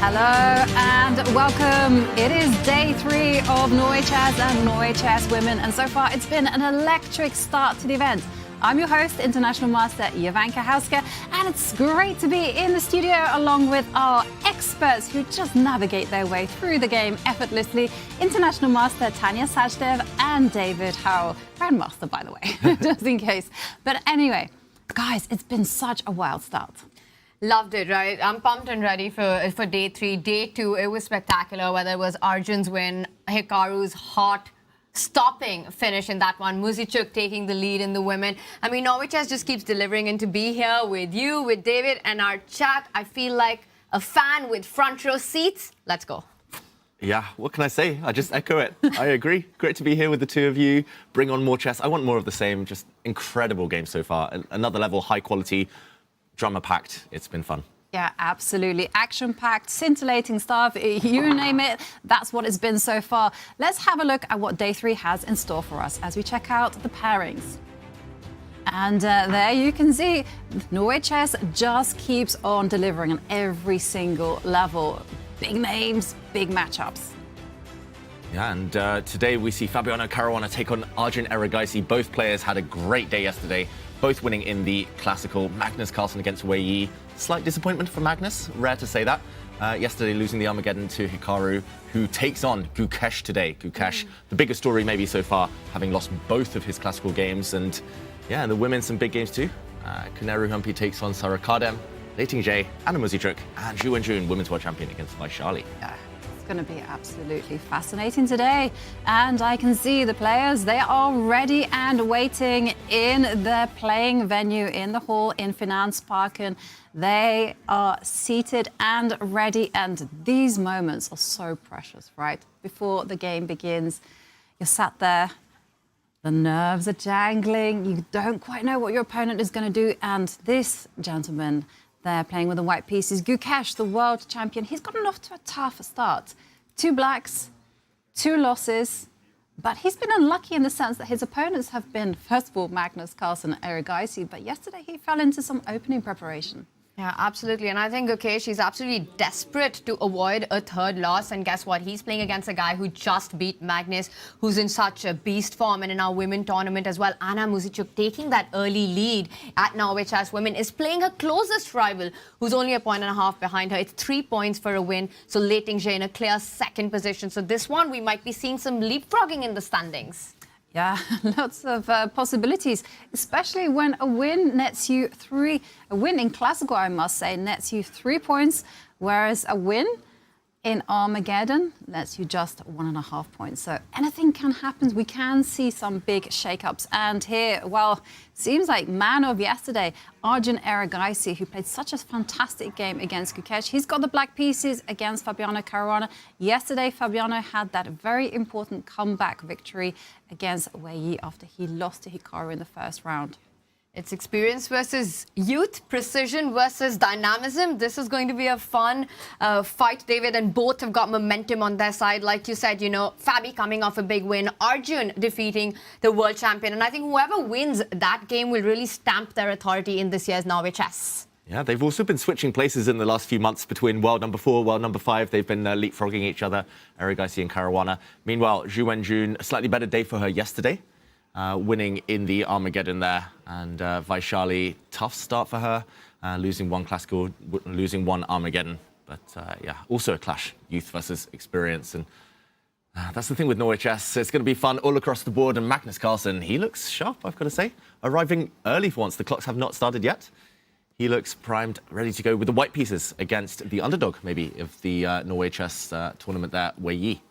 Hello and welcome. It is day 3 of Norway Chess and Norway Chess Women, and so far it's been an electric start to the event. I'm your host, International Master Jovanka Hauska, and it's great to be in the studio along with our experts who just navigate their way through the game effortlessly. International Master Tanya Sajdev and David Howe, Grandmaster by the way, just in case. But anyway, guys, it's been such a wild start. Loved it, right? I'm pumped and ready for day 3. Day 2, it was spectacular, whether it was Arjun's win, Hikaru's heart-stopping finish in that one, Muzichuk taking the lead in the women. I mean, Norway Chess just keeps delivering, and to be here with you, with David, and our chat, I feel like a fan with front row seats. Let's go. Yeah, what can I say? I just echo it. I agree. Great to be here with the two of you. Bring on more chess. I want more of the same. Just incredible game so far. Another level, high quality, drama-packed. It's been fun. Yeah, absolutely. Action-packed, scintillating stuff, you name it, that's what it's been so far. Let's have a look at what day 3 has in store for us as we check out the pairings. And there you can see Norway Chess just keeps on delivering on every single level. Big names, big matchups. Yeah, and today we see Fabiano Caruana take on Arjun Erigaisi. Both players had a great day yesterday, both winning in the classical. Magnus Carlsen against Wei Yi. Slight disappointment for Magnus, rare to say that. Yesterday losing the Armageddon to Hikaru, who takes on Gukesh today. Gukesh, the biggest story maybe so far, having lost both of his classical games. And yeah, the women, some big games too. Kuneru Humpy takes on Sarah Kardem, Leiting Jay, Anna Muzichuk, and Zhu Wenjun, Women's World Champion against Vachier-Lagrave. Yeah. It's going to be absolutely fascinating today, and I can see the players, they are ready and waiting in their playing venue in the hall in Finansparken. They are seated and ready, and these moments are so precious, right? Before the game begins, you're sat there, the nerves are jangling, you don't quite know what your opponent is going to do, and this gentleman, they're playing with the white pieces. Gukesh, the world champion, he's gotten off to a tough start. 2 blacks, 2 losses, but he's been unlucky in the sense that his opponents have been, first of all, Magnus, Carlsen, Erigaisi, but yesterday he fell into some opening preparation. Yeah, absolutely. And I think Gukesh is absolutely desperate to avoid a 3rd loss. And guess what? He's playing against a guy who just beat Magnus, who's in such a beast form. And in our women tournament as well, Anna Muzichuk taking that early lead at Norway Chess Women is playing her closest rival, who's only a 1.5 points behind her. It's 3 points for a win. So Leiting Jay in a clear 2nd position. So this one, we might be seeing some leapfrogging in the standings. Yeah, lots of possibilities, especially when a win nets you 3, a win in classical, I must say, nets you 3 points, whereas a win in Armageddon nets you just 1.5 points. So anything can happen. We can see some big shakeups. And here, well, seems like man of yesterday, Arjun Erigaisi, who played such a fantastic game against Gukesh. He's got the black pieces against Fabiano Caruana. Yesterday, Fabiano had that very important comeback victory against Wei Yi after he lost to Hikaru in the first round. It's experience versus youth, precision versus dynamism. This is going to be a fun fight, David, and both have got momentum on their side. Like you said, you know, Fabi coming off a big win, Arjun defeating the world champion. And I think whoever wins that game will really stamp their authority in this year's Norway Chess. Yeah, they've also been switching places in the last few months between world number 4, world number 5. They've been leapfrogging each other, Erigaisi and Caruana. Meanwhile, Zhu Wenjun, a slightly better day for her yesterday. Winning in the Armageddon there, and Vachier-Lagrave, tough start for her, losing 1 classical, losing 1 Armageddon, but yeah, also a clash, youth versus experience, and that's the thing with Norway Chess. It's going to be fun all across the board, and Magnus Carlsen, he looks sharp, I've got to say, arriving early for once. The clocks have not started yet. He looks primed, ready to go with the white pieces against the underdog, maybe, of the Norway Chess tournament there, Wei Yi.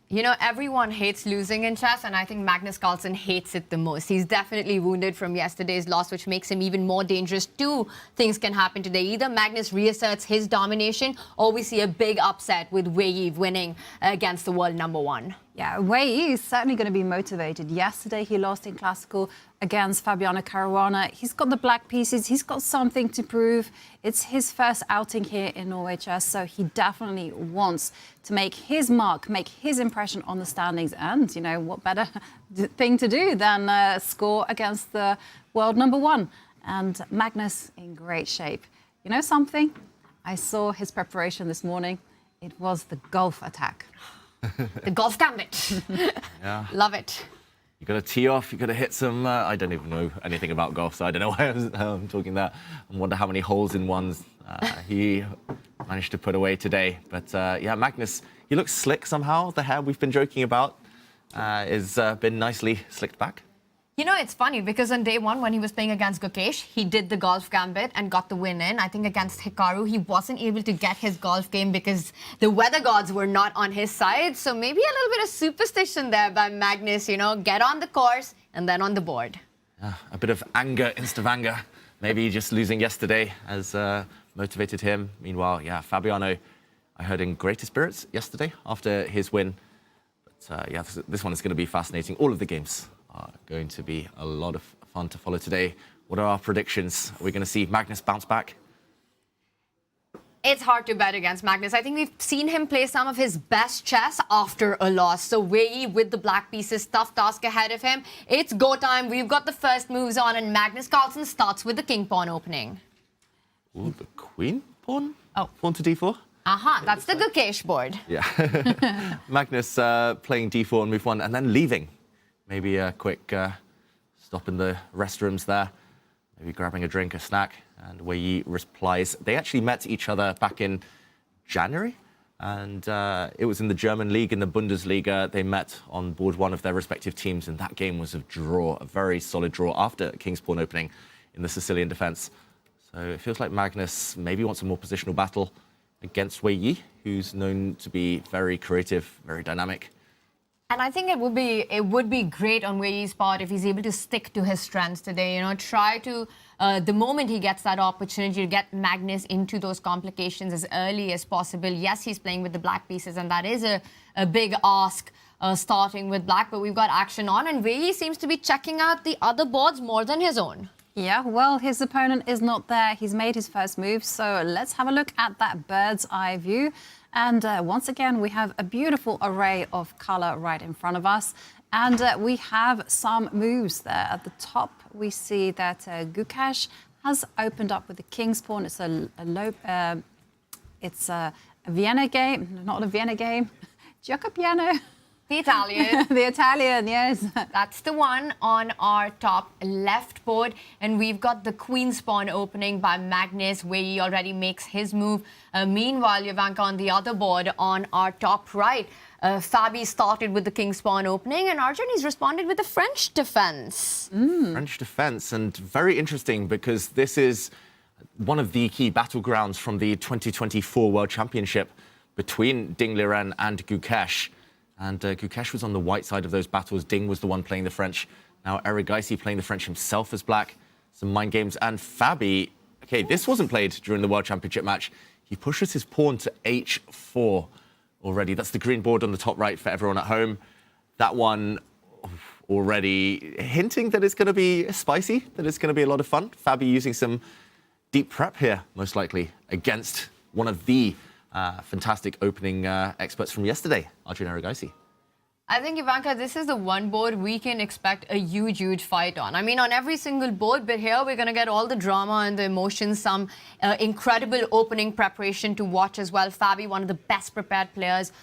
You know, everyone hates losing in chess, and I think Magnus Carlsen hates it the most. He's definitely wounded from yesterday's loss, which makes him even more dangerous. 2 things can happen today. Either Magnus reasserts his domination, or we see a big upset with Wei Yi winning against the world number 1. Yeah, Wei Yi is certainly going to be motivated. Yesterday, he lost in classical against Fabiano Caruana. He's got the black pieces. He's got something to prove. It's his first outing here in Norway Chess, so he definitely wants to make his mark, make his impression on the standings. And, you know, what better thing to do than score against the world number 1. And Magnus in great shape. You know something? I saw his preparation this morning. It was the golf attack. The golf gambit. Yeah. Love it. You got to tee off, you got to hit some... I don't even know anything about golf, so I don't know why I'm talking that. I wonder how many holes in ones he managed to put away today. But yeah, Magnus, he looks slick somehow. The hair we've been joking about has been nicely slicked back. You know, it's funny because on day one, when he was playing against Gukesh, he did the golf gambit and got the win in. I think against Hikaru, he wasn't able to get his golf game because the weather gods were not on his side. So maybe a little bit of superstition there by Magnus, you know, get on the course and then on the board. A bit of anger, instant anger. Maybe just losing yesterday has motivated him. Meanwhile, yeah, Fabiano, I heard in greater spirits yesterday after his win. But yeah, this one is going to be fascinating. All of the games are going to be a lot of fun to follow today. What are our predictions? Are we going to see Magnus bounce back? It's hard to bet against Magnus. I think we've seen him play some of his best chess after a loss. So Wei with the black pieces, tough task ahead of him. It's go time. We've got the first moves on, and Magnus Carlsen starts with the king pawn opening. Ooh, the queen pawn? Oh. Pawn to d4? That's the Gukesh board. Yeah. Magnus playing d4 on move 1 and then leaving. Maybe a quick stop in the restrooms there. Maybe grabbing a drink, a snack. And Wei replies. They actually met each other back in January. And it was in the German league, in the Bundesliga. They met on board 1 of their respective teams. And that game was a draw, a very solid draw after King's Pawn opening in the Sicilian defense. So it feels like Magnus maybe wants a more positional battle against Wei, who's known to be very creative, very dynamic. And I think it would be great on Wei's part if he's able to stick to his strengths today. You know, try to, the moment he gets that opportunity to get Magnus into those complications as early as possible. Yes, he's playing with the black pieces, and that is a big ask starting with black. But we've got action on, and Wei seems to be checking out the other boards more than his own. Yeah, well, his opponent is not there. He's made his first move, so let's have a look at that bird's eye view. And once again, we have a beautiful array of color right in front of us. And we have some moves there. At the top, we see that Gukesh has opened up with the king's pawn. It's a Vienna game, not a Vienna game, gioca piano. The Italian. The Italian, yes. That's the one on our top left board. And we've got the queen's pawn opening by Magnus, where he already makes his move. Meanwhile, Jovanka on the other board on our top right. Fabi started with the king's pawn opening, and Arjun has responded with the French defense. French defense, and very interesting because this is one of the key battlegrounds from the 2024 World Championship between Ding Liren and Gukesh. And Gukesh was on the white side of those battles. Ding was the one playing the French. Now Erigaisi playing the French himself as black. Some mind games. And Fabi, okay, this wasn't played during the World Championship match. He pushes his pawn to h4 already. That's the green board on the top right for everyone at home. That one already hinting that it's going to be spicy, that it's going to be a lot of fun. Fabi using some deep prep here, most likely, against one of the fantastic opening experts from yesterday, Arjun Erigaisi. I think, Ivanka, this is the one board we can expect a huge fight on. I mean, on every single board, but here we're going to get all the drama and the emotions, some incredible opening preparation to watch as well. Fabi, one of the best prepared players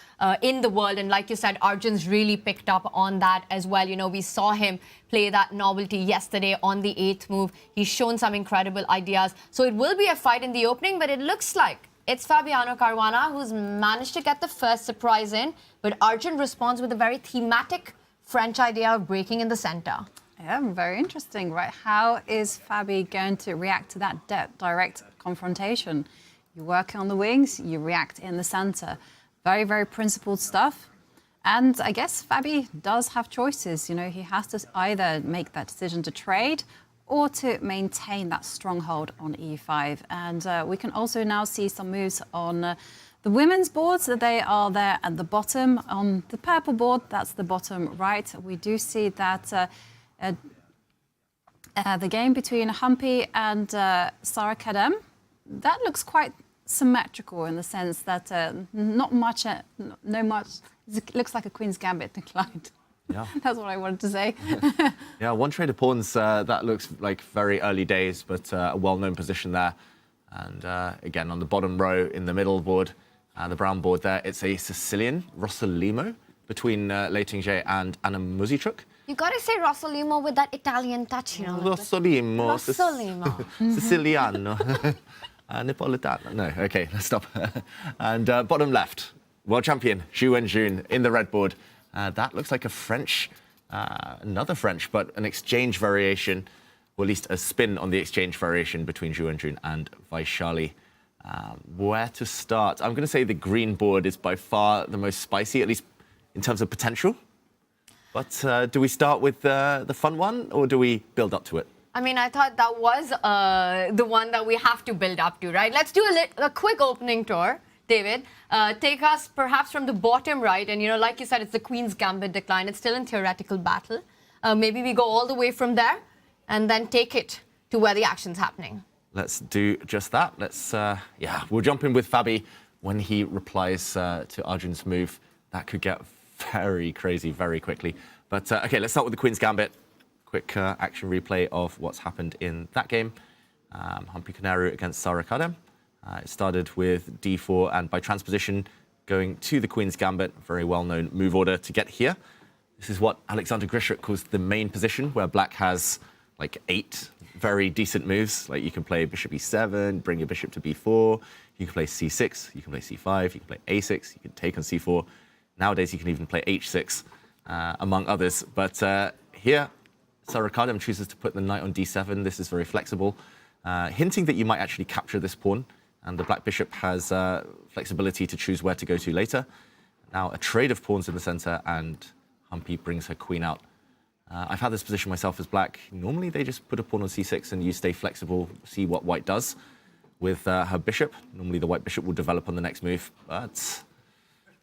in the world. And like you said, Arjun's really picked up on that as well. You know, we saw him play that novelty yesterday on the 8th move. He's shown some incredible ideas. So it will be a fight in the opening, but it looks like it's Fabiano Caruana who's managed to get the first surprise in, but Arjun responds with a very thematic French idea of breaking in the center. Yeah, very interesting, right? How is Fabi going to react to that direct confrontation? You work on the wings, you react in the center. Very principled stuff. And I guess Fabi does have choices. You know, he has to either make that decision to trade or to maintain that stronghold on e5. And we can also now see some moves on the women's boards. They are there at the bottom. On the purple board, that's the bottom right. We do see that the game between Humpy and Sarah Kadem, that looks quite symmetrical in the sense that not much, it looks like a Queen's Gambit declined. Yeah. That's what I wanted to say. Yeah, one traded pawns, that looks like very early days, but a well-known position there. And again, on the bottom row in the middle board, The brown board there, it's a Sicilian, Rossolimo, between Lei Tingzhe and Anna Muzichuk. You gotta say Rossolimo with that Italian touch, you know. Rossolimo. Rossolimo. Siciliano. Napolitano. No, okay, let's stop. And bottom left, world champion, Zhu Wenjun in the red board. That looks like a French, another French, but an exchange variation, or at least a spin on the exchange variation between Zhu Wenjun and Vachier-Lagrave. Where to start? I'm going to say the green board is by far the most spicy, at least in terms of potential. But do we start with the fun one, or do we build up to it? I mean, I thought that was the one that we have to build up to, right? Let's do a quick opening tour, David. Take us perhaps from the bottom right. And, you know, like you said, it's the Queen's Gambit decline. It's still in theoretical battle. Maybe we go all the way from there and then take it to where the action's happening. Let's do just that. Let's, we'll jump in with Fabi when he replies to Arjun's move. That could get very crazy very quickly. But, OK, let's start with the Queen's Gambit. Quick action replay of what's happened in that game. Humpy Kanaru against Sara Kadem. It started with d4 and by transposition going to the Queen's Gambit, very well-known move order to get here. This is what Alexander Grishuk calls the main position, where black has like 8 very decent moves. Like you can play bishop e7, bring your bishop to b4, you can play c6, you can play c5, you can play a6, you can take on c4. Nowadays you can even play h6, among others. But here, Sara Kadem chooses to put the knight on d7. This is very flexible, hinting that you might actually capture this pawn. And the black bishop has flexibility to choose where to go to later. Now a trade of pawns in the center, and Humpy brings her queen out. I've had this position myself as black. Normally they just put a pawn on c6 and you stay flexible, see what white does with her bishop. Normally the white bishop will develop on the next move, but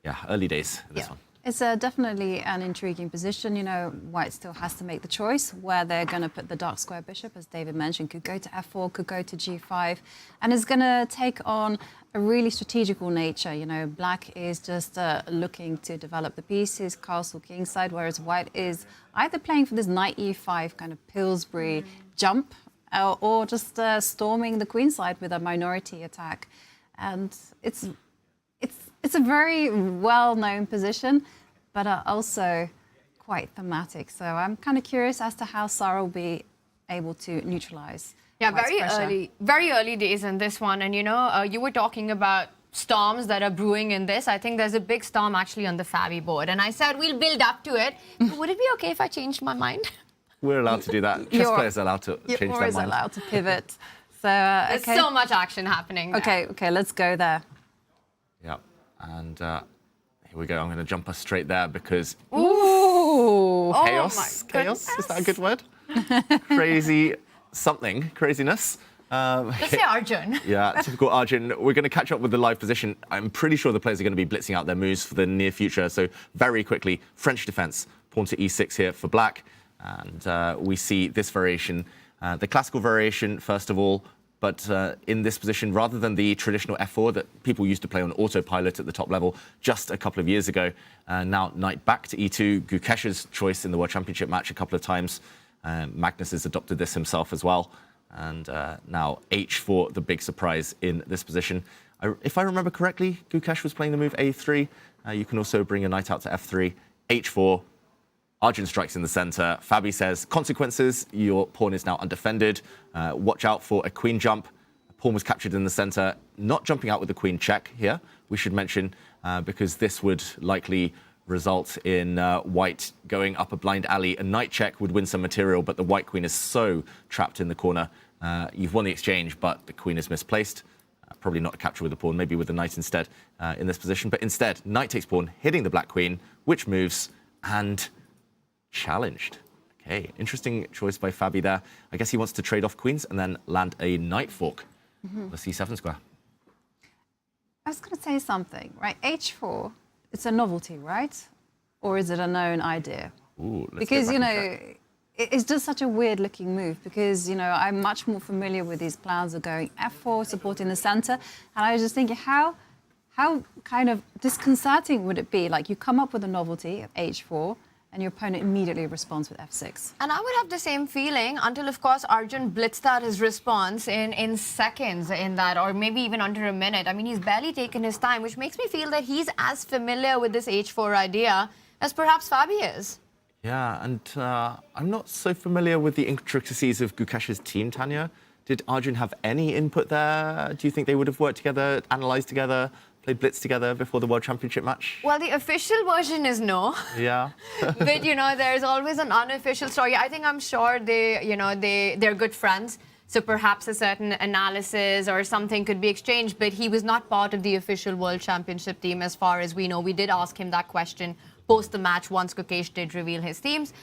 yeah, early days in this one. It's definitely an intriguing position. You know, white still has to make the choice where they're going to put the dark square bishop, as David mentioned. Could go to f4, could go to g5, and it's going to take on a really strategical nature. You know, black is just looking to develop the pieces, castle kingside, whereas white is either playing for this knight e5 kind of Pillsbury jump, or just storming the queenside with a minority attack. And it's a very well-known position, but also quite thematic. So I'm kind of curious as to how Sara will be able to neutralize. Yeah, very early days in this one. And, you know, you were talking about storms that are brewing in this. I think there's a big storm actually on the Fabi board. And I said we'll build up to it. But would it be okay if I changed my mind? We're allowed to do that. Chess players are allowed to change their mind. You're always allowed to pivot. So, There's so much action happening there. Okay, let's go there. Yeah. And here we go. I'm going to jump us straight there because Ooh! Chaos. Chaos? Is that a good word? Crazy something. Craziness. Let's say Arjun. Yeah, typical Arjun. We're going to catch up with the live position. I'm pretty sure the players are going to be blitzing out their moves for the near future. So very quickly, French defense. Pawn to e6 here for black. And we see this variation. The classical variation, first of all. But in this position, rather than the traditional f4 that people used to play on autopilot at the top level just a couple of years ago, now knight back to e2, Gukesh's choice in the World Championship match a couple of times. Magnus has adopted this himself as well. And now h4, the big surprise in this position. If I remember correctly, Gukesh was playing the move a3. You can also bring a knight out to f3, h4. Arjun strikes in the center. Fabi says, consequences, your pawn is now undefended. Watch out for a queen jump. A pawn was captured in the center. Not jumping out with the queen check here, we should mention, because this would likely result in white going up a blind alley. A knight check would win some material, but the white queen is so trapped in the corner. You've won the exchange, but the queen is misplaced. Probably not a capture with the pawn, maybe with the knight instead in this position. But instead, knight takes pawn, hitting the black queen, which moves, and challenged. Okay, interesting choice by Fabi there. I guess he wants to trade off queens and then land a knight fork. The c7 square. I was going to say something, right? h4, it's a novelty, right? Or is it a known idea? Ooh, because, you know, it's just such a weird looking move because, you know, I'm much more familiar with these plans of going f4, supporting the center. And I was just thinking, how kind of disconcerting would it be? Like, you come up with a novelty of h4, and your opponent immediately responds with f6. And I would have the same feeling until, of course, Arjun blitzed out his response in seconds in that, or maybe even under a minute. I mean, he's barely taken his time, which makes me feel that he's as familiar with this h4 idea as perhaps Fabi is. Yeah, and I'm not so familiar with the intricacies of Gukesh's team, Tanya. Did Arjun have any input there? Do you think they would have worked together, analysed together, played blitz together before the World Championship match? Well, the official version is no. Yeah. But, you know, there's always an unofficial story. I'm sure they're good friends. So perhaps a certain analysis or something could be exchanged. But he was not part of the official World Championship team as far as we know. We did ask him that question post the match once Gukesh did reveal his teams.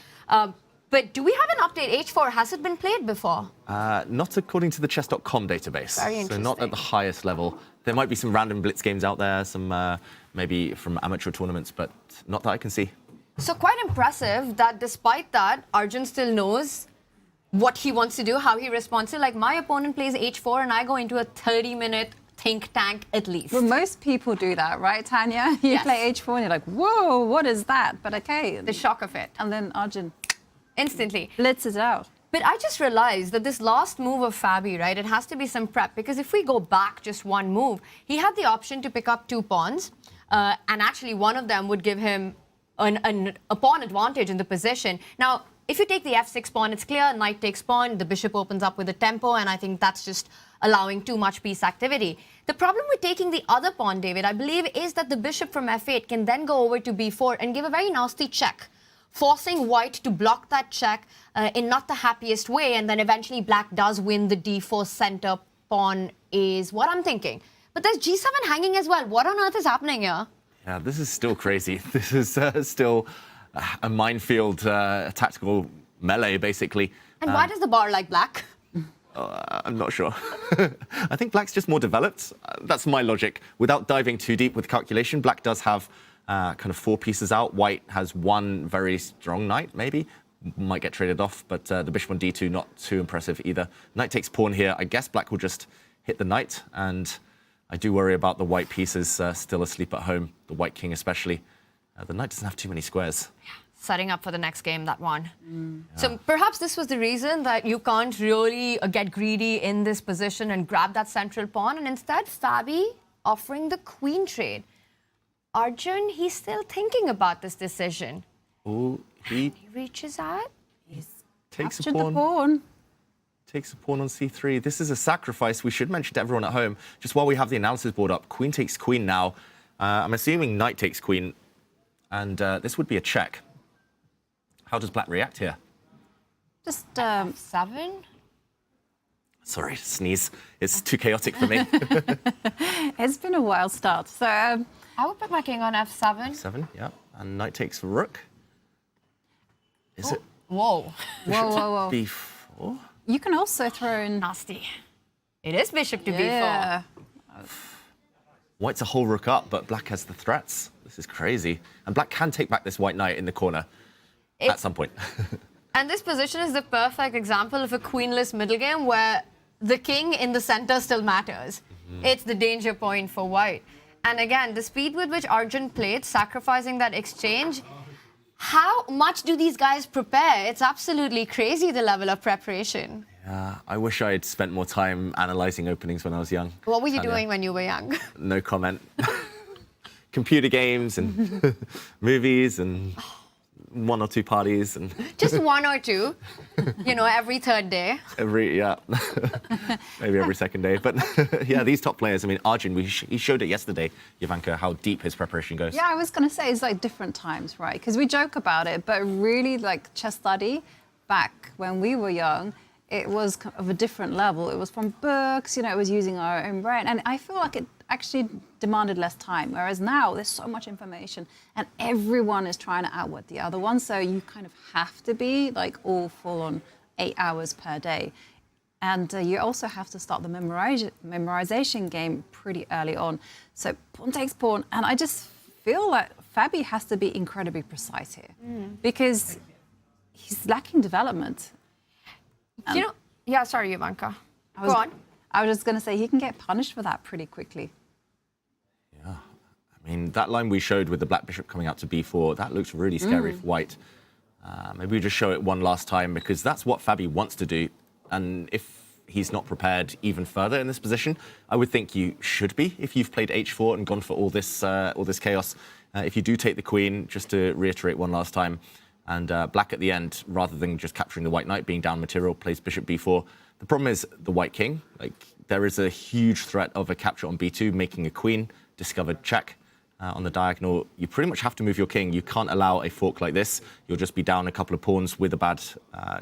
But do we have an update? H4, has it been played before? Not according to the chess.com database. Very interesting. So not at the highest level. There might be some random blitz games out there, some maybe from amateur tournaments, but not that I can see. So quite impressive that despite that, Arjun still knows what he wants to do, how he responds to. Like, my opponent plays H4 and I go into a 30-minute think tank at least. Well, most people do that, right, Tanya? You Yes. play h4 and you're like, whoa, what is that? But okay. The shock of it. And then Arjun Instantly. blitzes it out. But I just realized that this last move of Fabi, right, it has to be some prep, because if we go back just one move, he had the option to pick up 2 pawns, and actually one of them would give him a pawn advantage in the position. Now, if you take the f6 pawn, it's clear, knight takes pawn, the bishop opens up with a tempo, and I think that's just allowing too much piece activity. The problem with taking the other pawn, David, I believe, is that the bishop from f8 can then go over to b4 and give a very nasty check, forcing white to block that check in not the happiest way, and then eventually black does win the d4 center pawn is what I'm thinking. But there's g7 hanging as well. What on earth is happening here? Yeah, this is still crazy. This is still a minefield, tactical melee, basically. And why does the bar like black? I'm not sure. I think black's just more developed. That's my logic. Without diving too deep with calculation, black does have kind of 4 pieces out. White has 1 very strong knight, maybe. Might get traded off, but the bishop on d2, not too impressive either. Knight takes pawn here. I guess black will just hit the knight, and I do worry about the white pieces still asleep at home, the white king especially. The knight doesn't have too many squares. Setting up for the next game, that one. So perhaps this was the reason that you can't really get greedy in this position and grab that central pawn, and instead Fabi offering the queen trade. Arjun, he's still thinking about this decision. Oh, he Reaches out. takes a Captured the pawn. pawn. Takes a pawn on c3. This is a sacrifice we should mention to everyone at home. Just while we have the analysis board up, queen takes queen now. I'm assuming knight takes queen, and this would be a check. How does black react here? Just 7. Sorry, sneeze. It's too chaotic for me. it's been a wild start. So I would put my king on f7. 7, yeah. And knight takes rook. Is it Whoa. whoa. b4? You can also throw in Nasty. It is bishop to yeah. b4. White's a whole rook up, but black has the threats. This is crazy. And black can take back this white knight in the corner at some point. And this position is the perfect example of a queenless middle game where the king in the center still matters. It's the danger point for white. And again, the speed with which Arjun played, sacrificing that exchange, how much do these guys prepare? It's absolutely crazy, the level of preparation. Yeah, I wish I'd spent more time analysing openings when I was young. What were you Tanya. doing when you were young? No comment. Computer games and movies and 1 or 2 parties and Just 1 or 2, every 3rd day. maybe every 2nd day. But yeah, these top players, I mean, Arjun, he showed it yesterday, Ivanka, how deep his preparation goes. Yeah, I was going to say it's like different times, right? Because we joke about it, but really like chess study back when we were young, it was of a different level. It was from books, it was using our own brain. And I feel like it actually demanded less time. Whereas now there's so much information and everyone is trying to outwit the other one. So you kind of have to be like all full on 8 hours per day. And you also have to start the memorization game pretty early on. So pawn takes pawn. And I just feel like Fabi has to be incredibly precise here because he's lacking development. Yeah, sorry, Ivanka. Go on. I was just going to say he can get punished for that pretty quickly. Yeah. I mean, that line we showed with the black bishop coming out to b4, that looks really scary for white. Maybe we just show it one last time because that's what Fabi wants to do. And if he's not prepared even further in this position, I would think you should be if you've played h4 and gone for all this chaos. If you do take the queen, just to reiterate one last time, and black at the end, rather than just capturing the white knight, being down material, plays bishop b4. The problem is the white king. Like, there is a huge threat of a capture on b2, making a queen, discovered check. On the diagonal, you pretty much have to move your king. You can't allow a fork like this. You'll just be down a couple of pawns with a bad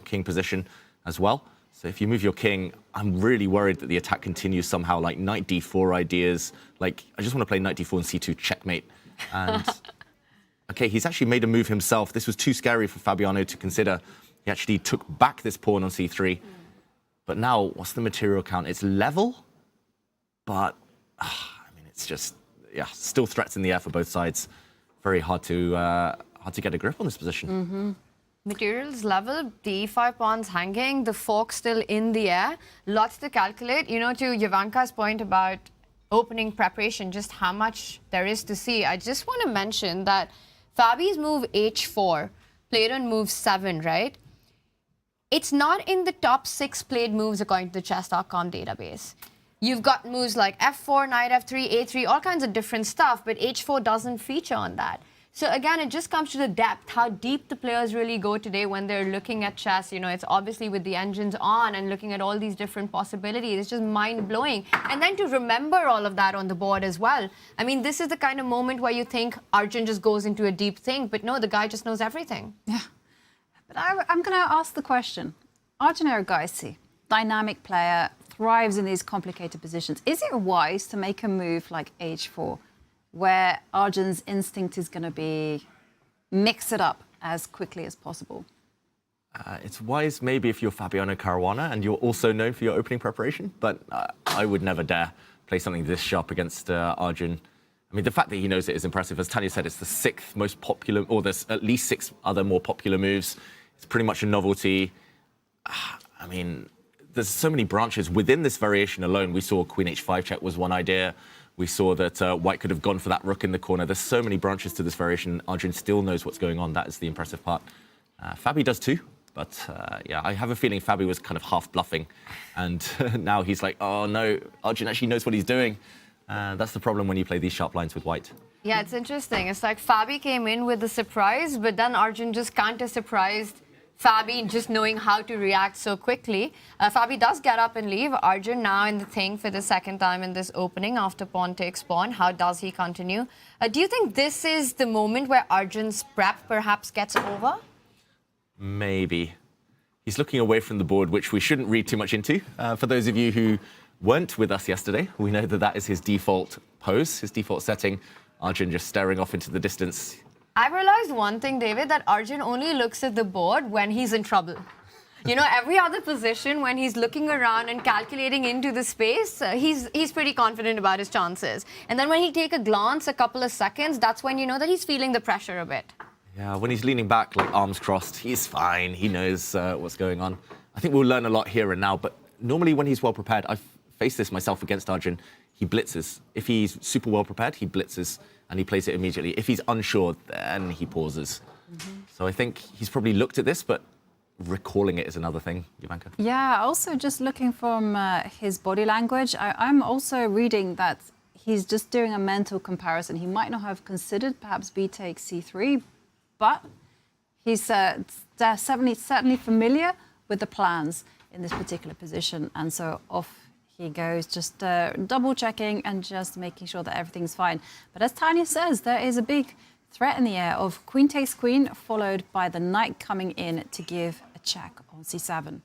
king position as well. So if you move your king, I'm really worried that the attack continues somehow, like knight d4 ideas. Like, I just want to play knight d4 and c2 checkmate. And okay, he's actually made a move himself. This was too scary for Fabiano to consider. He actually took back this pawn on c3. But now, what's the material count? It's level, but I mean, it's just, yeah, still threats in the air for both sides. Very hard to get a grip on this position. Materials level, the e5 pawns hanging, the fork still in the air. Lots to calculate. You know, to Jovanka's point about opening preparation, just how much there is to see. I just want to mention that Fabi's move h4, played on move 7, right? It's not in the top 6 played moves according to the chess.com database. You've got moves like f4, knight f3, a3, all kinds of different stuff, but h4 doesn't feature on that. So again, it just comes to the depth, how deep the players really go today when they're looking at chess. You know, it's obviously with the engines on and looking at all these different possibilities. It's just mind-blowing. And then to remember all of that on the board as well. I mean, this is the kind of moment where you think Arjun just goes into a deep thing, but no, the guy just knows everything. Yeah. But I'm going to ask the question. Arjun Erigaisi, dynamic player, thrives in these complicated positions. Is it wise to make a move like h4, where Arjun's instinct is going to be mix it up as quickly as possible? It's wise maybe if you're Fabiano Caruana and you're also known for your opening preparation, but I would never dare play something this sharp against Arjun. I mean, the fact that he knows it is impressive. As Tanya said, it's the 6th most popular, or there's at least 6 other more popular moves. It's pretty much a novelty. I mean, there's so many branches within this variation alone. We saw queen h5 check was one idea. We saw that white could have gone for that rook in the corner. There's so many branches to this variation. Arjun still knows what's going on. That is the impressive part. Fabi does too. But yeah, I have a feeling Fabi was kind of half bluffing. And now he's like, oh no, Arjun actually knows what he's doing. That's the problem when you play these sharp lines with white. Yeah, it's interesting. It's like Fabi came in with the surprise, but then Arjun just counter-surprised Fabi just knowing how to react so quickly. Fabi does get up and leave. Arjun now in the thing for the second time in this opening after pawn takes pawn. How does he continue? Do you think this is the moment where Arjun's prep perhaps gets over? Maybe. He's looking away from the board, which we shouldn't read too much into. For those of you who weren't with us yesterday, we know that that is his default pose, his default setting. Arjun just staring off into the distance. I've realized one thing, David, that Arjun only looks at the board when he's in trouble. You know, every other position, when he's looking around and calculating into the space, he's pretty confident about his chances. And then when he take a glance, a couple of seconds, that's when you know that he's feeling the pressure a bit. Yeah, when he's leaning back, like arms crossed, he's fine. He knows what's going on. I think we'll learn a lot here and now, but normally when he's well prepared, I've faced this myself against Arjun, he blitzes. If he's super well prepared, he blitzes and he plays it immediately. If he's unsure, then he pauses. So I think he's probably looked at this, but recalling it is another thing, Jovanka. Yeah, also just looking from his body language, I'm also reading that he's just doing a mental comparison. He might not have considered perhaps b takes c3, but he's certainly familiar with the plans in this particular position. And so off he goes, just double checking and just making sure that everything's fine. But as Tanya says, there is a big threat in the air of queen takes queen, followed by the knight coming in to give a check on c7.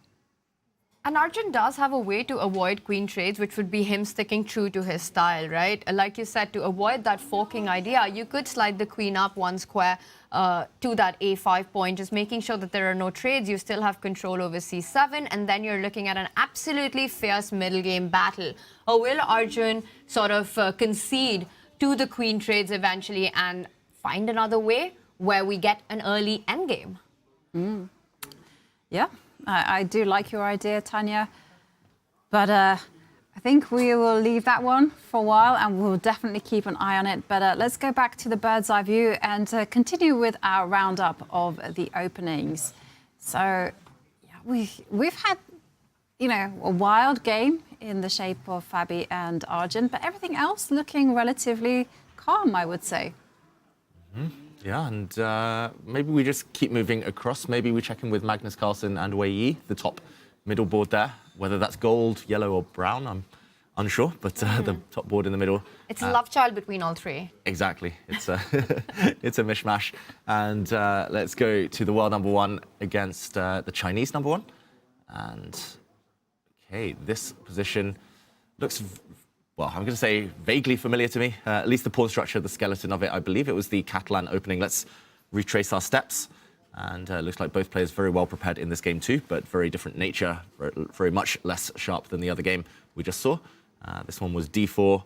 And Arjun does have a way to avoid queen trades, which would be him sticking true to his style, right? Like you said, to avoid that forking idea, you could slide the queen up one square to that a5 point, just making sure that there are no trades. You still have control over c7, and then you're looking at an absolutely fierce middle game battle. Or will Arjun sort of concede to the queen trades eventually and find another way where we get an early endgame? Yeah. I do like your idea, Tanya, but I think we will leave that one for a while and we'll definitely keep an eye on it. But let's go back to the bird's eye view and continue with our roundup of the openings. So yeah, we've had, you know, a wild game in the shape of Fabi and Arjun, but everything else looking relatively calm, I would say. Yeah, and maybe we just keep moving across. Maybe we check in with Magnus, Carlsen and Wei Yi, the top middle board there. Whether that's gold, yellow or brown, I'm unsure, but the top board in the middle. It's a love child between all three. Exactly. It's a, it's a mishmash. And let's go to the world number one against the Chinese number one. And, okay, this position looks, well, I'm going to say vaguely familiar to me. At least the pawn structure, the skeleton of it, I believe it was the Catalan opening. Let's retrace our steps. And looks like both players very well prepared in this game too, but very different nature, very much less sharp than the other game we just saw. This one was d4,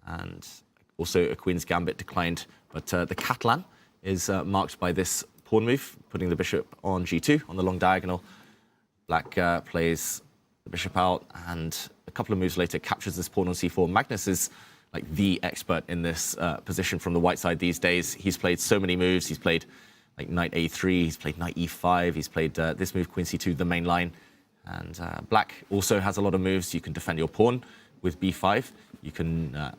and also a queen's gambit declined. But the Catalan is marked by this pawn move, putting the bishop on g2 on the long diagonal. Black plays the bishop out, and a couple of moves later captures this pawn on c4. Magnus is like the expert in this position from the white side these days. He's played so many moves. He's played like knight a3, he's played knight e5, he's played this move, queen c2, the main line. And black also has a lot of moves. You can defend your pawn with b5. You can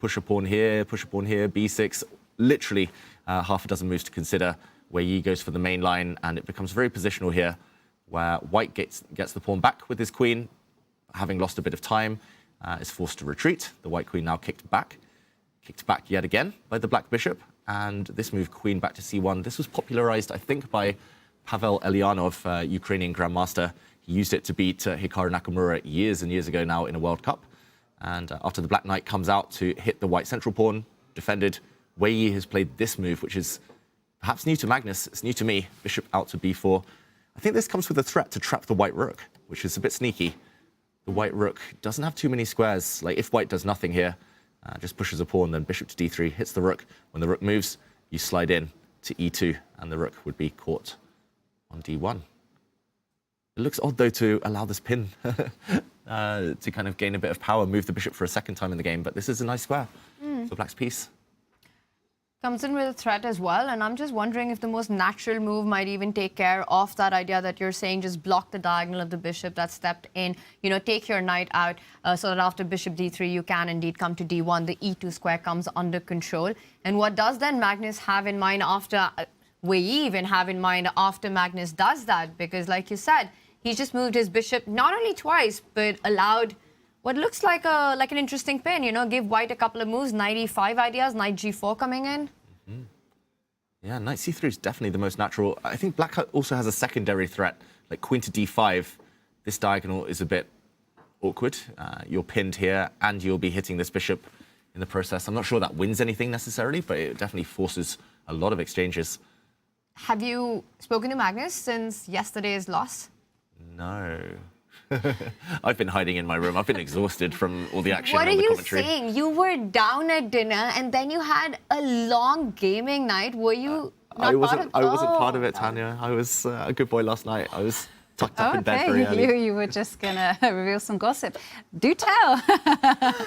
push a pawn here, b6. Literally half a dozen moves to consider, where Yi goes for the main line, and it becomes very positional here, where white gets the pawn back with his queen, having lost a bit of time, is forced to retreat. The white queen now kicked back yet again by the black bishop. And this move, queen back to c1, this was popularized, I think, by Pavel Elyanov, Ukrainian grandmaster. He used it to beat Hikaru Nakamura years and years ago now in a World Cup. And after the black knight comes out to hit the white central pawn, defended, Wei Yi has played this move, which is perhaps new to Magnus. It's new to me, bishop out to b4. I think this comes with a threat to trap the white rook, which is a bit sneaky. The white rook doesn't have too many squares. Like, if white does nothing here, just pushes a pawn, then bishop to d3, hits the rook. When the rook moves, you slide in to e2, and the rook would be caught on d1. It looks odd, though, to allow this pin to kind of gain a bit of power, move the bishop for a second time in the game, but this is a nice square for black's piece. Comes in with a threat as well, and I'm just wondering if the most natural move might even take care of that idea that you're saying, just block the diagonal of the bishop that stepped in, you know, take your knight out, so that after bishop d3 you can indeed come to d1, the e2 square comes under control. And what does then Magnus have in mind after, we even have in mind after Magnus does that? Because like you said, he's just moved his bishop not only twice, but allowed what looks like an interesting pin, you know, give white a couple of moves, knight e5 ideas, knight g4 coming in. Yeah, knight c3 is definitely the most natural. I think black also has a secondary threat, like queen to d5. This diagonal is a bit awkward. You're pinned here, and you'll be hitting this bishop in the process. I'm not sure that wins anything necessarily, but it definitely forces a lot of exchanges. Have you spoken to Magnus since yesterday's loss? No. I've been hiding in my room. I've been exhausted from all the action. What are you saying? You were down at dinner and then you had a long gaming night. Were you not part of it? I wasn't part of it, Tanya. I was a good boy last night. I was tucked up in bed very early. You were just going to reveal some gossip. Do tell.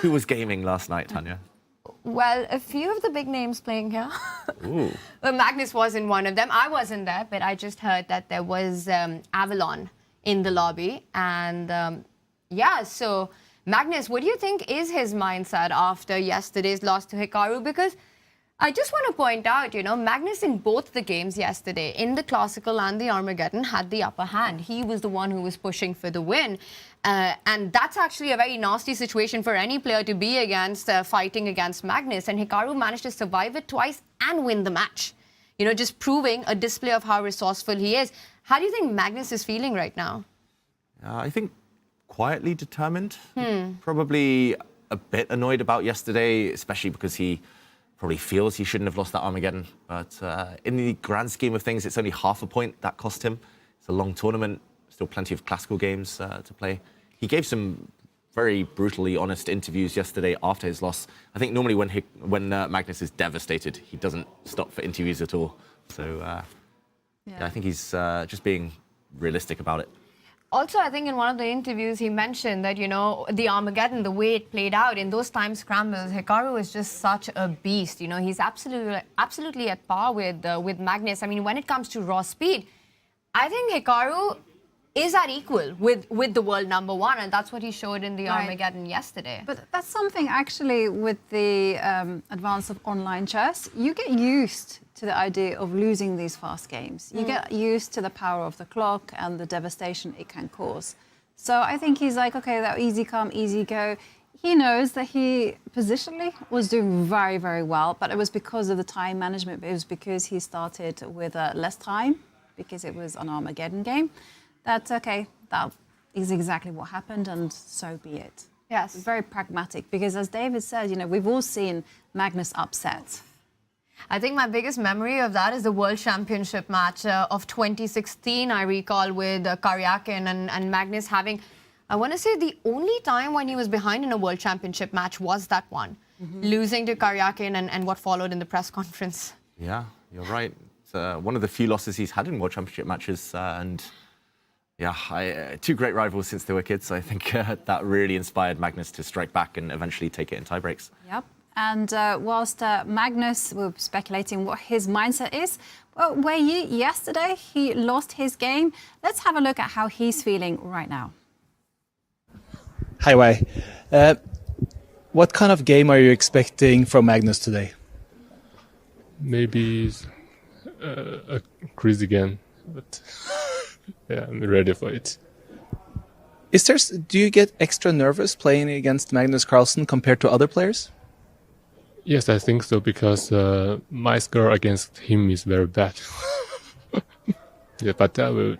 Who was gaming last night, Tanya? Well, a few of the big names playing here. Ooh. Well, Magnus wasn't one of them. I wasn't there, but I just heard that there was Avalon in the lobby. And yeah, so Magnus, what do you think is his mindset after yesterday's loss to Hikaru? Because I just want to point out, you know, Magnus in both the games yesterday, in the Classical and the Armageddon, had the upper hand. He was the one who was pushing for the win. And that's actually a very nasty situation for any player to be against, fighting against Magnus. And Hikaru managed to survive it twice and win the match. You know, just proving a display of how resourceful he is. How do you think Magnus is feeling right now? I think quietly determined. Probably a bit annoyed about yesterday, especially because he probably feels he shouldn't have lost that Armageddon. But in the grand scheme of things, it's only half a point that cost him. It's a long tournament, still plenty of classical games to play. He gave some very brutally honest interviews yesterday after his loss. I think normally when Magnus is devastated, he doesn't stop for interviews at all. So yeah, I think he's just being realistic about it. Also, I think in one of the interviews, he mentioned that, the Armageddon, the way it played out in those time scrambles, Hikaru is just such a beast. He's absolutely at par with Magnus. I mean, when it comes to raw speed, I think Hikaru is at equal with the world number one, and that's what he showed in the Armageddon yesterday. But that's something actually with the advance of online chess. You get used to the idea of losing these fast games. You get used to the power of the clock and the devastation it can cause. So I think he's like, okay, that easy come, easy go. He knows that he positionally was doing very, very well, but it was because of the time management. It was because he started with less time, because it was an Armageddon game. That's okay, that is exactly what happened, and so be it. Yes. Very pragmatic, because as David said, we've all seen Magnus upset. I think my biggest memory of that is the World Championship match of 2016, I recall, with Karyakin and Magnus having, I want to say the only time when he was behind in a World Championship match was that one, losing to Karyakin and what followed in the press conference. Yeah, you're right. It's one of the few losses he's had in World Championship matches, and yeah, two great rivals since they were kids. I think that really inspired Magnus to strike back and eventually take it in tie breaks. Yep. And whilst Magnus, we're speculating what his mindset is, well, Weili, yesterday, he lost his game. Let's have a look at how he's feeling right now. Hi, Wei. What kind of game are you expecting from Magnus today? Maybe a crazy game, but yeah, I'm ready for it. Do you get extra nervous playing against Magnus Carlsen compared to other players? Yes, I think so, because my score against him is very bad. Yeah, but I will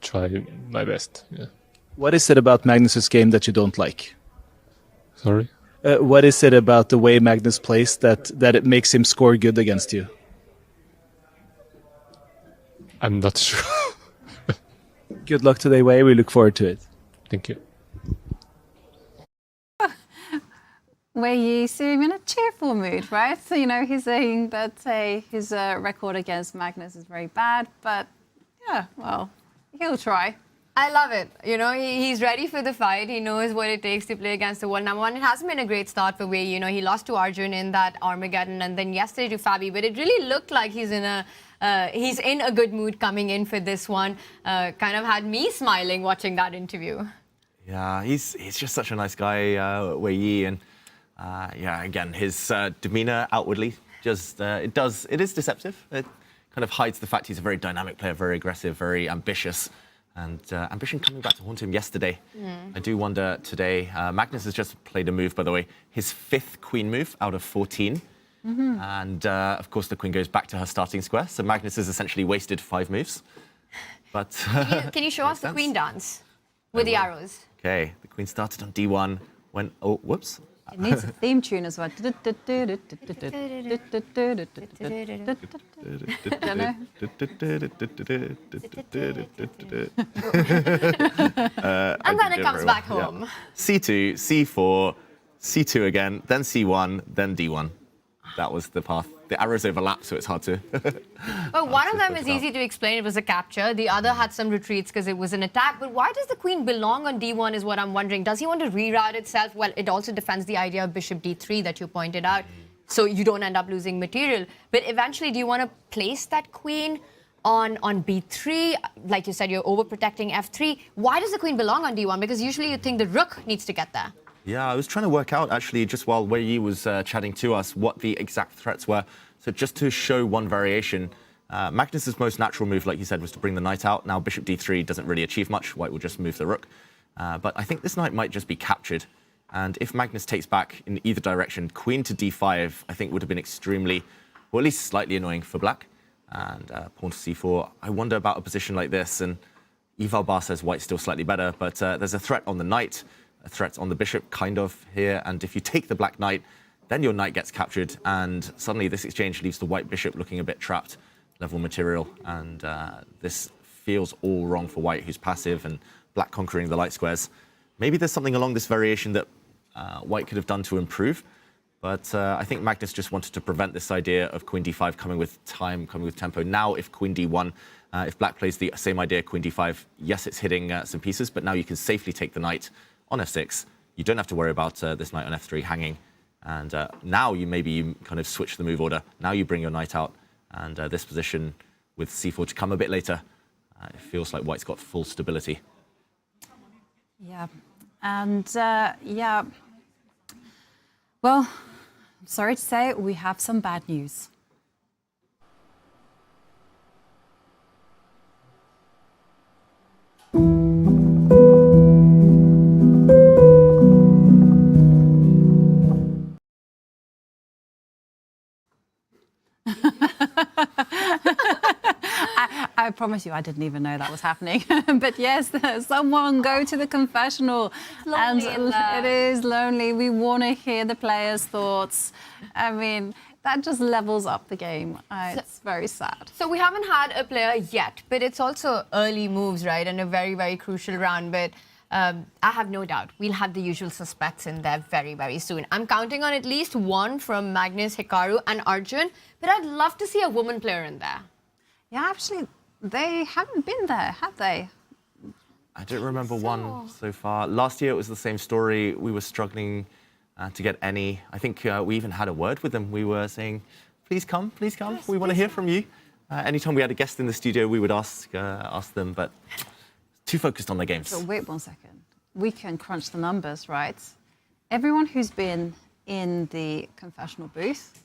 try my best. Yeah. What is it about Magnus's game that you don't like? Sorry? What is it about the way Magnus plays that it makes him score good against you? I'm not sure. Good luck today, Wei. We look forward to it. Thank you. Weili seem in a cheerful mood, right? So, he's saying that his record against Magnus is very bad, but yeah, well, he'll try. I love it. He's ready for the fight. He knows what it takes to play against the world number one. It hasn't been a great start for Wei. He lost to Arjun in that Armageddon and then yesterday to Fabi. But it really looked like he's in a good mood coming in for this one. Kind of had me smiling watching that interview. Yeah, he's just such a nice guy, Weili, and yeah, again, his demeanor outwardly just it is deceptive. It kind of hides the fact he's a very dynamic player, very aggressive, very ambitious. And ambition coming back to haunt him yesterday. I do wonder today. Magnus has just played a move, by the way, his 5th queen move out of 14. And of course, the queen goes back to her starting square. So Magnus has essentially wasted 5 moves. But Can you show us the queen dance with the arrows? Okay, the queen started on d1. Went, oh, whoops. It needs a theme tune as well. And then it comes back home. Yeah. C2, C4, C2 again, then C1, then D1. That was the path. The arrows overlap, so it's hard to... Well, one of them is easy to explain. It was a capture. The other had some retreats because it was an attack. But why does the queen belong on D1 is what I'm wondering. Does he want to reroute itself? Well, it also defends the idea of bishop D3 that you pointed out. So you don't end up losing material. But eventually, do you want to place that queen on B3? Like you said, you're overprotecting F3. Why does the queen belong on D1? Because usually you think the rook needs to get there. Yeah, I was trying to work out, actually, just while Weili was chatting to us, what the exact threats were. So just to show one variation, Magnus's most natural move, like you said, was to bring the knight out. Now, bishop d3 doesn't really achieve much. White will just move the rook. But I think this knight might just be captured. And if Magnus takes back in either direction, queen to d5, I think would have been extremely, or at least slightly annoying for black. And pawn to c4. I wonder about a position like this. And Eval Bar says white's still slightly better, but there's a threat on the knight. A threat on the bishop, kind of, here. And if you take the black knight, then your knight gets captured, and suddenly this exchange leaves the white bishop looking a bit trapped, level material. And this feels all wrong for white, who's passive, and black conquering the light squares. Maybe there's something along this variation that white could have done to improve. But I think Magnus just wanted to prevent this idea of queen d5 coming with time, coming with tempo. Now, if queen d1, if black plays the same idea, queen d5, yes, it's hitting some pieces, but now you can safely take the knight on f6. You don't have to worry about this knight on f3 hanging. And now you kind of switch the move order. Now you bring your knight out. And this position with c4 to come a bit later, it feels like white's got full stability. Yeah. And yeah, well, I'm sorry to say, we have some bad news. I promise you, I didn't even know that was happening. But yes, someone go to the confessional. And it is lonely. We want to hear the players' thoughts. I mean, that just levels up the game. It's very sad. So we haven't had a player yet, but it's also early moves, right? And a very, very crucial round. But I have no doubt we'll have the usual suspects in there very, very soon. I'm counting on at least one from Magnus, Hikaru, and Arjun. But I'd love to see a woman player in there. Yeah, actually, they haven't been there, have they? I don't remember one so far. Last year, it was the same story. We were struggling to get any. I think we even had a word with them. We were saying, please come, please come. Yes, we want to hear from you. Anytime we had a guest in the studio, we would ask them, but too focused on their games. So wait 1 second. We can crunch the numbers, right? Everyone who's been in the confessional booth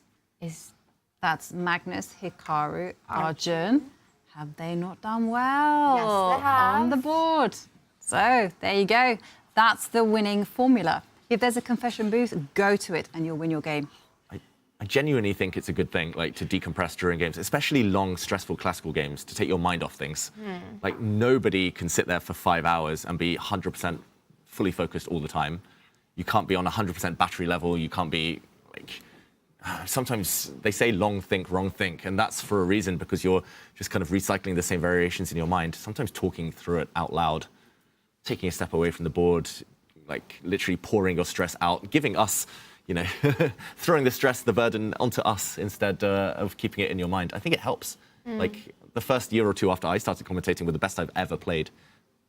that's Magnus, Hikaru, Arjun. Have they not done well? Yes, they have. On the board. So there you go. That's the winning formula. If there's a confession booth, go to it and you'll win your game. I genuinely think it's a good thing, like, to decompress during games, especially long, stressful classical games, to take your mind off things. Like, nobody can sit there for 5 hours and be 100% fully focused all the time. You can't be on 100% battery level. You can't be, like, sometimes they say long think, wrong think, and that's for a reason, because you're just kind of recycling the same variations in your mind. Sometimes talking through it out loud, taking a step away from the board, like literally pouring your stress out, giving us, you know, throwing the stress, the burden onto us instead of keeping it in your mind. I think it helps. Like, the first year or two after I started commentating were the best I've ever played,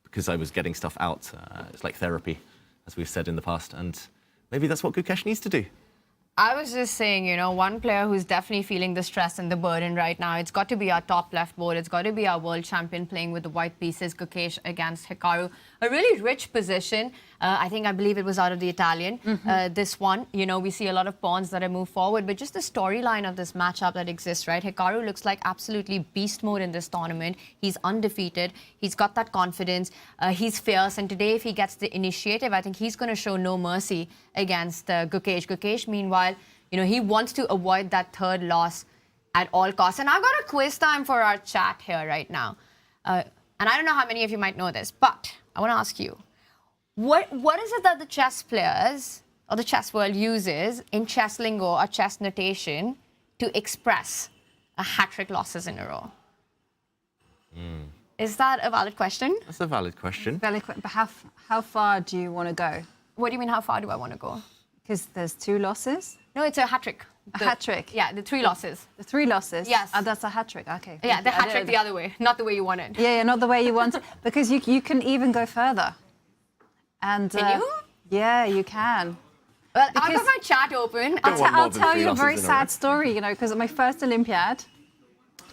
because I was getting stuff out. It's like therapy, as we've said in the past, and maybe that's what Gukesh needs to do. I was just saying, you know, one player who's definitely feeling the stress and the burden right now, it's got to be our top left board. It's got to be our world champion playing with the white pieces, Gukesh against Hikaru. A really rich position. I believe it was out of the Italian. This one, you know, we see a lot of pawns that have moved forward, but just the storyline of this matchup that exists, right? Hikaru looks like absolutely beast mode in this tournament. He's undefeated. He's got that confidence. He's fierce. And today, if he gets the initiative, I think he's going to show no mercy against Gukesh. Gukesh, meanwhile, you know, he wants to avoid that third loss at all costs. And I've got a quiz time for our chat here right now. And I don't know how many of you might know this, but I want to ask you, what is it that the chess players or the chess world uses in chess lingo or chess notation to express a hat-trick losses in a row? Is that a valid question? That's a valid question. But how far do you want to go? What do you mean, how far do I want to go? Because there's 2 losses. No, it's a hat-trick. A hat-trick? Yeah, the 3 losses. The 3 losses? Yes. That's a hat-trick, okay. Yeah, the hat-trick the other way, not the way you want it. Yeah, not the way you want it. Because you can even go further. And, can you? Yeah, you can. Well, I've got my chat open. I'll tell you a very sad story, you know, because at my first Olympiad,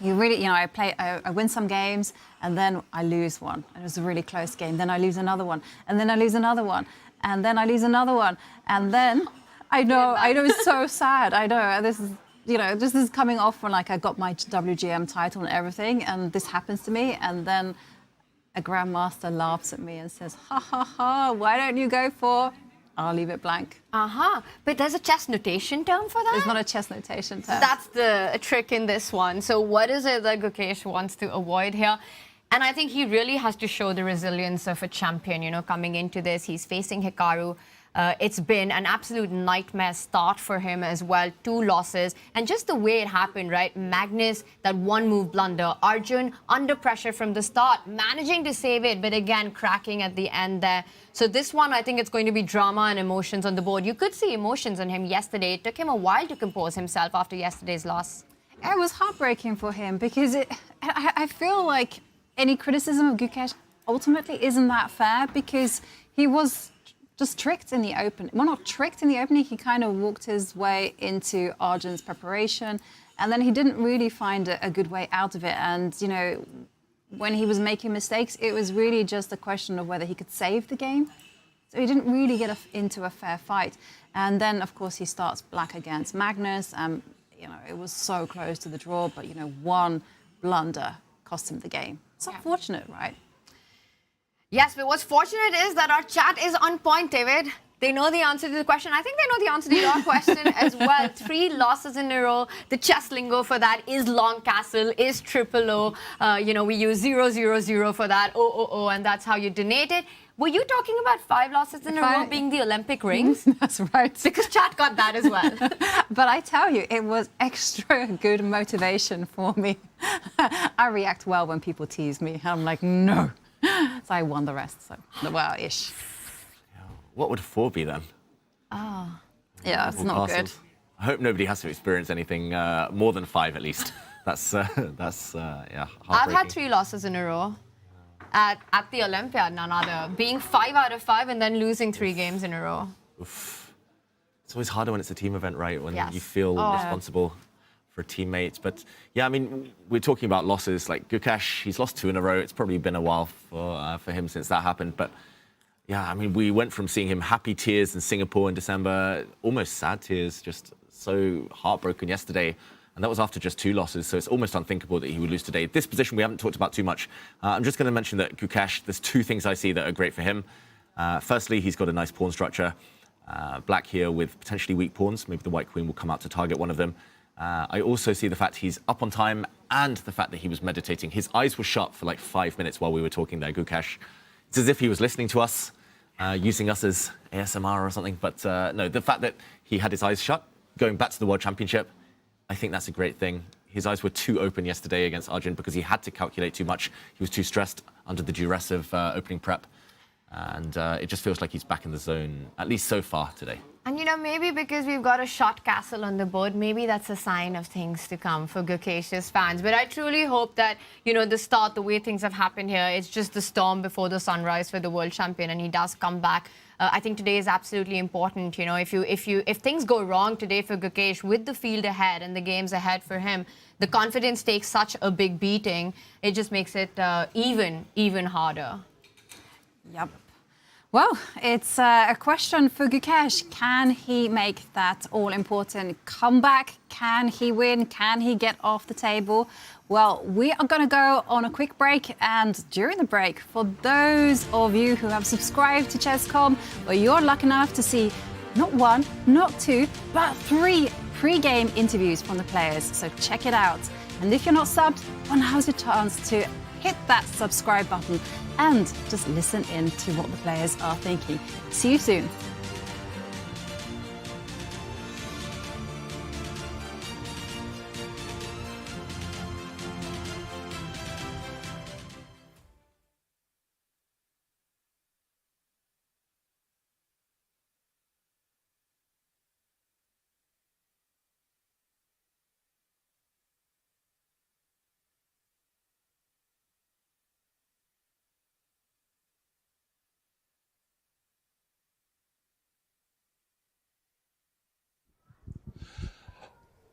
I win some games, and then I lose one. It was a really close game. Then I lose another one, and then I lose another one, and then I lose another one, and then I know it's so sad. I know this is, you know, this is coming off when, like, I got my WGM title and everything, and this happens to me, and then a grandmaster laughs at me and says, "Ha ha ha! Why don't you go for?" I'll leave it blank. But there's a chess notation term for that? There's not a chess notation term. That's the trick in this one. So what is it that Gukesh wants to avoid here? And I think he really has to show the resilience of a champion, you know, coming into this. He's facing Hikaru. It's been an absolute nightmare start for him as well. 2 losses. And just the way it happened, right? Magnus, that one move blunder. Arjun, under pressure from the start, managing to save it, but again, cracking at the end there. So this one, I think it's going to be drama and emotions on the board. You could see emotions on him yesterday. It took him a while to compose himself after yesterday's loss. It was heartbreaking for him because I feel like any criticism of Gukesh ultimately isn't that fair because he was just tricked in the opening. Well, not tricked in the opening. He kind of walked his way into Arjun's preparation, and then he didn't really find a good way out of it. And, you know, when he was making mistakes, it was really just a question of whether he could save the game. So he didn't really get into a fair fight. And then, of course, he starts black against Magnus. You know, it was so close to the draw, but, you know, one blunder cost him the game. It's unfortunate, right? Yes, but what's fortunate is that our chat is on point, David. They know the answer to the question. I think they know the answer to your question as well. 3 losses in a row. The chess lingo for that is long castle, is triple O. You know, we use 000 for that, O, and that's how you donate it. Were you talking about 5 losses in a row being the Olympic rings? That's right. Because chat got that as well. But I tell you, it was extra good motivation for me. I react well when people tease me. I'm like, no. So I won the rest. So, well, ish. What would 4 be then? Oh. Yeah, it's not good. I hope nobody has to experience anything more than 5 at least. That's yeah, heartbreaking. I've had 3 losses in a row. At the Olympiad, none other. Being 5 out of 5 and then losing 3 games in a row. Oof. It's always harder when it's a team event, right? When Yes. you feel responsible for teammates. But yeah, I mean, we're talking about losses. Like Gukesh, he's lost 2 in a row. It's probably been a while for him since that happened. But yeah, I mean, we went from seeing him happy tears in Singapore in December, almost sad tears, just so heartbroken yesterday. And that was after just 2 losses, so it's almost unthinkable that he would lose today. This position we haven't talked about too much. I'm just going to mention that Gukesh, there's 2 things I see that are great for him. Firstly, he's got a nice pawn structure. Black here with potentially weak pawns. Maybe the white queen will come out to target one of them. I also see the fact he's up on time and the fact that he was meditating. His eyes were shut for like 5 minutes while we were talking there, Gukesh. It's as if he was listening to us, using us as ASMR or something. But no, the fact that he had his eyes shut, going back to the World Championship, I think that's a great thing. His eyes were too open yesterday against Arjun because he had to calculate too much. He was too stressed under the duress of opening prep. And it just feels like he's back in the zone, at least so far today. And, you know, maybe because we've got a shot castle on the board, maybe that's a sign of things to come for Gukesh's fans. But I truly hope that, you know, the way things have happened here, it's just the storm before the sunrise for the world champion, and he does come back. I think today is absolutely important. You know, if things go wrong today for Gukesh with the field ahead and the games ahead for him, the confidence takes such a big beating. It just makes it even harder. Yep. Well, it's a question for Gukesh. Can he make that all-important comeback? Can he win? Can he get off the table? Well, we are going to go on a quick break, and during the break, for those of you who have subscribed to Chess.com, well, you're lucky enough to see not 1, not 2, but 3 pre-game interviews from the players. So check it out. And if you're not subbed, well, now's your chance to hit that subscribe button and just listen in to what the players are thinking. See you soon.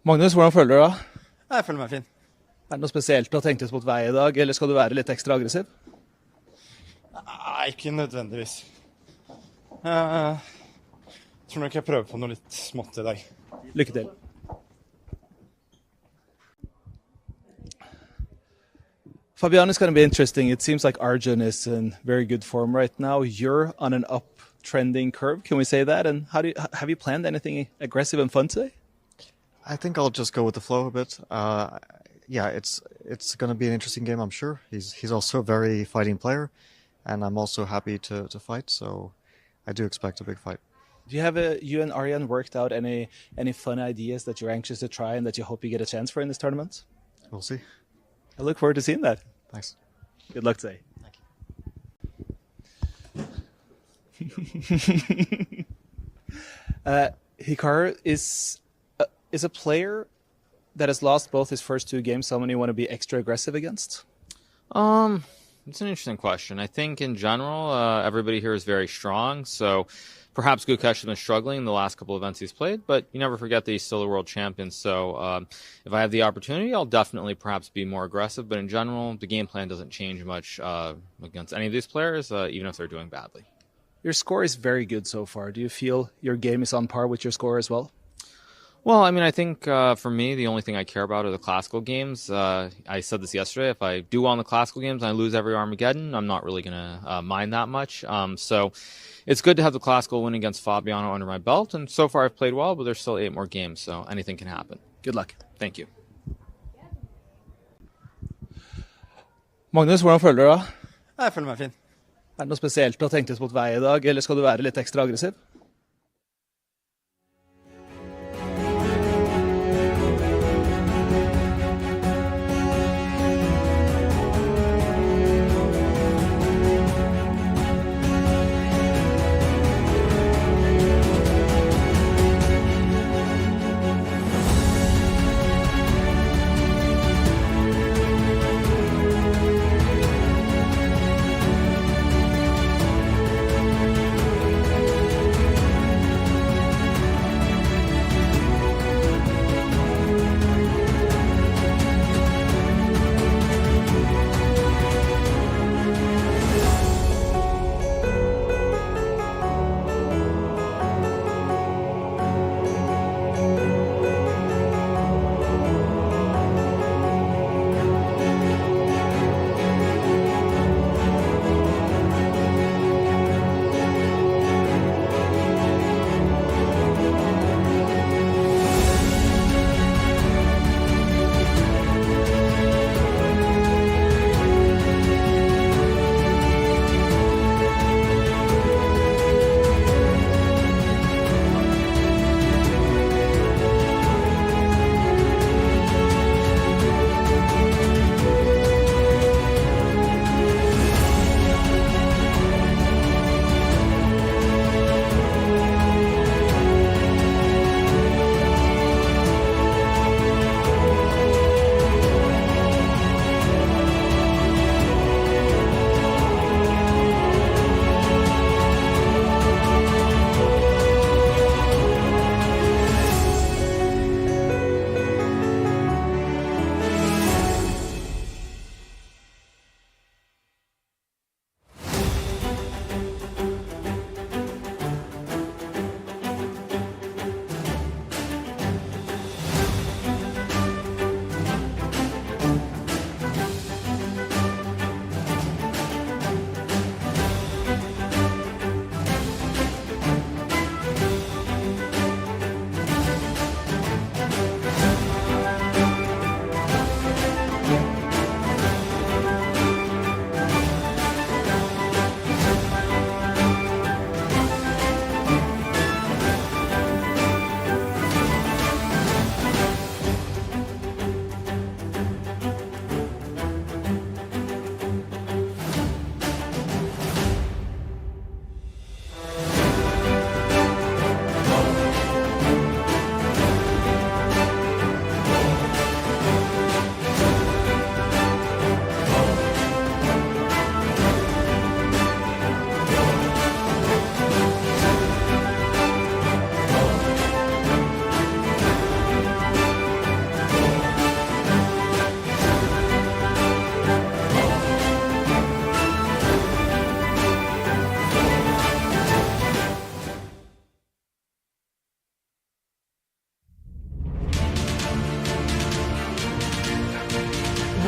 Magnus, hvordan føler du deg? Jeg føler meg fin. Er det noe spesielt du har tenkt ut mot vei i dag, eller skal du være litt ekstra aggressiv? Nei, ikke nødvendigvis. Jeg tror nok jeg prøver på noe litt smått i dag. Lykke til. Fabiano, it's going to be interesting. It seems like Arjun is in very good form right now. You're on an uptrending curve, can we say that? And have you planned anything aggressive and fun today? I think I'll just go with the flow a bit. Yeah, it's going to be an interesting game, I'm sure. He's also a very fighting player, and I'm also happy to fight, so I do expect a big fight. Do you have you and Arjun worked out any fun ideas that you're anxious to try and that you hope you get a chance for in this tournament? We'll see. I look forward to seeing that. Thanks. Good luck today. Hikaru is a player that has lost both his first 2 games. Someone you want to be extra aggressive against? It's an interesting question. I think in general, everybody here is very strong. So perhaps Gukesh has been struggling in the last couple of events he's played, but you never forget that he's still a world champion. So if I have the opportunity, I'll definitely perhaps be more aggressive. But in general, the game plan doesn't change much against any of these players, even if they're doing badly. Your score is very good so far. Do you feel your game is on par with your score as well? Well, I mean, I think for me, the only thing I care about are the classical games. I said this yesterday. If I do well in the classical games and I lose every Armageddon, I'm not really going to mind that much. So it's good to have the classical win against Fabiano under my belt. And so far I've played well, but there's still 8 more games, so anything can happen. Good luck. Thank you. Magnus, hvordan føler du deg? Jeg føler meg fin. Er det noe spesielt du har tenkt ut mot vei I dag, eller skal du være litt ekstra aggressiv?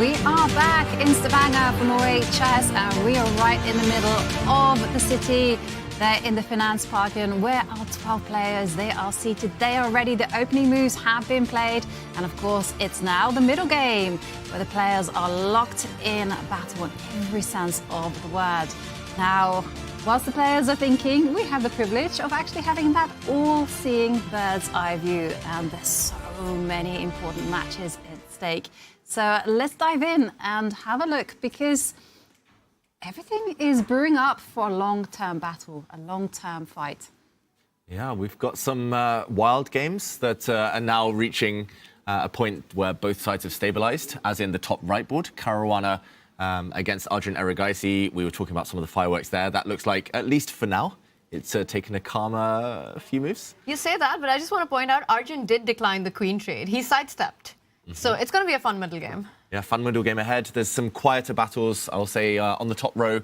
We are back in Stavanger for Norway Chess, and we are right in the middle of the city. They're in the Finansparken, where our 12 players, they are seated, they are ready. The opening moves have been played, and of course, it's now the middle game, where the players are locked in battle in every sense of the word. Now, Whilst the players are thinking, we have the privilege of actually having that all-seeing bird's eye view, and there's so many important matches at stake. So let's dive in and have a look, because everything is brewing up for a long-term battle, a long-term fight. Yeah, we've got some wild games that are now reaching a point where both sides have stabilized, as in the top right board. Caruana against Arjun Erigaisi. We were talking about some of the fireworks there. That looks like, at least for now, it's taken a calmer few moves. You say that, but I just want to point out Arjun did decline the queen trade. He sidestepped. So it's going to be a fun middle game. Yeah, fun middle game ahead. There's some quieter battles, I'll say, on the top row.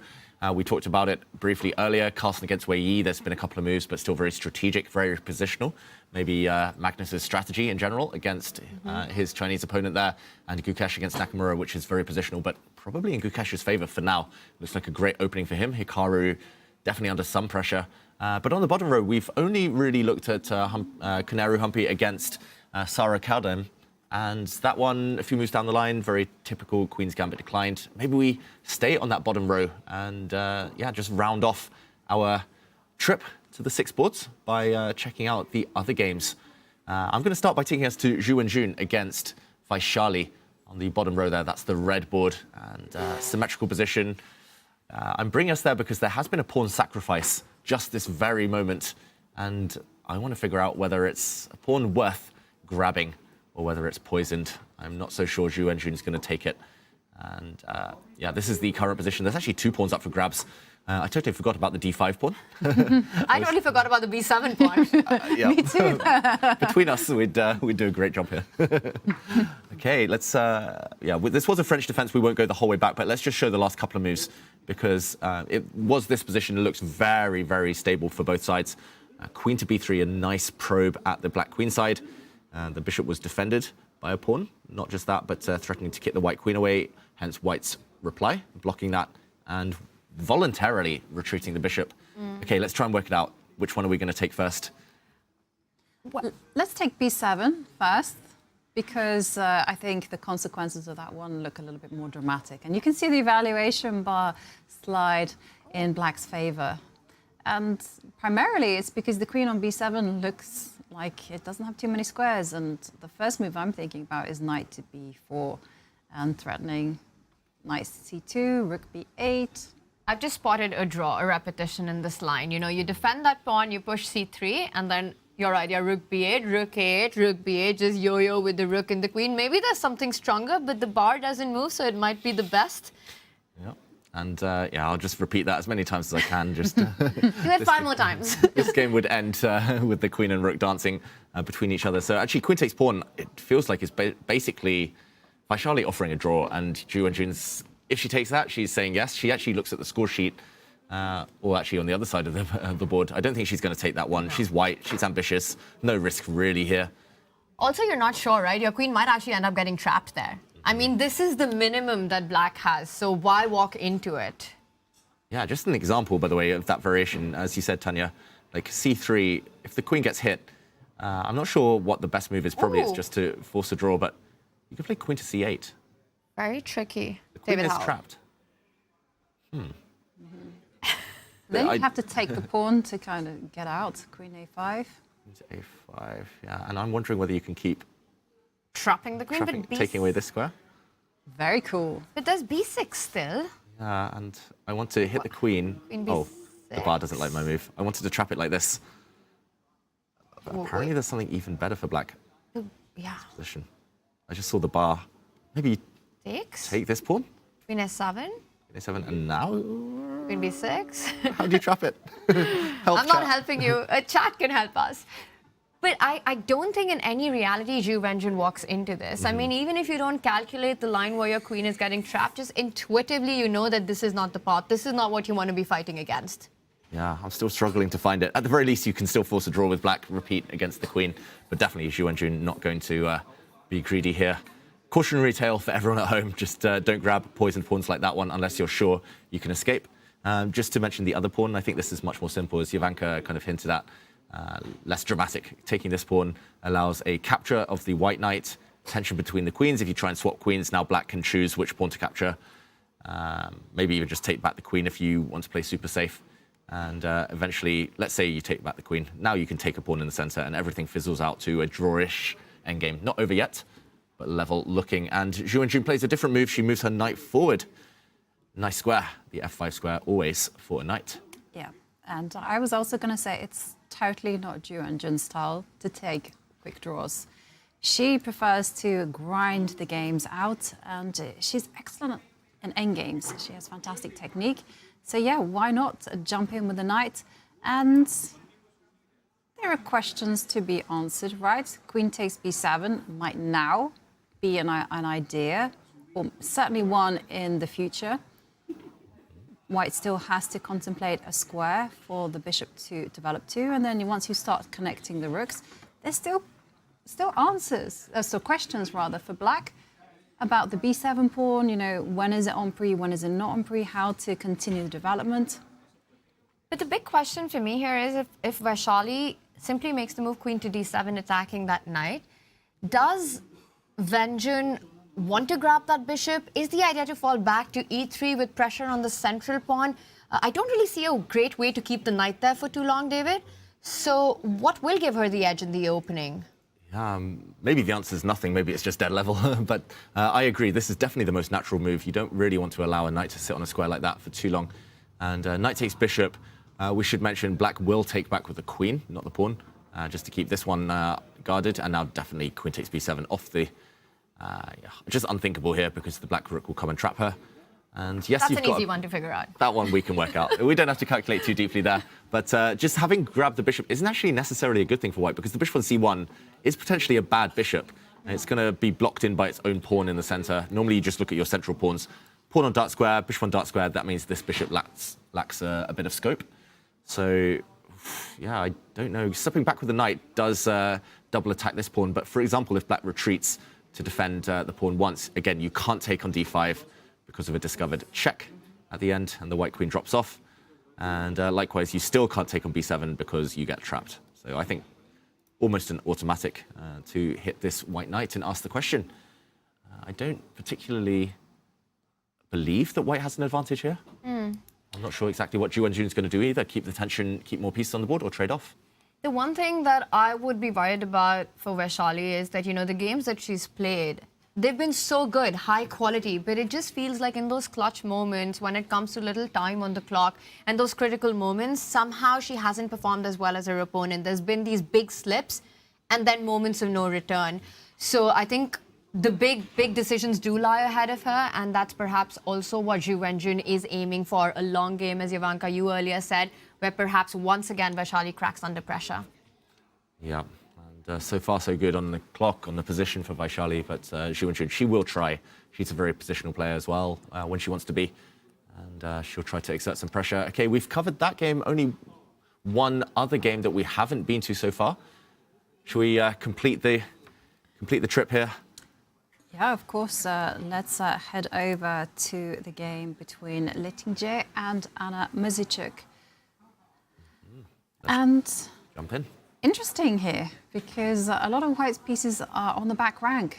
We talked about it briefly earlier. Carlsen against Wei Yi. There's been a couple of moves, but still very strategic, very positional. Maybe Magnus's strategy in general against his Chinese opponent there, and Gukesh against Nakamura, which is very positional, but probably in Gukesh's favor for now. Looks like a great opening for him. Hikaru definitely under some pressure. But on the bottom row, we've only really looked at Koneru Humpy against Sarah Carlsen. And that one, a few moves down the line, very typical Queen's Gambit declined. Maybe we stay on that bottom row and, yeah, just round off our trip to the 6 boards by checking out the other games. I'm going to start by taking us to Zhu Wenjun against Vachier-Lagrave on the bottom row there. That's the red board and symmetrical position. I'm bringing us there because there has been a pawn sacrifice just this very moment. And I want to figure out whether it's a pawn worth grabbing or whether it's poisoned. I'm not so sure Zhu Wenjun is going to take it. And yeah, this is the current position. There's actually 2 pawns up for grabs. I totally forgot about the d5 pawn. I totally forgot about the b7 pawn. Yeah. Me too. Between us, we'd do a great job here. Okay, let's... yeah, this was a French defense. We won't go the whole way back, but let's just show the last couple of moves, because it was this position. It looks very, very stable for both sides. Queen to b3, a nice probe at the black queen side. The bishop was defended by a pawn. Not just that, but threatening to kick the white queen away, hence white's reply, blocking that, and voluntarily retreating the bishop. Okay, let's try and work it out. Which one are we going to take first? Well, let's take b7 first, because I think the consequences of that one look a little bit more dramatic. And you can see the evaluation bar slide in black's favor. And primarily it's because the queen on b7 looks like it doesn't have too many squares, and the first move I'm thinking about is knight to b4 and threatening knight c2, rook b8. I've just spotted a draw, a repetition in this line. You know, you defend that pawn, you push c3, and then your idea, rook b8, rook a8, rook b8, just yo-yo with the rook and the queen. Maybe there's something stronger, but the bar doesn't move, so it might be the best. Yeah. And yeah, I'll just repeat that as many times as I can. Just Do it 5 more times. This game would end with the queen and rook dancing between each other. So actually, queen takes pawn, it feels like it's basically Vachier-Lagrave offering a draw, and Zhu Wenjun's, if she takes that, she's saying yes. She actually looks at the score sheet, or actually on the other side of the board. I don't think she's going to take that one. No. She's white, she's ambitious, no risk really here. Also, you're not sure, right? Your queen might actually end up getting trapped there. I mean, this is the minimum that black has, so why walk into it? Yeah, just an example, by the way, of that variation. As you said, Tanya, like c3, if the queen gets hit, I'm not sure what the best move is. Probably it's just to force a draw, but you can play queen to c8. Very tricky. The queen David is Howell. trapped. Then you have to take the pawn to kind of get out. Queen a5. Queen to a5, yeah. And I'm wondering whether you can keep Trapping the queen, but taking away this square. Very cool. But there's b6 still. Yeah, and I want to hit the queen. Queen Oh, the bar b6. doesn't like my move. I wanted to trap it like this. But apparently there's something even better for black Yeah. position. I just saw the bar. Maybe Takes. take this pawn. Queen s7. A7, and now Queen b6. how do you trap it? Help, I'm not chat. helping you. A chat can help us. But I don't think in any reality Zhu Wenjun walks into this. I mean, even if you don't calculate the line where your queen is getting trapped, just intuitively you know that this is not the path. This is not what you want to be fighting against. Yeah, I'm still struggling to find it. At the very least, you can still force a draw with black, repeat against the queen. But definitely Zhu Wenjun not going to be greedy here. Cautionary tale for everyone at home. Just don't grab poisoned pawns like that one unless you're sure you can escape. Just to mention the other pawn, I think this is much more simple, as Jovanka kind of hinted at. Less dramatic. Taking this pawn allows a capture of the white knight, tension between the queens. If you try and swap queens, now black can choose which pawn to capture. Maybe even just take back the queen if you want to play super safe. And eventually, let's say you take back the queen. Now you can take a pawn in the center and everything fizzles out to a drawish endgame. Not over yet, but level looking. And Zhu Wenjun plays a different move. She moves her knight forward. Nice square. The f5 square always for a knight. Yeah, and I was also going to say it's totally not Zhu Wenjun's style to take quick draws. She prefers to grind the games out, and she's excellent in endgames. She has fantastic technique. So yeah, why not jump in with the knight? And there are questions to be answered, right? Queen takes b7 might now be an idea, or certainly one in the future. White still has to contemplate a square for the bishop to develop to, and then once you start connecting the rooks, there's still answers, so questions rather, for black about the b7 pawn, you know, when is it on pre, when is it not on pre, how to continue the development. But the big question for me here is if Vachier-Lagrave simply makes the move queen to d7 attacking that knight, does Wenjun want to grab that bishop? Is the idea to fall back to e3 with pressure on the central pawn? I don't really see a great way to keep the knight there for too long, David. So what will give her the edge in the opening? Maybe the answer is nothing. Maybe it's just dead level. But I agree. This is definitely the most natural move. You don't really want to allow a knight to sit on a square like that for too long. And knight takes bishop. We should mention black will take back with the queen, not the pawn, just to keep this one guarded. And now definitely queen takes b7 off the... just unthinkable here because the black rook will come and trap her. And yes, that's an easy one to figure out. That one we can work out. We don't have to calculate too deeply there. But just having grabbed the bishop isn't actually necessarily a good thing for white because the bishop on c1 is potentially a bad bishop. And it's going to be blocked in by its own pawn in the center. Normally, you just look at your central pawns. Pawn on dark square, bishop on dark square. That means this bishop lacks a bit of scope. So, yeah, I don't know. Stepping back with the knight does double attack this pawn. But for example, if black retreats to defend the pawn once, again, you can't take on d5 because of a discovered check at the end, and the white queen drops off. And likewise, you still can't take on b7 because you get trapped. So I think almost an automatic to hit this white knight and ask the question. I don't particularly believe that white has an advantage here. I'm not sure exactly what Zhu Wenjun is going to do either. Keep the tension, keep more pieces on the board, or trade off. The one thing that I would be worried about for Vachier-Lagrave is that, you know, the games that she's played, they've been so good, high quality, but it just feels like in those clutch moments when it comes to little time on the clock and those critical moments, somehow she hasn't performed as well as her opponent. There's been these big slips and then moments of no return. So I think the big decisions do lie ahead of her, and that's perhaps also what Zhu Wenjun is aiming for, a long game, as Ivanka, you earlier said, where perhaps once again Vachier-Lagrave cracks under pressure. Yeah. So far, so good on the clock, on the position for Vachier-Lagrave, but Zhu Wenjun, she will try. She's a very positional player as well when she wants to be, and she'll try to exert some pressure. Okay, we've covered that game. Only one other game that we haven't been to so far. Shall we complete the trip here? Yeah, of course. Let's head over to the game between Lettinger and Anna Muzychuk. And jump in. Interesting here, because a lot of white's pieces are on the back rank.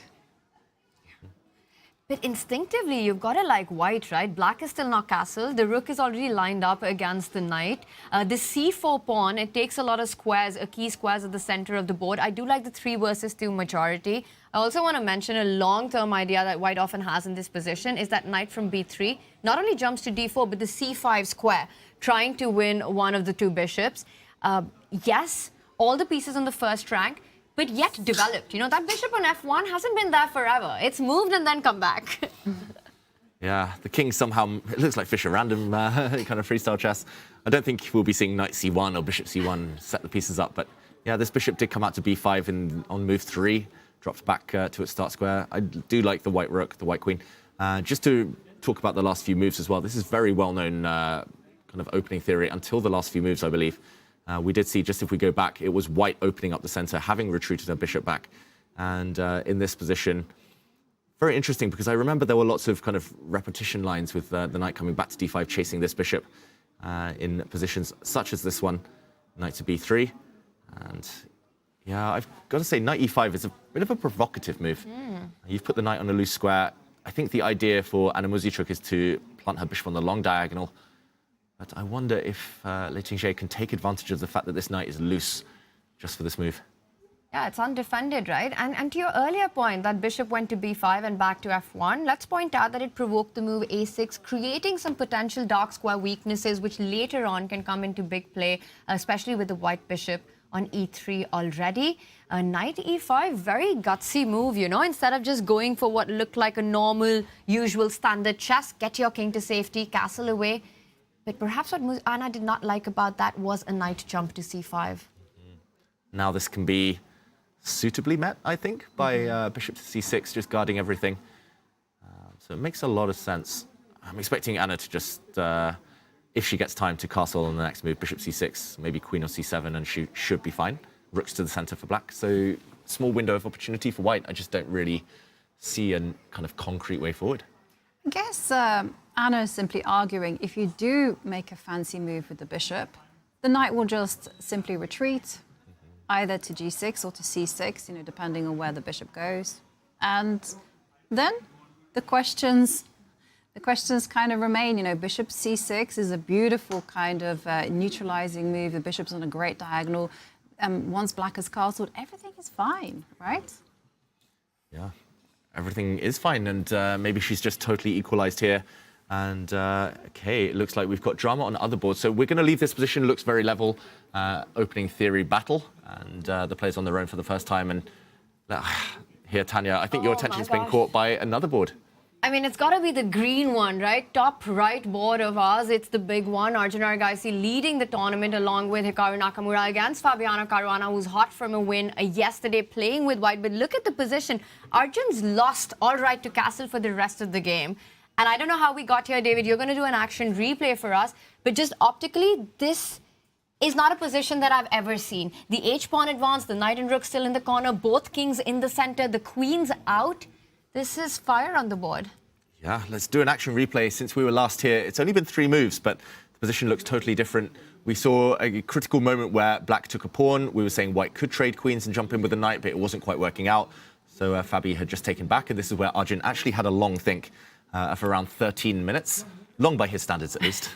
But instinctively, you've got to like white, right? Black is still not castled. The rook is already lined up against the knight. The c4 pawn, it takes a lot of squares, key squares at the center of the board. I do like the 3 versus 2 majority. I also want to mention a long-term idea that white often has in this position is that knight from b3 not only jumps to d4, but the c5 square, trying to win one of the 2 bishops. Yes, all the pieces on the first rank, but yet developed. You know, that bishop on f1 hasn't been there forever. It's moved and then come back. Yeah, the king somehow, it looks like Fischer random kind of freestyle chess. I don't think we'll be seeing knight c1 or bishop c1 set the pieces up, but yeah, this bishop did come out to b5 on move 3, dropped back to its start square. I do like the white rook, the white queen. Just to talk about the last few moves as well, this is very well-known kind of opening theory until the last few moves, I believe. We did see, just if we go back, it was white opening up the center, having retreated her bishop back. And in this position, very interesting, because I remember there were lots of kind of repetition lines with the knight coming back to d5, chasing this bishop in positions such as this one, knight to b3. And yeah, I've got to say, knight e5 is a bit of a provocative move. You've put the knight on a loose square. I think the idea for Anna Muzychuk is to plant her bishop on the long diagonal. But I wonder if Lei Tingzhe can take advantage of the fact that this knight is loose just for this move. Yeah, it's undefended, right? And to your earlier point that bishop went to b5 and back to f1, let's point out that it provoked the move a6, creating some potential dark square weaknesses, which later on can come into big play, especially with the white bishop on e3 already. Knight e5, very gutsy move, you know, instead of just going for what looked like a normal, usual standard chess, get your king to safety, castle away. But perhaps what Anna did not like about that was a knight jump to c5. Now this can be suitably met, I think, by bishop to c6, just guarding everything. So it makes a lot of sense. I'm expecting Anna to just, if she gets time, to castle on the next move, bishop c6, maybe queen on c7, and she should be fine. Rooks to the center for black. So small window of opportunity for white. I just don't really see a kind of concrete way forward. I guess Anna is simply arguing if you do make a fancy move with the bishop, the knight will just simply retreat, either to g6 or to c6, you know, depending on where the bishop goes. And then the questions kind of remain. You know, bishop c6 is a beautiful kind of neutralizing move. The bishop's on a great diagonal. Once black has castled, everything is fine, right? Yeah, everything is fine, and maybe she's just totally equalized here. And okay, it looks like we've got drama on other boards. So we're going to leave this position. Looks very level. Opening theory battle, and the players on their own for the first time. And here, Tanya, I think your attention's been caught by another board. I mean, it's got to be the green one, right? Top right board of ours. It's the big one. Arjun Erigaisi leading the tournament along with Hikaru Nakamura against Fabiano Caruana, who's hot from a win yesterday playing with white. But look at the position. Arjun's lost all right to castle for the rest of the game. And I don't know how we got here, David. You're going to do an action replay for us. But just optically, this is not a position that I've ever seen. The h-pawn advance, the knight and rook still in the corner, both kings in the center, the queen's out. This is fire on the board. Yeah, let's do an action replay. Since we were last here, it's only been 3 moves, but the position looks totally different. We saw a critical moment where black took a pawn. We were saying white could trade queens and jump in with a knight, but it wasn't quite working out. So Fabi had just taken back, and this is where Arjun actually had a long think of around 13 minutes. Long by his standards, at least.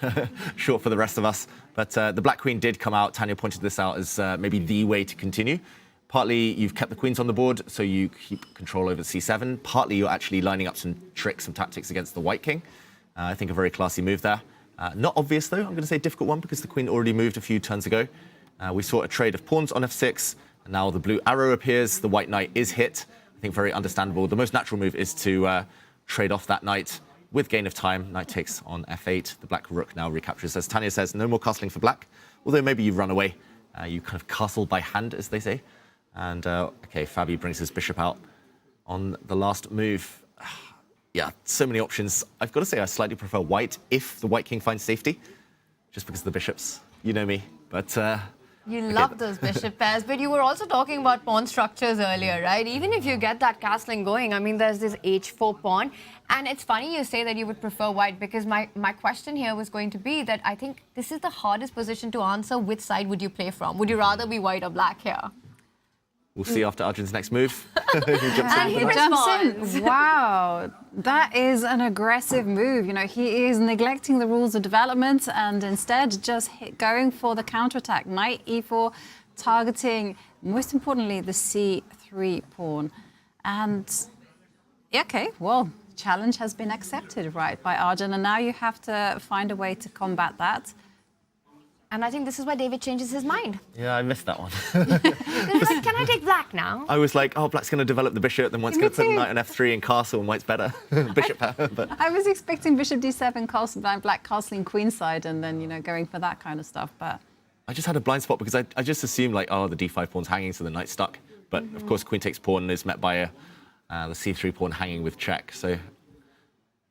Short for the rest of us. But the black queen did come out. Tanya pointed this out as maybe the way to continue. Partly, you've kept the queens on the board, so you keep control over c7. Partly, you're actually lining up some tricks, some tactics against the white king. I think a very classy move there. Not obvious, though. I'm going to say a difficult one because the queen already moved a few turns ago. We saw a trade of pawns on f6. And now the blue arrow appears. The white knight is hit. I think very understandable. The most natural move is to trade off that knight with gain of time. Knight takes on f8. The black rook now recaptures. As Tanya says, no more castling for black. Although maybe you run away. You kind of castle by hand, as they say. And, okay, Fabi brings his bishop out on the last move. Yeah, so many options. I've got to say I slightly prefer white if the white king finds safety, just because of the bishops. You know me, but... You love those bishop pairs, but you were also talking about pawn structures earlier, right? Even if you get that castling going, I mean, there's this h4 pawn. And it's funny you say that you would prefer white, because my question here was going to be that I think this is the hardest position to answer. Which side would you play from? Would you rather be white or black here? We'll see after Arjun's next move. He responds. Wow, that is an aggressive move. You know, he is neglecting the rules of development and instead just going for the counterattack. Knight e4, targeting, most importantly, the c3 pawn. And, okay, well, challenge has been accepted, right, by Arjun. And now you have to find a way to combat that. And I think this is why David changes his mind. Yeah, I missed that one. He's like, can I take black now? I was like, oh, black's going to develop the bishop, then white's going to put the knight on f3 and castle, and white's better. Bishop power, but... I was expecting bishop d7, castle, black castling queenside, and then, you know, going for that kind of stuff, but... I just had a blind spot because I just assumed, like, oh, the d5 pawn's hanging, so the knight's stuck. But, of course, queen takes pawn and is met by the c3 pawn hanging with check. So,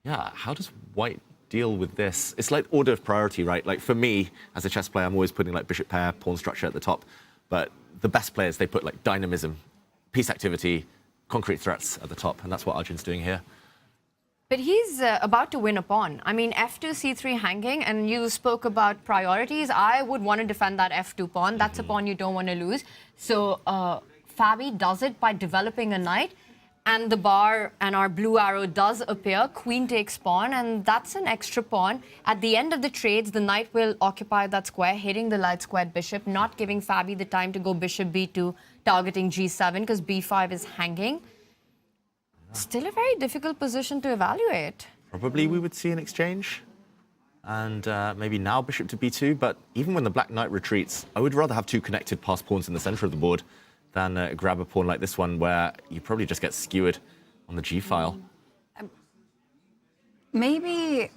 yeah, how does white deal with this? It's like order of priority, right? Like for me, as a chess player, I'm always putting like bishop pair, pawn structure at the top. But the best players, they put like dynamism, piece activity, concrete threats at the top. And that's what Arjun's doing here. But he's about to win a pawn. I mean, f2, c3 hanging, and you spoke about priorities. I would want to defend that f2 pawn. That's a pawn you don't want to lose. So Fabi does it by developing a knight. and the bar and our blue arrow does appear, queen takes pawn, and that's an extra pawn. At the end of the trades, the knight will occupy that square, hitting the light squared bishop, not giving Fabi the time to go bishop b2, targeting g7, because b5 is hanging. Still a very difficult position to evaluate. Probably we would see an exchange. And maybe now bishop to b2, but even when the black knight retreats, I would rather have two connected passed pawns in the center of the board than grab a pawn like this one where you probably just get skewered on the g-file. Maybe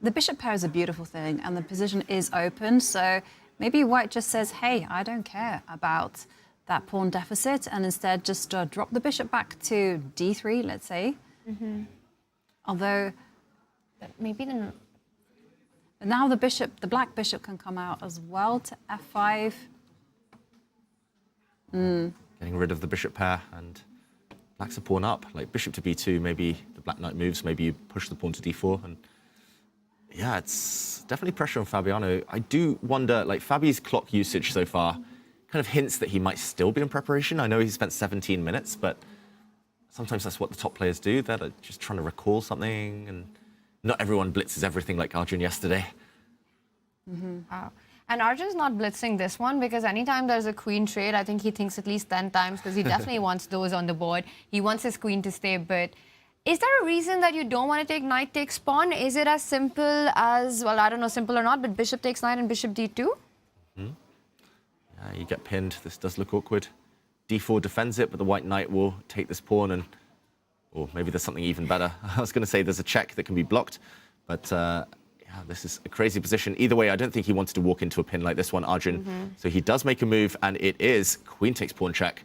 the bishop pair is a beautiful thing and the position is open, so maybe white just says, hey, I don't care about that pawn deficit, and instead just drop the bishop back to d3, let's say. Although maybe now the black bishop can come out as well to f5. Getting rid of the bishop pair, and black's a pawn up. Like bishop to b2, maybe the black knight moves, maybe you push the pawn to d4. And yeah, it's definitely pressure on Fabiano. I do wonder, like Fabi's clock usage so far kind of hints that he might still be in preparation. I know he spent 17 minutes, but sometimes that's what the top players do. They're just trying to recall something, and not everyone blitzes everything like Arjun yesterday. Wow. And Arjun's not blitzing this one because anytime there's a queen trade, I think he thinks at least 10 times because he definitely wants those on the board. He wants his queen to stay, but is there a reason that you don't want to take knight takes pawn? Is it as simple as, well, I don't know, simple or not, but bishop takes knight and bishop d2? You get pinned. This does look awkward. d4 defends it, but the white knight will take this pawn, and or maybe there's something even better. I was going to say there's a check that can be blocked, but yeah, this is a crazy position. Either way, I don't think he wanted to walk into a pin like this one, Arjun. So he does make a move, and it is queen takes pawn check.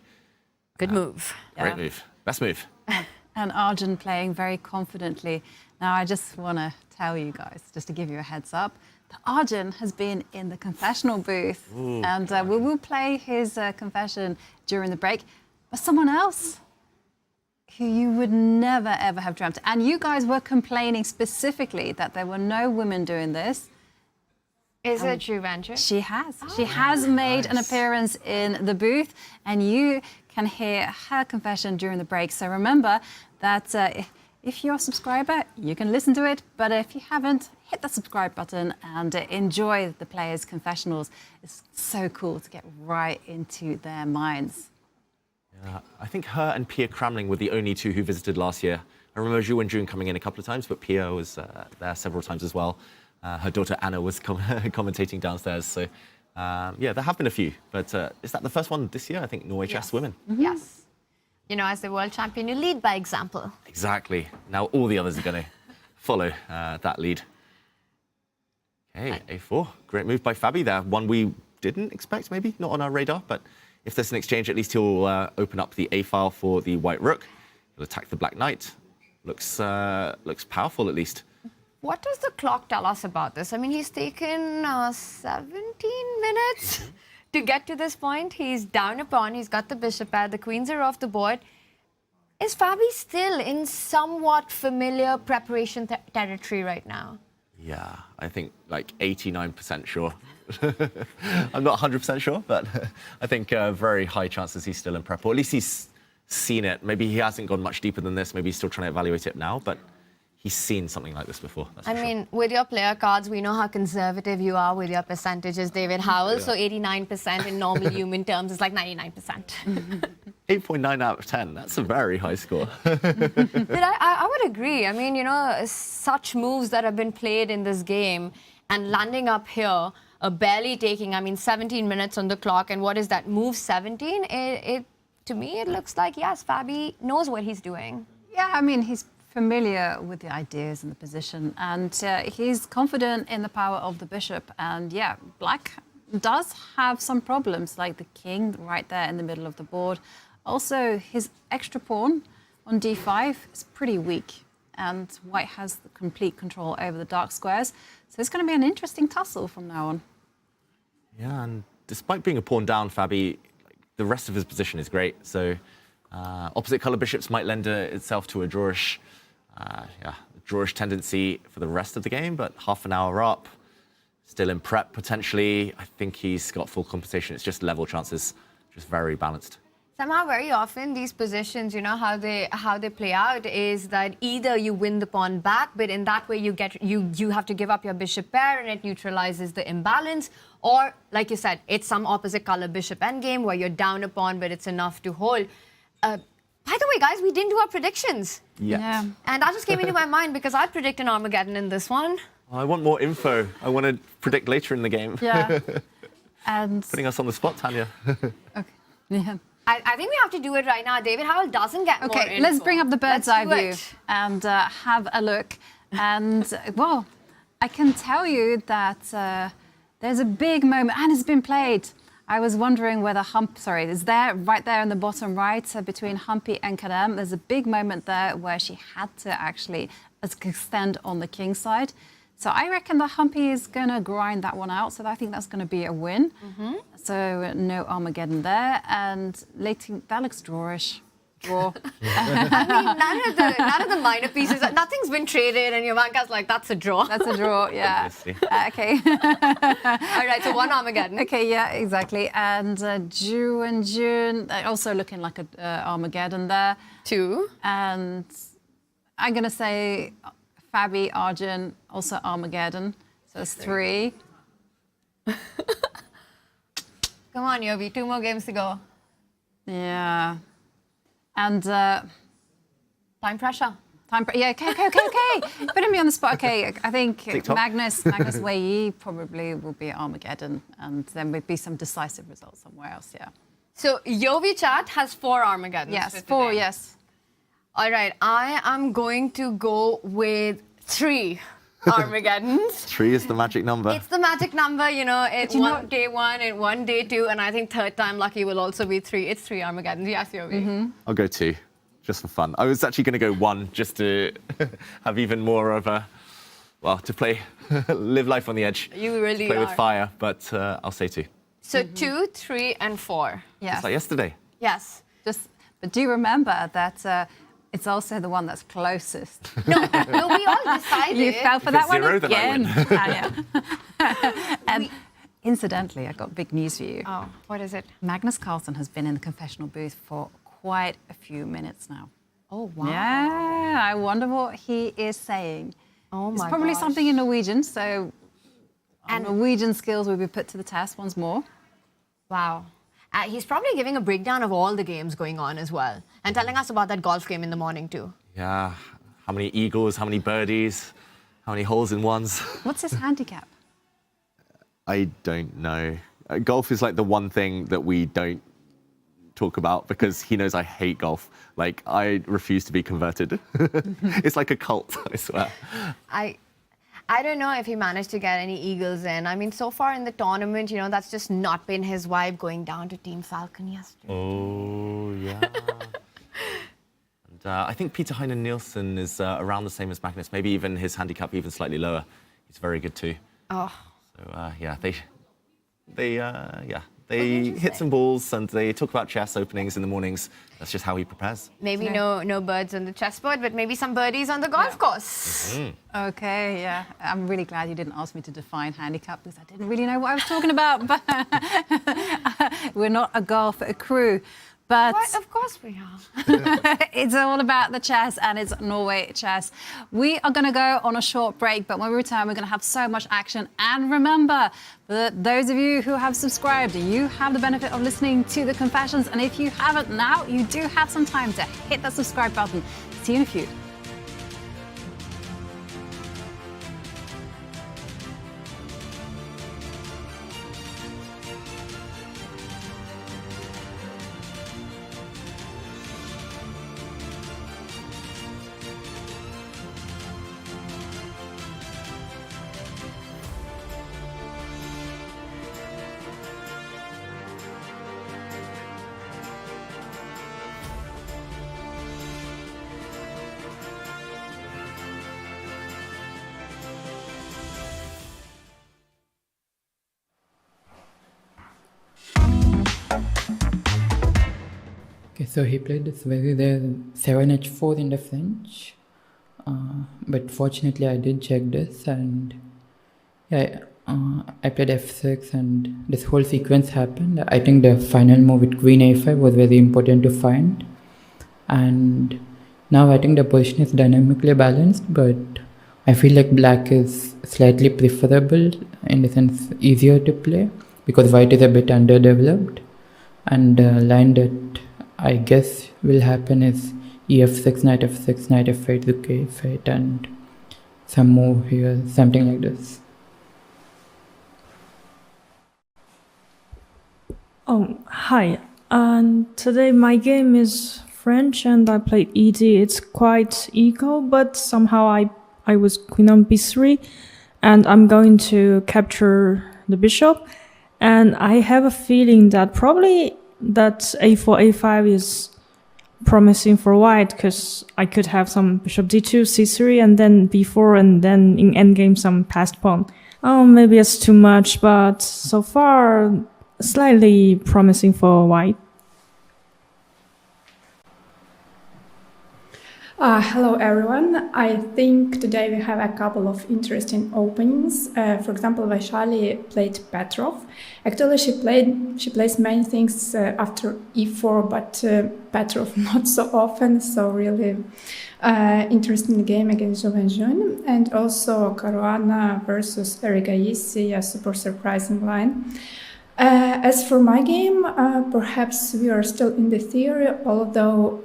Good move. Great move. Best move. And Arjun playing very confidently. Now, I just want to tell you guys, just to give you a heads up, that Arjun has been in the confessional booth. And we will play his confession during the break. But someone else who you would never, ever have dreamt. And you guys were complaining specifically that there were no women doing this. Is it true, Venture? She has. She has made an appearance in the booth, and you can hear her confession during the break. So remember that if you're a subscriber, you can listen to it. But if you haven't, hit the subscribe button and enjoy the players' confessionals. It's so cool to get right into their minds. Yeah, I think her and Pia Cramling were the only two who visited last year. I remember Zhu and June coming in a couple of times, but Pia was there several times as well. Her daughter Anna was commentating downstairs. So, yeah, there have been a few. But is that the first one this year? I think Norway Chess Women. Yes. You know, as the world champion, you lead by example. Exactly. Now all the others are going to follow that lead. Okay, a4. Great move by Fabi there. One we didn't expect, maybe. Not on our radar, but if there's an exchange, at least he'll open up the a-file for the white rook. He'll attack the black knight. Looks powerful, at least. What does the clock tell us about this? I mean, he's taken 17 minutes to get to this point. He's down a pawn. He's got the bishop pair. The queens are off the board. Is Fabi still in somewhat familiar preparation territory right now? Yeah, I think like 89% sure. I'm not 100% sure, but I think very high chances he's still in prep, or at least he's seen it. Maybe he hasn't gone much deeper than this. Maybe he's still trying to evaluate it now, but he's seen something like this before. That's I mean, with your player cards, we know how conservative you are with your percentages, David Howell. Yeah. So 89% in normal human terms is like 99%. 8.9 out of 10. That's a very high score. But I would agree. I mean, you know, such moves that have been played in this game and landing up here, barely taking, 17 minutes on the clock. And what is that? Move 17? To me, it looks like, yes, Fabi knows what he's doing. Yeah, I mean, he's familiar with the ideas and the position, and he's confident in the power of the bishop. And yeah, black does have some problems, like the king right there in the middle of the board. Also, his extra pawn on d5 is pretty weak, and white has the complete control over the dark squares. So it's going to be an interesting tussle from now on. Yeah, and despite being a pawn down, Fabi, the rest of his position is great. So opposite color bishops might lend itself to a drawish, drawish tendency for the rest of the game, but half an hour up, still in prep potentially. I think he's got full compensation. It's just level chances, just very balanced. Somehow, very often, these positions, you know, how they play out is that either you win the pawn back, but in that way you have to give up your bishop pair and it neutralizes the imbalance, or like you said, it's some opposite color bishop endgame where you're down a pawn, but it's enough to hold. By the way, guys, we didn't do our predictions. Yeah. And that just came into my mind because I predict an Armageddon in this one. I want more info. I want to predict later in the game. Yeah. And Putting us on the spot, Tanya. okay. Yeah. I think we have to do it right now. David Howell doesn't get more Okay, info. let's bring up the bird's eye Let's do view it. and have a look. And, well, I can tell you that there's a big moment, and it's been played. I was wondering whether it's there, right there in the bottom right, between Humpy and Kadem. There's a big moment there where she had to actually extend on the king side. So I reckon that Humpy is going to grind that one out. So I think that's going to be a win. So no Armageddon there. And that looks drawish. Draw. I mean, none of the minor pieces, nothing's been traded, and your manga's like, that's a draw. That's a draw, yeah. Okay. All right, so one Armageddon. Okay, yeah, exactly. And Ju and June, also looking like an Armageddon there. 2. And I'm going to say Fabi, Arjun, also Armageddon. So it's 3. Come on, Yobi, 2 more games to go. Yeah. And time pressure. Yeah, okay. Putting me on the spot. Okay, I think TikTok. Magnus Wei probably will be Armageddon, and then would be some decisive results somewhere else, yeah. So Yovi chat has 4 Armageddons. Yes, for 4, today. yes. All right, I am going to go with 3 Armageddons. 3 is the magic number. It's the magic number, you know. It's you one know- day 1, and one day 2, and I think third time lucky will also be 3. It's 3 Armageddons. Yes, Yovi. I'll go 2, just for fun. I was actually going to go 1 just to have even more of a, to play, live life on the edge. You really play are. with fire, but I'll say 2. So 2, 3, and 4. Yes. It's like yesterday. Yes. But do remember that it's also the one that's closest. No, we all decided. You fell for If that it's one 0, then I again, win. Tanya. And incidentally, I got big news for you. Oh, what is it? Magnus Carlsen has been in the confessional booth for quite a few minutes now. Oh, wow. Yeah, I wonder what he is saying. Oh, It's my probably gosh. something in Norwegian, so our And- Norwegian skills will be put to the test once more. Wow. He's probably giving a breakdown of all the games going on as well, and telling us about that golf game in the morning too. Yeah. How many eagles, how many birdies, how many holes in ones? What's his handicap? I don't know. Golf is like the one thing that we don't talk about because he knows I hate golf. Like, I refuse to be converted. It's like a cult, I swear. I don't know if he managed to get any eagles in. I mean, so far in the tournament, you know, that's just not been his vibe, going down to Team Falcon yesterday. Oh, yeah. And I think Peter Heinen Nielsen is around the same as Magnus, maybe even his handicap even slightly lower. He's very good too. Oh. So, yeah, they hit some balls and they talk about chess openings in the mornings. That's just how he prepares. Maybe no birds on the chessboard, but maybe some birdies on the golf course. Okay, yeah. I'm really glad you didn't ask me to define handicap because I didn't really know what I was talking about. But we're not a golf crew. But What? Of course we are. it's all about the chess, and it's Norway Chess. We are going to go on a short break, but when we return, we're going to have so much action. And remember, for those of you who have subscribed, you have the benefit of listening to the Confessions. And if you haven't now, you do have some time to hit that subscribe button. See you in a few. Okay, so he played this very rare 7h4 in the French, but fortunately I did check this, and yeah, I played f6 and this whole sequence happened. I think the final move with queen a5 was very important to find. And now I think the position is dynamically balanced, but I feel like black is slightly preferable, in the sense easier to play, because white is a bit underdeveloped. And the line that I guess will happen is ef6, knight f6, knight f8, rook a8, and some move here, something like this. Oh, hi. And today my game is French and I played ED. It's quite equal, but somehow I was queen on b3 and I'm going to capture the bishop. And I have a feeling that probably that a4, a5 is promising for white, because I could have some bishop d2, c3, and then b4, and then in endgame some passed pawn. Oh, maybe it's too much, but so far slightly promising for white. Hello everyone. I think today we have a couple of interesting openings. For example, Vachier-Lagrave played Petrov. Actually, she plays many things after e4, but Petrov not so often. So really interesting game against Arjun. And also Caruana versus Erigaisi, a super surprising line. As for my game, perhaps we are still in the theory, although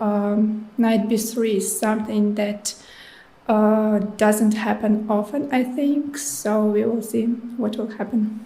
knight b3 is something that doesn't happen often, I think, so we will see what will happen.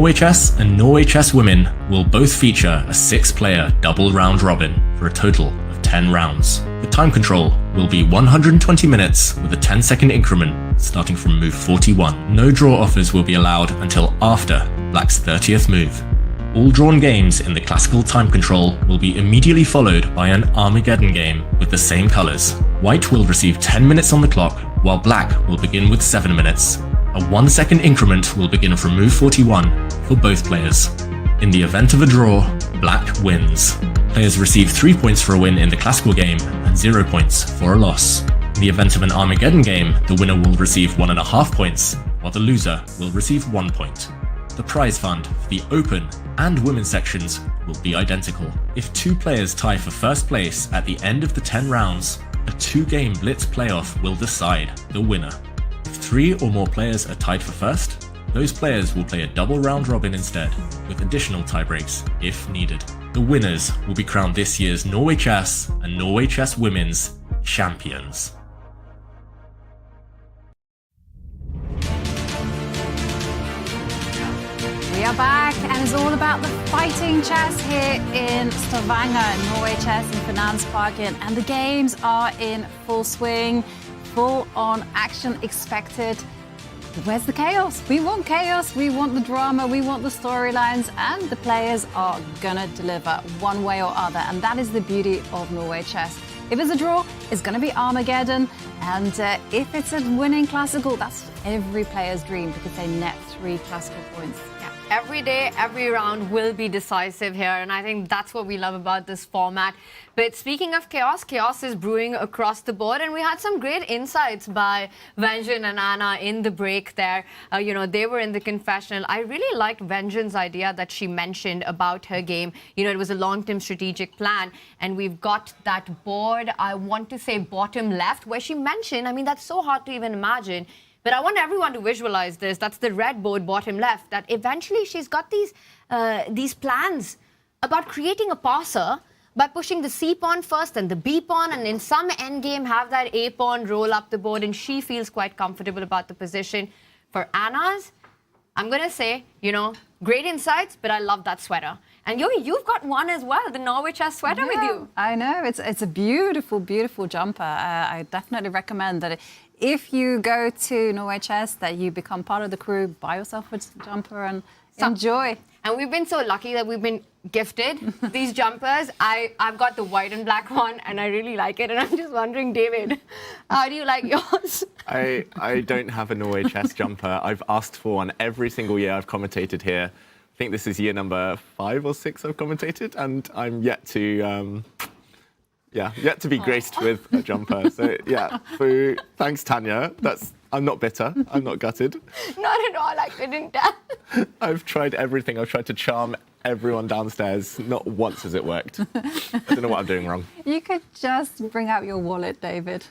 Norway Chess and Norway Chess Women will both feature a 6-player double round robin for a total of 10 rounds. The time control will be 120 minutes with a 10-second increment starting from move 41. No draw offers will be allowed until after Black's 30th move. All drawn games in the classical time control will be immediately followed by an Armageddon game with the same colors. White will receive 10 minutes on the clock, while Black will begin with 7 minutes. A 1-second increment will begin from move 41 for both players. In the event of a draw, Black wins. Players receive 3 points for a win in the classical game and 0 points for a loss. In the event of an Armageddon game, the winner will receive 1.5 points, while the loser will receive 1 point. The prize fund for the open and women's sections will be identical. If 2 players tie for first place at the end of the 10 rounds, a 2-game blitz playoff will decide the winner. If 3 or more players are tied for first, those players will play a double round robin instead, with additional tiebreaks if needed. The winners will be crowned this year's Norway Chess and Norway Chess Women's champions. We are back, and it's all about the fighting chess here in Stavanger, Norway Chess and Finansparken, and the games are in full swing, full-on action expected. Where's the chaos? We want chaos, we want the drama, we want the storylines, and the players are gonna deliver one way or other, and that is the beauty of Norway Chess. If it's a draw, it's gonna be Armageddon, and if it's a winning classical, that's every player's dream because they net 3 classical points. Every day, every round will be decisive here, and I think that's what we love about this format. But speaking of chaos, chaos is brewing across the board, and we had some great insights by Vengeance and Anna in the break there. They were in the confessional. I really liked Vengeance's idea that she mentioned about her game. It was a long-term strategic plan, and we've got that board, I want to say bottom left, where she mentioned, I mean, that's so hard to even imagine, but I want everyone to visualize this. That's the red board, bottom left, that eventually she's got these plans about creating a passer by pushing the C pawn first and the B pawn, and in some endgame have that A pawn roll up the board, and she feels quite comfortable about the position. For Anna's, I'm going to say, great insights, but I love that sweater. And you've got one as well, the Norway Chess sweater with you. I know, it's a beautiful, beautiful jumper. I definitely recommend that if you go to Norway Chess, that you become part of the crew, buy yourself a jumper and enjoy. And we've been so lucky that we've been gifted these jumpers. I've got the white and black one, and I really like it. And I'm just wondering, David, how do you like yours? I don't have a Norway Chess jumper. I've asked for one every single year I've commentated here. I think this is year number 5 or 6 I've commentated, and I'm yet to be graced with a jumper. So thanks, Tanya. I'm not bitter. I'm not gutted. Not at all. I couldn't tell. I've tried everything. I've tried to charm everyone downstairs. Not once has it worked. I don't know what I'm doing wrong. You could just bring out your wallet, David.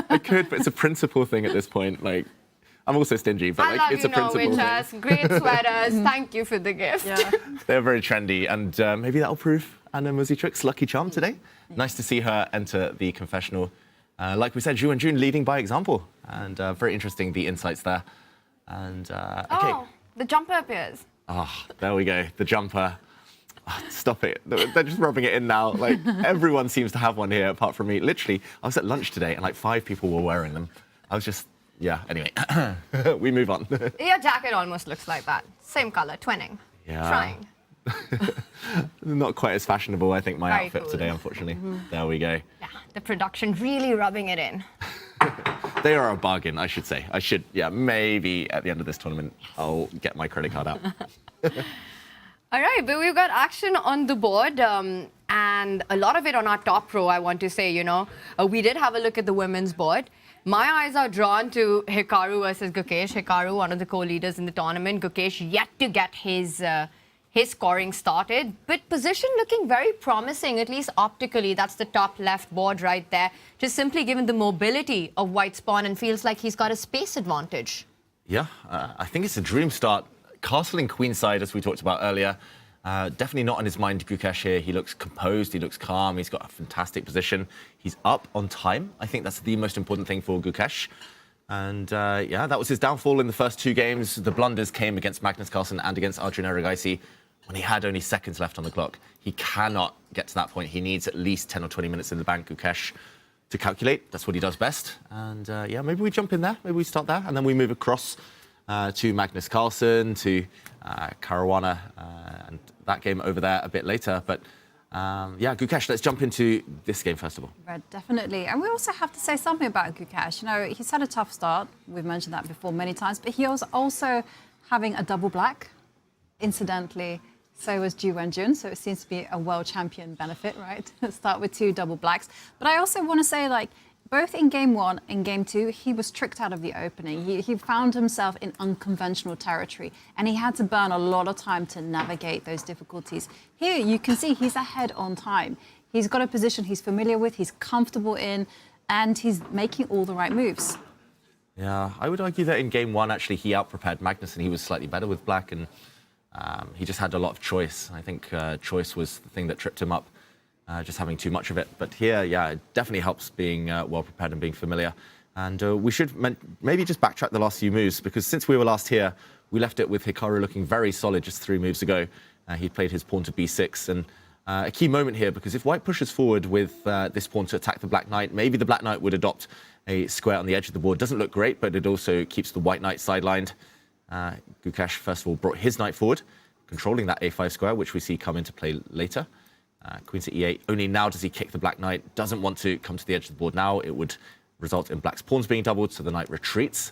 I could, but it's a principle thing at this point. I'm also stingy, but it's a principle thing. I love you, Norway Chess. Great sweaters. Thank you for the gift. Yeah. They're very trendy, and maybe that'll prove Anna Muzichuk's lucky charm today. Nice to see her enter the confessional. Like we said, Zhu and Jun leading by example, and very interesting, the insights there. And okay. Oh, the jumper appears. There we go, the jumper. Stop it. They're just rubbing it in now. Everyone seems to have one here apart from me. Literally, I was at lunch today and 5 people were wearing them. I was just, anyway, we move on. Your jacket almost looks like that. Same color, twinning. Yeah. Trying. Not quite as fashionable, I think, my Very outfit cool. today, unfortunately. There we go. Yeah, the production really rubbing it in. They are a bargain, I should say. I should, maybe at the end of this tournament, I'll get my credit card out. All right, but we've got action on the board, and a lot of it on our top row, I want to say, we did have a look at the women's board. My eyes are drawn to Hikaru versus Gukesh. Hikaru, one of the co-leaders in the tournament. Gukesh yet to get his scoring started, but position looking very promising, at least optically. That's the top left board right there. Just simply given the mobility of White's pawn, and feels like he's got a space advantage. Yeah, I think it's a dream start. Castling queenside, as we talked about earlier. Definitely not on his mind, Gukesh here. He looks composed, he looks calm, he's got a fantastic position. He's up on time. I think that's the most important thing for Gukesh. And yeah, that was his downfall in the first 2 games. The blunders came against Magnus Carlsen and against Arjun Erigaisi when he had only seconds left on the clock. He cannot get to that point. He needs at least 10 or 20 minutes in the bank, Gukesh, to calculate. That's what he does best. And yeah, maybe we jump in there. Maybe we start there. And then we move across to Magnus Carlsen, to Caruana, and that game over there a bit later. But yeah, Gukesh, let's jump into this game first of all. Right, definitely. And we also have to say something about Gukesh. You know, he's had a tough start. We've mentioned that before many times. But he was also having a double black, incidentally. So was Ju Wenjun, so it seems to be a world champion benefit, right? Start with 2 double blacks. But I also want to say, like, both in game 1 and game 2, he was tricked out of the opening. He found himself in unconventional territory, and he had to burn a lot of time to navigate those difficulties. Here, you can see he's ahead on time. He's got a position he's familiar with, he's comfortable in, and he's making all the right moves. Yeah, I would argue that in game 1, actually, he out-prepared Magnus, and he was slightly better with black, and he just had a lot of choice. I think choice was the thing that tripped him up, just having too much of it. But here, yeah, it definitely helps being well-prepared and being familiar. And we should maybe just backtrack the last few moves, because since we were last here, we left it with Hikaru looking very solid just 3 moves ago. He played his pawn to b6. And a key moment here, because if white pushes forward with this pawn to attack the black knight, maybe the black knight would adopt a square on the edge of the board. Doesn't look great, but it also keeps the white knight sidelined. Gukesh, first of all, brought his knight forward, controlling that a5 square, which we see come into play later. Queen to e8. Only now does he kick the black knight. Doesn't want to come to the edge of the board now. It would result in black's pawns being doubled, so the knight retreats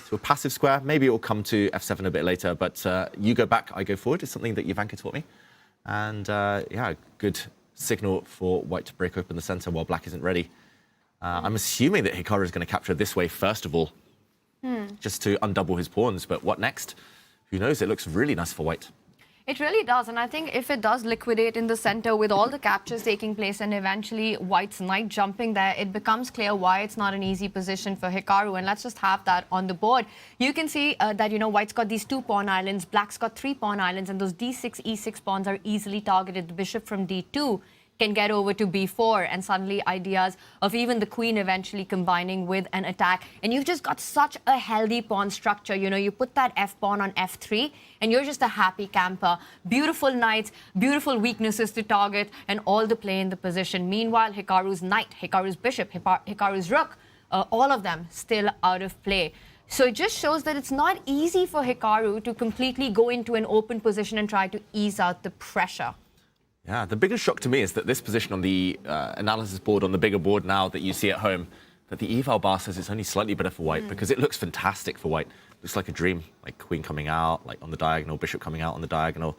to a passive square. Maybe it will come to f7 a bit later, but you go back, I go forward is something that Jovanka taught me. And yeah, good signal for white to break open the center while black isn't ready. I'm assuming that Hikaru is going to capture this way first of all, just to undouble his pawns. But what next? Who knows? It looks really nice for white. It really does, and I think if it does liquidate in the center with all the captures taking place and eventually white's knight jumping there, it becomes clear why it's not an easy position for Hikaru. And let's just have that on the board. You can see that, you know, white's got these 2 pawn islands, black's got 3 pawn islands, and those d6, e6 pawns are easily targeted. The bishop from d2 can get over to b4, and suddenly ideas of even the queen eventually combining with an attack. And you've just got such a healthy pawn structure. You know, you put that f pawn on f3 and you're just a happy camper. Beautiful knights, beautiful weaknesses to target, and all the play in the position. Meanwhile, Hikaru's knight, Hikaru's bishop, Hikaru's rook, all of them still out of play. So it just shows that it's not easy for Hikaru to completely go into an open position and try to ease out the pressure. Yeah, the biggest shock to me is that this position on the analysis board, on the bigger board now that you see at home, that the eval bar says it's only slightly better for white, because it looks fantastic for white. Looks like a dream, like queen coming out, like on the diagonal, bishop coming out on the diagonal,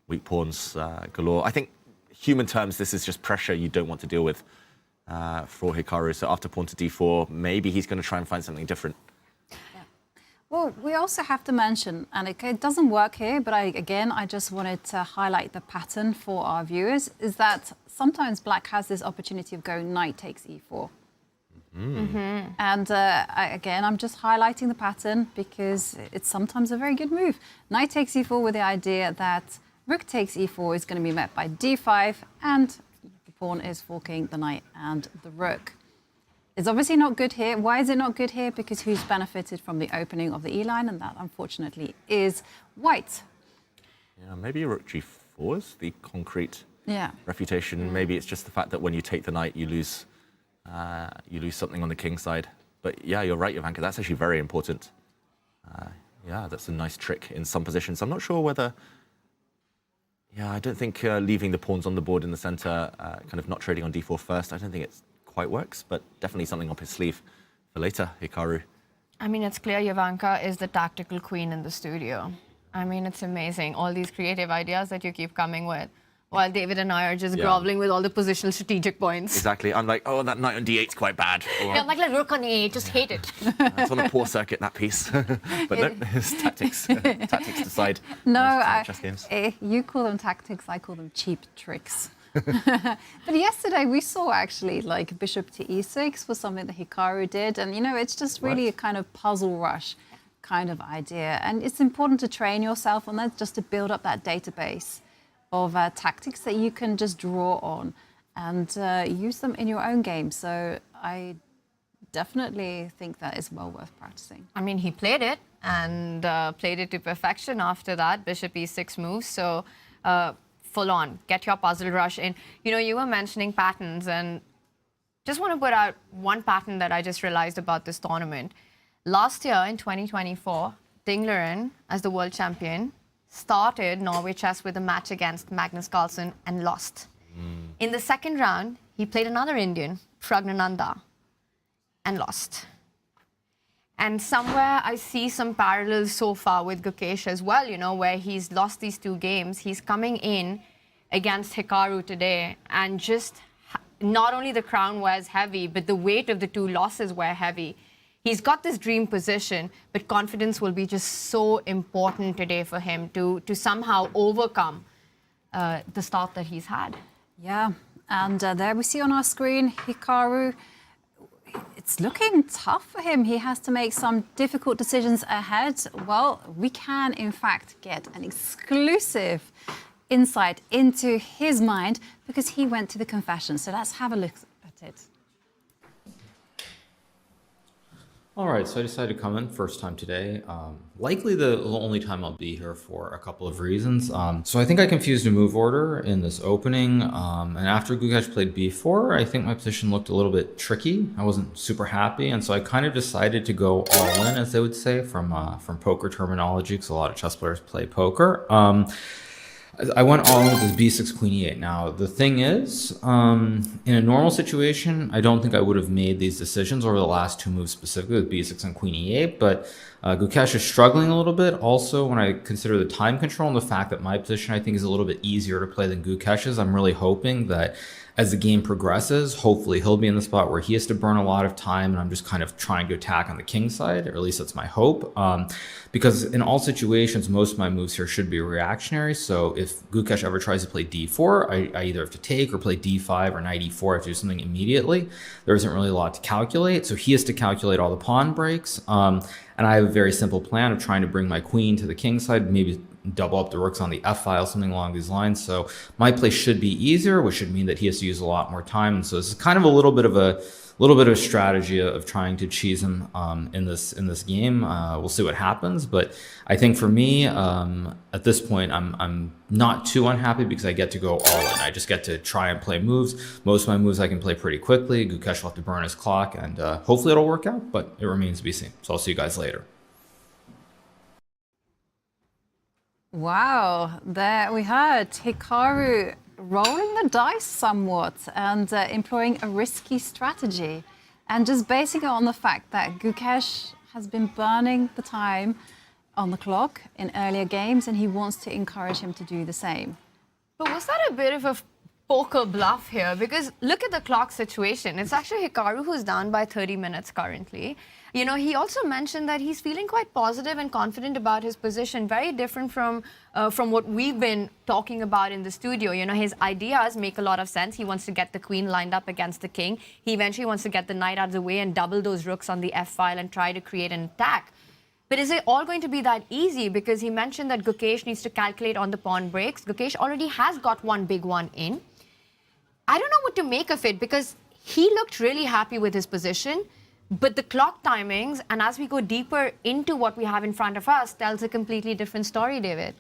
weak pawns galore. I think human terms, this is just pressure you don't want to deal with for Hikaru. So after pawn to d4, maybe he's going to try and find something different. Well, we also have to mention, and it doesn't work here, but I just wanted to highlight the pattern for our viewers, is that sometimes black has this opportunity of going knight takes e4. And again, I'm just highlighting the pattern because it's sometimes a very good move. Knight takes e4 with the idea that rook takes e4 is going to be met by d5, and the pawn is forking the knight and the rook. It's obviously not good here. Why is it not good here? Because who's benefited from the opening of the E-line, and that, unfortunately, is white. Yeah, maybe rook g4 is the concrete refutation. Maybe it's just the fact that when you take the knight, you lose something on the king side. But yeah, you're right, Jovanka. That's actually very important. Yeah, that's a nice trick in some positions. I'm not sure whether... Yeah, I don't think leaving the pawns on the board in the center, kind of not trading on d4 first, I don't think it's quite works, but definitely something up his sleeve for later, Hikaru. I mean, it's clear Jovanka is the tactical queen in the studio. I mean, it's amazing, all these creative ideas that you keep coming with, while David and I are just groveling with all the positional strategic points. Exactly. I'm like, oh, that knight on d8 is quite bad. Or, I'm like rook on e8, just hate it. It's on a poor circuit, that piece. But no, it's tactics. Tactics decide. No, chess games. You call them tactics, I call them cheap tricks. But yesterday we saw actually like bishop to e6 was something that Hikaru did, and you know, it's just really a kind of puzzle rush kind of idea, and it's important to train yourself on that, just to build up that database of tactics that you can just draw on and use them in your own game. So I definitely think that is well worth practicing. I mean, he played it and played it to perfection after that. Bishop e6 moves. So full on, get your puzzle rush in. You know, you were mentioning patterns, and just want to put out one pattern that I just realized about this tournament. Last year in 2024, Dingleren, as the world champion, started Norway Chess with a match against Magnus Carlsen and lost. In the second round, he played another Indian, Pragnananda, and lost. And somewhere I see some parallels so far with Gukesh as well, you know, where he's lost these 2 games. He's coming in against Hikaru today, and just not only the crown wears heavy, but the weight of the 2 losses wear heavy. He's got this dream position, but confidence will be just so important today for him to somehow overcome the start that he's had. Yeah, and there we see on our screen, Hikaru, it's looking tough for him. He has to make some difficult decisions ahead. Well, we can, in fact, get an exclusive insight into his mind because he went to the confession. So let's have a look at it. All right, so I decided to come in first time today. Likely the only time I'll be here for a couple of reasons. So I think I confused a move order in this opening. And after Gukesh played b4, I think my position looked a little bit tricky. I wasn't super happy. And so I kind of decided to go all in, as they would say, from poker terminology, because a lot of chess players play poker. I went all in with this b6 queen e8. Now, the thing is, in a normal situation, I don't think I would have made these decisions over the last 2 moves specifically with b6 and queen e8, but Gukesh is struggling a little bit. Also, when I consider the time control and the fact that my position, I think, is a little bit easier to play than Gukesh's, I'm really hoping that as the game progresses, hopefully he'll be in the spot where he has to burn a lot of time, and I'm just kind of trying to attack on the king side, or at least that's my hope. Because in all situations, most of my moves here should be reactionary. So if Gukesh ever tries to play d4, I either have to take or play d5 or knight e4. I have to do something immediately. There isn't really a lot to calculate. So he has to calculate all the pawn breaks. And I have a very simple plan of trying to bring my queen to the king side, maybe double up the rooks on the f file, something along these lines. So my play should be easier, which should mean that he has to use a lot more time. And so this is kind of a little bit of a strategy of trying to cheese him in this game. We'll see what happens, but I think for me at this point I'm not too unhappy because I get to go all in. I just get to try and play moves. Most of my moves I can play pretty quickly. Gukesh will have to burn his clock, and hopefully it'll work out, but it remains to be seen. So I'll see you guys later. Wow, there we heard Hikaru rolling the dice somewhat and employing a risky strategy, and just basing it on the fact that Gukesh has been burning the time on the clock in earlier games, and he wants to encourage him to do the same. But was that a bit of a poker bluff here? Because look at the clock situation. It's actually Hikaru who's down by 30 minutes currently. You know, he also mentioned that he's feeling quite positive and confident about his position, very different from what we've been talking about in the studio. You know, his ideas make a lot of sense. He wants to get the queen lined up against the king. He eventually wants to get the knight out of the way and double those rooks on the f file and try to create an attack. But is it all going to be that easy? Because he mentioned that Gukesh needs to calculate on the pawn breaks. Gukesh already has got one big one in. I don't know what to make of it, because he looked really happy with his position. But the clock timings, and as we go deeper into what we have in front of us, tells a completely different story, David.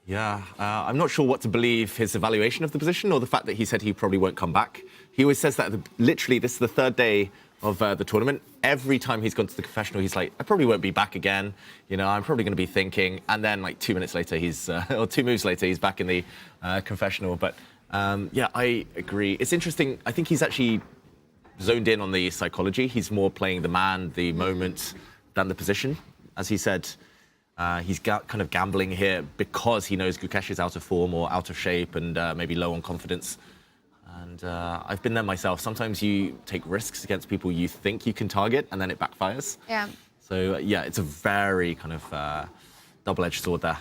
Yeah, I'm not sure what to believe, his evaluation of the position or the fact that he said he probably won't come back. He always says that literally this is the 3rd day of the tournament. Every time he's gone to the confessional, he's like, I probably won't be back again. You know, I'm probably going to be thinking. And then like 2 minutes later, or 2 moves later, he's back in the confessional. But yeah, I agree. It's interesting. I think he's actually zoned in on the psychology. He's more playing the man, the moment, than the position. As he said, he's kind of gambling here because he knows Gukesh is out of form or out of shape and maybe low on confidence. And I've been there myself. Sometimes you take risks against people you think you can target, and then it backfires. Yeah. So yeah, it's a very kind of double-edged sword there,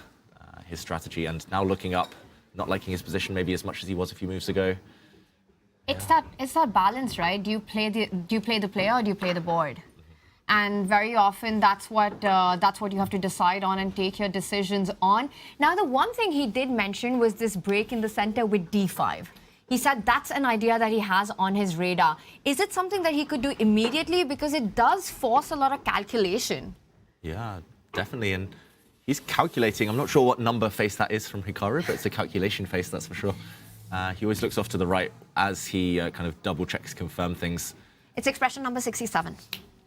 his strategy. And now looking up, not liking his position maybe as much as he was a few moves ago. It's that balance, right? Do you play the player or do you play the board? And very often that's what you have to decide on and take your decisions on. Now, the one thing he did mention was this break in the center with d5. He said that's an idea that he has on his radar. Is it something that he could do immediately? Because it does force a lot of calculation. Yeah, definitely. And he's calculating. I'm not sure what number face that is from Hikaru, but it's a calculation face, that's for sure. He always looks off to the right as he kind of double checks, confirm things. It's expression number 67.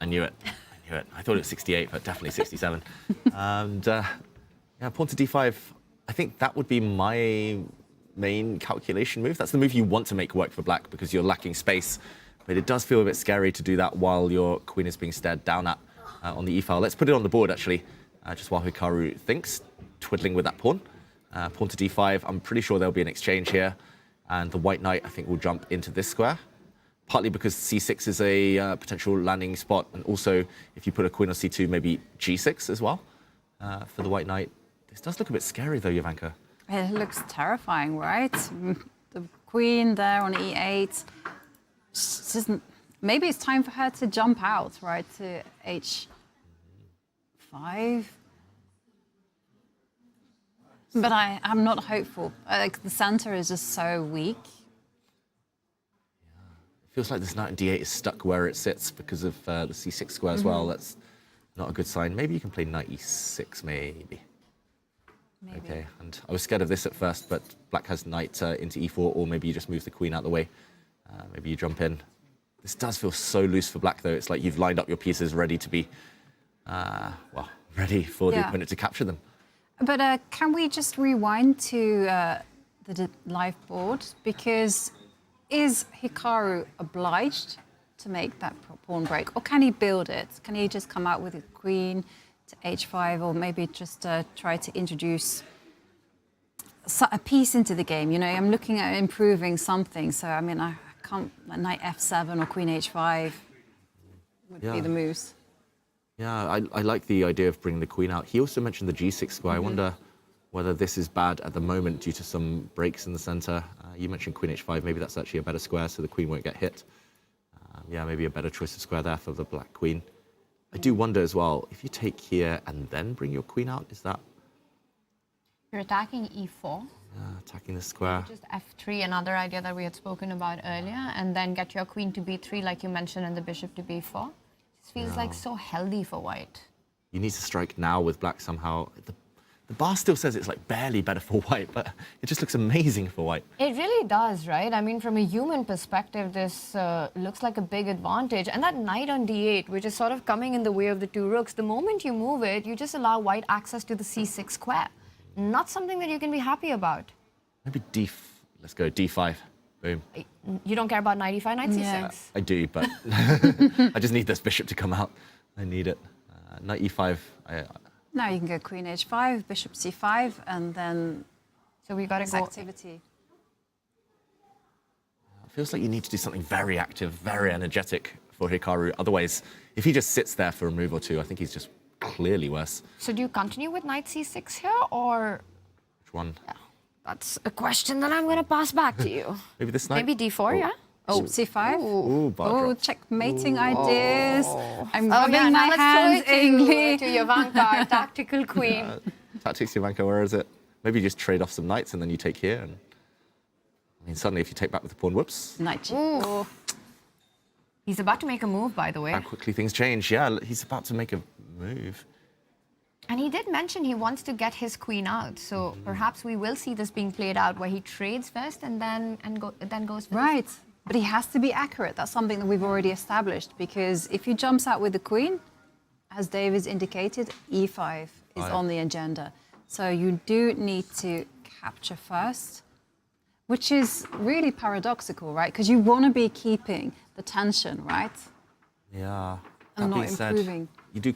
I knew it. I knew it. I thought it was 68, but definitely 67. And yeah, pawn to d5. I think that would be my main calculation move. That's the move you want to make work for black because you're lacking space. But it does feel a bit scary to do that while your queen is being stared down at on the e-file. Let's put it on the board, actually, just while Hikaru thinks, twiddling with that pawn. Pawn to d5. I'm pretty sure there'll be an exchange here. And the white knight, I think, will jump into this square. Partly because c6 is a potential landing spot. And also, if you put a queen on c2, maybe g6 as well for the white knight. This does look a bit scary, though, Jovanka. It looks terrifying, right? The queen there on e8. Maybe it's time for her to jump out, right, to h5. But I'm not hopeful. Like, the center is just so weak. It feels like this knight on d8 is stuck where it sits because of the c6 square as well. That's not a good sign. Maybe you can play knight e6, maybe. Okay, and I was scared of this at first, but black has knight into e4, or maybe you just move the queen out of the way. Maybe you jump in. This does feel so loose for black, though. It's like you've lined up your pieces ready to be, well, ready for the opponent to capture them. But can we just rewind to the live board? Because is Hikaru obliged to make that pawn break? Or can he build it? Can he just come out with a queen to h5, or maybe just try to introduce a piece into the game? You know, I'm looking at improving something. So, I mean, I can't, knight f7 or queen h5 would be the moves. Yeah, I like the idea of bringing the queen out. He also mentioned the g6 square. I wonder whether this is bad at the moment due to some breaks in the center. You mentioned queen h5. Maybe that's actually a better square, so the queen won't get hit. Yeah, maybe a better choice of square there for the black queen. I do wonder as well, if you take here and then bring your queen out, is that... You're attacking e4. Attacking the square. Just f3, another idea that we had spoken about earlier, and then get your queen to b3, like you mentioned, and the bishop to b4. This feels like so healthy for white. You need to strike now with black somehow. The bar still says it's like barely better for white, but it just looks amazing for white. It really does, right? I mean, from a human perspective, this looks like a big advantage. And that knight on d8, which is sort of coming in the way of the two rooks, the moment you move it, you just allow white access to the c6 square. Not something that you can be happy about. Maybe let's go d5. Boom. You don't care about knight e5, knight c6? I do, but I just need this bishop to come out. I need it. Knight e5. Now you can go queen h5, bishop c5, and then so we got to go activity. It feels like you need to do something very active, very energetic for Hikaru. Otherwise, if he just sits there for a move or two, I think he's just clearly worse. So do you continue with knight c6 here, or... Which one? Yeah, that's a question that I'm going to pass back to you. Maybe this knight? Maybe d4, yeah? Oh, c5. Ooh, bar checkmating ideas. I'm rubbing yeah, my hands to Jovanka, our tactical queen. Tactics, Jovanka, where is it? Maybe you just trade off some knights and then you take here. And I mean, suddenly if you take back with the pawn, whoops. Knight g4. He's about to make a move, by the way. How quickly things change. Yeah, he's about to make a move. And he did mention he wants to get his queen out. So perhaps we will see this being played out where he trades first and then goes for Right. But he has to be accurate. That's something that we've already established, because if he jumps out with the queen, as David's indicated, e5 is on the agenda. So you do need to capture first, which is really paradoxical, right? Because you want to be keeping the tension, right? Yeah. And that not being said, improving. You do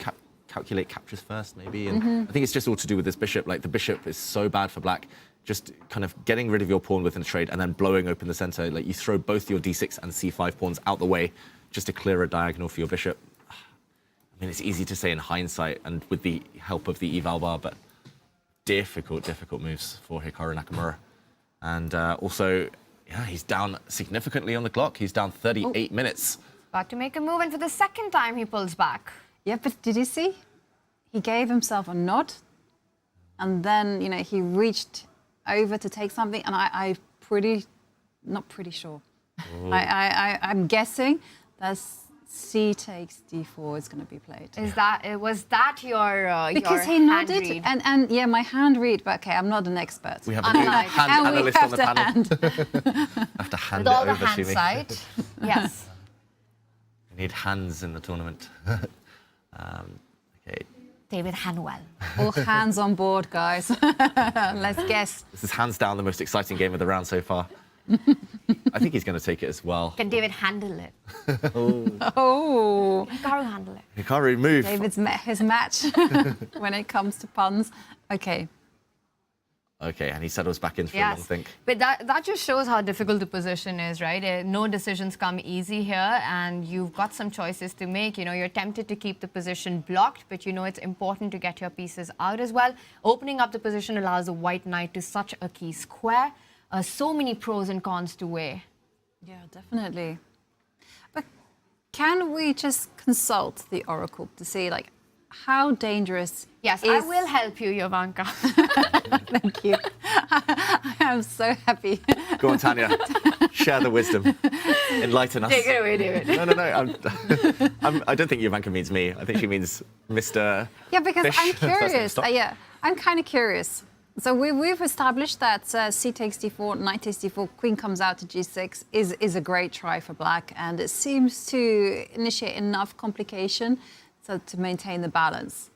calculate captures first, maybe. And I think it's just all to do with this bishop. Like, the bishop is so bad for black. Just kind of getting rid of your pawn within a trade and then blowing open the center. Like, you throw both your d6 and c5 pawns out the way just to clear a diagonal for your bishop. I mean, it's easy to say in hindsight and with the help of the eval bar, but difficult moves for Hikaru Nakamura. And also, yeah, he's down significantly on the clock. He's down 38 minutes. About to make a move, and for the second time he pulls back. Yeah, but did you see? He gave himself a nod, and then, you know, he reached over to take something, and I'm pretty not pretty sure. I'm guessing that C takes D4 is going to be played. Was that your because your he nodded hand read? and yeah, my hand read. But okay, I'm not an expert. We have a new hand analyst on the panel. Have to hand With all it the over to hand me. side. Yes. We need hands in the tournament. Okay. David Hanwell. All hands on board, guys. Let's guess. This is hands down the most exciting game of the round so far. I think he's going to take it as well. Can David handle it? Oh. Hikaru handle it. Hikaru, move. David's met his match when it comes to puns. Okay. Okay, and he settles back in for a long think. But that just shows how difficult the position is, right? No decisions come easy here, and you've got some choices to make. You know, you're tempted to keep the position blocked, but you know it's important to get your pieces out as well. Opening up the position allows the white knight to such a key square. So many pros and cons to weigh. Yeah, definitely. But can we just consult the oracle to see, like, how dangerous? Yes, I will help you, Jovanka. Thank you. I am so happy. Go on, Tanya. Share the wisdom. Enlighten us. Take it away, David. No. I don't think Jovanka means me. I think she means Mr. Yeah, because Fish. I'm curious. Stop. I'm kind of curious. So we've established that C takes D4, knight takes D4, queen comes out to G6 is a great try for black, and it seems to initiate enough complication to maintain the balance.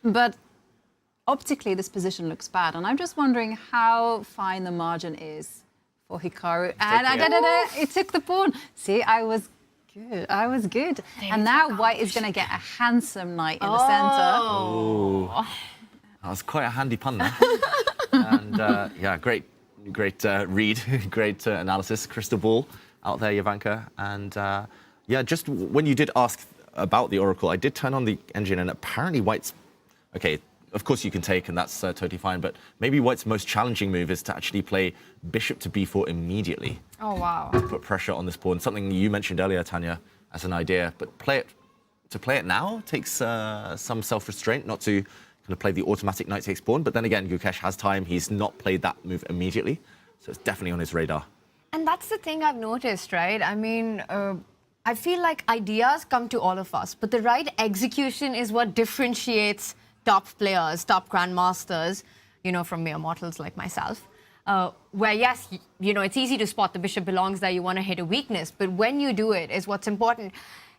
But optically, this position looks bad, and I'm just wondering how fine the margin is for Hikaru. And it took the pawn. See, I was good. And now white is going to get a handsome knight in the center. Oh. That was quite a handy pun there. And yeah, great read, great analysis. Crystal ball out there, Jovanka. And yeah, just when you did ask about the oracle, I did turn on the engine, and apparently white's, okay, of course you can take, and that's totally fine, but maybe white's most challenging move is to actually play bishop to b4 immediately. Oh, wow. Put pressure on this pawn, something you mentioned earlier, Tanya, as an idea, but play it now takes some self-restraint, not to kind of play the automatic knight takes pawn, but then again, Gukesh has time, he's not played that move immediately, so it's definitely on his radar. And that's the thing I've noticed, right? I mean, I feel like ideas come to all of us, but the right execution is what differentiates top players, top grandmasters, you know, from mere mortals like myself. Where, yes, you know, it's easy to spot the bishop belongs there, you want to hit a weakness, but when you do it is what's important.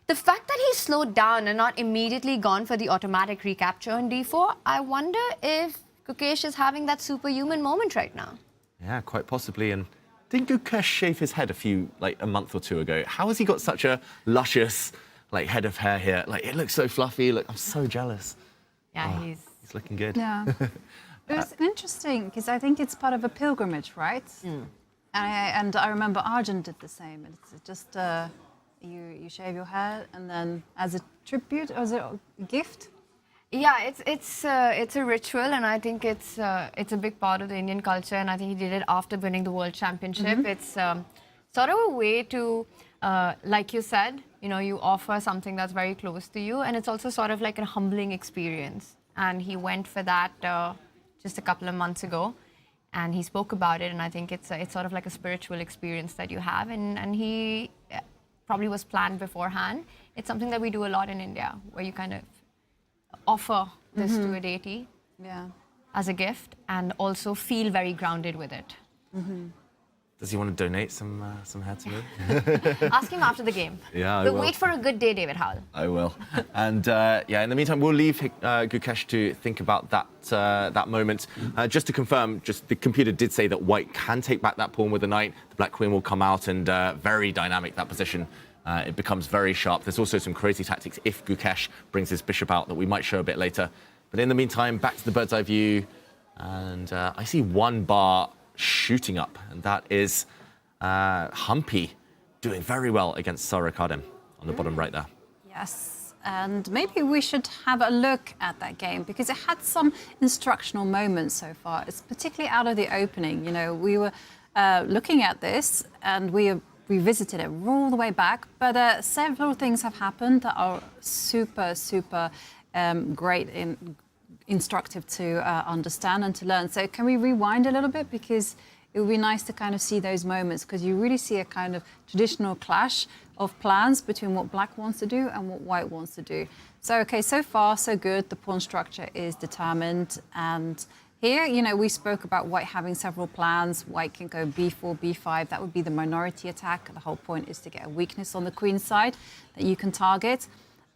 The fact that he slowed down and not immediately gone for the automatic recapture on d4, I wonder if Gukesh is having that superhuman moment right now. Yeah, quite possibly. And didn't Gukesh shave his head a month or two ago? How has he got such a luscious, head of hair here? It looks so fluffy. Look, I'm so jealous. Yeah, he's looking good. Yeah. It was interesting because I think it's part of a pilgrimage, right? And I remember Arjun did the same. It's just you shave your hair, and then as a tribute, or is it a gift? Yeah, it's a ritual, and I think it's a big part of the Indian culture. And I think he did it after winning the World Championship. It's sort of a way to, like you said, you know, you offer something that's very close to you, and it's also sort of like a humbling experience. And he went for that just a couple of months ago, and he spoke about it. And I think it's sort of like a spiritual experience that you have, and he probably was planned beforehand. It's something that we do a lot in India, where you kind of offer this to a deity as a gift, and also feel very grounded with it. Does he want to donate some hair to me? Ask him after the game. Yeah, I but will. wait for a good day, David Howell. I will. And yeah, in the meantime, we'll leave Gukesh to think about that moment. Just to confirm, the computer did say that white can take back that pawn with the knight. The black queen will come out, and very dynamic, that position. It becomes very sharp. There's also some crazy tactics if Gukesh brings his bishop out that we might show a bit later. But in the meantime, back to the bird's eye view. And I see one bar shooting up, and that is Humpy doing very well against Sarah Kardem on the bottom right there. Yes, and maybe we should have a look at that game, because it had some instructional moments so far. It's particularly out of the opening. You know, we were looking at this, and we revisited it all the way back, but several things have happened that are super great instructive to understand and to learn. So can we rewind a little bit, because it would be nice to kind of see those moments because you really see a kind of traditional clash of plans between what black wants to do and what white wants to do. So, okay, so far, so good. The pawn structure is determined. And here, you know, we spoke about white having several plans. White can go b4, b5. That would be the minority attack. The whole point is to get a weakness on the queen's side that you can target.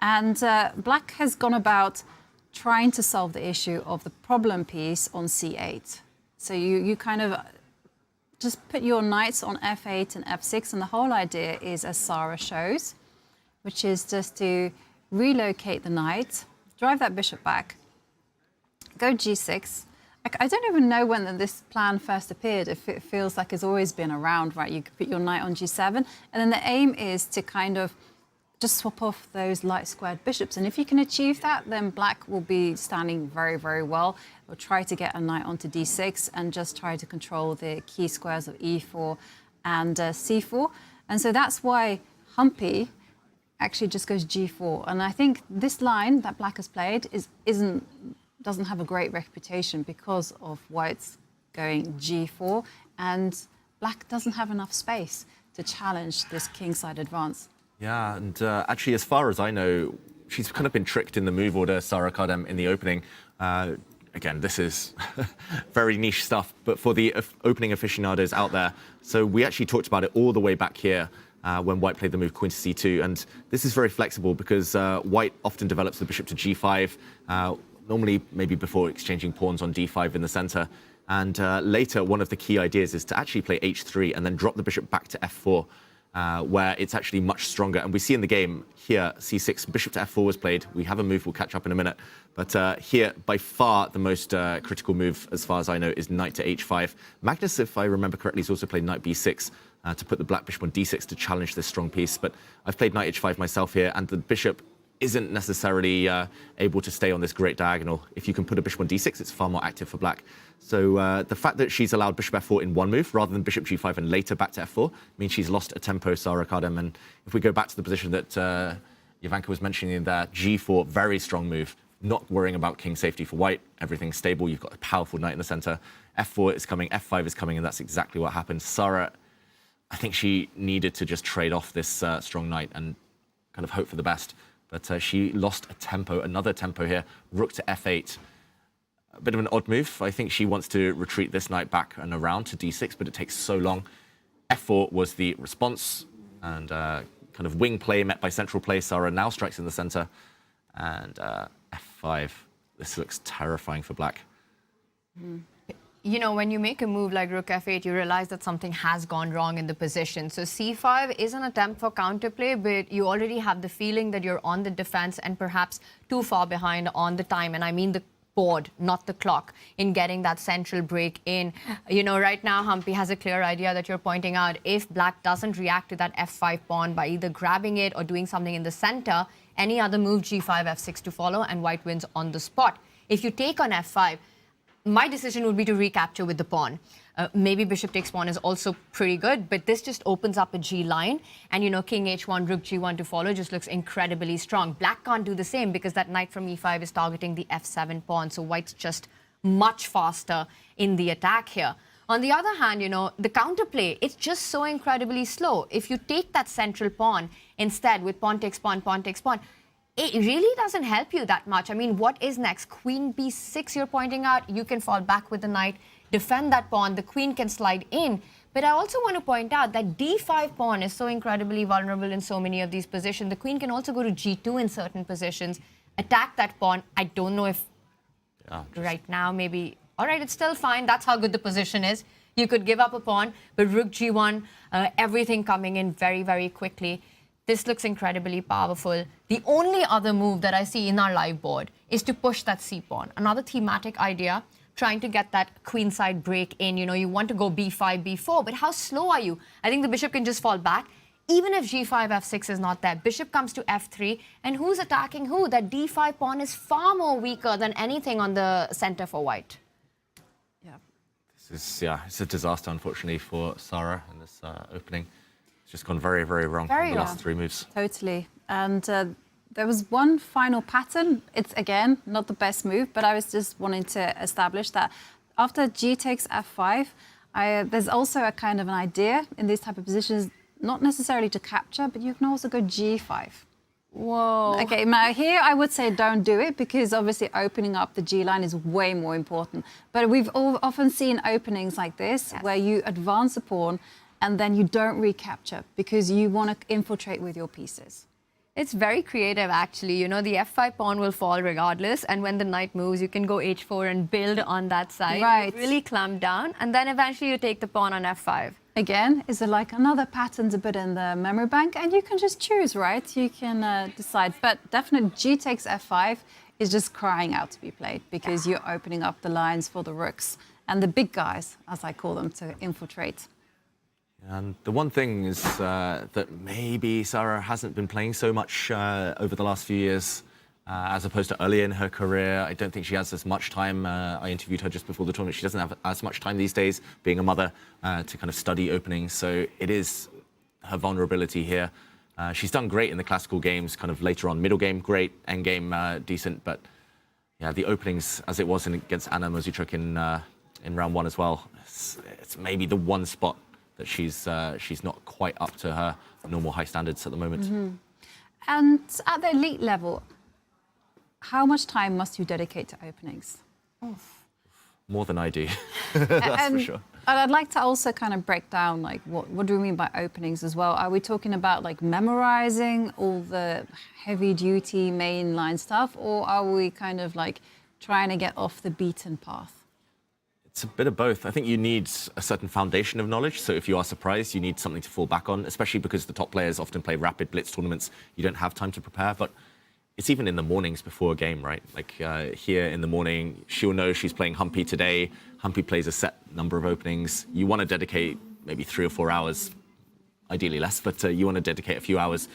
And black has gone about trying to solve the issue of the problem piece on c8. So you kind of just put your knights on f8 and f6, and the whole idea is, as Sarah shows, which is just to relocate the knight, drive that bishop back, go g6. I don't even know when this plan first appeared, if it feels like it's always been around, right? You could put your knight on g7, and then the aim is to kind of just swap off those light squared bishops. And if you can achieve that, then black will be standing very, very well. We'll try to get a knight onto d6 and just try to control the key squares of e4 and c4. And so that's why Humpy actually just goes g4. And I think this line that black has played doesn't have a great reputation because of white's going g4, and black doesn't have enough space to challenge this kingside advance. Yeah, and actually, as far as I know, she's kind of been tricked in the move order, Sarah Kardem, in the opening. Again, this is very niche stuff, but for the opening aficionados out there. So we actually talked about it all the way back here when white played the move queen to c2. And this is very flexible because white often develops the bishop to g5, normally maybe before exchanging pawns on d5 in the center. And later, one of the key ideas is to actually play h3 and then drop the bishop back to f4. Where it's actually much stronger. And we see in the game here, c6, bishop to f4 was played. We have a move we'll catch up in a minute. But here, by far, the most critical move, as far as I know, is knight to h5. Magnus, if I remember correctly, has also played knight b6 to put the black bishop on d6 to challenge this strong piece. But I've played knight h5 myself here, and the bishop isn't necessarily able to stay on this great diagonal. If you can put a bishop on d6, it's far more active for black. So the fact that she's allowed bishop f4 in one move rather than bishop g5 and later back to f4 means she's lost a tempo, Sarah Kardem. And if we go back to the position that Jovanka was mentioning there, g4, very strong move, not worrying about king safety for white. Everything's stable. You've got a powerful knight in the center. f4 is coming, f5 is coming, and that's exactly what happened. Sarah, I think she needed to just trade off this strong knight and kind of hope for the best. But she lost a tempo, another tempo here, rook to f8. A bit of an odd move. I think she wants to retreat this knight back and around to d6, but it takes so long. f4 was the response, and kind of wing play met by central play. Sarah now strikes in the center, and f5. This looks terrifying for black. You know, when you make a move like rook f8, you realize that something has gone wrong in the position. So c5 is an attempt for counterplay, but you already have the feeling that you're on the defense and perhaps too far behind on the time. And I mean the board, not the clock, in getting that central break in. You know, right now, Humpy has a clear idea that you're pointing out. If black doesn't react to that f5 pawn by either grabbing it or doing something in the center, any other move, g5, f6 to follow, and white wins on the spot. If you take on f5, my decision would be to recapture with the pawn. Maybe bishop takes pawn is also pretty good, but this just opens up a G line. And, you know, king h1, rook g1 to follow just looks incredibly strong. Black can't do the same because that knight from e5 is targeting the f7 pawn. So white's just much faster in the attack here. On the other hand, you know, the counterplay, it's just so incredibly slow. If you take that central pawn instead with pawn takes pawn, it really doesn't help you that much. I mean, what is next? Queen b6 you're pointing out. You can fall back with the knight, defend that pawn. The queen can slide in. But I also want to point out that d5 pawn is so incredibly vulnerable in so many of these positions. The queen can also go to g2 in certain positions, attack that pawn. I don't know if right now maybe... All right, it's still fine. That's how good the position is. You could give up a pawn, but rook g1, everything coming in very, very quickly. This looks incredibly powerful. The only other move that I see in our live board is to push that c-pawn. Another thematic idea, trying to get that queenside break in. You know, you want to go b5, b4, but how slow are you? I think the bishop can just fall back. Even if g5, f6 is not there, bishop comes to f3, and who's attacking who? That d5 pawn is far more weaker than anything on the center for white. This is, it's a disaster, unfortunately, for Sarah in this opening. It's just gone very, very wrong in the last three moves. Totally. And there was one final pattern. It's, again, not the best move, but I was just wanting to establish that after g takes f5, There's also a kind of an idea in these type of positions, not necessarily to capture, but you can also go G5. Whoa. Okay, now here I would say don't do it because obviously opening up the G line is way more important. But we've often seen openings like this where you advance a pawn and then you don't recapture because you want to infiltrate with your pieces. It's very creative, actually. You know, the f5 pawn will fall regardless, and when the knight moves, you can go h4 and build on that side. Right. Really clamp down, and then eventually you take the pawn on f5. Again, is it like another pattern to put in the memory bank? And you can just choose, right? You can decide. But definitely G takes f5 is just crying out to be played because you're opening up the lines for the rooks and the big guys, as I call them, to infiltrate. And the one thing is that maybe Sarah hasn't been playing so much over the last few years as opposed to earlier in her career. I don't think she has as much time. I interviewed her just before the tournament. She doesn't have as much time these days, being a mother, to kind of study openings. So it is her vulnerability here. She's done great in the classical games, kind of later on. Middle game, great. End game, decent. But yeah, the openings, as it was against Anna Muzychuk in round one as well, it's maybe the one spot that she's not quite up to her normal high standards at the moment. Mm-hmm. And at the elite level, how much time must you dedicate to openings? More than I do, that's for sure. And I'd like to also kind of break down, like, what do we mean by openings as well? Are we talking about, like, memorizing all the heavy-duty mainline stuff, or are we kind of, like, trying to get off the beaten path? It's a bit of both. I think you need a certain foundation of knowledge. So if you are surprised, you need something to fall back on, especially because the top players often play rapid blitz tournaments. You don't have time to prepare, but it's even in the mornings before a game, right? Like here in the morning, she'll know she's playing Humpy today. Humpy plays a set number of openings. You want to dedicate maybe 3 or 4 hours, ideally less, but you want to dedicate a few hours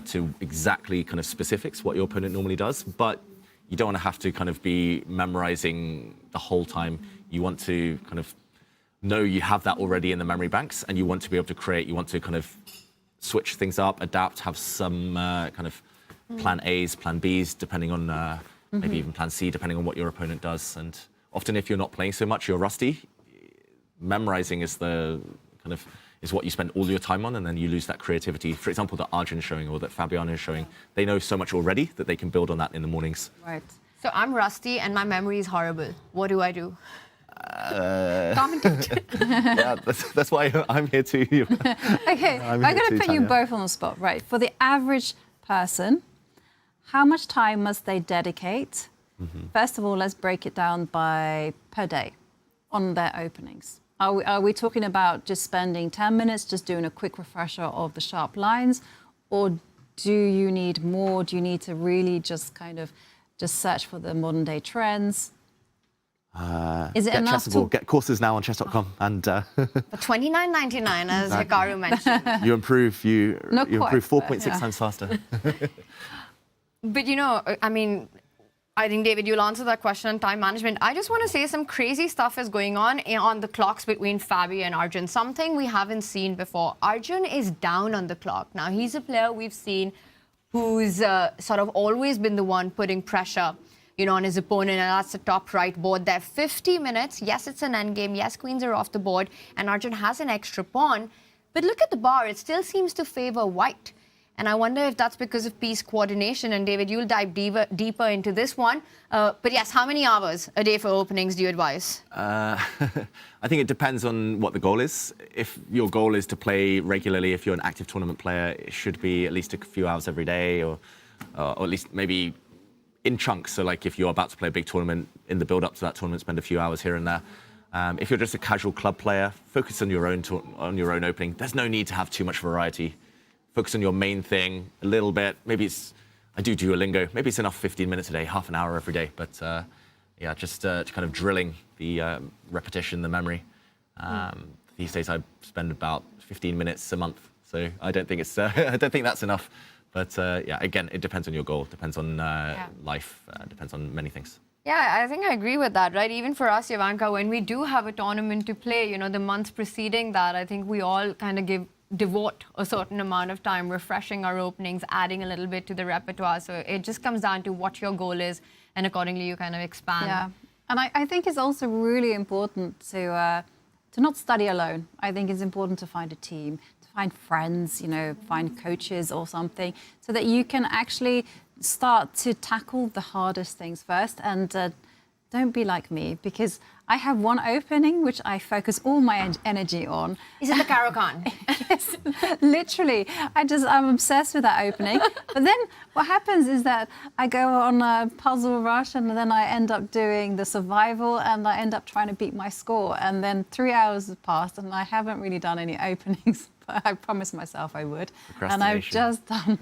to exactly kind of specifics, what your opponent normally does. But you don't want to have to kind of be memorizing the whole time. You want to kind of know you have that already in the memory banks, and you want to be able to create, you want to kind of switch things up, adapt, have some kind of plan A's, plan B's, depending on maybe even plan C, depending on what your opponent does. And often if you're not playing so much, you're rusty. Memorizing is is what you spend all your time on, and then you lose that creativity. For example, that Arjun is showing or that Fabiano is showing, they know so much already that they can build on that in the mornings. Right. So I'm rusty and my memory is horrible. What do I do? Commentate. Yeah, that's why I'm here too. Okay, I'm going to put you both on the spot. Right. For the average person, how much time must they dedicate? First of all, let's break it down per day on their openings. Are we talking about just spending 10 minutes, just doing a quick refresher of the sharp lines? Or do you need more? Do you need to really just kind of just search for the modern day trends? Is it enough to get courses now on chess.com and For $29.99, as Hikaru mentioned. you improve 4.6 yeah. times faster. But you know, I mean, I think, David, you'll answer that question on time management. I just want to say some crazy stuff is going on the clocks between Fabi and Arjun, something we haven't seen before. Arjun is down on the clock. Now, he's a player we've seen who's sort of always been the one putting pressure, you know, on his opponent, and that's the top right board there. 50 minutes. Yes, it's an endgame. Yes, queens are off the board, and Arjun has an extra pawn. But look at the bar. It still seems to favor white. And I wonder if that's because of piece coordination. And David, you'll dive deeper into this one. But yes, how many hours a day for openings do you advise? I think it depends on what the goal is. If your goal is to play regularly, if you're an active tournament player, it should be at least a few hours every day, or at least maybe in chunks. So like if you're about to play a big tournament, in the build-up to that tournament, spend a few hours here and there. If you're just a casual club player, focus on your own opening. There's no need to have too much variety. Focus on your main thing a little bit. Maybe I do Duolingo. Maybe it's enough 15 minutes a day, half an hour every day. But yeah, just kind of drilling the repetition, the memory. These days I spend about 15 minutes a month. So I don't think I don't think that's enough. But yeah, again, it depends on your goal. Depends on life. Depends on many things. Yeah, I think I agree with that, right? Even for us, Ivanka, when we do have a tournament to play, you know, the months preceding that, I think we all kind of devote a certain amount of time refreshing our openings, adding a little bit to the repertoire. So it just comes down to what your goal is, and accordingly you kind of expand. Yeah, and I think it's also really important to to not study alone. I think it's important to find a team, to find friends, find coaches or something, so that you can actually start to tackle the hardest things first. And don't be like me, because I have one opening which I focus all my energy on. Is it the Caro-Kann? Yes, literally. I'm obsessed with that opening. But then what happens is that I go on a puzzle rush, and then I end up doing the survival, and I end up trying to beat my score. And then 3 hours have passed, and I haven't really done any openings. But I promised myself I would. And I've just done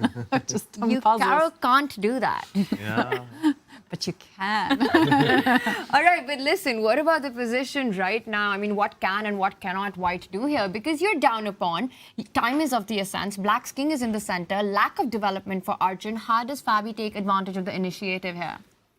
You puzzles. Caro can't do that. Yeah. But you can. All right, but listen, what about the position right now? I mean, what can and what cannot White do here? Because you're down a pawn, time is of the essence, Black's king is in the center, lack of development for Arjun. How does Fabi take advantage of the initiative here?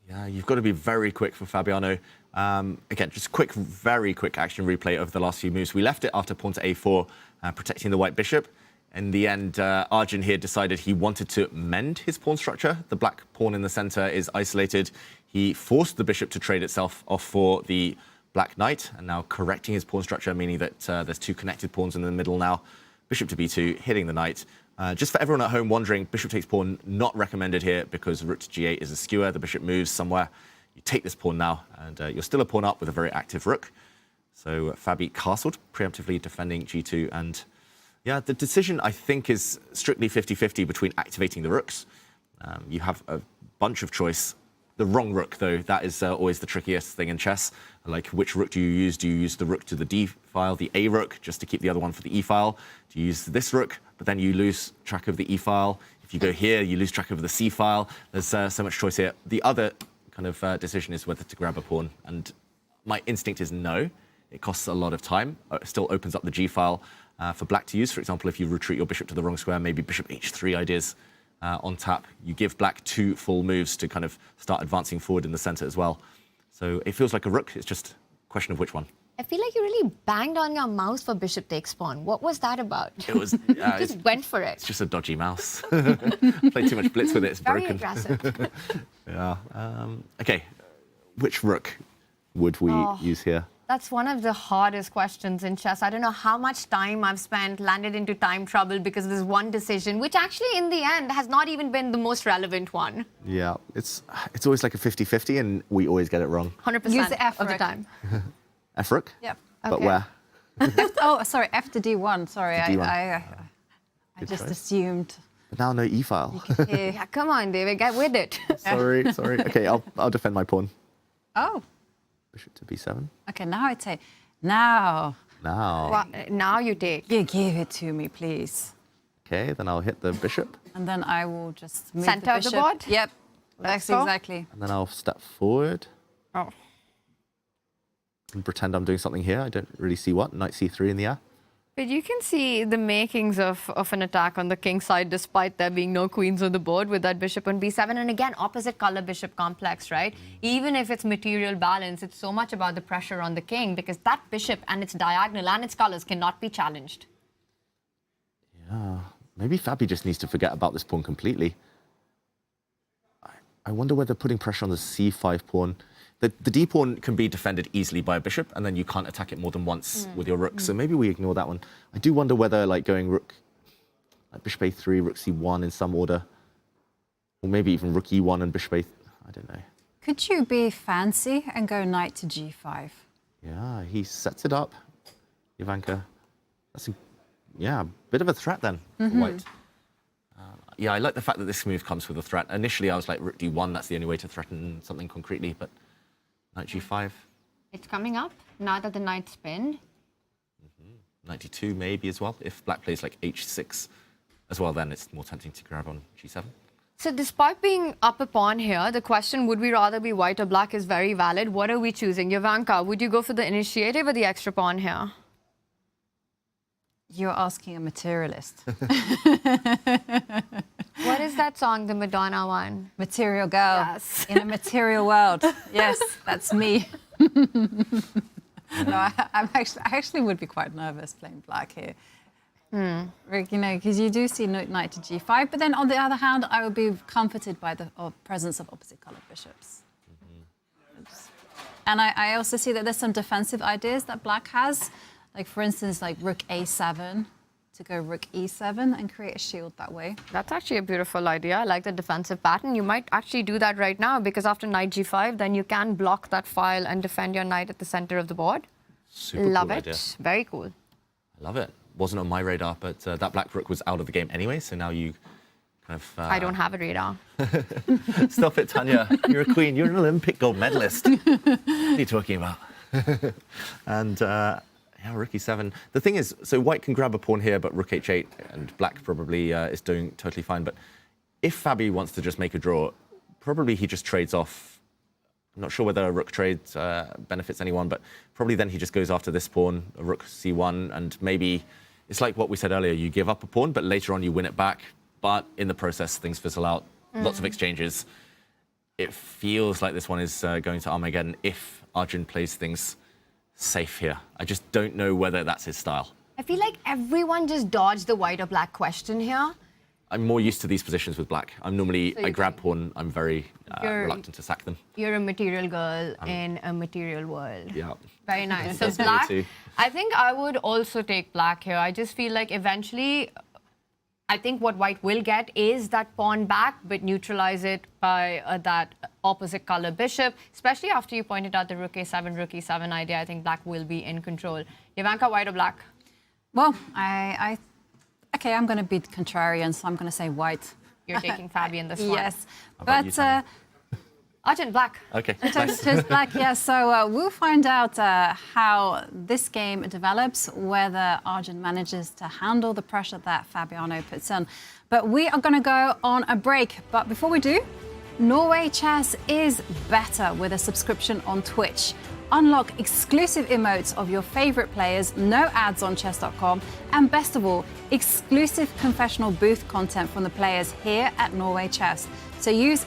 Yeah, you've got to be very quick for Fabiano. Again, just very quick action replay of the last few moves. We left it after pawn to a4, protecting the white bishop. In the end, Arjun here decided he wanted to mend his pawn structure. The black pawn in the center is isolated. He forced the bishop to trade itself off for the black knight, and now correcting his pawn structure, meaning that there's two connected pawns in the middle now. Bishop to b2, hitting the knight. Just for everyone at home wondering, bishop takes pawn not recommended here because rook to g8 is a skewer. The bishop moves somewhere. You take this pawn now, and you're still a pawn up with a very active rook. So Fabi castled, preemptively defending g2, and yeah, the decision, I think, is strictly 50-50 between activating the rooks. You have a bunch of choice. The wrong rook, though, that is always the trickiest thing in chess. Like, which rook do you use? Do you use the rook to the d file, the a rook, just to keep the other one for the e file? Do you use this rook, but then you lose track of the e file? If you go here, you lose track of the c file. There's so much choice here. The other kind of decision is whether to grab a pawn. And my instinct is no. It costs a lot of time. It still opens up the g file. For black to use. For example, if you retreat your bishop to the wrong square, maybe bishop h3 ideas on tap. You give black 2 full moves to kind of start advancing forward in the center as well. So it feels like a rook. It's just a question of which one. I feel like you really banged on your mouse for bishop takes pawn. What was that about? It was just went for it. It's just a dodgy mouse. Played too much blitz with it. It's Very broken. aggressive. Yeah. Okay. Which rook would we use here? That's one of the hardest questions in chess. I don't know how much time I've spent, landed into time trouble because of this one decision, which actually in the end has not even been the most relevant one. Yeah, it's always like a 50-50 and we always get it wrong. 100% Use the F of the rook. time. F rook? Yep. But Okay. where? Oh, sorry, F to d1. Sorry, To D1. I Good just choice. assumed. But now no e file. Yeah, come on, David, get with it. Sorry. Okay, I'll defend my pawn. Oh, Bishop to b7. okay, now I'd say, now Now. Now you take. you give it to me, please. Okay, then I'll hit the bishop. And then I will just move Center the of the bishop. board? Yep, that's go. exactly. And then I'll step forward Oh. and pretend I'm doing something here. I don't really see what. Knight c3 in the air. But you can see the makings of an attack on the king side, despite there being no queens on the board with that bishop on b7. And again, opposite color bishop complex, right? Even if it's material balance, it's so much about the pressure on the king because that bishop and its diagonal and its colors cannot be challenged. Yeah. Maybe Fabi just needs to forget about this pawn completely. I wonder whether putting pressure on the c5 pawn. The d pawn can be defended easily by a bishop, and then you can't attack it more than once with your rook. So maybe we ignore that one. I do wonder whether like going rook, like bishop a3, rook c1 in some order, or maybe even rook e1 and bishop a. I don't know. Could you be fancy and go knight to g5? Yeah, he sets it up. Ivanka, that's a bit of a threat then for white. Yeah, I like the fact that this move comes with a threat. Initially, I was like rook d1. That's the only way to threaten something concretely, but. Knight g5. It's coming up now that the knight's pinned. Knight d2 maybe as well. If black plays like h6 as well, then it's more tempting to grab on g7. So despite being up a pawn here, the question, would we rather be white or black, is very valid. What are we choosing? Ivanka, would you go for the initiative or the extra pawn here? You're asking a materialist. What is that song, the Madonna one? Material girl. Yes. In a material world. Yes, that's me. No, I actually would be quite nervous playing black here. Because you do see knight to g5, but then on the other hand, I would be comforted by the presence of opposite colored bishops. And I also see that there's some defensive ideas that black has. Like for instance, like rook a7 to go rook e7 and create a shield that way. That's actually a beautiful idea. I like the defensive pattern. You might actually do that right now because after knight g5, then you can block that file and defend your knight at the center of the board. Super Love cool it. idea. Very cool. I love it. Wasn't on my radar, but that black rook was out of the game anyway, so now you kind of... I don't have a radar. Stop it, Tanya. You're a queen. You're an Olympic gold medalist. What are you talking about? And yeah, rook e7. The thing is, so white can grab a pawn here, but rook h8, and black probably is doing totally fine. But if Fabi wants to just make a draw, probably he just trades off. I'm not sure whether a rook trade benefits anyone, but probably then he just goes after this pawn, a rook c1, and maybe it's like what we said earlier, you give up a pawn, but later on you win it back. But in the process, things fizzle out, lots of exchanges. It feels like this one is going to Armageddon if Arjun plays things safe here. I just don't know whether that's his style. I feel like everyone just dodged the white or black question here. I'm more used to these positions with black. I'm normally, I grab pawn, I'm very reluctant to sack them. You're a material girl in a material world. Yeah. Very nice. So black, I think I would also take black here. I just feel like eventually, I think what white will get is that pawn back, but neutralize it by that opposite color bishop, especially after you pointed out the rook e7 idea. I think black will be in control. Ivanka, white or black? Well, okay, I'm going to be contrarian, so I'm going to say white. You're taking Fabi in this one. Yes, but Arjun, black. Okay. Chose black, yeah. So we'll find out how this game develops, whether Arjun manages to handle the pressure that Fabiano puts in. But we are going to go on a break. But before we do, Norway Chess is better with a subscription on Twitch. Unlock exclusive emotes of your favorite players, no ads on chess.com, and best of all, exclusive confessional booth content from the players here at Norway Chess. So use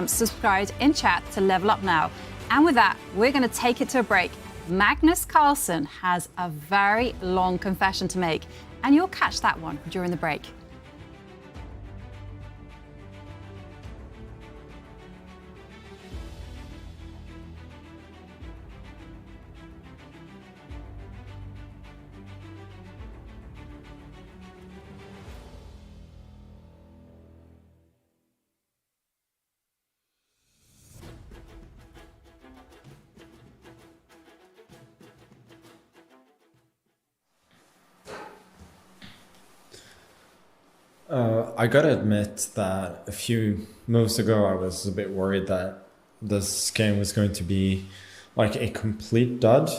!subscribed in chat to level up now. And with that, we're going to take it to a break. Magnus Carlsen has a very long confession to make, and you'll catch that one during the break. I gotta admit that a few moves ago I was a bit worried that this game was going to be like a complete dud,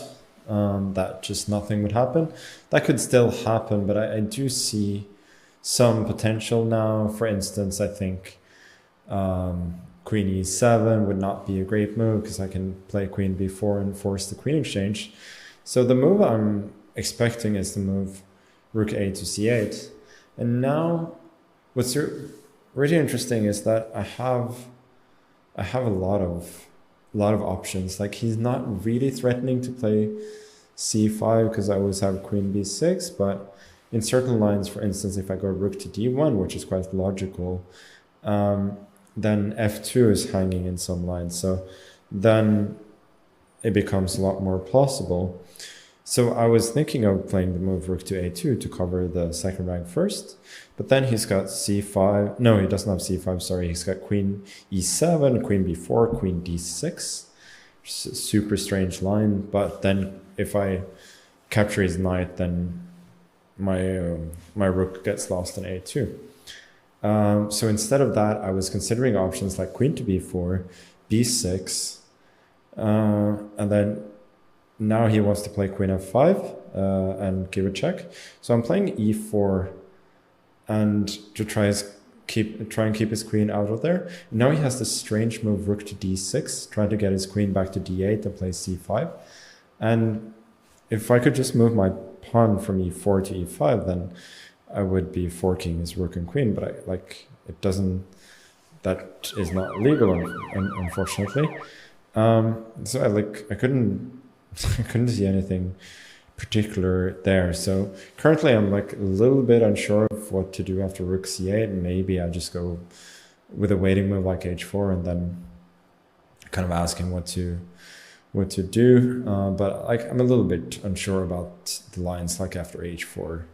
that just nothing would happen. That could still happen, but I do see some potential now. For instance, I think queen e7 would not be a great move because I can play queen b4 and force the queen exchange. So the move I'm expecting is the move rook a to c8. And now what's really interesting is that I have a lot of options. Like, he's not really threatening to play c5 because I always have queen b6, but in certain lines, for instance, if I go rook to d1, which is quite logical, then f2 is hanging in some lines. So then it becomes a lot more plausible. So I was thinking of playing the move rook to a2 to cover the second rank first, but then he's got c5. No, he doesn't have c5, sorry. He's got queen e7, queen b4, queen d6. Super strange line, but then if I capture his knight, then my rook gets lost in a2. So instead of that, I was considering options like queen to b4, b6, and then now he wants to play queen f5 and give a check. So I'm playing e4 and to try and keep his queen out of there. Now he has this strange move rook to d6, trying to get his queen back to d8 and play c5. And if I could just move my pawn from e4 to e5, then I would be forking his rook and queen. But that is not legal, unfortunately. So I couldn't see anything particular there. So currently I'm like a little bit unsure of what to do after rook c8. Maybe I just go with a waiting move like h4 and then kind of ask him what what to do. But like I'm a little bit unsure about the lines like after h4,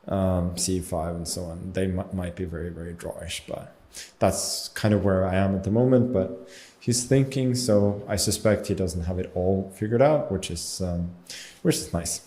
c5 and so on. They might be very, very drawish, but that's kind of where I am at the moment. But he's thinking, so I suspect he doesn't have it all figured out, which is nice.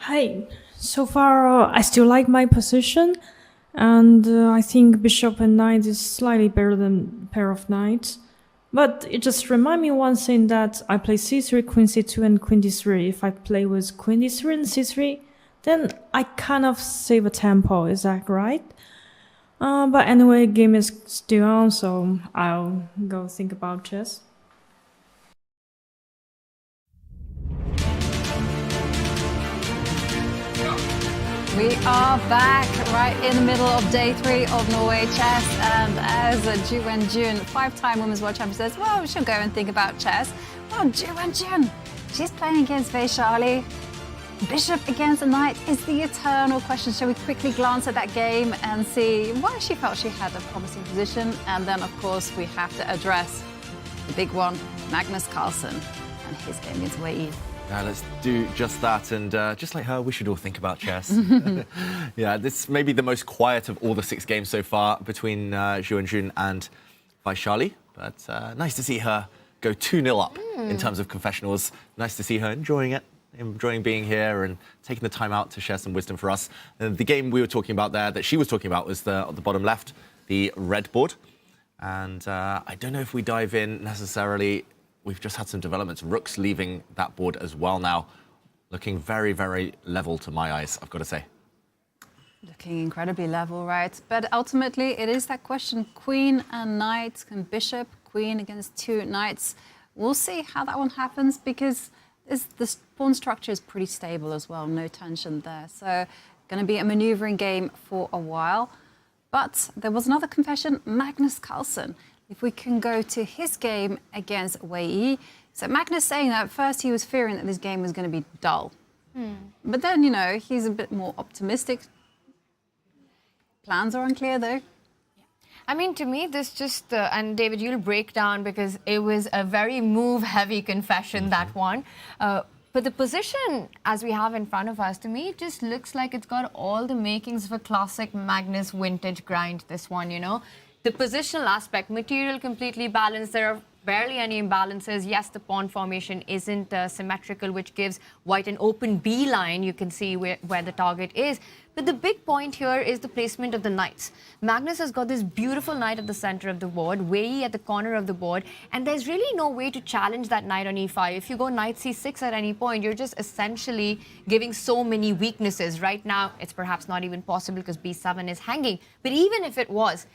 Hi. So far, I still like my position, and I think bishop and knight is slightly better than pair of knights. But it just reminds me one thing that I play c3, queen c2, and queen d3. If I play with queen d3 and c3, then I kind of save a tempo. Is that right? But anyway, game is still on, so I'll go think about chess. We are back right in the middle of day 3 of Norway Chess, and as Ju Wen-jun, 5-time Women's World Champion, says, well, we should go and think about chess. Well, Ju Wen-jun, she's playing against Vachier-Lagrave. Bishop against a knight is the eternal question. Shall we quickly glance at that game and see why she felt she had a promising position? And then, of course, we have to address the big one, Magnus Carlsen, and his game against Wei Yi. Let's do just that, and just like her, we should all think about chess. Yeah, this may be the most quiet of all the 6 games so far between Ju Wen-jun and Vachier-Lagrave, but nice to see her go 2-0 up in terms of confessionals. Nice to see her enjoying it. enjoying being here and taking the time out to share some wisdom for us. The game we were talking about there, that she was talking about, was on the bottom left, the red board. And I don't know if we dive in necessarily. We've just had some developments. Rook's leaving that board as well now. Looking very, very level to my eyes, I've got to say. Looking incredibly level, right? But ultimately, it is that question, queen and knight, and bishop, queen against two knights. We'll see how that one happens, because the pawn structure is pretty stable as well, no tension there. So going to be a maneuvering game for a while. But there was another confession, Magnus Carlsen. If we can go to his game against Wei Yi. So Magnus saying that at first he was fearing that this game was going to be dull. But then, you know, he's a bit more optimistic. Plans are unclear, though. I mean, to me, this just, and David, you'll break down, because it was a very move-heavy confession, that one. But the position, as we have in front of us, to me, it just looks like it's got all the makings of a classic Magnus vintage grind, this one, you know. The positional aspect, material completely balanced. There are barely any imbalances. Yes, the pawn formation isn't symmetrical, which gives white an open B line. You can see where the target is. But the big point here is the placement of the knights. Magnus has got this beautiful knight at the center of the board, Wei Yi at the corner of the board, and there's really no way to challenge that knight on e5. If you go knight c6 at any point, you're just essentially giving so many weaknesses. Right now, it's perhaps not even possible because b7 is hanging. But even if it was,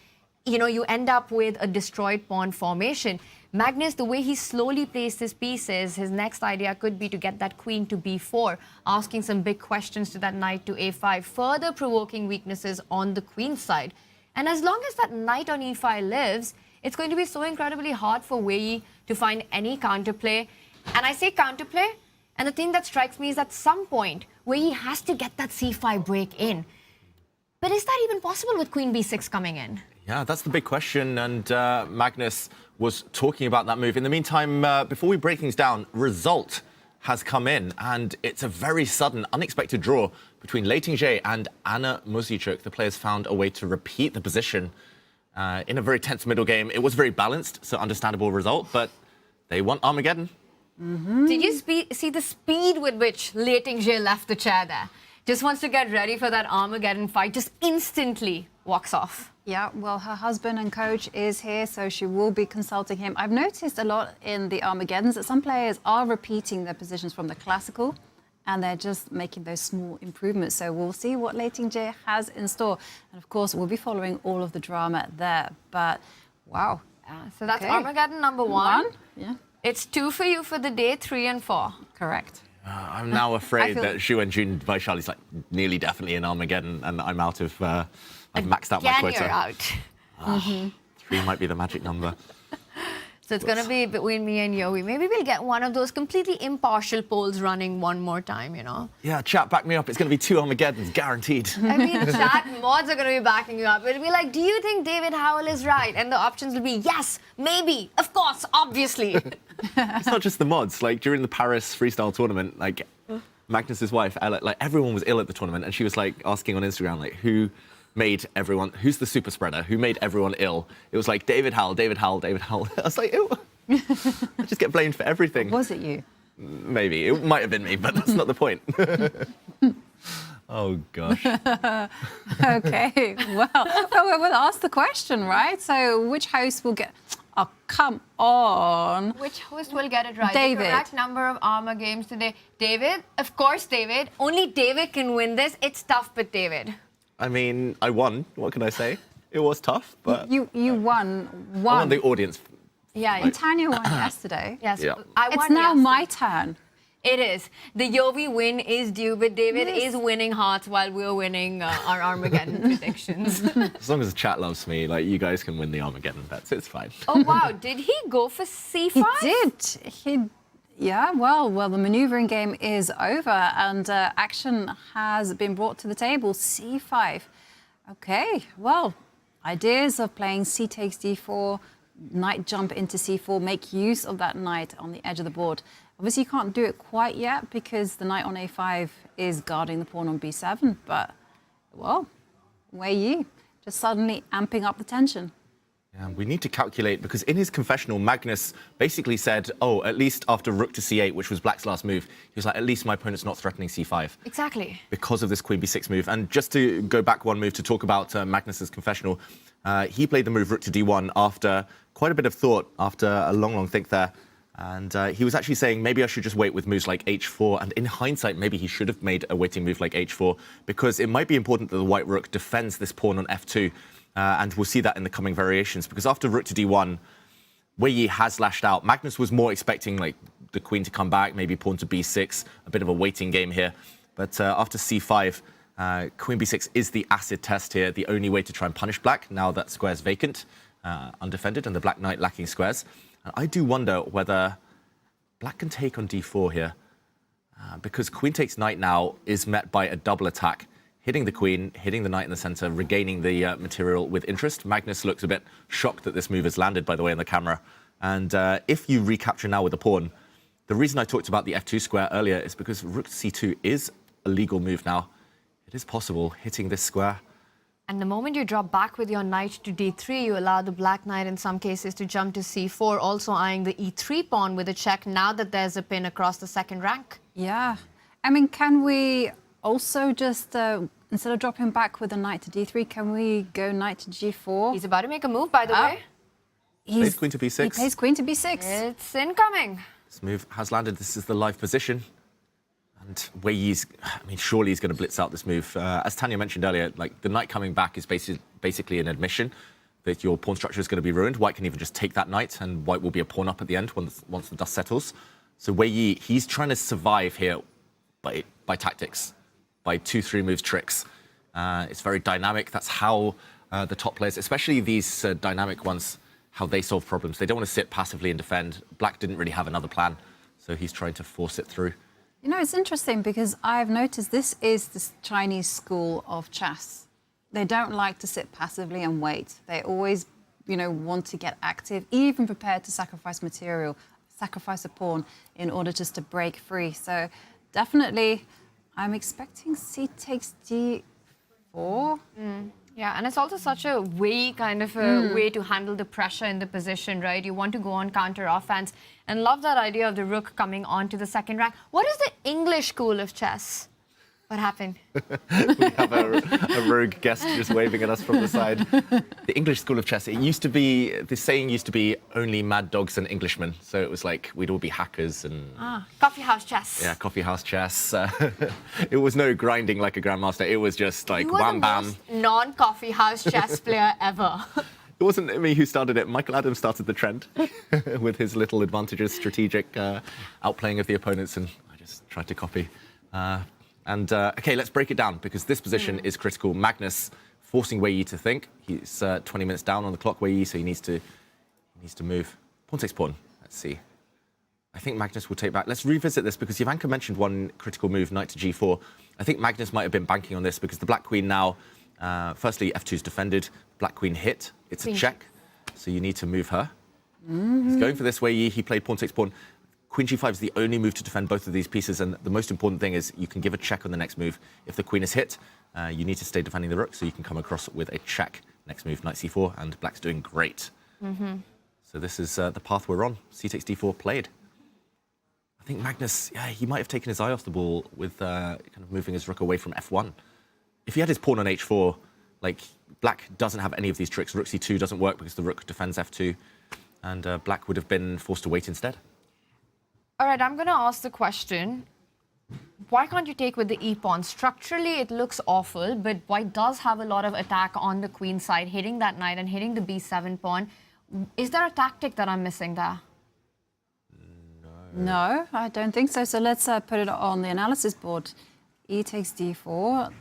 you know, you end up with a destroyed pawn formation. Magnus, the way he slowly placed his pieces, his next idea could be to get that queen to b4, asking some big questions to that knight to a5, further provoking weaknesses on the queen side. And as long as that knight on e5 lives, it's going to be so incredibly hard for Wei Yi to find any counterplay. And I say counterplay, and the thing that strikes me is at some point, Wei Yi has to get that c5 break in. But is that even possible with queen b6 coming in? Yeah, that's the big question, and Magnus was talking about that move. In the meantime, before we break things down, result has come in, and it's a very sudden, unexpected draw between Lei Tingzhe and Anna Muzychuk. The players found a way to repeat the position in a very tense middle game. It was very balanced, so understandable result, but they want Armageddon. Did you see the speed with which Lei Tingzhe left the chair there? Just wants to get ready for that Armageddon fight, just instantly walks off. Yeah, well, her husband and coach is here, so she will be consulting him. I've noticed a lot in the Armageddons that some players are repeating their positions from the classical, and they're just making those small improvements. So we'll see what Lei Tingzhe has in store. And of course, we'll be following all of the drama there. But wow. So that's Armageddon number one. Yeah. It's 2 for you for the day, 3 and 4. Correct. I'm now afraid that Zhu and Jun Vaishali's like nearly definitely in Armageddon, and I'm out of. I've maxed out my quota. You're out. 3 might be the magic number. So it's going to be between me and Yowie. Maybe we'll get one of those completely impartial polls running one more time, you know? Yeah, chat, back me up. It's going to be 2 Armageddons, guaranteed. I mean, chat, mods are going to be backing you up. It'll be like, do you think David Howell is right? And the options will be yes, maybe, of course, obviously. It's not just the mods. Like, during the Paris freestyle tournament, like, Magnus's wife, Ella, like, everyone was ill at the tournament, and she was, like, asking on Instagram, like, who's the super spreader? Who made everyone ill? It was like, David Howell, David Howell, David Howell. I was like, ew. I just get blamed for everything. Was it you? Maybe. It might have been me, but that's not the point. Oh, gosh. Okay, well, we'll ask the question, right? So which host will get... Oh, come on. Which host will get it right? David. The correct number of Arma games today. David? Of course, David. Only David can win this. It's tough, but David. I mean, I won. What can I say? It was tough, but... You won. I won the audience. Yeah, and Tanya won yesterday. Yes, yeah. I won It's now yesterday. my turn. It is. The Yovi win is due, but David is winning hearts while we're winning our Armageddon predictions. As long as the chat loves me, like, you guys can win the Armageddon bets. It's fine. Oh, wow. Did he go for c5? He did. Yeah, well, the maneuvering game is over, and action has been brought to the table. c5. Okay, well, ideas of playing c takes d4, knight jump into c4, make use of that knight on the edge of the board. Obviously, you can't do it quite yet because the knight on a5 is guarding the pawn on b7, but, well, Wei Yi just suddenly amping up the tension. Yeah, we need to calculate, because in his confessional, Magnus basically said, oh, at least after rook to c8, which was black's last move, he was like, at least my opponent's not threatening c5. Exactly. Because of this queen b6 move. And just to go back one move to talk about Magnus's confessional, he played the move rook to d1 after quite a bit of thought, after a long think there. And he was actually saying, maybe I should just wait with moves like h4. And in hindsight, maybe he should have made a waiting move like h4, because it might be important that the white rook defends this pawn on f2. And we'll see that in the coming variations, because after rook to d1, Wei Yi has lashed out. Magnus was more expecting like the queen to come back, maybe pawn to b6, a bit of a waiting game here. But after c5, queen b6 is the acid test here, the only way to try and punish black, now that square's vacant, undefended, and the black knight lacking squares. And I do wonder whether black can take on d4 here, because queen takes knight now is met by a double attack, hitting the queen, hitting the knight in the center, regaining the material with interest. Magnus looks a bit shocked that this move has landed, by the way, in the camera. And if you recapture now with a pawn, the reason I talked about the f2 square earlier is because rook c2 is a legal move now. It is possible, hitting this square. And the moment you drop back with your knight to d3, you allow the black knight in some cases to jump to c4, also eyeing the e3 pawn with a check now that there's a pin across the second rank. Yeah. I mean, can we also just, instead of dropping back with a knight to d3, can we go knight to g4? He's about to make a move, by the way. Plays queen to b6. He plays queen to b6. It's incoming. This move has landed. This is the live position. And Wei Yi's, I mean, surely he's going to blitz out this move. As Tanya mentioned earlier, like the knight coming back is basically an admission that your pawn structure is going to be ruined. White can even just take that knight, and white will be a pawn up at the end once the dust settles. So Wei Yi, he's trying to survive here by tactics, by 2-3 moves tricks. It's very dynamic. That's how the top players, especially these dynamic ones, how they solve problems. They don't want to sit passively and defend. Black didn't really have another plan, so he's trying to force it through. You know, it's interesting because I've noticed this is the Chinese school of chess. They don't like to sit passively and wait. They always, you know, want to get active, even prepared to sacrifice material, sacrifice a pawn in order just to break free. So definitely, I'm expecting c takes d4. Yeah, and it's also such a way way to handle the pressure in the position, right? You want to go on counter offense, and love that idea of the rook coming onto the second rank. What is the English school of chess? What happened? We have a rogue guest just waving at us from the side. The English school of chess, it used to be, the saying used to be only mad dogs and Englishmen. So it was like, we'd all be hackers and... Coffee house chess. Yeah, coffee house chess. It was no grinding like a grandmaster. It was just like wham bam. You were the most non-coffee house chess player ever. It wasn't me who started it. Michael Adams started the trend with his little advantages, strategic outplaying of the opponents, and I just tried to copy. Okay, let's break it down, because this position is critical. Magnus forcing Wei Yi to think. He's 20 minutes down on the clock, Wei Yi, so he needs to move. Pawn takes pawn. Let's see. I think Magnus will take back. Let's revisit this, because Ivanka mentioned one critical move, knight to g4. I think Magnus might have been banking on this, because the black queen now, firstly, f2 is defended. Black queen hit. It's a check, so you need to move her. He's going for this, Wei Yi. He played pawn takes pawn. Queen g5 is the only move to defend both of these pieces, and the most important thing is you can give a check on the next move. If the queen is hit, you need to stay defending the rook, so you can come across with a check. Next move, knight c4, and black's doing great. So this is the path we're on. C takes d4 played. I think Magnus, yeah, he might have taken his eye off the ball with kind of moving his rook away from f1. If he had his pawn on h4, like, black doesn't have any of these tricks. Rook c2 doesn't work because the rook defends f2, and black would have been forced to wait instead. All right, I'm going to ask the question. Why can't you take with the e-pawn? Structurally, it looks awful, but white does have a lot of attack on the queen side, hitting that knight and hitting the b7 pawn. Is there a tactic that I'm missing there? No, I don't think so. So let's put it on the analysis board. E takes d4.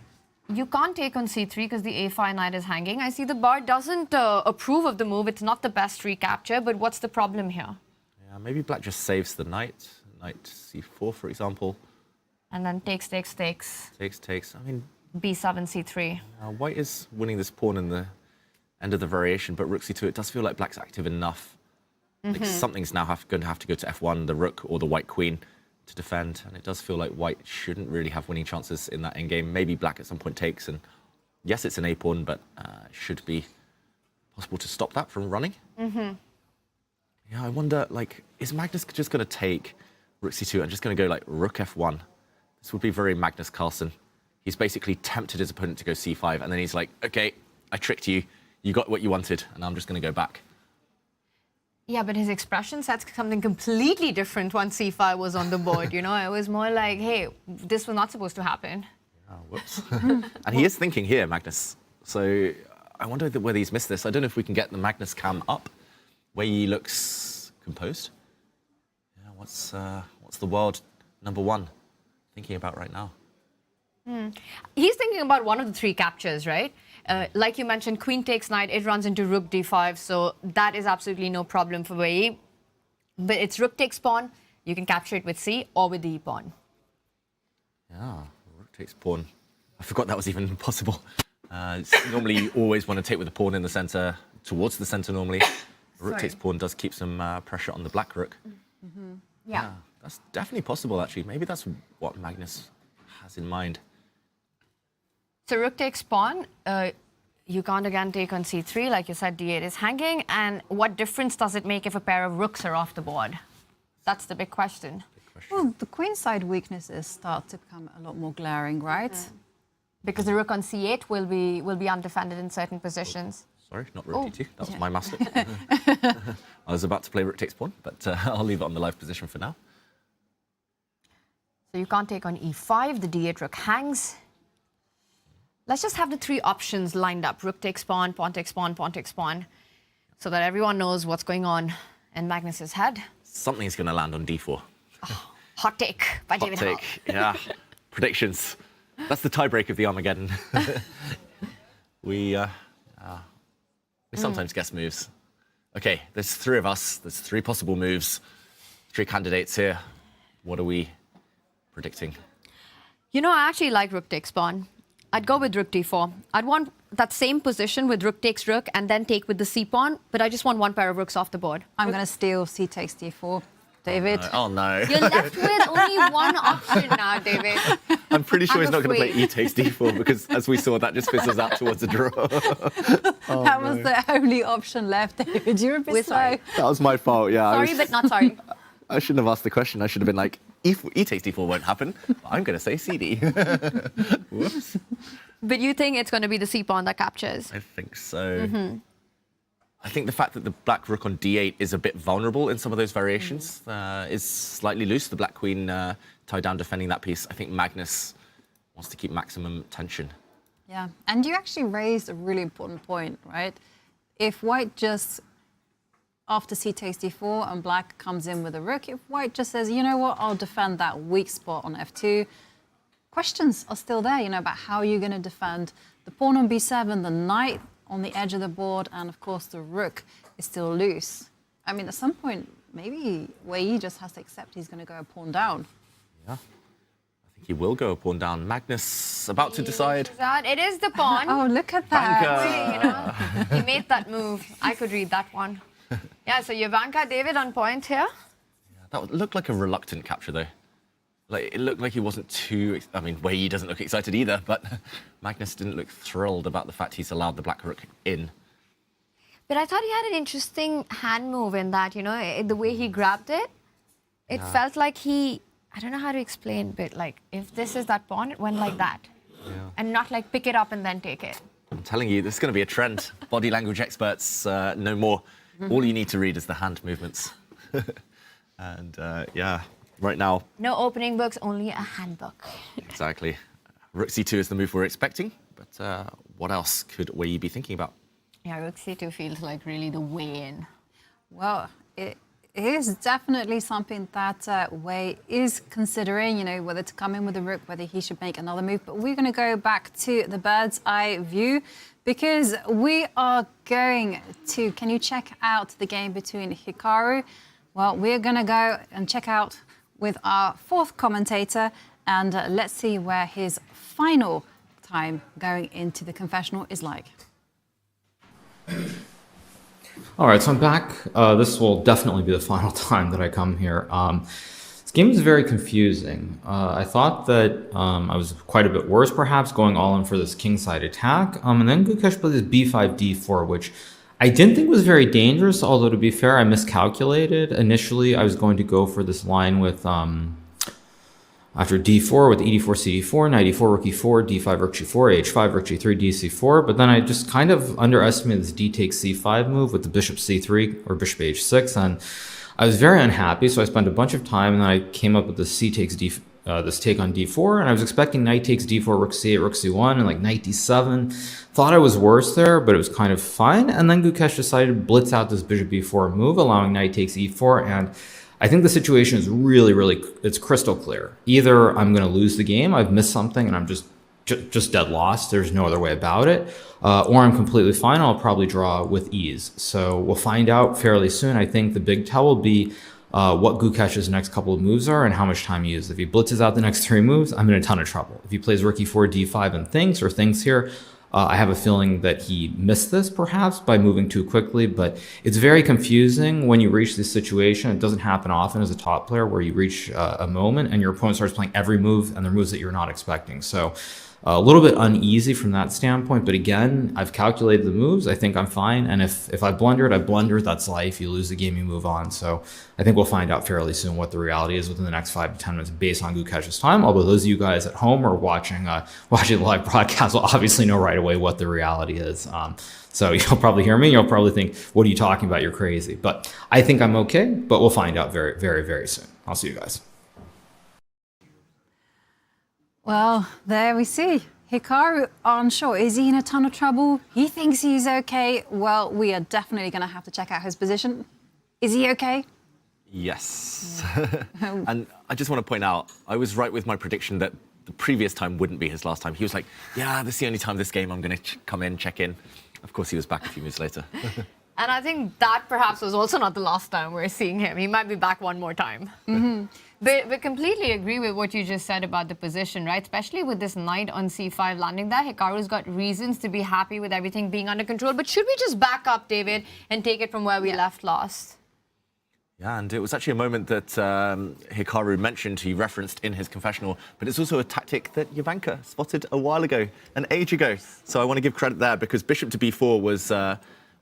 You can't take on c3 because the a5 knight is hanging. I see the bar doesn't approve of the move. It's not the best recapture, but what's the problem here? Maybe black just saves the knight. Knight c4, for example. And then takes. Takes. I mean... b7, c3. White is winning this pawn in the end of the variation, but rook c2, it does feel like black's active enough. Like something's now going to have to go to f1, the rook or the white queen, to defend. And it does feel like white shouldn't really have winning chances in that endgame. Maybe black at some point takes, and yes, it's an a-pawn, but should be possible to stop that from running. Yeah, I wonder, like, is Magnus just going to take rook c2 and just going to go, like, rook f1? This would be very Magnus Carlsen. He's basically tempted his opponent to go c5, and then he's like, okay, I tricked you. You got what you wanted, and I'm just going to go back. Yeah, but his expression said something completely different once c5 was on the board, you know? It was more like, hey, this was not supposed to happen. Oh, whoops. And he is thinking here, Magnus. So I wonder whether he's missed this. I don't know if we can get the Magnus cam up. Wei looks composed. Yeah, what's the world number one thinking about right now? He's thinking about one of the three captures, right? Like you mentioned, queen takes knight, it runs into rook d5, so that is absolutely no problem for Wei. But it's rook takes pawn, you can capture it with c or with the e pawn. Yeah, rook takes pawn. I forgot that was even possible. Normally you always want to take with the pawn in the center, towards the center normally. Rook takes pawn does keep some pressure on the black rook. Yeah. That's definitely possible, actually. Maybe that's what Magnus has in mind. So rook takes pawn, you can't again take on c3, like you said, d8 is hanging, and what difference does it make if a pair of rooks are off the board? That's the big question. Well, the queenside weaknesses start to become a lot more glaring, right? Because the rook on c8 will be undefended in certain positions. Sorry, not rook d2. That was my mistake. I was about to play rook takes pawn, but I'll leave it on the live position for now. So you can't take on e5, the d8 rook hangs. Let's just have the three options lined up. Rook takes pawn, pawn takes pawn, pawn takes pawn, so that everyone knows what's going on in Magnus's head. Something's going to land on d4. Oh, hot take by David Hall. Yeah. Predictions. That's the tiebreak of the Armageddon. We sometimes guess moves. Okay, there's three of us. There's three possible moves. Three candidates here. What are we predicting? You know, I actually like rook takes pawn. I'd go with rook d4. I'd want that same position with rook takes rook and then take with the c pawn, but I just want one pair of rooks off the board. I'm going to steal c takes d4. David? Oh, no. You're left with only one option now, David. I'm pretty sure he's not going to play e takes d4 because, as we saw, that just fizzles out towards a draw. That was the only option left, David. You're a bit slow. That was my fault, yeah. Sorry, but not sorry. I shouldn't have asked the question. I should have been like, e takes d4 won't happen. But I'm going to say cd. Whoops. But you think it's going to be the c pawn that captures? I think so. I think the fact that the black rook on d8 is a bit vulnerable in some of those variations is slightly loose. The black queen tied down defending that piece. I think Magnus wants to keep maximum tension. Yeah, and you actually raised a really important point, right? If white just, after c takes d4 and black comes in with a rook, if white just says, you know what, I'll defend that weak spot on f2, questions are still there, you know, about how you're going to defend the pawn on b7, the knight on the edge of the board, and of course the rook is still loose. I mean, at some point, maybe Wei just has to accept he's going to go a pawn down. Yeah, I think he will go a pawn down. Magnus about to decide. It is the pawn. Oh, look at that. You know, he made that move. I could read that one. Yeah, so Jovanka, David on point here. Yeah, that looked like a reluctant capture, though. Like, it looked like he wasn't too... I mean, Wei doesn't look excited either, but Magnus didn't look thrilled about the fact he's allowed the black rook in. But I thought he had an interesting hand move in that, you know, the way he grabbed it. It felt like he... I don't know how to explain, but, like, if this is that pawn, it went like that. Yeah. And not, like, pick it up and then take it. I'm telling you, this is going to be a trend. Body language experts know more. All you need to read is the hand movements. And, yeah... Right now. No opening books, only a handbook. Exactly. Rook c2 is the move we're expecting, but what else could Wei be thinking about? Yeah, rook c2 feels like really the way in. Well, it is definitely something that Wei is considering, you know, whether to come in with a rook, whether he should make another move. But we're going to go back to the bird's eye view because we are going to, can you check out the game between Hikaru? Well, we're going to go and check out with our fourth commentator, and let's see where his final time going into the confessional is like. All right, so I'm back. This will definitely be the final time that I come here. This game is very confusing. I thought that I was quite a bit worse, perhaps, going all in for this kingside attack. And then Gukesh played this b5, d4, which I didn't think it was very dangerous, although to be fair, I miscalculated. Initially, I was going to go for this line with after d4 with ed4, cd4, knight e4, rook e4, d5, rook g4, h5, rook g3, dc4. But then I just kind of underestimated this d takes c5 move with the bishop c3 or bishop h6, and I was very unhappy. So I spent a bunch of time, and then I came up with the c takes d, this take on d4, and I was expecting knight takes d4, rook c8, rook c1, and like knight d7. Thought I was worse there, but it was kind of fine. And then Gukesh decided to blitz out this bishop b4 move, allowing knight takes e4, and I think the situation is really, it's crystal clear. Either I'm going to lose the game, I've missed something, and I'm just dead lost. There's no other way about it. Or I'm completely fine. I'll probably draw with ease. So we'll find out fairly soon. I think the big tell will be what Gukesh's next couple of moves are and how much time he uses. If he blitzes out the next 3 moves, I'm in a ton of trouble. If he plays rook e4, d5 and thinks here, I have a feeling that he missed this perhaps by moving too quickly, but it's very confusing when you reach this situation. It doesn't happen often as a top player where you reach a moment and your opponent starts playing every move and they're moves that you're not expecting. So a little bit uneasy from that standpoint, but again, I've calculated the moves. I think I'm fine. And if I blundered, I blundered. That's life. You lose the game, you move on. So I think we'll find out fairly soon what the reality is within the next 5 to 10 minutes based on Gukesh's time. Although those of you guys at home or watching the live broadcast will obviously know right away what the reality is. So you'll probably hear me. You'll probably think, what are you talking about? You're crazy. But I think I'm okay, but we'll find out very soon. I'll see you guys. Well, there we see. Hikaru unsure. Is he in a ton of trouble? He thinks he's okay. Well, we are definitely going to have to check out his position. Is he okay? Yes. And I just want to point out, I was right with my prediction that the previous time wouldn't be his last time. He was like, yeah, this is the only time this game I'm going to come in, check in. Of course, he was back a few moves later. And I think that perhaps was also not the last time we're seeing him. He might be back one more time. But we completely agree with what you just said about the position, right? Especially with this knight on c5 landing there. Hikaru's got reasons to be happy with everything being under control. But should we just back up, David, and take it from where we left last? Yeah, and it was actually a moment that Hikaru mentioned, he referenced in his confessional, but it's also a tactic that Jovanka spotted a while ago, an age ago. So I want to give credit there because bishop to b4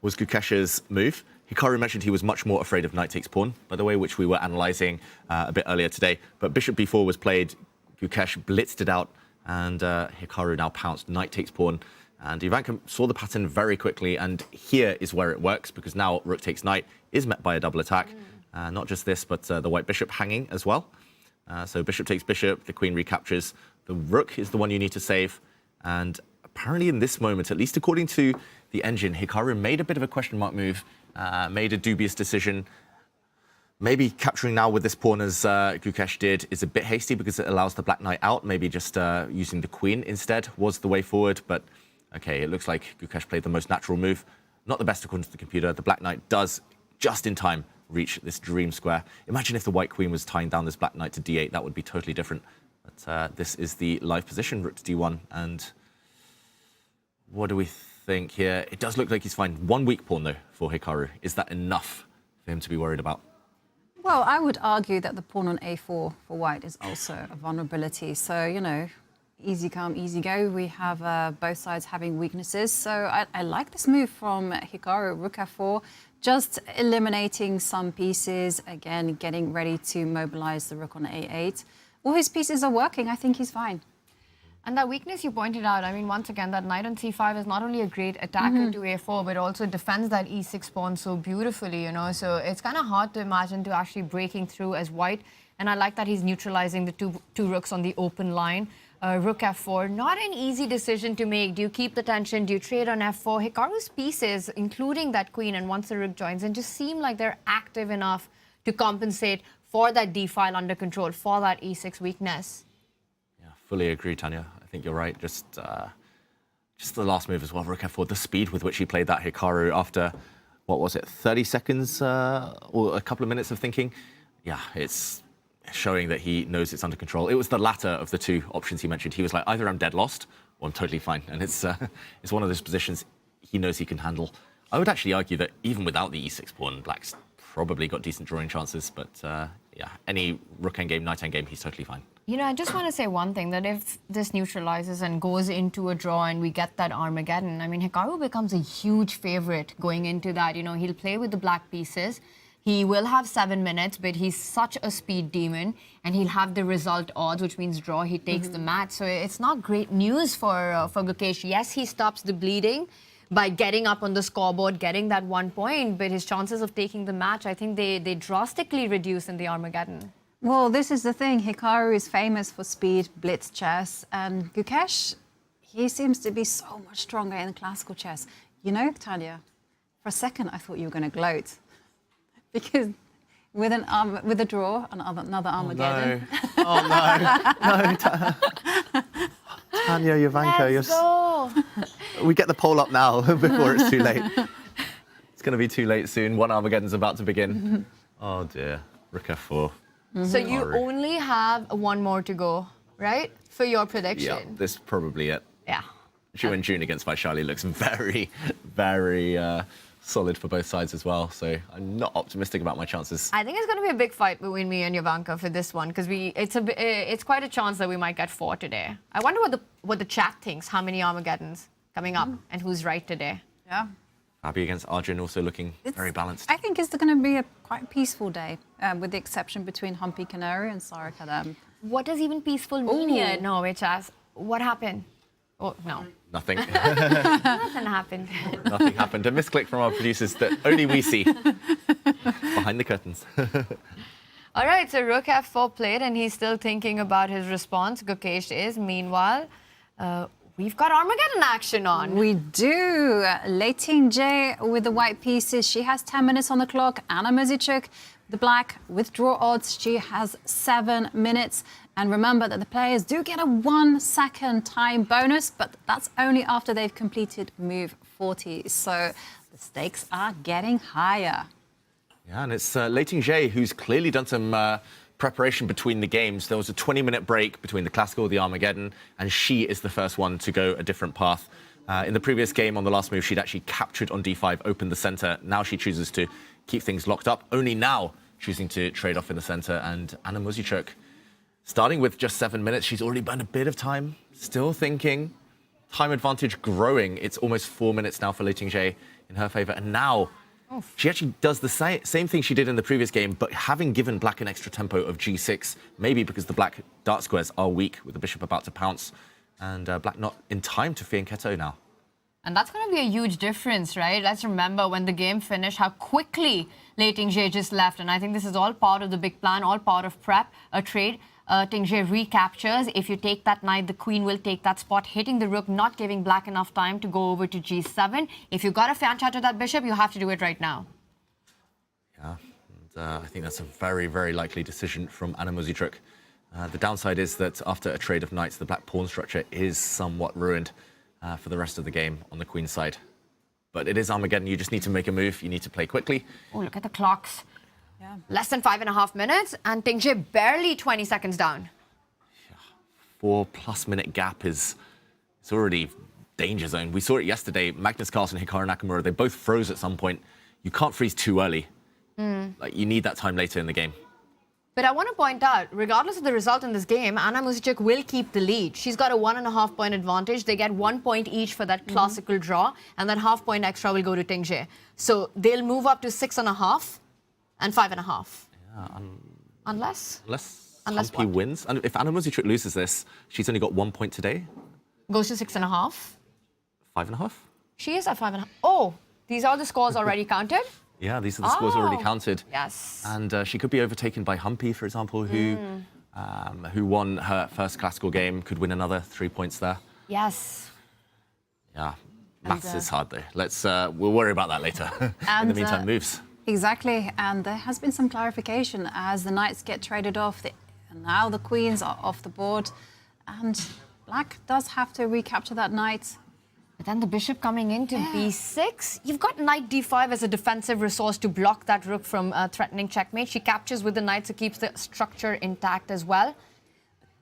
was Gukesh's move. Hikaru mentioned he was much more afraid of knight takes pawn, by the way, which we were analysing a bit earlier today. But bishop b4 was played, Gukesh blitzed it out, and Hikaru now pounced knight takes pawn. And Jovanka saw the pattern very quickly, and here is where it works, because now rook takes knight is met by a double attack. Not just this, but the white bishop hanging as well. So bishop takes bishop, the queen recaptures. The rook is the one you need to save. And apparently in this moment, at least according to the engine, Hikaru made a bit of a question mark move, made a dubious decision. Maybe capturing now with this pawn as Gukesh did is a bit hasty because it allows the black knight out. Maybe just using the queen instead was the way forward. But okay, it looks like Gukesh played the most natural move. Not the best according to the computer. The black knight does, just in time, reach this dream square. Imagine if the white queen was tying down this black knight to d8. That would be totally different. But this is the live position, rook to d1. And what do we think here? It does look like he's fine. One weak pawn, though, for Hikaru. Is that enough for him to be worried about? Well, I would argue that the pawn on a4 for white is also a vulnerability. So, you know, easy come, easy go. We have both sides having weaknesses. So I like this move from Hikaru, rook f4, just eliminating some pieces, again, getting ready to mobilize the rook on a8. All his pieces are working. I think he's fine. And that weakness you pointed out, I mean, once again, that knight on c5 is not only a great attacker to a4, but also defends that e6 pawn so beautifully, you know. So it's kind of hard to imagine to actually breaking through as white. And I like that he's neutralizing the two rooks on the open line. Rook f4, not an easy decision to make. Do you keep the tension? Do you trade on f4? Hikaru's pieces, including that queen, and once the rook joins in, just seem like they're active enough to compensate for that d file under control, for that e6 weakness. Fully agree, Tanya. I think you're right. Just the last move as well, rook f4. The speed with which he played that Hikaru after, what was it, 30 seconds or a couple of minutes of thinking. Yeah, it's showing that he knows it's under control. It was the latter of the two options he mentioned. He was like, either I'm dead lost or I'm totally fine. And it's one of those positions he knows he can handle. I would actually argue that even without the e6 pawn, black's probably got decent drawing chances. But yeah, any rook endgame, knight endgame, he's totally fine. You know, I just want to say one thing, that if this neutralizes and goes into a draw and we get that Armageddon, I mean, Hikaru becomes a huge favorite going into that. You know, he'll play with the black pieces. He will have 7 minutes, but he's such a speed demon, and he'll have the result odds, which means draw. He takes the match. So it's not great news for Gukesh. Yes, he stops the bleeding by getting up on the scoreboard, getting that 1 point, but his chances of taking the match, I think they drastically reduce in the Armageddon. Well, this is the thing. Hikaru is famous for speed, blitz chess, and Gukesh, he seems to be so much stronger in classical chess. You know, Tanya, for a second I thought you were going to gloat, because with a draw, another Armageddon. Oh no! Tanya, Jovanka, we get the poll up now before it's too late. It's going to be too late soon. One Armageddon's about to begin. Oh dear, Rook F4. So you only have one more to go, right? For your prediction. Yeah, this is probably it. Yeah. Zhu and Jun against Vachier-Lagrave looks very, very solid for both sides as well. So I'm not optimistic about my chances. I think it's going to be a big fight between me and Jovanka for this one, because it's quite a chance that we might get 4 today. I wonder what the chat thinks. How many Armageddons coming up, and who's right today? Yeah. Fabi against Arjun also looking very balanced. I think it's going to be a quite peaceful day, with the exception between Humpy Canary and Sarah Kadam. What does even peaceful mean here at Norway Chess? What happened? Oh, no. Nothing. Nothing happened. Nothing happened. A misclick from our producers that only we see behind the curtains. All right, so Rook F4 played, and he's still thinking about his response. Gukesh is. Meanwhile, we've got Armageddon action on. We do. Lei Ting-jae with the white pieces. She has 10 minutes on the clock. Anna Muzychuk, the black, with draw odds. She has 7 minutes. And remember that the players do get a 1 second time bonus, but that's only after they've completed move 40. So the stakes are getting higher. Yeah, and it's Lei Ting-jae who's clearly done some preparation between the games. There was a 20-minute break between the classical, the Armageddon, and she is the first one to go a different path. In the previous game, on the last move, she'd actually captured on d5, opened the center. Now she chooses to keep things locked up, only now choosing to trade off in the center. And Anna Muzychuk, starting with just 7 minutes, she's already burned a bit of time, still thinking. Time advantage growing. It's almost 4 minutes now for Lei Ting-jae in her favor. And now she actually does the same thing she did in the previous game, but having given black an extra tempo of g6, maybe because the black dart squares are weak with the bishop about to pounce, and black not in time to fianchetto now. And that's going to be a huge difference, right? Let's remember when the game finished, how quickly Lei Ting-jae just left. And I think this is all part of the big plan, all part of prep, a trade. Ting-jae recaptures. If you take that knight, the queen will take that spot, hitting the rook, not giving black enough time to go over to g7. If you got to fianchetto that bishop, you have to do it right now. Yeah, and I think that's a very, very likely decision from Anna Muzychuk. The downside is that after a trade of knights, the black pawn structure is somewhat ruined for the rest of the game on the queen side. But it is Armageddon. You just need to make a move. You need to play quickly. Oh, look at the clocks. Yeah. Less than 5.5 minutes, and Ting-jae barely 20 seconds down. Yeah. 4+ minute gap it's already danger zone. We saw it yesterday. Magnus, Carlsen, Hikaru, Nakamura, they both froze at some point. You can't freeze too early. Like, you need that time later in the game. But I want to point out, regardless of the result in this game, Anna Muzychuk will keep the lead. She's got a 1.5 point advantage. They get 1 point each for that classical draw, and that half point extra will go to Ting-jae. So they'll move up to 6.5 and 5.5. Yeah, unless Humpy what? wins. And if Anna Muzychuk loses this, she's only got 1 point today. Goes to 6.5. 5.5? She is at 5.5. Oh, these are the scores already counted? Yeah, these are the scores already counted. Yes. And she could be overtaken by Humpy, for example, who won her first classical game, could win another 3 points there. Yes. Yeah, maths is hard though. We'll worry about that later. In the meantime, moves. Exactly, and there has been some clarification as the knights get traded off, and now the queens are off the board, and black does have to recapture that knight. But then the bishop coming into b6. You've got knight d5 as a defensive resource to block that rook from threatening checkmate. She captures with the knight, so keeps the structure intact as well.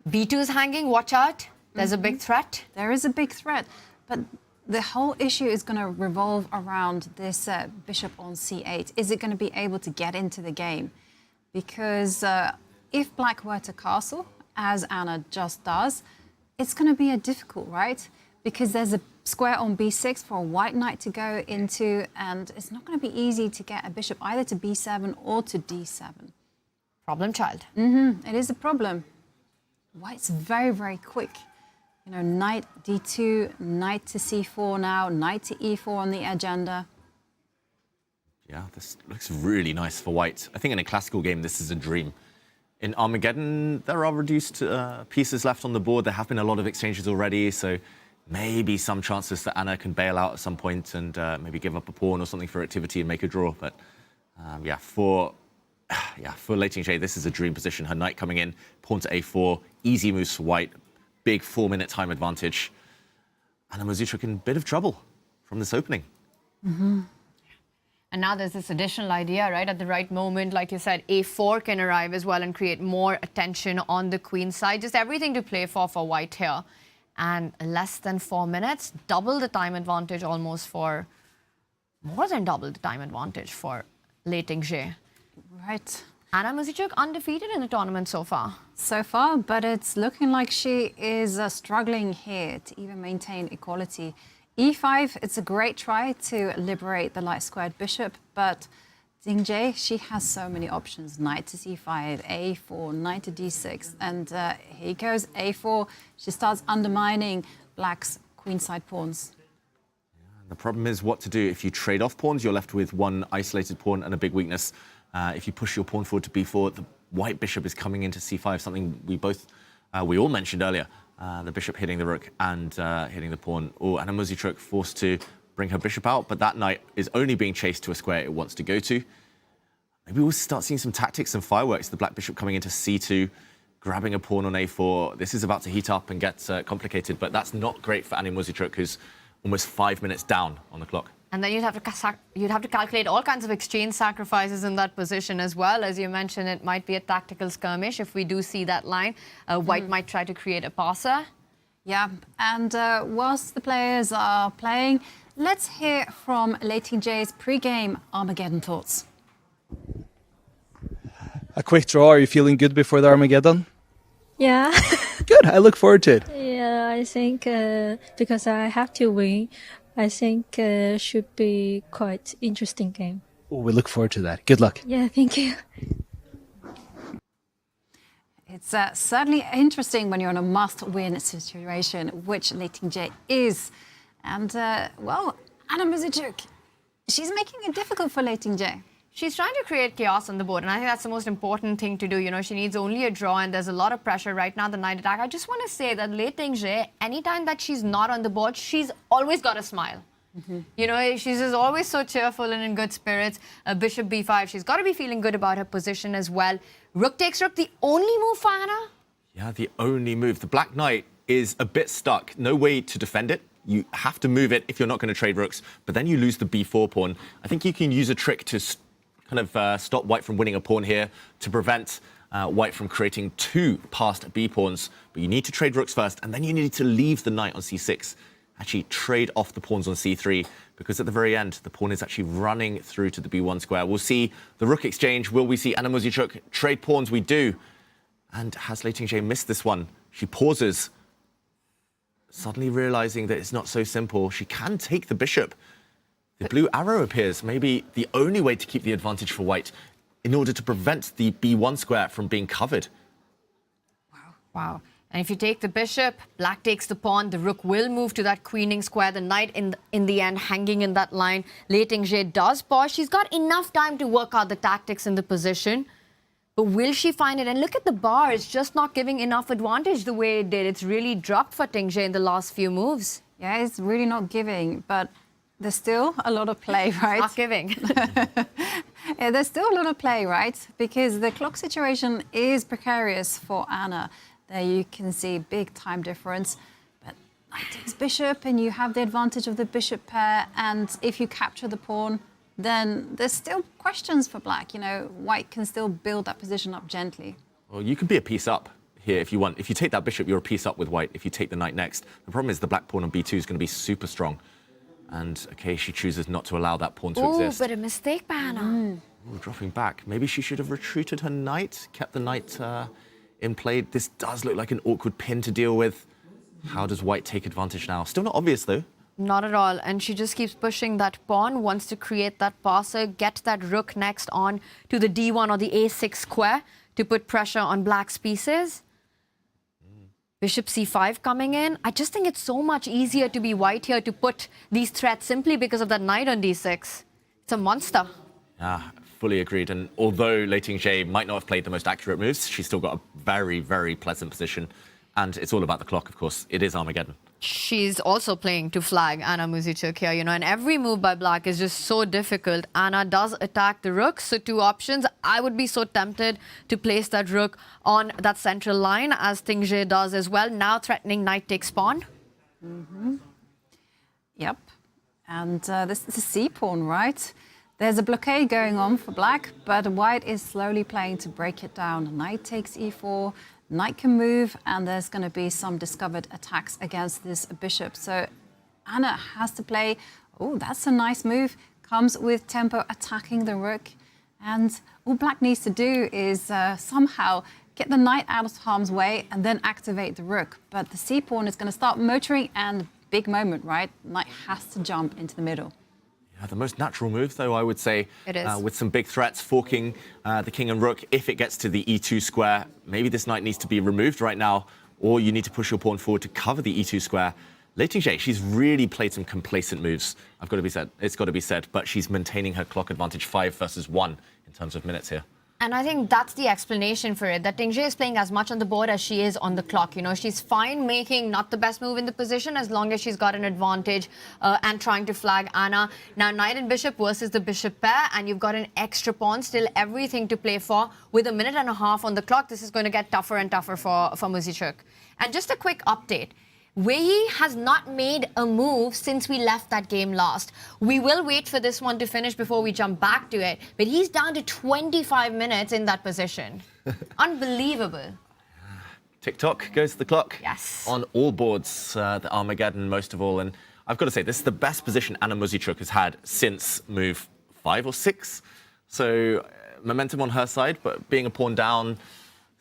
b2 is hanging, watch out. There's a big threat. There is a big threat, but the whole issue is going to revolve around this bishop on c8. Is it going to be able to get into the game? Because if black were to castle as Anna just does, it's going to be a difficult, right? Because there's a square on b6 for a white knight to go into, and it's not going to be easy to get a bishop either to b7 or to d7. Problem child. It is a problem. White's very, very quick. You know, knight d2, knight to c4 now, knight to e4 on the agenda. Yeah, this looks really nice for white. I think in a classical game, this is a dream. In Armageddon, there are reduced pieces left on the board. There have been a lot of exchanges already, so maybe some chances that Anna can bail out at some point and maybe give up a pawn or something for activity and make a draw. But for Lei Ting-Jie, this is a dream position. Her knight coming in, pawn to a4, easy moves for white, big 4-minute time advantage. Anna Muzychuk in a bit of trouble from this opening. And now there's this additional idea, right? At the right moment, like you said, a4 can arrive as well and create more attention on the queen side. Just everything to play for white here. And less than 4 minutes, double the time advantage almost for, more than double the time advantage for Lei Ting-Jie. Right. Anna Muzychuk undefeated in the tournament so far. So far, but it's looking like she is struggling here to even maintain equality. e5, it's a great try to liberate the light squared bishop, but Ting-Jie, she has so many options. Knight to c5, a4, knight to d6, and here goes a4. She starts undermining black's queenside pawns. The problem is what to do. If you trade off pawns, you're left with one isolated pawn and a big weakness. If you push your pawn forward to b4, the white bishop is coming into c5, something we all mentioned earlier. The bishop hitting the rook and hitting the pawn. Anna Muzychuk forced to bring her bishop out, but that knight is only being chased to a square it wants to go to. Maybe we'll start seeing some tactics and fireworks. The black bishop coming into c2, grabbing a pawn on a4. This is about to heat up and get complicated, but that's not great for Anna Muzychuk, who's almost 5 minutes down on the clock. And then you'd have to calculate all kinds of exchange sacrifices in that position as well. As you mentioned, it might be a tactical skirmish. If we do see that line, white might try to create a passer. Yeah, and whilst the players are playing, let's hear from Lei Ting-Jie's pre-game Armageddon thoughts. A quick draw. Are you feeling good before the Armageddon? Yeah. Good. I look forward to it. Yeah, I think because I have to win, I think should be quite interesting game. Oh, we look forward to that. Good luck. Yeah, thank you. It's certainly interesting when you're in a must-win situation, which Lei Ting-Jie is. And, well, Anna Muzychuk, she's making it difficult for Lei Ting-Jie. She's trying to create chaos on the board, and I think that's the most important thing to do. You know, she needs only a draw, and there's a lot of pressure right now, the knight attack. I just want to say that Lei Ting-Jie, anytime that she's not on the board, she's always got a smile. You know, she's just always so cheerful and in good spirits. Bishop b5, she's got to be feeling good about her position as well. Rook takes rook, the only move for Anna? Yeah, the only move. The black knight is a bit stuck. No way to defend it. You have to move it if you're not going to trade rooks, but then you lose the b4 pawn. I think you can use a trick to kind of stop white from winning a pawn here, to prevent white from creating two passed b pawns. But you need to trade rooks first, and then you need to leave the knight on c6. Actually trade off the pawns on c3, because at the very end, the pawn is actually running through to the b1 square. We'll see the rook exchange. Will we see Anna Muzychuk trade pawns? We do. And has Lei Ting-Jie missed this one? She pauses, suddenly realizing that it's not so simple. She can take the bishop. The blue arrow appears, maybe the only way to keep the advantage for white in order to prevent the b1 square from being covered. Wow. And if you take the bishop, black takes the pawn, the rook will move to that queening square, the knight in the end hanging in that line. Lei Ting-Jie does pause. She's got enough time to work out the tactics in the position. But will she find it? And look at the bar. It's just not giving enough advantage the way it did. It's really dropped for Ting-Jie in the last few moves. Yeah, it's really not giving, but there's still a lot of play, right? Not giving. Yeah, there's still a lot of play, right? Because the clock situation is precarious for Anna. There you can see big time difference. But knight takes bishop, and you have the advantage of the bishop pair. And if you capture the pawn, then there's still questions for black. You know, white can still build that position up gently. Well, you can be a piece up here if you want. If you take that bishop, you're a piece up with white. If you take the knight next, the problem is the black pawn on b2 is going to be super strong. And, okay, she chooses not to allow that pawn to exist. But a mistake by Anna. Dropping back. Maybe she should have retreated her knight, kept the knight in play. This does look like an awkward pin to deal with. How does white take advantage now? Still not obvious, though. Not at all. And she just keeps pushing that pawn, wants to create that passer, get that rook next on to the d1 or the a6 square to put pressure on black's pieces. Bishop c5 coming in. I just think it's so much easier to be white here to put these threats simply because of that knight on d6. It's a monster. Fully agreed. And although Lei Ting-Jie might not have played the most accurate moves, she's still got a very, very pleasant position. And it's all about the clock, of course. It is Armageddon. She's also playing to flag Anna Muzychuk here, you know, and every move by black is just so difficult. Anna does attack the rook, so two options. I would be so tempted to place that rook on that central line, as Ting-Jie does as well. Now threatening knight takes pawn. Yep. And this is a c-pawn, right? There's a blockade going on for black, but white is slowly playing to break it down. Knight takes e4. Knight can move, and there's going to be some discovered attacks against this bishop. So Anna has to play. Oh, that's a nice move. Comes with tempo, attacking the rook. And all black needs to do is somehow get the knight out of harm's way and then activate the rook. But the c-pawn is going to start motoring, and big moment, right? Knight has to jump into the middle. The most natural move, though, I would say, it is. With some big threats, forking the king and rook. If it gets to the e2 square, maybe this knight needs to be removed right now, or you need to push your pawn forward to cover the e2 square. Lei Ting-Jie, she's really played some complacent moves. It's got to be said, but she's maintaining her clock advantage 5 versus 1 in terms of minutes here. And I think that's the explanation for it, that Ting-Jie is playing as much on the board as she is on the clock. You know, she's fine making not the best move in the position as long as she's got an advantage and trying to flag Anna. Now, knight and bishop versus the bishop pair, and you've got an extra pawn, still everything to play for. With a minute and a half on the clock, this is going to get tougher and tougher for Muzychuk. And just a quick update. Wei has not made a move since we left that game last. We will wait for this one to finish before we jump back to it. But he's down to 25 minutes in that position. Unbelievable. Tick-tock goes the clock. Yes. On all boards, the Armageddon most of all. And I've got to say, this is the best position Anna Muzychuk has had since move 5 or 6. So momentum on her side, but being a pawn down,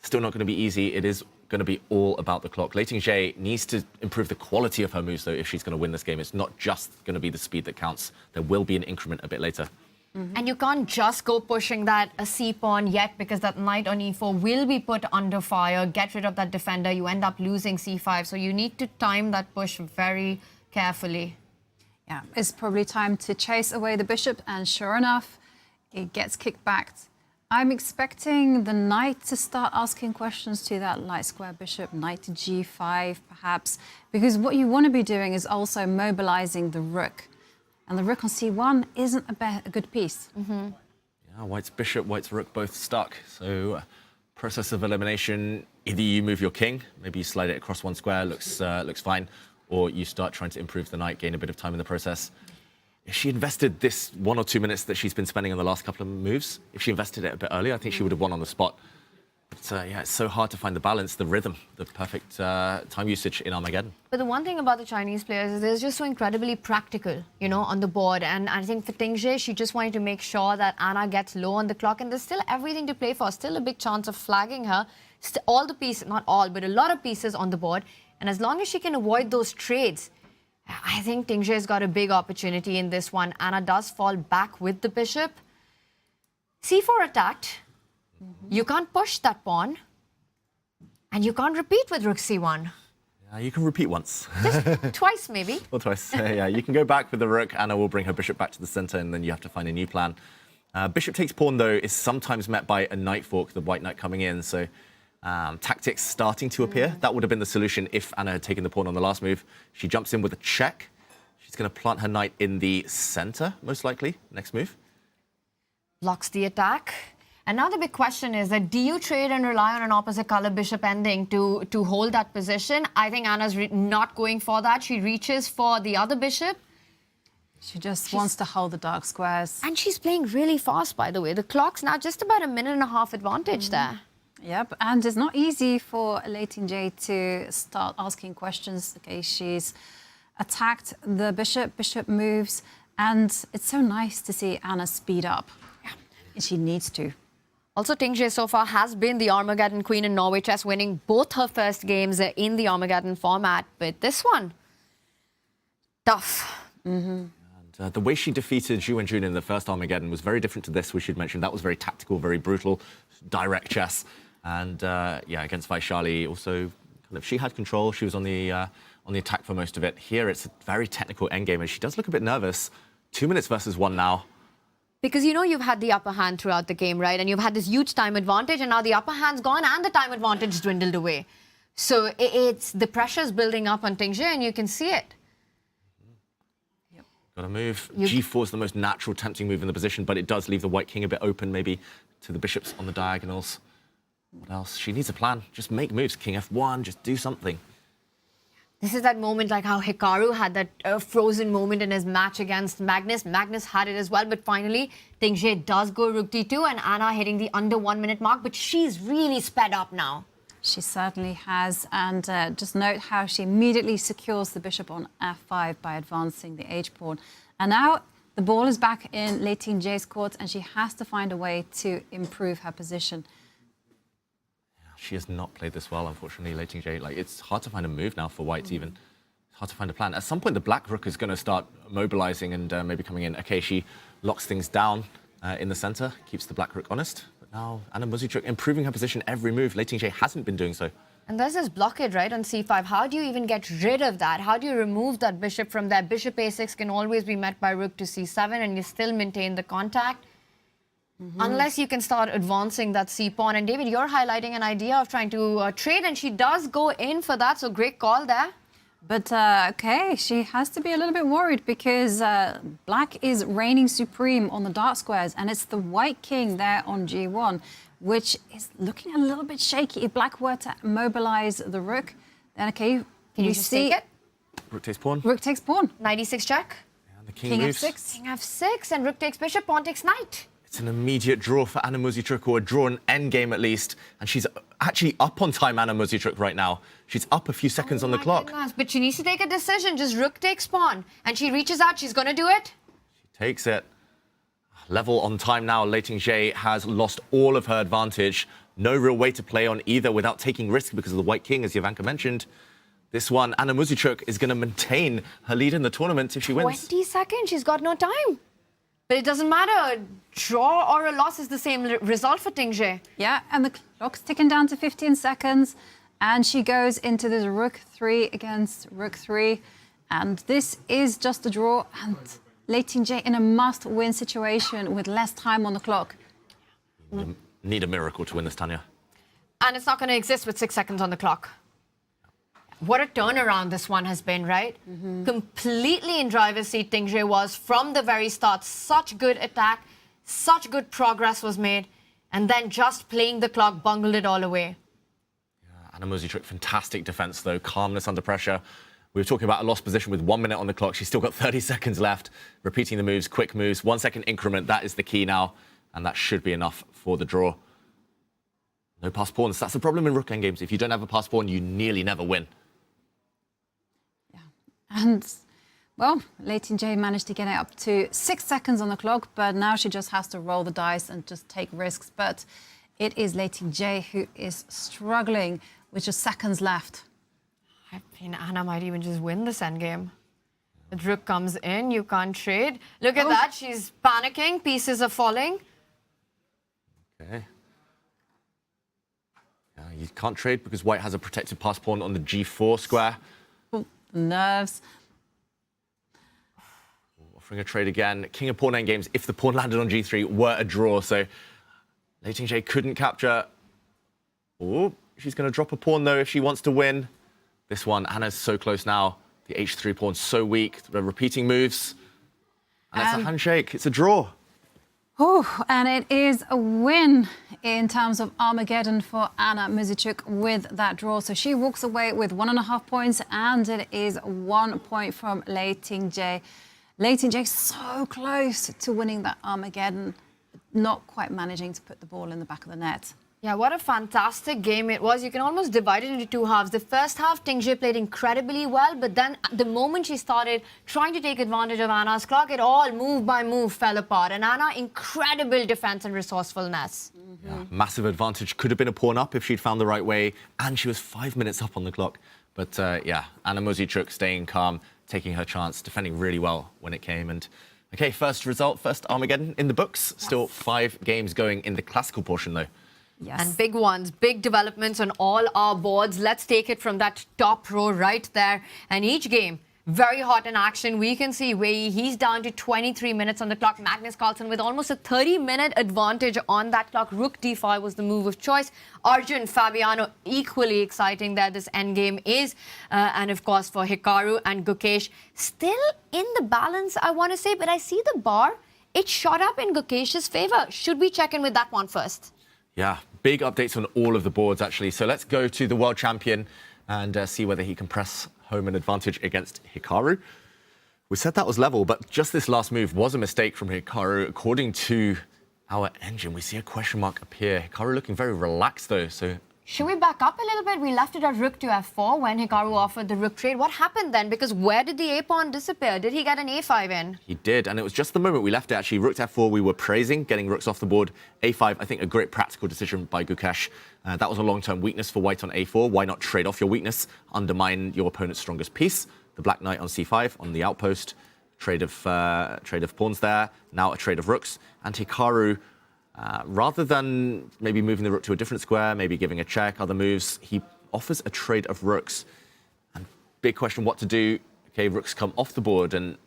still not going to be easy. It is going to be all about the clock. Lei Ting-Jie needs to improve the quality of her moves, though, if she's going to win this game. It's not just going to be the speed that counts. There will be an increment a bit later. And you can't just go pushing that a c-pawn yet, because that knight on e4 will be put under fire. Get rid of that defender. You end up losing c5. So you need to time that push very carefully. Yeah, it's probably time to chase away the bishop. And sure enough, it gets kicked back. I'm expecting the knight to start asking questions to that light square bishop, knight to g5 perhaps, because what you want to be doing is also mobilizing the rook. And the rook on c1 isn't a good piece. Yeah, white's bishop, white's rook both stuck. So process of elimination, either you move your king, maybe you slide it across one square, looks fine, or you start trying to improve the knight, gain a bit of time in the process. If she invested this 1 or 2 minutes that she's been spending on the last couple of moves, if she invested it a bit earlier, I think she would have won on the spot. But yeah, it's so hard to find the balance, the rhythm, the perfect time usage in Armageddon. But the one thing about the Chinese players is they're just so incredibly practical, you know, on the board. And I think for Ting-Jie, she just wanted to make sure that Anna gets low on the clock. And there's still everything to play for, still a big chance of flagging her. All the pieces, not all, but a lot of pieces on the board. And as long as she can avoid those trades, I think Ting-Jie's got a big opportunity in this one. Anna does fall back with the bishop. c4 attacked. You can't push that pawn. And you can't repeat with rook c1. Yeah, you can repeat once. Just twice, maybe. Or twice. Yeah, you can go back with the rook. Anna will bring her bishop back to the center, and then you have to find a new plan. Bishop takes pawn, though, is sometimes met by a knight fork, the white knight coming in. So tactics starting to appear. That would have been the solution if Anna had taken the pawn on the last move. She jumps in with a check. She's going to plant her knight in the center, most likely, next move. Blocks the attack. And now the big question is that do you trade and rely on an opposite color bishop ending to hold that position? I think Anna's not going for that. She reaches for the other bishop. She just wants to hold the dark squares. And she's playing really fast, by the way. The clock's now just about a minute and a half advantage there. Yep, and it's not easy for Lei Ting-Jie to start asking questions. Okay, she's attacked the bishop, bishop moves, and it's so nice to see Anna speed up. Yeah. She needs to. Also, Tingje so far has been the Armageddon queen in Norway Chess, winning both her first games in the Armageddon format. But this one, tough. And the way she defeated Zhu Wenjun in the first Armageddon was very different to this, we should mention. That was very tactical, very brutal, direct chess. And yeah, against Vachier-Lagrave, also kind of she had control. She was on the attack for most of it. Here, it's a very technical endgame, and she does look a bit nervous. 2 minutes versus 1 now. Because you know you've had the upper hand throughout the game, right? And you've had this huge time advantage, and now the upper hand's gone and the time advantage dwindled away. So it's the pressure's building up on Tingje, and you can see it. Got to move. G4 is the most natural, tempting move in the position, but it does leave the white king a bit open, maybe to the bishops on the diagonals. What else? She needs a plan. Just make moves. King F1, just do something. This is that moment like how Hikaru had that frozen moment in his match against Magnus. Magnus had it as well, but finally, Tingje does go rook d2 and Anna hitting the under 1 minute mark, but she's really sped up now. She certainly has, and just note how she immediately secures the bishop on f5 by advancing the h-pawn. And now the ball is back in Lei Tingje's court, and she has to find a way to improve her position. She has not played this well, unfortunately, Lei Tingje. Like, it's hard to find a move now for white, even. It's hard to find a plan. At some point, the black rook is going to start mobilizing and maybe coming in. Okay, she locks things down in the center, keeps the black rook honest. But now Anna Muzychuk improving her position every move. Lei Tingje hasn't been doing so. And there's this blockade, right, on c5. How do you even get rid of that? How do you remove that bishop from there? Bishop a6 can always be met by rook to c7, and you still maintain the contact. Unless you can start advancing that c-pawn. And David, you're highlighting an idea of trying to trade, and she does go in for that, so great call there. But, okay, she has to be a little bit worried because black is reigning supreme on the dark squares, and it's the white king there on g1, which is looking a little bit shaky. If black were to mobilize the rook, then, okay, can you just take it? Rook takes pawn. Rook takes pawn. Knight e6 check. And the king moves. f6. King f6, and rook takes bishop, pawn takes knight. It's an immediate draw for Anna Muzychuk, or a draw an endgame at least. And she's actually up on time, Anna Muzychuk, right now. She's up a few seconds on the clock. Goodness. But she needs to take a decision. Just rook takes pawn. And she reaches out. She's going to do it. She takes it. Level on time now. Lei Tingje has lost all of her advantage. No real way to play on either without taking risk because of the white king, as Jovanka mentioned. This one, Anna Muzychuk is going to maintain her lead in the tournament if she wins. 20 seconds. She's got no time. But it doesn't matter. A draw or a loss is the same result for Tingje. Yeah, and the clock's ticking down to 15 seconds. And she goes into this rook 3 against rook 3. And this is just a draw. And Lei Tingje in a must-win situation with less time on the clock. Need a miracle to win this, Tanya. And it's not going to exist with 6 seconds on the clock. What a turnaround this one has been, right? Completely in driver's seat, Tingje was from the very start. Such good attack, such good progress was made, and then just playing the clock bungled it all away. Yeah, Anna Muzychuk, fantastic defense, though. Calmness under pressure. We were talking about a lost position with 1 minute on the clock. She's still got 30 seconds left. Repeating the moves, quick moves, 1 second increment. That is the key now, and that should be enough for the draw. No pass pawns. That's the problem in rook endgames. If you don't have a pass pawn, you nearly never win. And, well, Lei Tingje managed to get it up to 6 seconds on the clock, but now she just has to roll the dice and just take risks. But it is Lei Tingje who is struggling with just seconds left. I mean, Anna might even just win this endgame. The rook comes in, you can't trade. Look at that, she's panicking, pieces are falling. Okay. Yeah, you can't trade because white has a protected pass pawn on the g4 square. Nerves. Offering a trade again. King of pawn endgames, if the pawn landed on g3, were a draw. So Lei Tingje couldn't capture. Oh, she's going to drop a pawn, though, if she wants to win. This one, Anna's so close now. The h3 pawn's so weak. The repeating moves. And it's a handshake. It's a draw. Oh, and it is a win in terms of Armageddon for Anna Muzychuk with that draw. So she walks away with 1.5 points, and it is 1 point from Lei Tingje. Lei Tingje so close to winning that Armageddon, not quite managing to put the ball in the back of the net. Yeah, what a fantastic game it was. You can almost divide it into two halves. The first half, Tingzhe played incredibly well, but then the moment she started trying to take advantage of Anna's clock, it all move by move fell apart. And Anna, incredible defense and resourcefulness. Yeah, massive advantage. Could have been a pawn up if she'd found the right way, and she was 5 minutes up on the clock. But yeah, Anna Muzychuk staying calm, taking her chance, defending really well when it came. And okay, first result, first Armageddon in the books. Still 5 games going in the classical portion, though. Yes. And big ones, big developments on all our boards. Let's take it from that top row right there. And each game, very hot in action. We can see Wei, he's down to 23 minutes on the clock. Magnus Carlsen with almost a 30-minute advantage on that clock. Rook d5 was the move of choice. Arjun, Fabiano, equally exciting there this endgame is. And of course for Hikaru and Gukesh, still in the balance, I want to say. But I see the bar, it shot up in Gukesh's favor. Should we check in with that one first? Yeah, big updates on all of the boards, actually. So let's go to the world champion and see whether he can press home an advantage against Hikaru. We said that was level, but just this last move was a mistake from Hikaru. According to our engine, we see a question mark appear. Hikaru looking very relaxed, though, so... Should we back up a little bit? We left it at rook to f4 when Hikaru offered the rook trade. What happened then? Because where did the a-pawn disappear? Did he get an a5 in? He did, and it was just the moment we left it, actually. Rook to f4, we were praising, getting rooks off the board. a5, I think a great practical decision by Gukesh. That was a long-term weakness for white on a4. Why not trade off your weakness, undermine your opponent's strongest piece? The black knight on c5, on the outpost. Trade of pawns there, now a trade of rooks. And Hikaru... rather than maybe moving the rook to a different square, maybe giving a check, other moves, he offers a trade of rooks. And big question what to do. Okay, rooks come off the board, and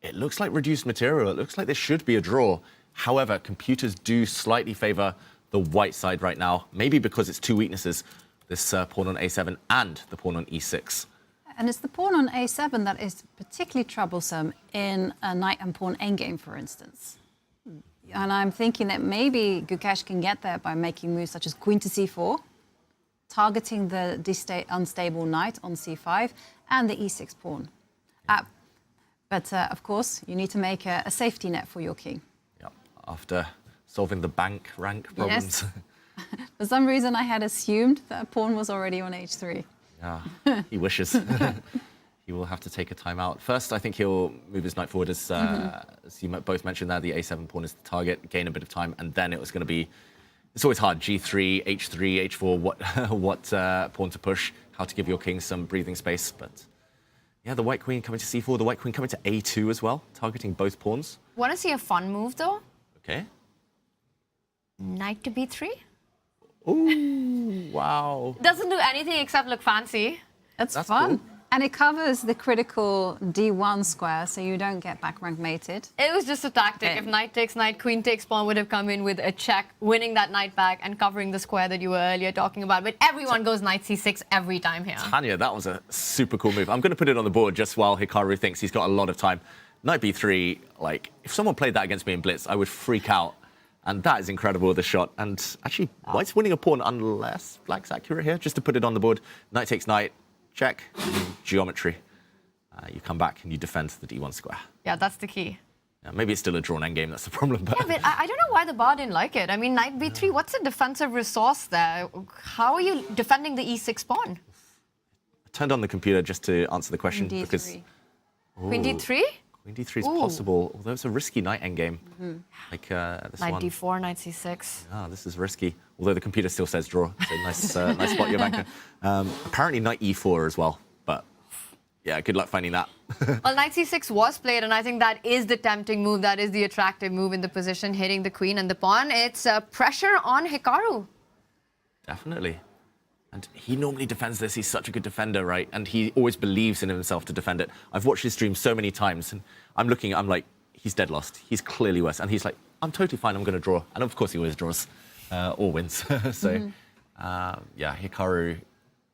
it looks like reduced material. It looks like there should be a draw. However, computers do slightly favor the white side right now, maybe because it's two weaknesses, this pawn on a7 and the pawn on e6. And it's the pawn on a7 that is particularly troublesome in a knight and pawn endgame, for instance. And I'm thinking that maybe Gukesh can get there by making moves such as queen to c4, targeting the unstable knight on c5, and the e6 pawn. But of course, you need to make a safety net for your king. Yeah, after solving the bank rank problems. Yes. For some reason, I had assumed that a pawn was already on h3. Yeah, he wishes. He will have to take a time out. First, I think he'll move his knight forward, as you both mentioned there. The a7 pawn is the target, gain a bit of time, and then it was going to be... It's always hard, g3, h3, h4, what pawn to push, how to give your king some breathing space. But yeah, the white queen coming to c4, the white queen coming to a2 as well, targeting both pawns. Want to see a fun move, though? Okay. Knight to b3? Ooh, wow. Doesn't do anything except look fancy. That's fun. Cool. And it covers the critical d1 square, so you don't get back rank mated. It was just a tactic. Okay. If knight takes knight, queen takes pawn would have come in with a check, winning that knight back and covering the square that you were earlier talking about. But everyone goes knight c6 every time here. Tanya, that was a super cool move. I'm going to put it on the board just while Hikaru thinks he's got a lot of time. Knight b3, like, if someone played that against me in Blitz, I would freak out. And that is incredible, the shot. And actually, white's winning a pawn unless black's accurate here. Just to put it on the board, knight takes knight. Check, geometry. You come back and you defend the d1 square. Yeah, that's the key. Yeah, maybe it's still a drawn endgame, that's the problem. But... Yeah, but I don't know why the bar didn't like it. I mean, knight b3, what's a defensive resource there? How are you defending the e6 pawn? I turned on the computer just to answer the question. Queen d3. Because... Queen d3? Queen d3 is possible, although it's a risky knight endgame. Like this knight one. d4, knight c6. Ah, this is risky. Although the computer still says draw. So nice spot, your banker. Apparently knight e4 as well. But yeah, good luck finding that. Well, knight c6 was played, and I think that is the tempting move. That is the attractive move in the position, hitting the queen and the pawn. It's pressure on Hikaru. Definitely. And he normally defends this. He's such a good defender, right? And he always believes in himself to defend it. I've watched his stream so many times, and I'm like, he's dead lost. He's clearly worse. And he's like, I'm totally fine. I'm going to draw. And of course, he always draws or wins. So, yeah, Hikaru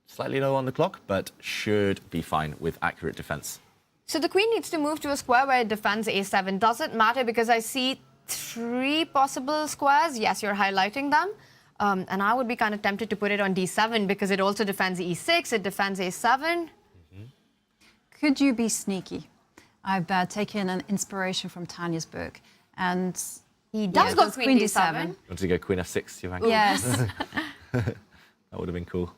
slightly low on the clock, but should be fine with accurate defense. So the queen needs to move to a square where it defends a7. Doesn't matter because I see 3 possible squares. Yes, you're highlighting them. And I would be kind of tempted to put it on d7 because it also defends e6, it defends a7. Could you be sneaky? I've taken an inspiration from Tanya's book, and he does go queen d7. Want to go queen f6, Ivanka? Yes. That would have been cool.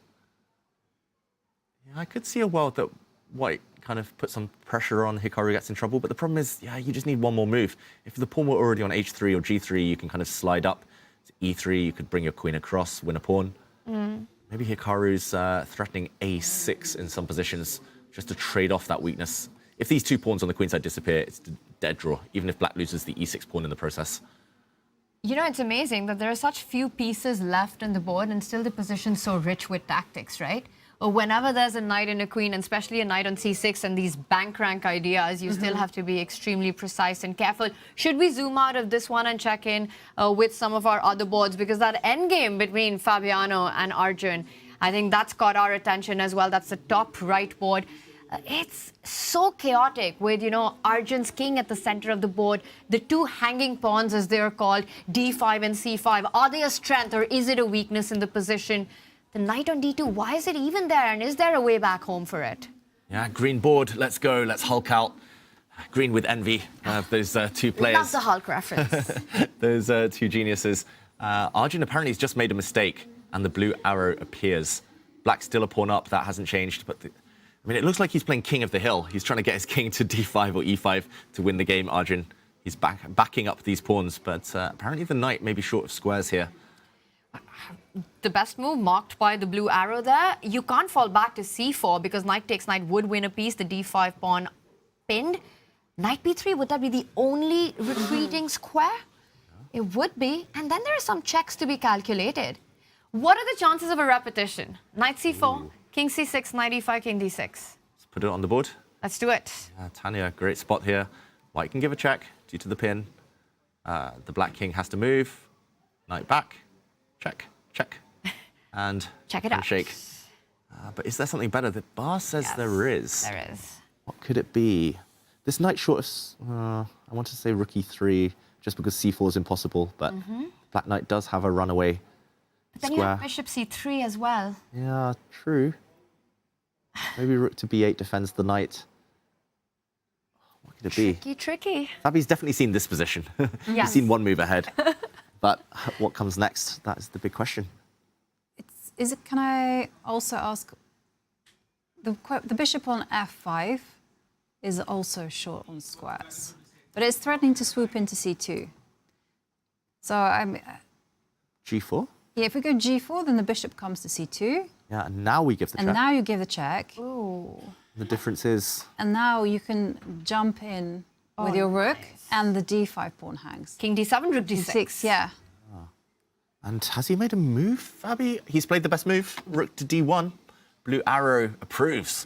Yeah, I could see a world that white kind of put some pressure on, Hikaru gets in trouble, but the problem is, yeah, you just need one more move. If the pawn were already on h3 or g3, you can kind of slide up to e3, you could bring your queen across, win a pawn. Maybe Hikaru's threatening a6 in some positions, just to trade off that weakness. If these two pawns on the queen side disappear, it's a dead draw, even if black loses the e6 pawn in the process. You know, it's amazing that there are such few pieces left on the board and still the position's so rich with tactics, right? Or whenever there's a knight and a queen, and especially a knight on c6 and these bank rank ideas, you still have to be extremely precise and careful. Should we zoom out of this one and check in with some of our other boards? Because that endgame between Fabiano and Arjun, I think that's got our attention as well. That's the top right board. It's so chaotic with, you know, Arjun's king at the center of the board, the two hanging pawns, as they're called, d5 and c5. Are they a strength or is it a weakness in the position? The knight on d2, why is it even there? And is there a way back home for it? Yeah, green board, let's go, let's Hulk out. Green with envy, those two players. Love the Hulk reference. Those two geniuses. Arjun apparently has just made a mistake and the blue arrow appears. Black's still a pawn up, that hasn't changed, but I mean, it looks like he's playing king of the hill. He's trying to get his king to d5 or e5 to win the game, Arjun. He's backing up these pawns, but apparently the knight may be short of squares here. The best move marked by the blue arrow there. You can't fall back to c4 because knight takes knight would win a piece, the d5 pawn pinned. Knight b3, would that be the only retreating square? It would be. And then there are some checks to be calculated. What are the chances of a repetition? Knight c4, king c6, knight e5, king d6. Let's put it on the board. Let's do it. Tanya, great spot here. White can give a check due to the pin. The black king has to move. Knight back. Check, check. And check it out. Shake. But is there something better? The bar says there is. There is. What could it be? This knight short of, I want to say rook e3, just because c4 is impossible, but black knight does have a runaway But then square. you have bishop c3 as well. Yeah, true. Maybe rook to b8 defends the knight. What could it be? Tricky, tricky. Fabi's definitely seen this position. He's seen one move ahead. But what comes next? That is the big question. Can I also ask, the bishop on f5 is also short on squares, but it's threatening to swoop into c2. So I'm... g4? Yeah, if we go g4, then the bishop comes to c2. Yeah, and now we give the check. And now you give the check. Ooh. The difference is... And now you can jump in with your rook, and the d5 pawn hangs. King d7, rook d6. Yeah. And has he made a move, Fabi? He's played the best move, rook to d1. Blue arrow approves.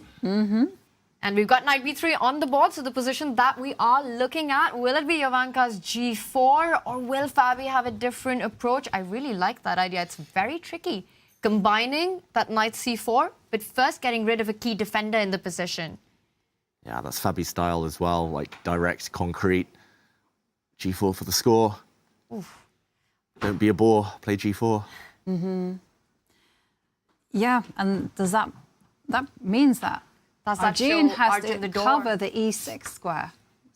And we've got knight b3 on the board, so the position that we are looking at, will it be Jovanka's g4 or will Fabi have a different approach? I really like that idea. It's very tricky. Combining that knight c4, but first getting rid of a key defender in the position. Yeah, that's Fabi's style as well, like direct, concrete. g4 for the score. Oof. Don't be a bore, play g4. Yeah, and does that means that Arjun has to cover the e6 square.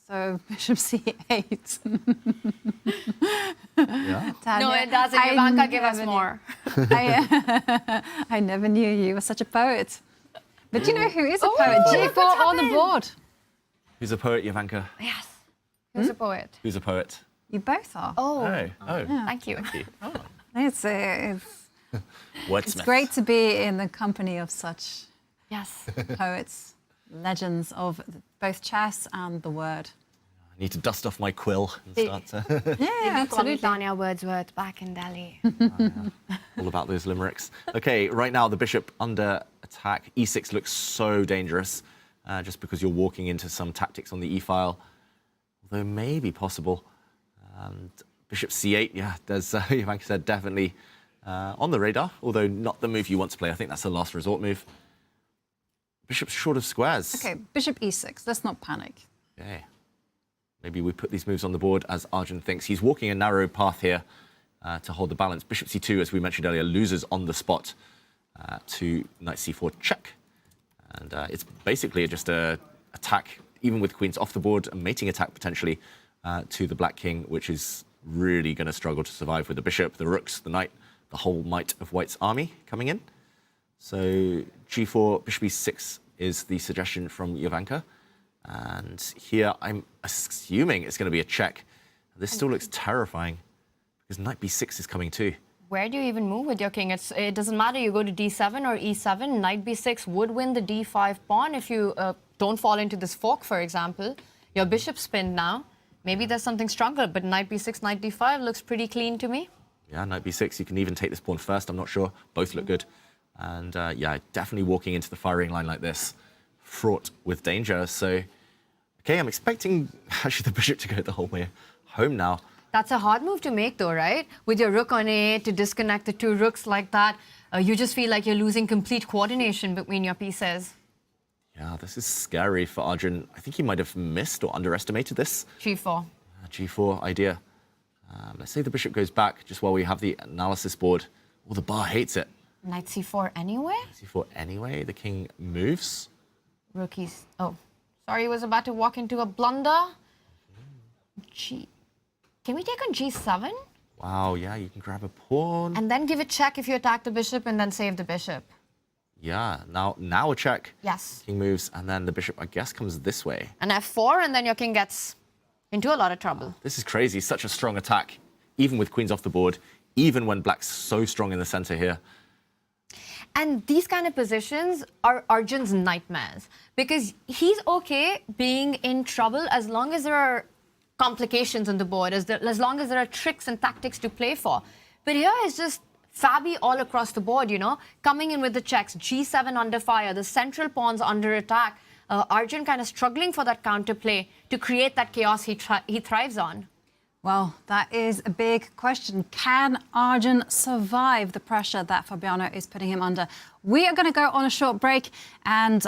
So bishop c8. Yeah. Tanya, no, it doesn't. Jovanka, give us more. I never knew you were such a poet. But you know who is a poet? G4 on the board. Who's a poet, Jovanka? Yes. Who's a poet? Who's a poet? You both are. Oh. Yeah. Thank you. Oh. It's great to be in the company of such poets, legends of both chess and the word. I need to dust off my quill and start to... Yeah, absolutely. Tanya Wordsworth back in Delhi. All about those limericks. Okay, right now the bishop under attack. e6 looks so dangerous, just because you're walking into some tactics on the e-file, although maybe possible. And bishop c8, yeah, there's, Jovanka said, definitely on the radar, although not the move you want to play. I think that's a last resort move. Bishop's short of squares. Okay, bishop e6, let's not panic. Okay. Maybe we put these moves on the board as Arjun thinks. He's walking a narrow path here to hold the balance. Bishop c2, as we mentioned earlier, loses on the spot to knight c4 check. And it's basically just a attack, even with queens off the board, a mating attack potentially to the black king, which is really going to struggle to survive with the bishop, the rooks, the knight the whole might of White's army coming in. So g4, bishop e6 is the suggestion from Jovanka. And here I'm assuming it's going to be a check. This still looks terrifying because knight b6 is coming too. Where do you even move with your king? It doesn't matter. You go to d7 or e7. Knight b6 would win the d5 pawn if you don't fall into this fork, for example. Your bishop's pinned now. Maybe there's something stronger, but knight b6, knight d5 looks pretty clean to me. Yeah, knight b6. You can even take this pawn first. I'm not sure. Both look good. And yeah, definitely walking into the firing line like this, fraught with danger. So, okay, I'm expecting actually the bishop to go the whole way home now. That's a hard move to make though, right? With your rook on a8, to disconnect the two rooks like that, you just feel like you're losing complete coordination between your pieces. Yeah, this is scary for Arjun. I think he might have missed or underestimated this. g4. G4 idea. Let's say the bishop goes back just while we have the analysis board. Oh, the bar hates it. Knight c4 anyway? c4 anyway. The king moves. Rookies. Oh, sorry, was about to walk into a blunder. Can we take on g7? Wow, yeah, you can grab a pawn. And then give a check if you attack the bishop and then save the bishop. Yeah, now a check. Yes. King moves, and then the bishop, I guess, comes this way. And f4, and then your king gets into a lot of trouble. This is crazy. Such a strong attack, even with queens off the board, even when black's so strong in the center here. And these kind of positions are Arjun's nightmares because he's okay being in trouble as long as there are complications on the board, as long as there are tricks and tactics to play for. But here is just Fabi all across the board, you know, coming in with the checks, g7 under fire, the central pawns under attack. Arjun kind of struggling for that counterplay to create that chaos he thrives on. Well, that is a big question. Can Arjun survive the pressure that Fabiano is putting him under? We are going to go on a short break. And,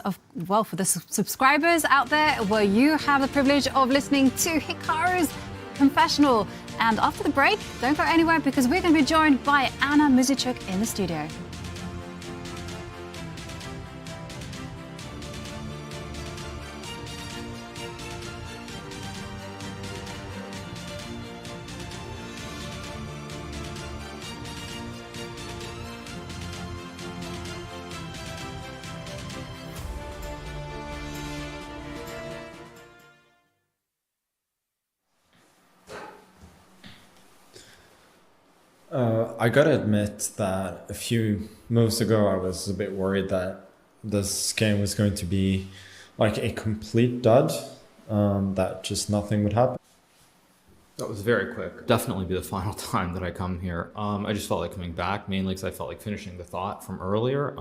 well, for the subscribers out there, well, you have the privilege of listening to Hikaru's Confessional. And after the break, don't go anywhere because we're going to be joined by Anna Muzichuk in the studio. I gotta admit that a few moves ago I was a bit worried that this game was going to be like a complete dud, that just nothing would happen. That was very quick. Definitely be the final time that I come here. I just felt like coming back, mainly because I felt like finishing the thought from earlier,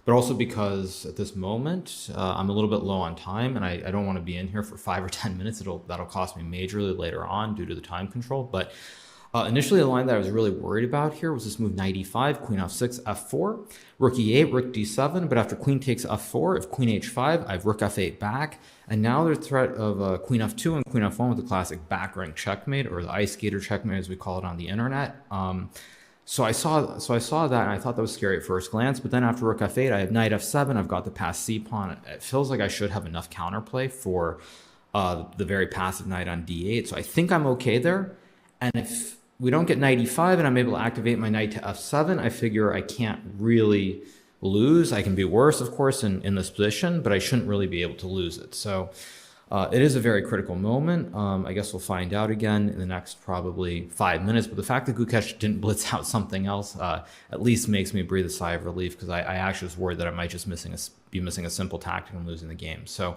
but also because at this moment I'm a little bit low on time and I don't want to be in here for 5 or 10 minutes. That'll cost me majorly later on due to the time control. But initially, the line that I was really worried about here was this move knight e5, queen f6, f4, rook e8, rook d7. But after queen takes f4, if queen h5, I have rook f8 back. And now there's threat of queen f2 and queen f1 with the classic back rank checkmate, or the ice skater checkmate as we call it on the internet. So I saw that and I thought that was scary at first glance. But then after rook f8, I have knight f7. I've got the passed c pawn. It feels like I should have enough counterplay for the very passive knight on d8. So I think I'm okay there. And if we don't get knight e5 and I'm able to activate my knight to f7, I figure I can't really lose. I can be worse, of course, in this position, but I shouldn't really be able to lose it. So it is a very critical moment. I guess we'll find out again in the next probably 5 minutes. But the fact that Gukesh didn't blitz out something else at least makes me breathe a sigh of relief, because I actually was worried that I might just be missing a simple tactic and losing the game. So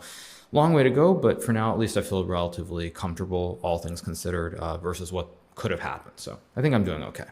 long way to go, but for now, at least I feel relatively comfortable, all things considered, versus what could have happened. So I think I'm doing okay.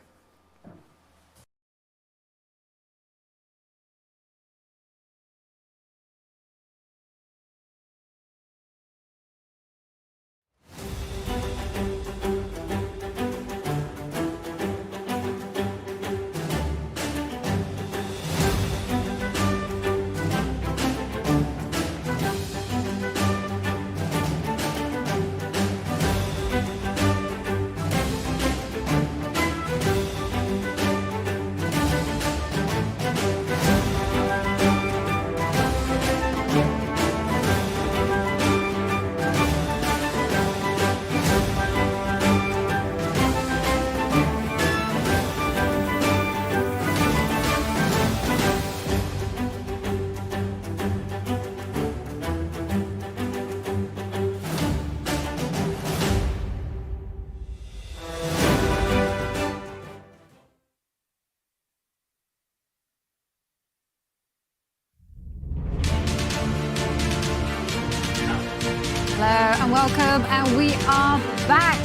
welcome. And we are back.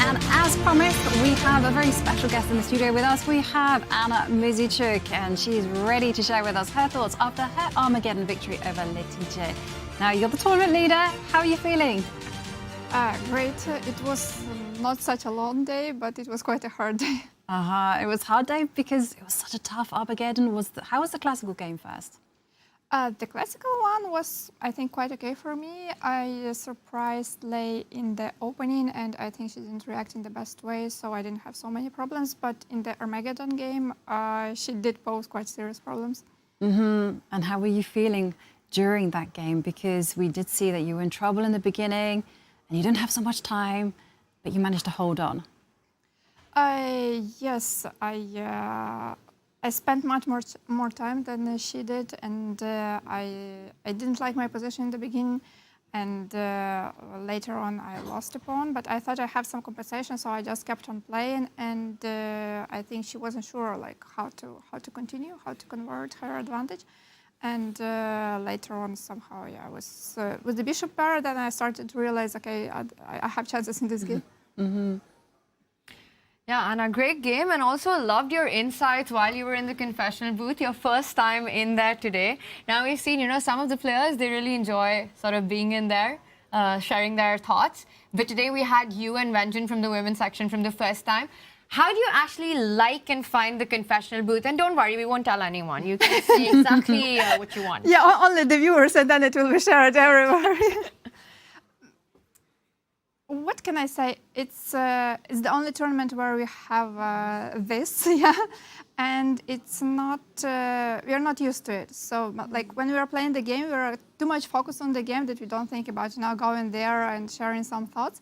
And as promised, we have a very special guest in the studio with us. We have Anna Muzichuk, and she's ready to share with us her thoughts after her Armageddon victory over Letice. Now, you're the tournament leader. How are you feeling? Great. It was not such a long day, but it was quite a hard day. It was a hard day because it was such a tough Armageddon. How was the classical game first? The classical one was, I think, quite okay for me. I surprised Lei in the opening, and I think she didn't react in the best way, so I didn't have so many problems. But in the Armageddon game, she did pose quite serious problems. And how were you feeling during that game? Because we did see that you were in trouble in the beginning, and you didn't have so much time, but you managed to hold on. Yes, I spent much more time than she did, and I didn't like my position in the beginning, and later on I lost a pawn, but I thought I have some compensation, so I just kept on playing, and I think she wasn't sure like how to continue, how to convert her advantage, and later on somehow was with the bishop pair, then I started to realize, okay, I have chances in this game. Yeah, and a great game, and also loved your insights while you were in the confessional booth, your first time in there today. Now we've seen, some of the players, they really enjoy sort of being in there, sharing their thoughts. But today we had you and Venjin from the women's section from the first time. How do you actually like and find the confessional booth? And don't worry, we won't tell anyone. You can see exactly what you want. Yeah, only the viewers, and then it will be shared everywhere. What can I say? It's the only tournament where we have this, and it's not. We are not used to it. So, like when we are playing the game, we are too much focused on the game that we don't think about going there and sharing some thoughts.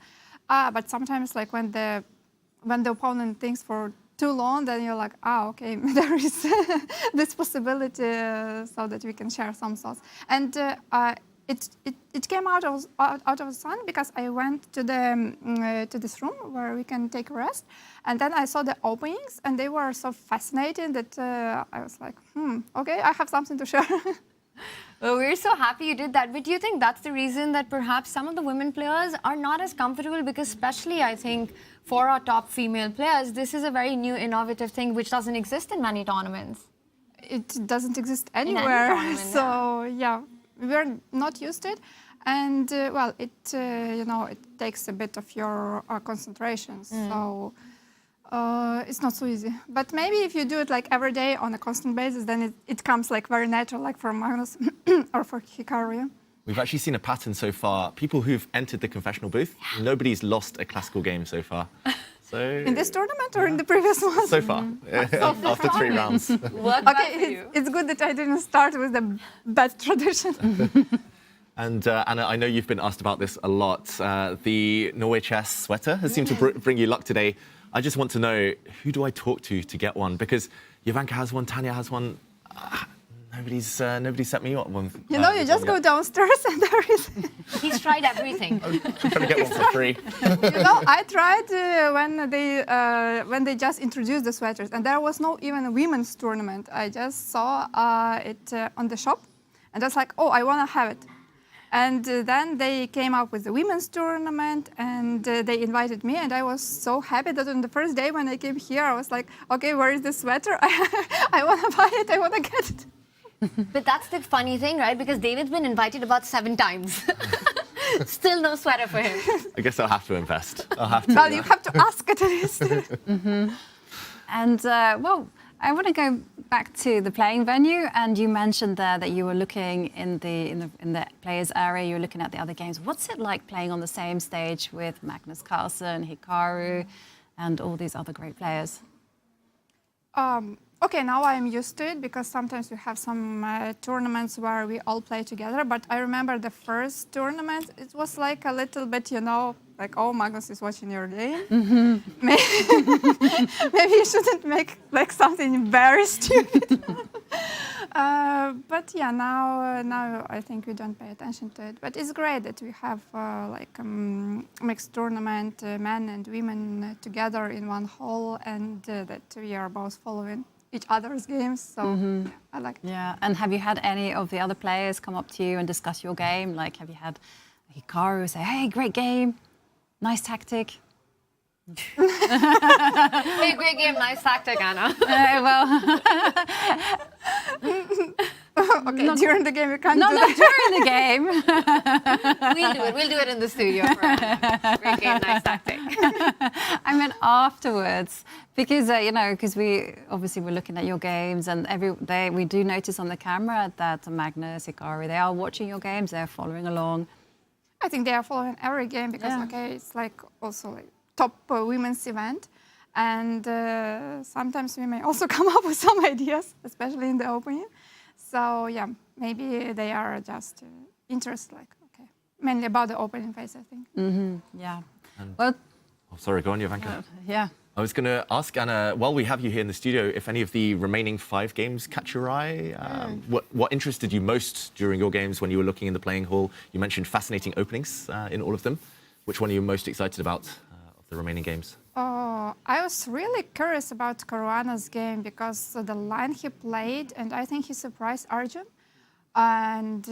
But sometimes, like when the opponent thinks for too long, then you're like, okay, there is this possibility, so that we can share some thoughts. And it came out of the sun because I went to this room where we can take a rest, and then I saw the openings, and they were so fascinating that I was like, okay, I have something to share. Well, we're so happy you did that. But do you think that's the reason that perhaps some of the women players are not as comfortable? Because especially, I think, for our top female players, this is a very new, innovative thing which doesn't exist in many tournaments. It doesn't exist anywhere. So, yeah. We're not used to it, and well, it it takes a bit of your concentration, so it's not so easy. But maybe if you do it like every day on a constant basis, then it comes like very natural, like for Magnus or for Hikaru. Yeah? We've actually seen a pattern so far. People who've entered the confessional booth, nobody's lost a classical game so far. So in this tournament or in the previous one? So far, after 3 rounds. Okay, it's good that I didn't start with the bad tradition. And Anna, I know you've been asked about this a lot. The Norway Chess sweater has seemed to bring you luck today. I just want to know, who do I talk to get one? Because Jovanka has one, Tanya has one. Nobody's set me up one. You just go downstairs and there is. He's tried everything. I'm trying to get one for free. I tried when they just introduced the sweaters, and there was no even a women's tournament. I just saw it on the shop, and I was like, I want to have it. And then they came up with the women's tournament, and they invited me, and I was so happy that on the first day when I came here, I was like, okay, where is the sweater? I want to buy it. I want to get it. But that's the funny thing, right? Because David's been invited about 7 times. Still no sweater for him. I guess I'll have to invest. Well, you have to ask at least. And, well, I want to go back to the playing venue, and you mentioned there that you were looking in the players' area, you were looking at the other games. What's it like playing on the same stage with Magnus, Carlsen, Hikaru, and all these other great players? Okay, now I'm used to it because sometimes we have some tournaments where we all play together. But I remember the first tournament, it was like a little bit, like, Magnus is watching your game. Maybe you shouldn't make like something very stupid. But yeah, now I think we don't pay attention to it. But it's great that we have mixed tournament, men and women together in one hall, and that we are both following each other's games, so I like it. Yeah, and have you had any of the other players come up to you and discuss your game? Like, have you had Hikaru say, hey, great game, nice tactic. Hey, great game, nice tactic, Anna. Okay, during the game you can't do not that. during the game. We'll do it in the studio. Great game, nice tactic. I meant afterwards, because because we obviously were looking at your games, and every day we do notice on the camera that Magnus, Hikaru, they are watching your games, they're following along. I think they are following every game because it's like also like top women's event, and sometimes we may also come up with some ideas, especially in the opening. So yeah, maybe they are just interested, like mainly about the opening phase, I think. Yeah. Oh, sorry, go on, Jovanka. Yeah. I was going to ask Anna, while we have you here in the studio, if any of the remaining 5 games catch your eye. What interested you most during your games when you were looking in the playing hall? You mentioned fascinating openings in all of them. Which one are you most excited about of the remaining games? I was really curious about Caruana's game because the line he played, and I think he surprised Arjun. And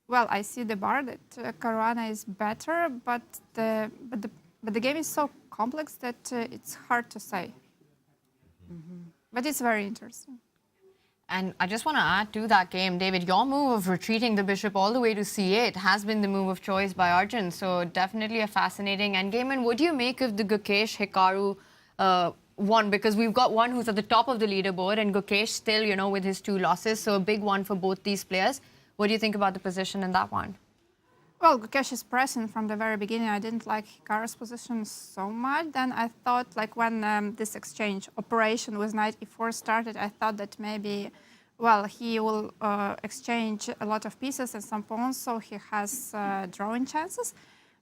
well, I see the bar that Caruana is better, but the game is so complex that it's hard to say. But it's very interesting. And I just want to add to that game, David, your move of retreating the bishop all the way to c8 has been the move of choice by Arjun. So definitely a fascinating endgame. And what do you make of the Gukesh Hikaru one? Because we've got one who's at the top of the leaderboard, and Gukesh still, with his 2 losses. So a big one for both these players. What do you think about the position in that one? Well, Gukesh is pressing from the very beginning. I didn't like Hikaru's position so much. Then I thought, like when this exchange operation with knight e4 started, I thought that maybe, well, he will exchange a lot of pieces and some pawns, so he has drawing chances.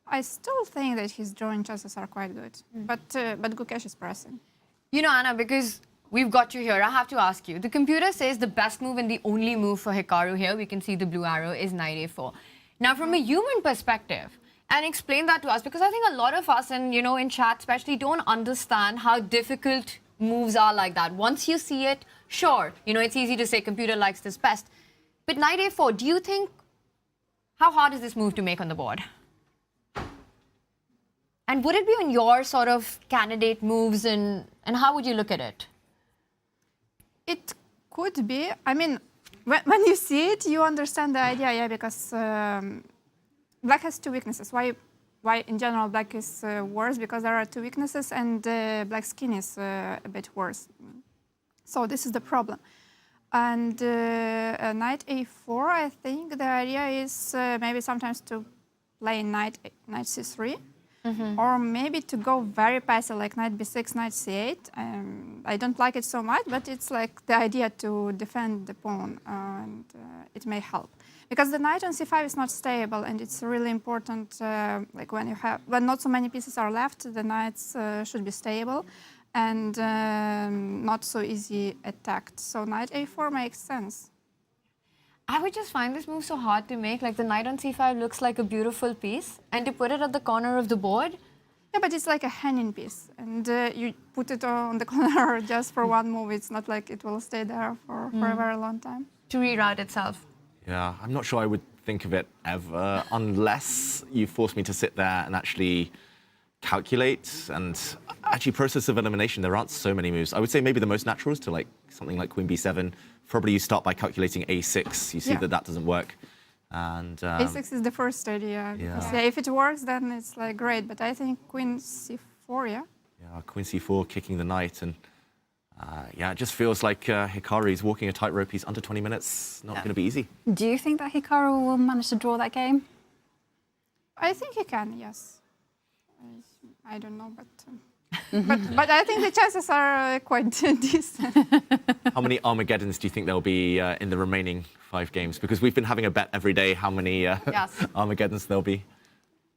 I still think that his drawing chances are quite good, but Gukesh is pressing. Anna, because we've got you here, I have to ask you. The computer says the best move and the only move for Hikaru here, we can see the blue arrow, is knight a4. Now, from a human perspective, and explain that to us, because I think a lot of us, and in chat especially, don't understand how difficult moves are like that. Once you see it, sure, it's easy to say computer likes this best. But knight a4, do you think, how hard is this move to make on the board? And would it be on your sort of candidate moves, and how would you look at it? It could be. I mean, when you see it, you understand the idea, because black has 2 weaknesses. Why in general black is worse? Because there are 2 weaknesses, and black's skin is a bit worse. So this is the problem. And knight a4, I think the idea is maybe sometimes to play knight c3. Or maybe to go very passive, like knight b6, knight c8. I don't like it so much, but it's like the idea to defend the pawn, and it may help. Because the knight on c5 is not stable, and it's really important, like when not so many pieces are left, the knights should be stable and not so easy attacked. So knight a4 makes sense. I would just find this move so hard to make. Like the knight on c5 looks like a beautiful piece, and to put it at the corner of the board. Yeah, but it's like a hanging piece, and you put it on the corner just for one move. It's not like it will stay there for a very long time. To reroute itself. Yeah, I'm not sure I would think of it ever, unless you force me to sit there and actually calculate and actually process of elimination. There aren't so many moves. I would say maybe the most natural is to like something like queen b7. Probably you start by calculating a6. You see that doesn't work. And a6 is the first idea. Yeah, if it works, then it's like great. But I think queen c4, yeah? Yeah, queen c4, kicking the knight. And yeah, it just feels like Hikaru is walking a tightrope. He's under 20 minutes. Not going to be easy. Do you think that Hikaru will manage to draw that game? I think he can, yes. I don't know, but but I think the chances are quite decent. How many Armageddons do you think there'll be in the remaining 5 games? Because we've been having a bet every day how many Armageddons there'll be.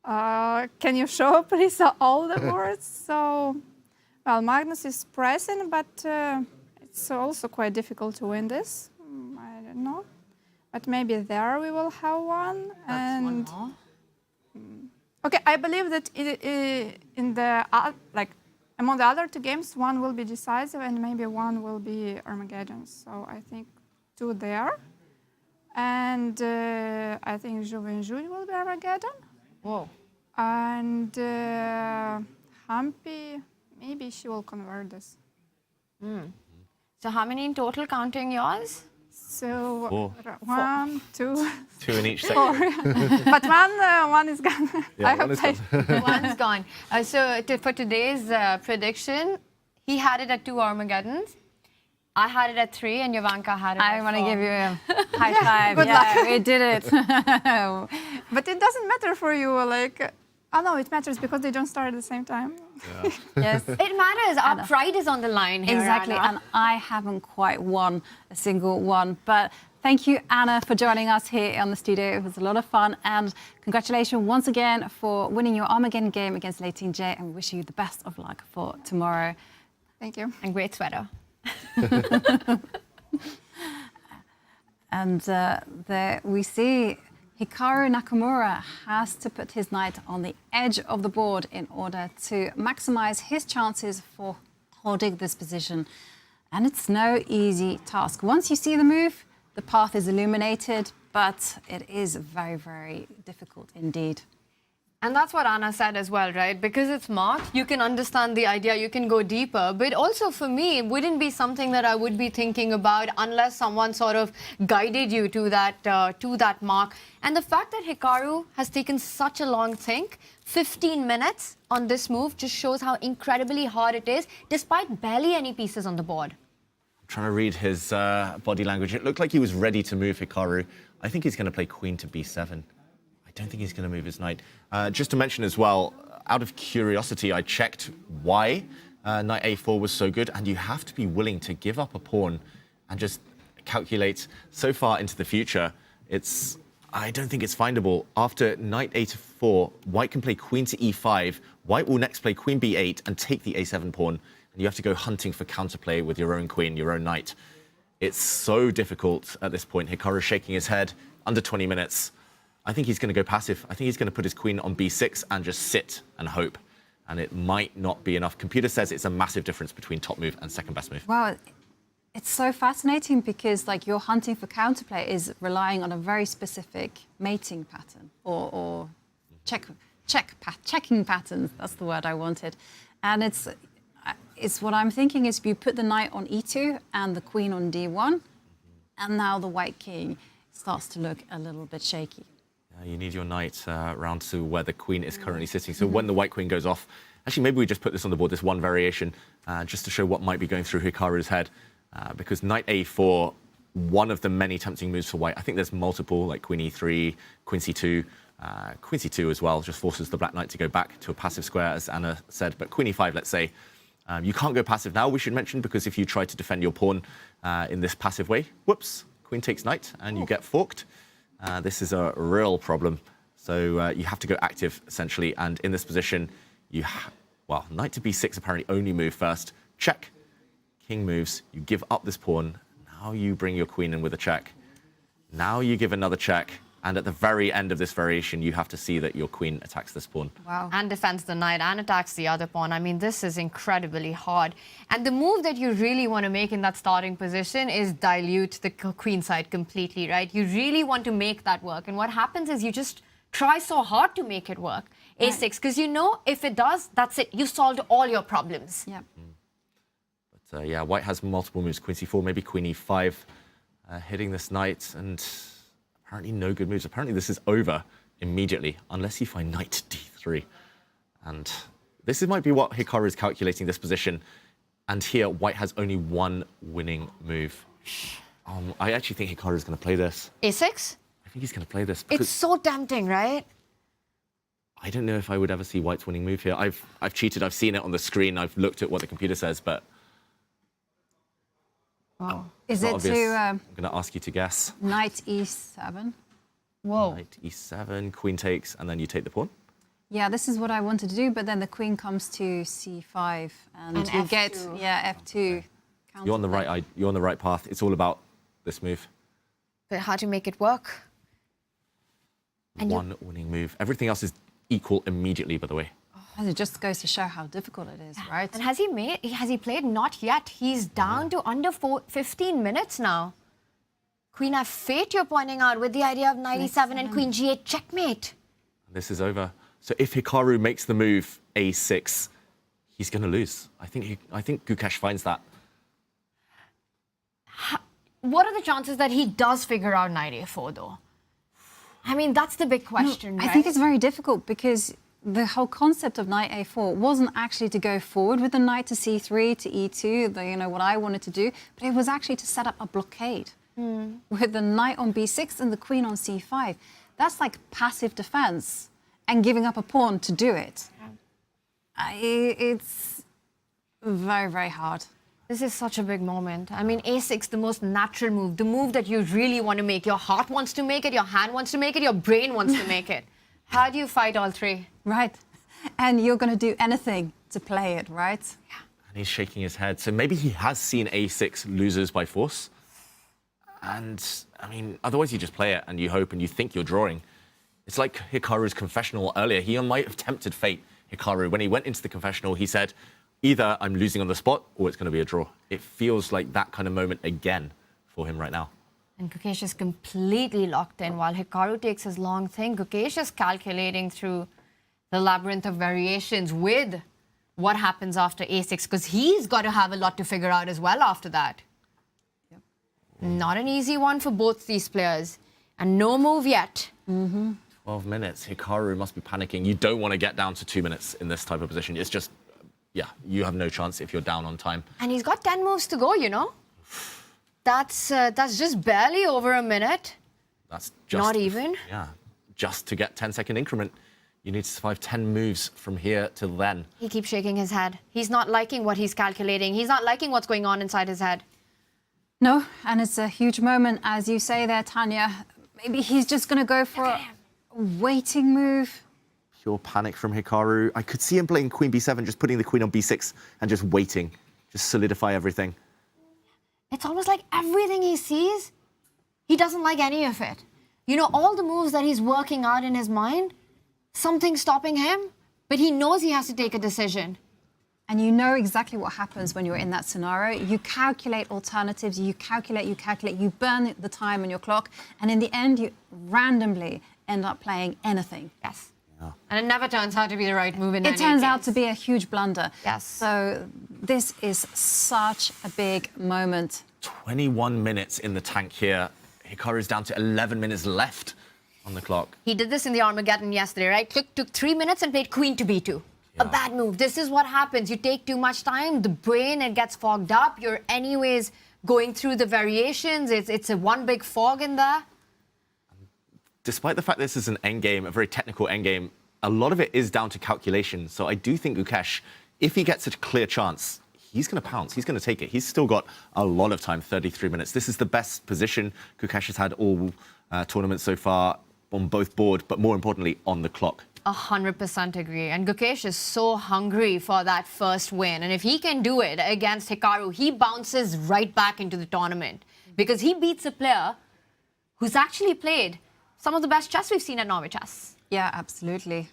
Can you show, please, all the boards? So, well, Magnus is pressing, but it's also quite difficult to win this. I don't know. But maybe there we will have one. That's one more. Okay, I believe that in the among the other 2 games, one will be decisive and maybe one will be Armageddon. So I think 2 there. And I think Juventud will be Armageddon. Whoa. And Humpy, maybe she will convert this. So how many in total, counting yours? So 4. 1, 2, 2 in each 4. section. But one is gone. Yeah, I one hope is gone. One's gone. For today's prediction, he had it at 2 Armageddons. I had it at 3, and Jovanka had it I at want to 4. give you a high five. Good yeah, luck. we did it. But it doesn't matter for you. Like, oh no, it matters because they don't start at the same time. Yeah. Yes. It matters. Our pride is on the line here, Exactly, Anna. and I haven't quite won a single one. But thank you, Anna, for joining us here on the studio. It was a lot of fun, and congratulations once again for winning your Armageddon game against Lei Ting Jie, and we wish you the best of luck for tomorrow. Thank you. And great sweater. And there we see Hikaru Nakamura has to put his knight on the edge of the board in order to maximize his chances for holding this position. And it's no easy task. Once you see the move, the path is illuminated, but it is very, very difficult indeed. And that's what Anna said as well, right? Because it's marked, you can understand the idea, you can go deeper. But also for me, it wouldn't be something that I would be thinking about unless someone sort of guided you to that mark. And the fact that Hikaru has taken such a long think, 15 minutes on this move, just shows how incredibly hard it is, despite barely any pieces on the board. Trying to read his body language. It looked like he was ready to move Hikaru. I think he's going to play queen to b7. I don't think he's going to move his knight. Just to mention as well, out of curiosity, I checked why knight a4 was so good, and you have to be willing to give up a pawn and just calculate so far into the future. I don't think it's findable. After knight a4, white can play queen to e5. White will next play queen b8 and take the a7 pawn, and you have to go hunting for counterplay with your own queen, your own knight. It's so difficult at this point. Hikaru's shaking his head. Under 20 minutes. I think he's going to go passive. I think he's going to put his queen on b6 and just sit and hope. And it might not be enough. Computer says it's a massive difference between top move and second best move. Well, it's so fascinating because like your hunting for counterplay is relying on a very specific mating pattern or checking patterns. That's the word I wanted. And it's what I'm thinking is you put the knight on e2 and the queen on d1, and now the white king starts to look a little bit shaky. You need your knight round to where the queen is currently sitting. So when the white queen goes off, actually maybe we just put this on the board, this one variation, just to show what might be going through Hikaru's head. Because knight a4, one of the many tempting moves for white. I think there's multiple, like queen e3, queen c2. Queen c2 as well just forces the black knight to go back to a passive square, as Anna said. But queen e5, let's say, you can't go passive now, we should mention, because if you try to defend your pawn in this passive way, whoops, queen takes knight and you get forked. This is a real problem. So you have to go active, essentially. And in this position, knight to b6 apparently only move first. Check. King moves. You give up this pawn. Now you bring your queen in with a check. Now you give another check. And at the very end of this variation, you have to see that your queen attacks this pawn. Wow. And defends the knight and attacks the other pawn. I mean, this is incredibly hard. And the move that you really want to make in that starting position is dilute the queen side completely, right? You really want to make that work. And what happens is you just try so hard to make it work. Right. A6, because you know if it does, that's it. You solved all your problems. Yeah. But yeah, white has multiple moves. Queen c4, maybe queen e5, hitting this knight, and apparently no good moves. Apparently this is over immediately, unless you find knight d3. And this might be what Hikaru is calculating this position. And here, white has only one winning move. I actually think Hikaru is going to play this. A6? I think he's going to play this. It's so tempting, right? I don't know if I would ever see white's winning move here. I've cheated. I've seen it on the screen. I've looked at what the computer says, but... Wow. Is it to... I'm going to ask you to guess. Knight e7. Whoa. Knight e7, queen takes, and then you take the pawn? Yeah, this is what I wanted to do, but then the queen comes to c5, and you F2. get f2. You're on the right. You're on the right path. It's all about this move. But how to make it work? And one winning move. Everything else is equal immediately, by the way. And it just goes to show how difficult it is, right? And has he played? Not yet. He's down to under 15 minutes now. Queen f8 you're pointing out with the idea of knight e7 and queen g8 checkmate. This is over. So if Hikaru makes the move a6, he's going to lose. I think Gukesh finds that. What are the chances that he does figure out knight a4 though? I mean, that's the big question, right? I think it's very difficult because the whole concept of knight a4 wasn't actually to go forward with the knight to c3, to e2, what I wanted to do, but it was actually to set up a blockade with the knight on b6 and the queen on c5. That's like passive defense and giving up a pawn to do it. It's very, very hard. This is such a big moment. I mean, a6, the most natural move, the move that you really want to make. Your heart wants to make it, your hand wants to make it, your brain wants to make it. How do you fight all three? Right. And you're going to do anything to play it, right? Yeah. And he's shaking his head. So maybe he has seen a6 losers by force. And, I mean, otherwise you just play it and you hope and you think you're drawing. It's like Hikaru's confessional earlier. He might have tempted fate, Hikaru. When he went into the confessional, he said, either I'm losing on the spot or it's going to be a draw. It feels like that kind of moment again for him right now. And Gukesh is completely locked in while Hikaru takes his long thing. Gukesh is calculating through the labyrinth of variations with what happens after a6 because he's got to have a lot to figure out as well after that. Yep. Not an easy one for both these players. And no move yet. 12 minutes. Hikaru must be panicking. You don't want to get down to 2 minutes in this type of position. It's just, yeah, you have no chance if you're down on time. And he's got 10 moves to go, That's just barely over a minute. That's just... Not even? Yeah, just to get 10-second increment. You need to survive 10 moves from here till then. He keeps shaking his head. He's not liking what he's calculating. He's not liking what's going on inside his head. No, and it's a huge moment, as you say there, Tanya. Maybe he's just going to go for a waiting move. Pure panic from Hikaru. I could see him playing queen b7, just putting the queen on b6 and just waiting. Just solidify everything. It's almost like everything he sees, he doesn't like any of it. All the moves that he's working out in his mind, something's stopping him, but he knows he has to take a decision. And you know exactly what happens when you're in that scenario. You calculate alternatives, you calculate, you burn the time on your clock, and in the end, you randomly end up playing anything. Yes. Yeah. And it never turns out to be the right move in any case. It turns out case. to be a huge blunder. Yes. So this is such a big moment. 21 minutes in the tank here. Hikaru's down to 11 minutes left on the clock. He did this in the Armageddon yesterday, right? Took 3 minutes and played queen to b2. A bad move. This is what happens. You take too much time, the brain, it gets fogged up. You're anyways going through the variations. It's a one big fog in there. Despite the fact this is an endgame, a very technical endgame, a lot of it is down to calculation. So I do think Gukesh, if he gets a clear chance, he's going to pounce. He's going to take it. He's still got a lot of time, 33 minutes. This is the best position Gukesh has had all tournaments so far on both board, but more importantly, on the clock. 100% agree. And Gukesh is so hungry for that first win. And if he can do it against Hikaru, he bounces right back into the tournament because he beats a player who's actually played some of the best chess we've seen at Norway Chess. Yeah, absolutely.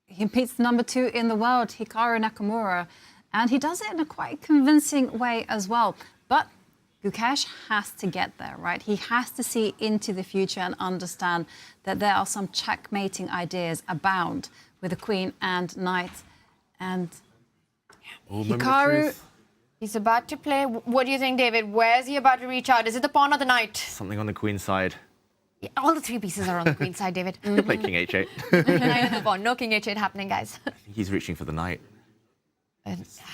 He beats the #2 in the world, Hikaru Nakamura, and he does it in a quite convincing way as well. But Gukesh has to get there, right? He has to see into the future and understand that there are some checkmating ideas abound with the queen and knight. And Hikaru, he's about to play. What do you think, David? Where is he about to reach out? Is it the pawn or the knight? Something on the queen side. Yeah, all the 3 pieces are on the queen side, David. Play king h8. No king h8 happening, guys. I think he's reaching for the knight.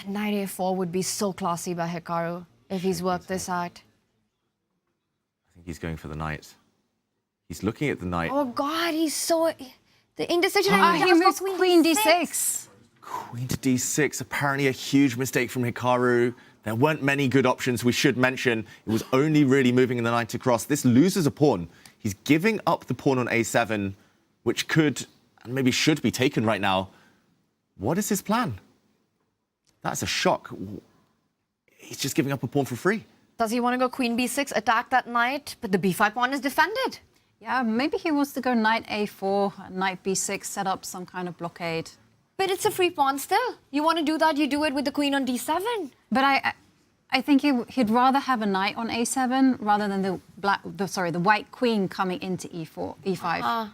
Knight a4 would be so classy by Hikaru if he's worked this out. I think he's going for the knight. He's looking at the knight. Oh, God, he's so... The indecision... he moves queen d6. Queen to d6. Apparently a huge mistake from Hikaru. There weren't many good options, we should mention. It was only really moving in the knight across. This loses a pawn. He's giving up the pawn on a7, which could and maybe should be taken right now. What is his plan? That's a shock. He's just giving up a pawn for free. Does he want to go queen b6, attack that knight, but the b5 pawn is defended? Yeah, maybe he wants to go knight a4, knight b6, set up some kind of blockade. But it's a free pawn still. You want to do that, you do it with the queen on d7. But I think he'd rather have a knight on a7 rather than the white queen coming into e4, e5.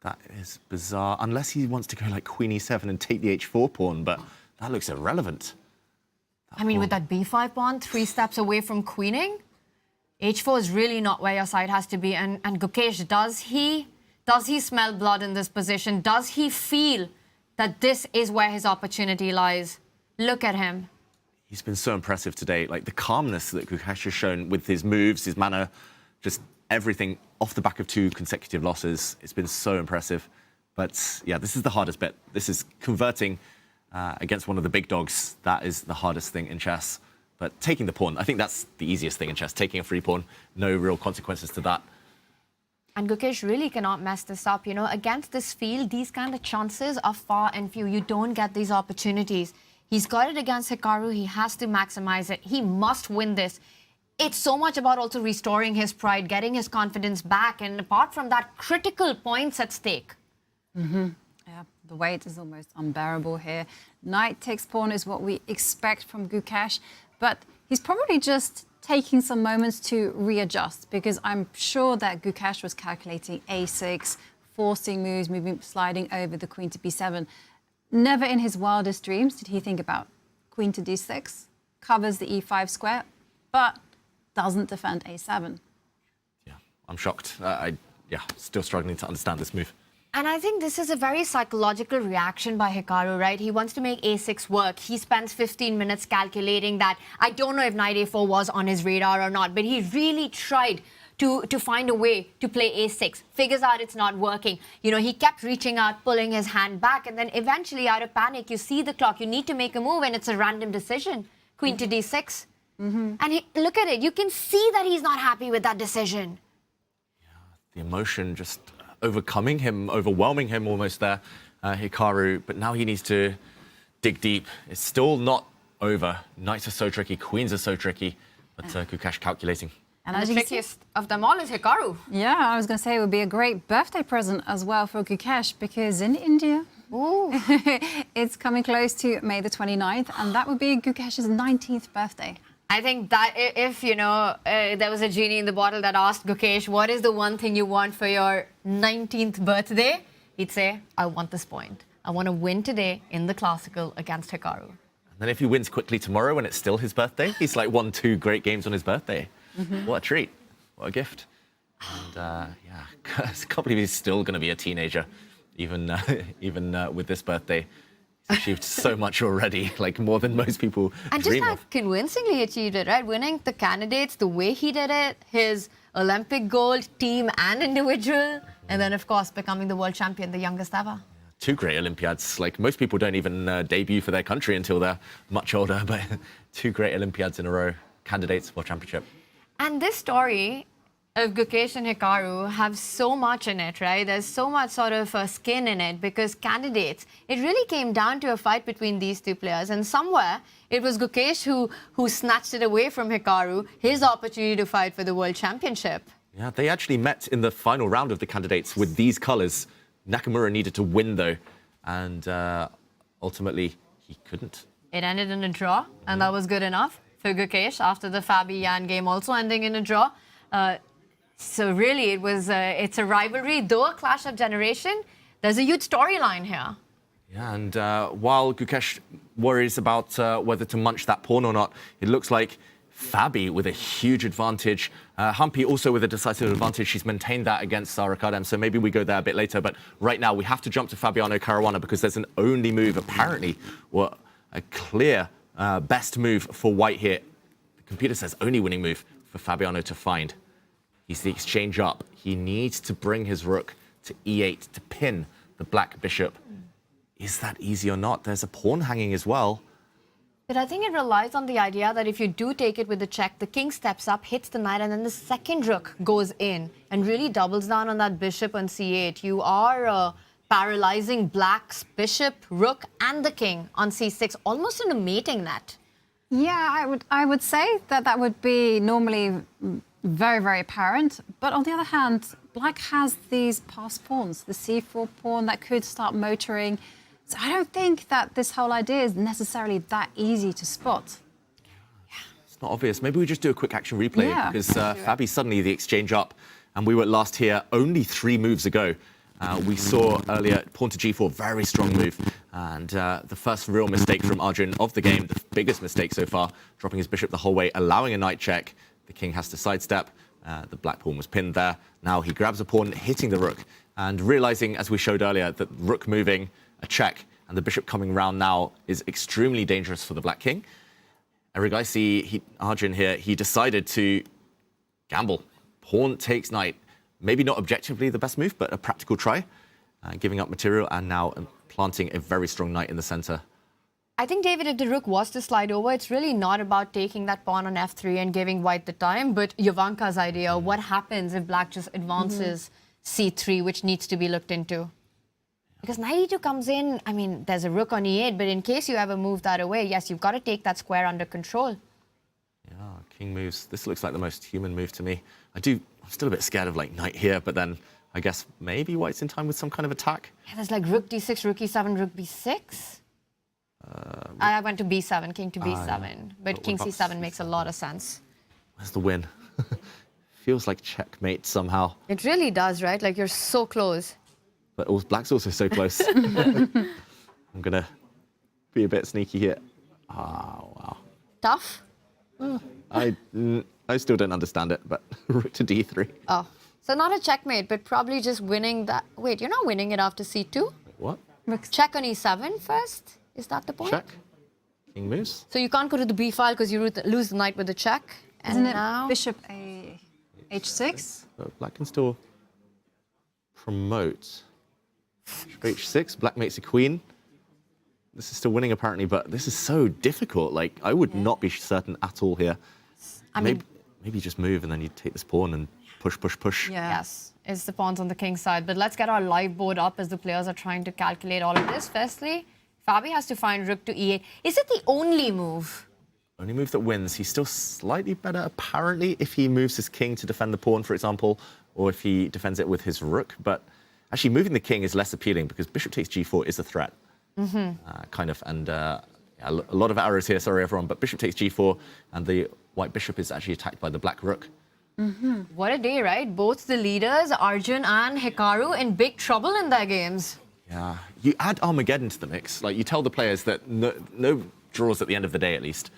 That is bizarre. Unless he wants to go like queen e7 and take the h4 pawn, but that looks irrelevant. I mean, with that b5 pawn 3 steps away from queening, h4 is really not where your side has to be. And Gukesh, does he smell blood in this position? Does he feel that this is where his opportunity lies? Look at him. He's been so impressive today. Like the calmness that Gukesh has shown with his moves, his manner, just everything off the back of 2 consecutive losses. It's been so impressive. But yeah, this is the hardest bit. This is converting against one of the big dogs. That is the hardest thing in chess. But taking the pawn, I think that's the easiest thing in chess. Taking a free pawn, no real consequences to that. And Gukesh really cannot mess this up. You know, against this field, these kind of chances are far and few. You don't get these opportunities. He's got it against Hikaru. He has to maximize it. He must win this. It's so much about also restoring his pride, getting his confidence back. And apart from that, critical points at stake. Yeah, the weight is almost unbearable here. Knight takes pawn is what we expect from Gukesh, but he's probably just taking some moments to readjust, because I'm sure that Gukesh was calculating a6, forcing moves, sliding over the queen to b7. Never in his wildest dreams did he think about queen to d6, covers the e5 square, but doesn't defend a7. Yeah, I'm shocked. Still struggling to understand this move. And I think this is a very psychological reaction by Hikaru, right? He wants to make a6 work. He spends 15 minutes calculating that. I don't know if knight a4 was on his radar or not, but he really tried to find a way to play a6, figures out it's not working. You know, he kept reaching out, pulling his hand back, and then eventually, out of panic, you see the clock, you need to make a move, and it's a random decision. Queen to d6. And look at it, you can see that he's not happy with that decision. The emotion just overcoming him, overwhelming him almost there, Hikaru. But now he needs to dig deep. It's still not over. Knights are so tricky, queens are so tricky, but Gukesh calculating. And the trickiest of them all is Hikaru. Yeah, I was going to say it would be a great birthday present as well for Gukesh, because in India, it's coming close to May the 29th, and that would be Gukesh's 19th birthday. I think that if, you know, there was a genie in the bottle that asked Gukesh, what is the one thing you want for your 19th birthday? He'd say, I want this point. I want to win today in the classical against Hikaru. And then if he wins quickly tomorrow when it's still his birthday, he's like won 2 great games on his birthday. What a treat. What a gift. And yeah, I can't believe he's still going to be a teenager, even with this birthday. He's achieved so much already, like more than most people and dream just of. how convincingly achieved it, right? Winning the candidates, the way he did it, his Olympic gold, team and individual, and then, of course, becoming the world champion, the youngest ever. 2 great Olympiads. Like most people don't even debut for their country until they're much older, but 2 great Olympiads in a row, candidates world championship. And this story of Gukesh and Hikaru have so much in it, right? There's so much sort of skin in it, because candidates, it really came down to a fight between these 2 players. And somewhere, it was Gukesh who snatched it away from Hikaru, his opportunity to fight for the world championship. Yeah, they actually met in the final round of the candidates with these colours. Nakamura needed to win, though, and ultimately, he couldn't. It ended in a draw, and that was good enough for Gukesh after the Fabiano game also ending in a draw. So really, it's a rivalry, though a clash of generation. There's a huge storyline here. Yeah, and while Gukesh worries about whether to munch that pawn or not, it looks like Fabi with a huge advantage. Humpy also with a decisive advantage. She's maintained that against Armageddon, so maybe we go there a bit later. But right now, we have to jump to Fabiano Caruana, because there's an only move, apparently, or a clear best move for white here. The computer says only winning move for Fabiano to find. He's the exchange up. He needs to bring his rook to e8 to pin the black bishop. Is that easy or not? There's a pawn hanging as well. But I think it relies on the idea that if you do take it with the check, the king steps up, hits the knight, and then the second rook goes in and really doubles down on that bishop on c8. You are paralyzing black's bishop, rook, and the king on c6, almost in a mating net. Yeah, I would say that would be normally very, very apparent. But on the other hand, black has these passed pawns, the c4 pawn that could start motoring. So I don't think that this whole idea is necessarily that easy to spot. Yeah, it's not obvious. Maybe we just do a quick action replay because Fabi suddenly the exchange up, and we were last here only 3 moves ago. We saw earlier pawn to g4, very strong move, and the first real mistake from Arjun of the game, the biggest mistake so far, dropping his bishop the whole way, allowing a knight check. The king has to sidestep. The black pawn was pinned there. Now he grabs a pawn, hitting the rook, and realizing, as we showed earlier, that rook moving, a check, and the bishop coming round now is extremely dangerous for the black king. Erigaisi, Arjun here, he decided to gamble. Pawn takes knight. Maybe not objectively the best move, but a practical try. Giving up material and now planting a very strong knight in the center. I think, David, if the rook was to slide over, it's really not about taking that pawn on f3 and giving white the time, but Jovanka's idea, what happens if black just advances c3, which needs to be looked into? Because knight e2 comes in, I mean, there's a rook on e8, but in case you ever move that away, yes, you've got to take that square under control. Yeah, king moves. This looks like the most human move to me. I'm still a bit scared of like knight here, but then I guess maybe white's in time with some kind of attack. Yeah, there's like rook d6, rook e7, rook b6. I went to b7, king to b7, but king c7 makes a lot of sense. Where's the win? Feels like checkmate somehow. It really does, right? Like you're so close. But black's also so close. I'm going to be a bit sneaky here. Oh, wow. Tough? I still don't understand it, but rook to d3. Oh, so not a checkmate, but probably just winning that. Wait, you're not winning it after c2? What? Check on e7 first? Is that the point? Check. King moves. So you can't go to the b file because you lose the knight with the check. And Isn't it now bishop h6? But black can still promote. h6, black makes a queen. This is still winning apparently, but this is so difficult. Like, I would not be certain at all here. Maybe just move and then you take this pawn and push, push, push. Yeah. Yes, it's the pawns on the king's side. But let's get our live board up as the players are trying to calculate all of this. Firstly, Fabi has to find rook to e8. Is it the only move? Only move that wins. He's still slightly better, apparently, if he moves his king to defend the pawn, for example, or if he defends it with his rook. But actually, moving the king is less appealing because bishop takes g4 is a threat, kind of. And a lot of arrows here, sorry, everyone, but bishop takes g4, and the white bishop is actually attacked by the black rook. What a day, right? Both the leaders, Arjun and Hikaru, in big trouble in their games. Yeah, you add Armageddon to the mix. Like, you tell the players that no draws at the end of the day, at least.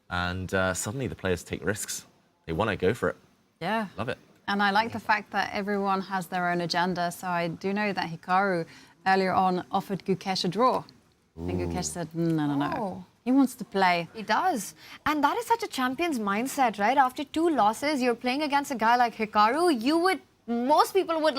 And suddenly the players take risks. They want to go for it. Yeah. Love it. And I like the fact that everyone has their own agenda. So I do know that Hikaru earlier on offered Gukesh a draw. And Gukesh said, no. He wants to play. He does. And that is such a champion's mindset, right? After 2 losses, you're playing against a guy like Hikaru. Most people would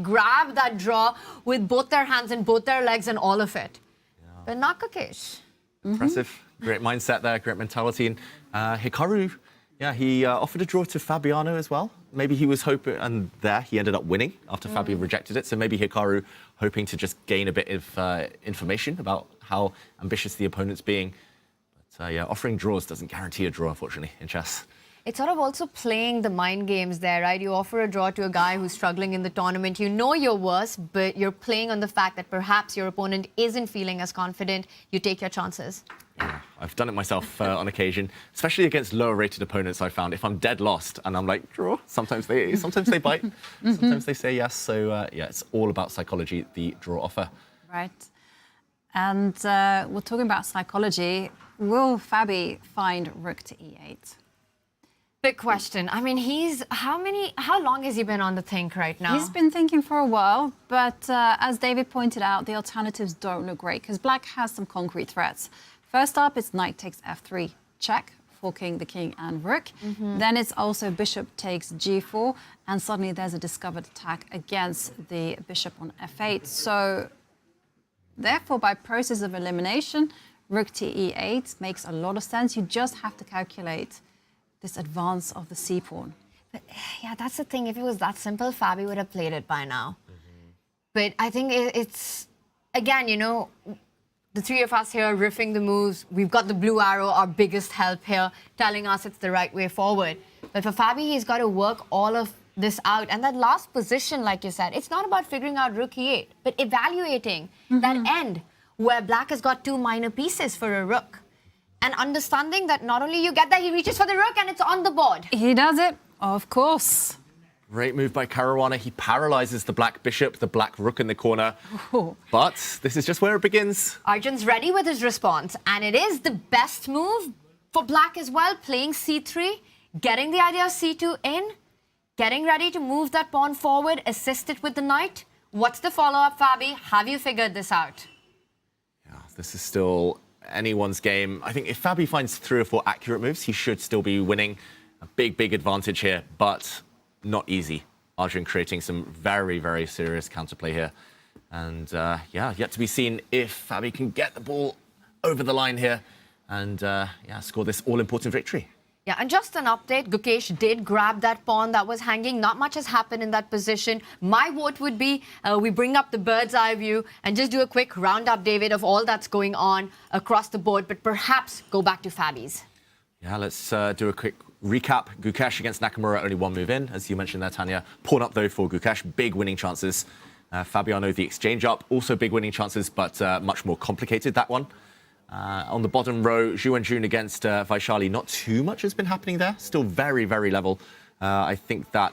grab that draw with both their hands and both their legs and all of it. Yeah. But not Gukesh. Impressive. Great mindset there, great mentality. And Hikaru, yeah, he offered a draw to Fabiano as well. Maybe he was hoping, and there he ended up winning after Fabi rejected it. So maybe Hikaru hoping to just gain a bit of information about how ambitious the opponent's being. But yeah, offering draws doesn't guarantee a draw, unfortunately, in chess. It's sort of also playing the mind games there, right? You offer a draw to a guy who's struggling in the tournament. You know you're worse, but you're playing on the fact that perhaps your opponent isn't feeling as confident. You take your chances. Yeah, I've done it myself on occasion, especially against lower-rated opponents. I found if I'm dead lost and I'm like, draw, sometimes they bite, sometimes they say yes. So yeah, it's all about psychology, the draw offer. Right. And we're talking about psychology. Will Fabi find rook to e8? Big question. I mean, how long has he been on the think right now? He's been thinking for a while, but as David pointed out, the alternatives don't look great because black has some concrete threats. First up, it's knight takes f3, check, forking the king and rook. Then it's also bishop takes g4, and suddenly there's a discovered attack against the bishop on f8. So therefore, by process of elimination, rook to e8 makes a lot of sense. You just have to calculate this advance of the c-pawn. But yeah, that's the thing. If it was that simple, Fabi would have played it by now. But I think it's, again, you know, the three of us here riffing the moves. We've got the blue arrow, our biggest help here, telling us it's the right way forward. But for Fabi, he's got to work all of this out. And that last position, like you said, it's not about figuring out rook e8, but evaluating that end where black has got 2 minor pieces for a rook. and understanding that not only you get that, he reaches for the rook and it's on the board. He does it, of course. Great move by Caruana. He paralyzes the black bishop, the black rook in the corner. Ooh. But this is just where it begins. Arjun's ready with his response, and it is the best move for black as well, playing c3, getting the idea of c2 in, getting ready to move that pawn forward, assist it with the knight. What's the follow-up, Fabi? Have you figured this out? Yeah, this is still anyone's game. I think if Fabi finds 3 or 4 accurate moves, he should still be winning. A big, big advantage here, but not easy. Arjun creating some very, very serious counterplay here. And yeah, yet to be seen if Fabi can get the ball over the line here and yeah, score this all-important victory. Yeah, and just an update, Gukesh did grab that pawn that was hanging. Not much has happened in that position. My vote would be we bring up the bird's eye view and just do a quick roundup, David, of all that's going on across the board, but perhaps go back to Fabi's. Yeah, let's do a quick recap. Gukesh against Nakamura, only 1 move in, as you mentioned there, Tanya. Pawn up, though, for Gukesh. Big winning chances. Fabiano, the exchange up. Also big winning chances, but much more complicated, that one. On the bottom row, Zhu and Jun against Vachier-Lagrave. Not too much has been happening there. Still very, very level. I think that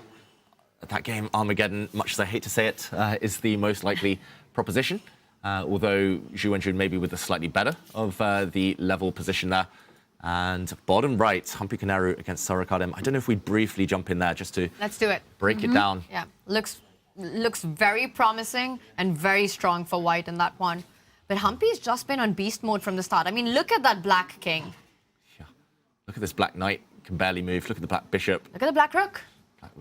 game, Armageddon, much as I hate to say it, is the most likely proposition. Although Zhu and Jun maybe with the slightly better of the level position there. And bottom right, Humpy Kanaru against Sarakadem. I don't know if we briefly jump in there just to Let's do it. Break it down. Yeah, looks very promising and very strong for white in that one. But Humpy's just been on beast mode from the start. I mean, look at that black king. Yeah. Look at this black knight, can barely move. Look at the black bishop. Look at the black rook.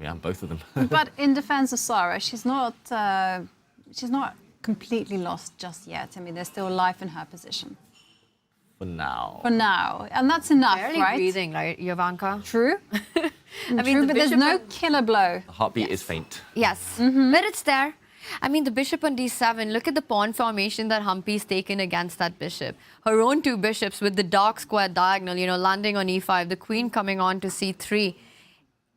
Yeah, both of them. But in defense of Sara, she's not completely lost just yet. I mean, there's still life in her position. For now. For now. And that's enough, Barely right? breathing, right, Jovanka? True. I mean, True, but there's no killer blow. The heartbeat is faint. Yes, but it's there. I mean, the bishop on d7, look at the pawn formation that Humpy's taken against that bishop. Her own 2 bishops with the dark square diagonal, you know, landing on e5, the queen coming on to c3.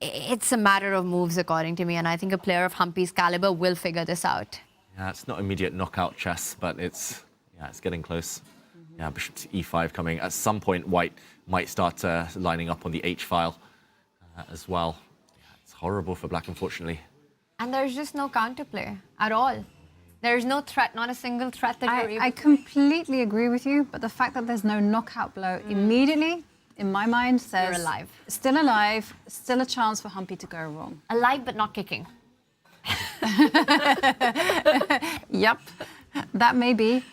It's a matter of moves, according to me, and I think a player of Humpy's caliber will figure this out. Yeah, it's not immediate knockout chess, but it's getting close. Yeah, bishop to e5 coming. At some point, white might start lining up on the h file as well. Yeah, it's horrible for black, unfortunately. And there's just no counterplay at all. There's no threat, not a single threat that you're able I completely agree with you, but the fact that there's no knockout blow immediately, in my mind, says... You're alive. Still alive, still a chance for Humpy to go wrong. Alive, but not kicking. Yep, that may be.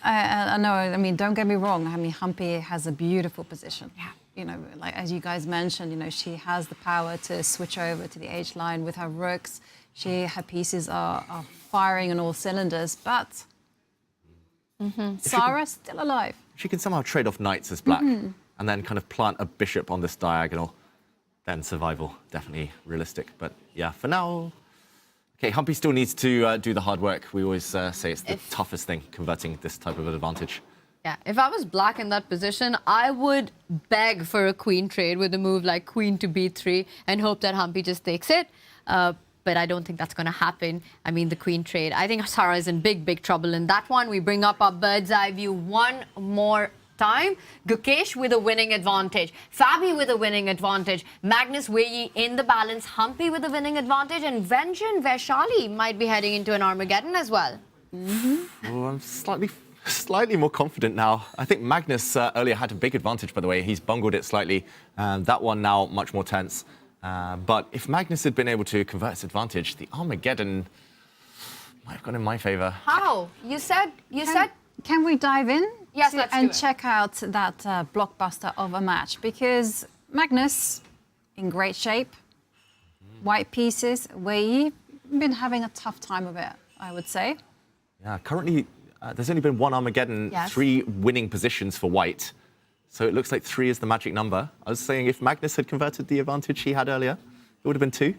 I know, I mean, don't get me wrong. I mean, Humpy has a beautiful position. Yeah. You know, like as you guys mentioned, you know, she has the power to switch over to the H line with her rooks. Her pieces are firing on all cylinders, but Sara's still alive. She can somehow trade off knights as black and then kind of plant a bishop on this diagonal. Then survival, definitely realistic. But yeah, for now... Okay, Humpy still needs to do the hard work. We always say it's the toughest thing, converting this type of an advantage. Yeah, if I was black in that position, I would beg for a queen trade with a move like queen to b3 and hope that Humpy just takes it. But I don't think that's going to happen. I mean, the queen trade. I think Sara is in big, big trouble in that one. We bring up our bird's eye view one more time. Gukesh with a winning advantage. Fabi with a winning advantage. Magnus Vachier in the balance. Humpy with a winning advantage. And Vengeance Vachier-Lagrave might be heading into an Armageddon as well. Oh, I'm slightly more confident now. I think Magnus earlier had a big advantage, by the way. He's bungled it slightly. That one now much more tense. But if Magnus had been able to convert his advantage, the Armageddon might have gone in my favor. How? You said... Can we dive in? Yes, let's do it. And check out that blockbuster of a match, because Magnus in great shape, white pieces, Vachier been having a tough time of it, I would say. Yeah, currently there's only been 1 Armageddon, 3 winning positions for white. So it looks like 3 is the magic number. I was saying if Magnus had converted the advantage he had earlier, it would have been 2.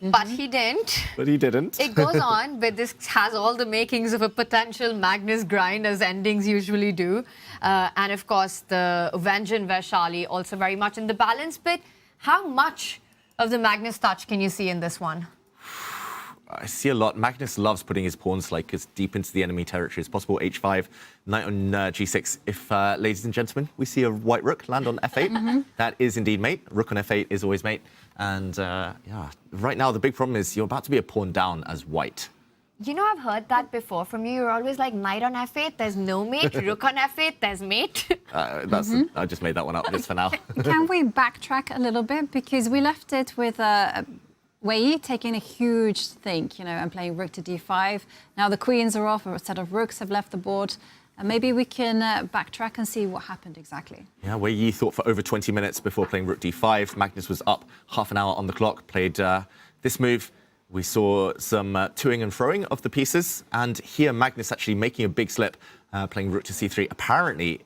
But he didn't. But he didn't. It goes on, but this has all the makings of a potential Magnus grind, as endings usually do. And of course, the Vengeance Vachier-Lagrave also very much in the balance. But how much of the Magnus touch can you see in this one? I see a lot. Magnus loves putting his pawns like as deep into the enemy territory as possible. H5, knight on G6. If, ladies and gentlemen, we see a white rook land on F8, that is indeed mate. Rook on F8 is always mate. And yeah, right now the big problem is you're about to be a pawn down as white. You know, I've heard that before from you. You're always like, knight on F8, there's no mate. Rook on F8, there's mate. I just made that one up just for now. Can we backtrack a little bit? Because we left it with Wei taking a huge think, you know, and playing rook to d5. Now the queens are off, a set of rooks have left the board. And maybe we can backtrack and see what happened exactly. Yeah, Wei Yi thought for over 20 minutes before playing rook d5. Magnus was up half an hour on the clock, played this move. We saw some toing and froing of the pieces. And here Magnus actually making a big slip, playing rook to c3. Apparently,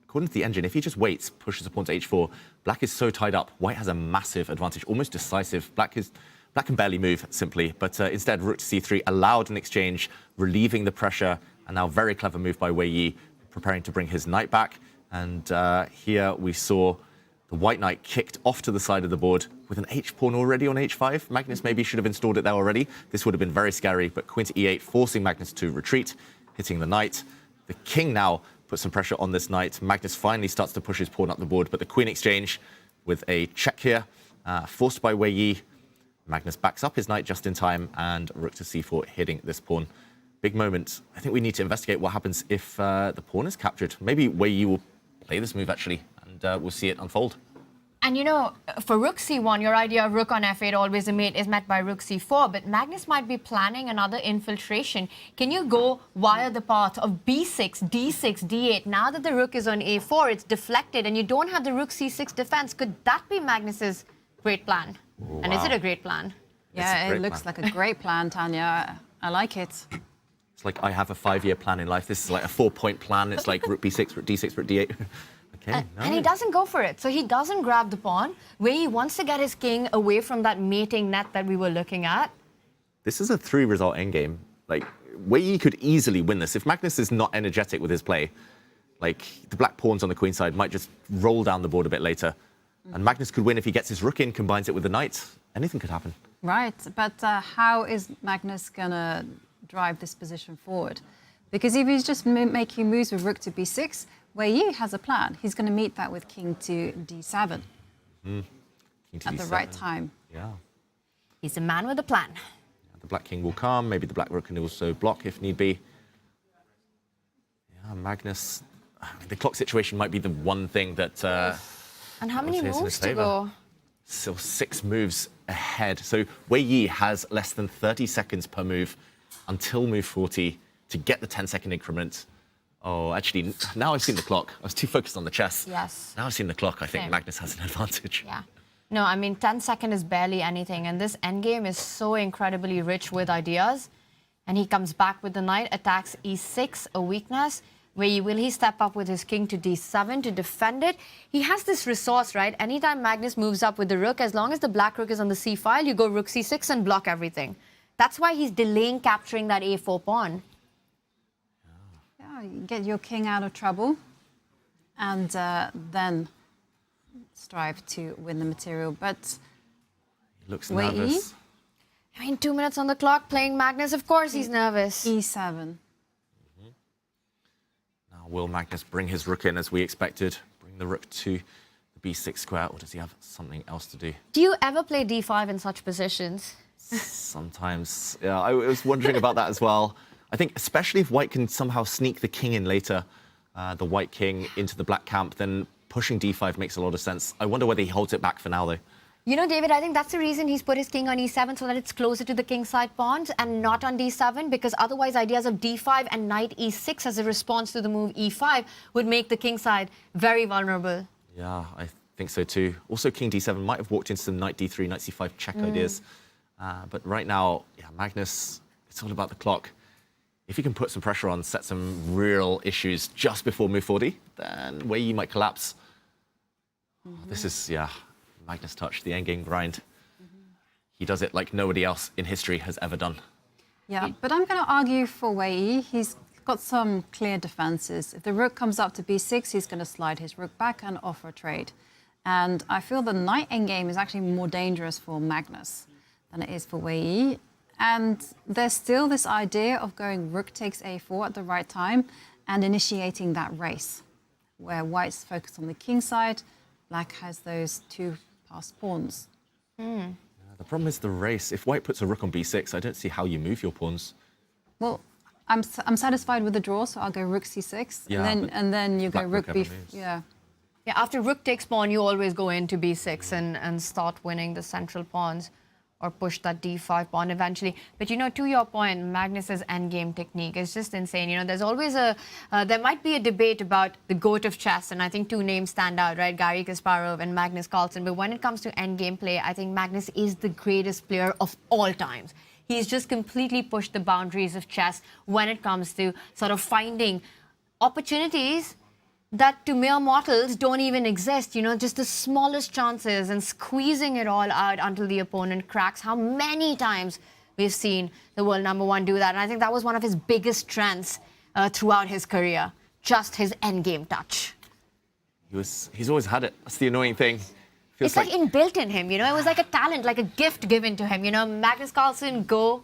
according to the engine, if he just waits, pushes a pawn to h4, black is so tied up, white has a massive advantage, almost decisive. Black can barely move, simply. But instead, rook to c3 allowed an exchange, relieving the pressure. And now very clever move by Wei Yi, preparing to bring his knight back. And here we saw the white knight kicked off to the side of the board with an h-pawn already on h5. Magnus maybe should have installed it there already. This would have been very scary, but queen to e8, forcing Magnus to retreat, hitting the knight. The king now puts some pressure on this knight. Magnus finally starts to push his pawn up the board, but the queen exchange with a check here, forced by Wei Yi. Magnus backs up his knight just in time, and rook to c4 hitting this pawn. Big moment. I think we need to investigate what happens if the pawn is captured. Maybe Wei Yi will play this move, actually, and we'll see it unfold. And you know, for rook c1, your idea of rook on f8, always a mate, is met by rook c4. But Magnus might be planning another infiltration. Can you go via the path of b6, d6, d8? Now that the rook is on a4, it's deflected, and you don't have the rook c6 defense. Could that be Magnus's great plan? Wow. And is it a great plan? Yeah, it looks like a great plan, Tanya. I like it. It's like I have a 5-year plan in life. This is like a 4-point plan. It's like rook b6, rook d6, rook d8. Okay, and he doesn't go for it. So he doesn't grab the pawn, where he wants to get his king away from that mating net that we were looking at. This is a 3-result endgame. Like, Wei Yi could easily win this. If Magnus is not energetic with his play, like, the black pawns on the queen side might just roll down the board a bit later. And Magnus could win if he gets his rook in, combines it with the knight. Anything could happen. Right, but how is Magnus going to drive this position forward? Because if he's just making moves with rook to b6, Wei Yi has a plan. He's going to meet that with king to d7 King to at d7. the right time. Yeah. He's a man with a plan. Yeah, the black king will come. Maybe the black rook can also block if need be. Yeah, Magnus. I mean, the clock situation might be the one thing that. And how many moves to go? So 6 moves ahead. So Wei Yi has less than 30 seconds per move until move 40 to get the 10-second increment. Oh, actually, now I've seen the clock. I was too focused on the chess. Yes. Now I've seen the clock. I think Same. Magnus has an advantage. Yeah. No, I mean, 10 seconds is barely anything. And this endgame is so incredibly rich with ideas. And he comes back with the knight, attacks e6, a weakness. Will he step up with his king to d7 to defend it? He has this resource, right? Anytime Magnus moves up with the rook, as long as the black rook is on the c file, you go rook c6 and block everything. That's why he's delaying capturing that a4 pawn. Yeah, you get your king out of trouble and then strive to win the material. But He looks Wei Yi? nervous. I mean, 2 minutes on the clock playing Magnus, of course he's nervous. e7. Now, will Magnus bring his rook in as we expected? Bring the rook to the b6 square, or does he have something else to do? Do you ever play d5 in such positions? Sometimes. Yeah, I was wondering about that as well. I think especially if white can somehow sneak the king in later, the white king into the black camp, then pushing d5 makes a lot of sense. I wonder whether he holds it back for now, though. You know, David, I think that's the reason he's put his king on e7 so that it's closer to the king side pawns and not on d7, because otherwise ideas of d5 and knight e6 as a response to the move e5 would make the king side very vulnerable. Yeah, I think so too. Also, king d7 might have walked into some knight d3, knight c5 check ideas. But right now, yeah, Magnus, it's all about the clock. If he can put some pressure on, set some real issues just before move 40, then Wei Yi might collapse. This is, yeah, Magnus touch, the endgame grind. He does it like nobody else in history has ever done. Yeah, but I'm going to argue for Wei Yi. He's got some clear defenses. If the rook comes up to b6, he's going to slide his rook back and offer a trade. And I feel the knight endgame is actually more dangerous for Magnus than it is for Wei Yi. And there's still this idea of going rook takes a4 at the right time and initiating that race, where white's focused on the king side, black has those two passed pawns. The problem is the race. If white puts a rook on b6, I don't see how you move your pawns. Well, I'm satisfied with the draw, so I'll go rook c6, Yeah, and then you go rook b. moves. Yeah. Yeah, after rook takes pawn, you always go into b6 and start winning the central pawns or push that d5 pawn eventually. But, you know, to your point, Magnus's endgame technique is just insane. You know, there's always there might be a debate about the GOAT of chess, and I think two names stand out, right? Garry Kasparov and Magnus Carlsen. But when it comes to endgame play, I think Magnus is the greatest player of all times. He's just completely pushed the boundaries of chess when it comes to sort of finding opportunities that to mere mortals don't even exist, you know, just the smallest chances and squeezing it all out until the opponent cracks. How many times we've seen the world #1 do that. And I think that was one of his biggest strengths throughout his career, just his endgame touch. He's always had it. That's the annoying thing. It's like inbuilt in him, you know. It was like a talent, like a gift given to him. You know, Magnus Carlsen, go,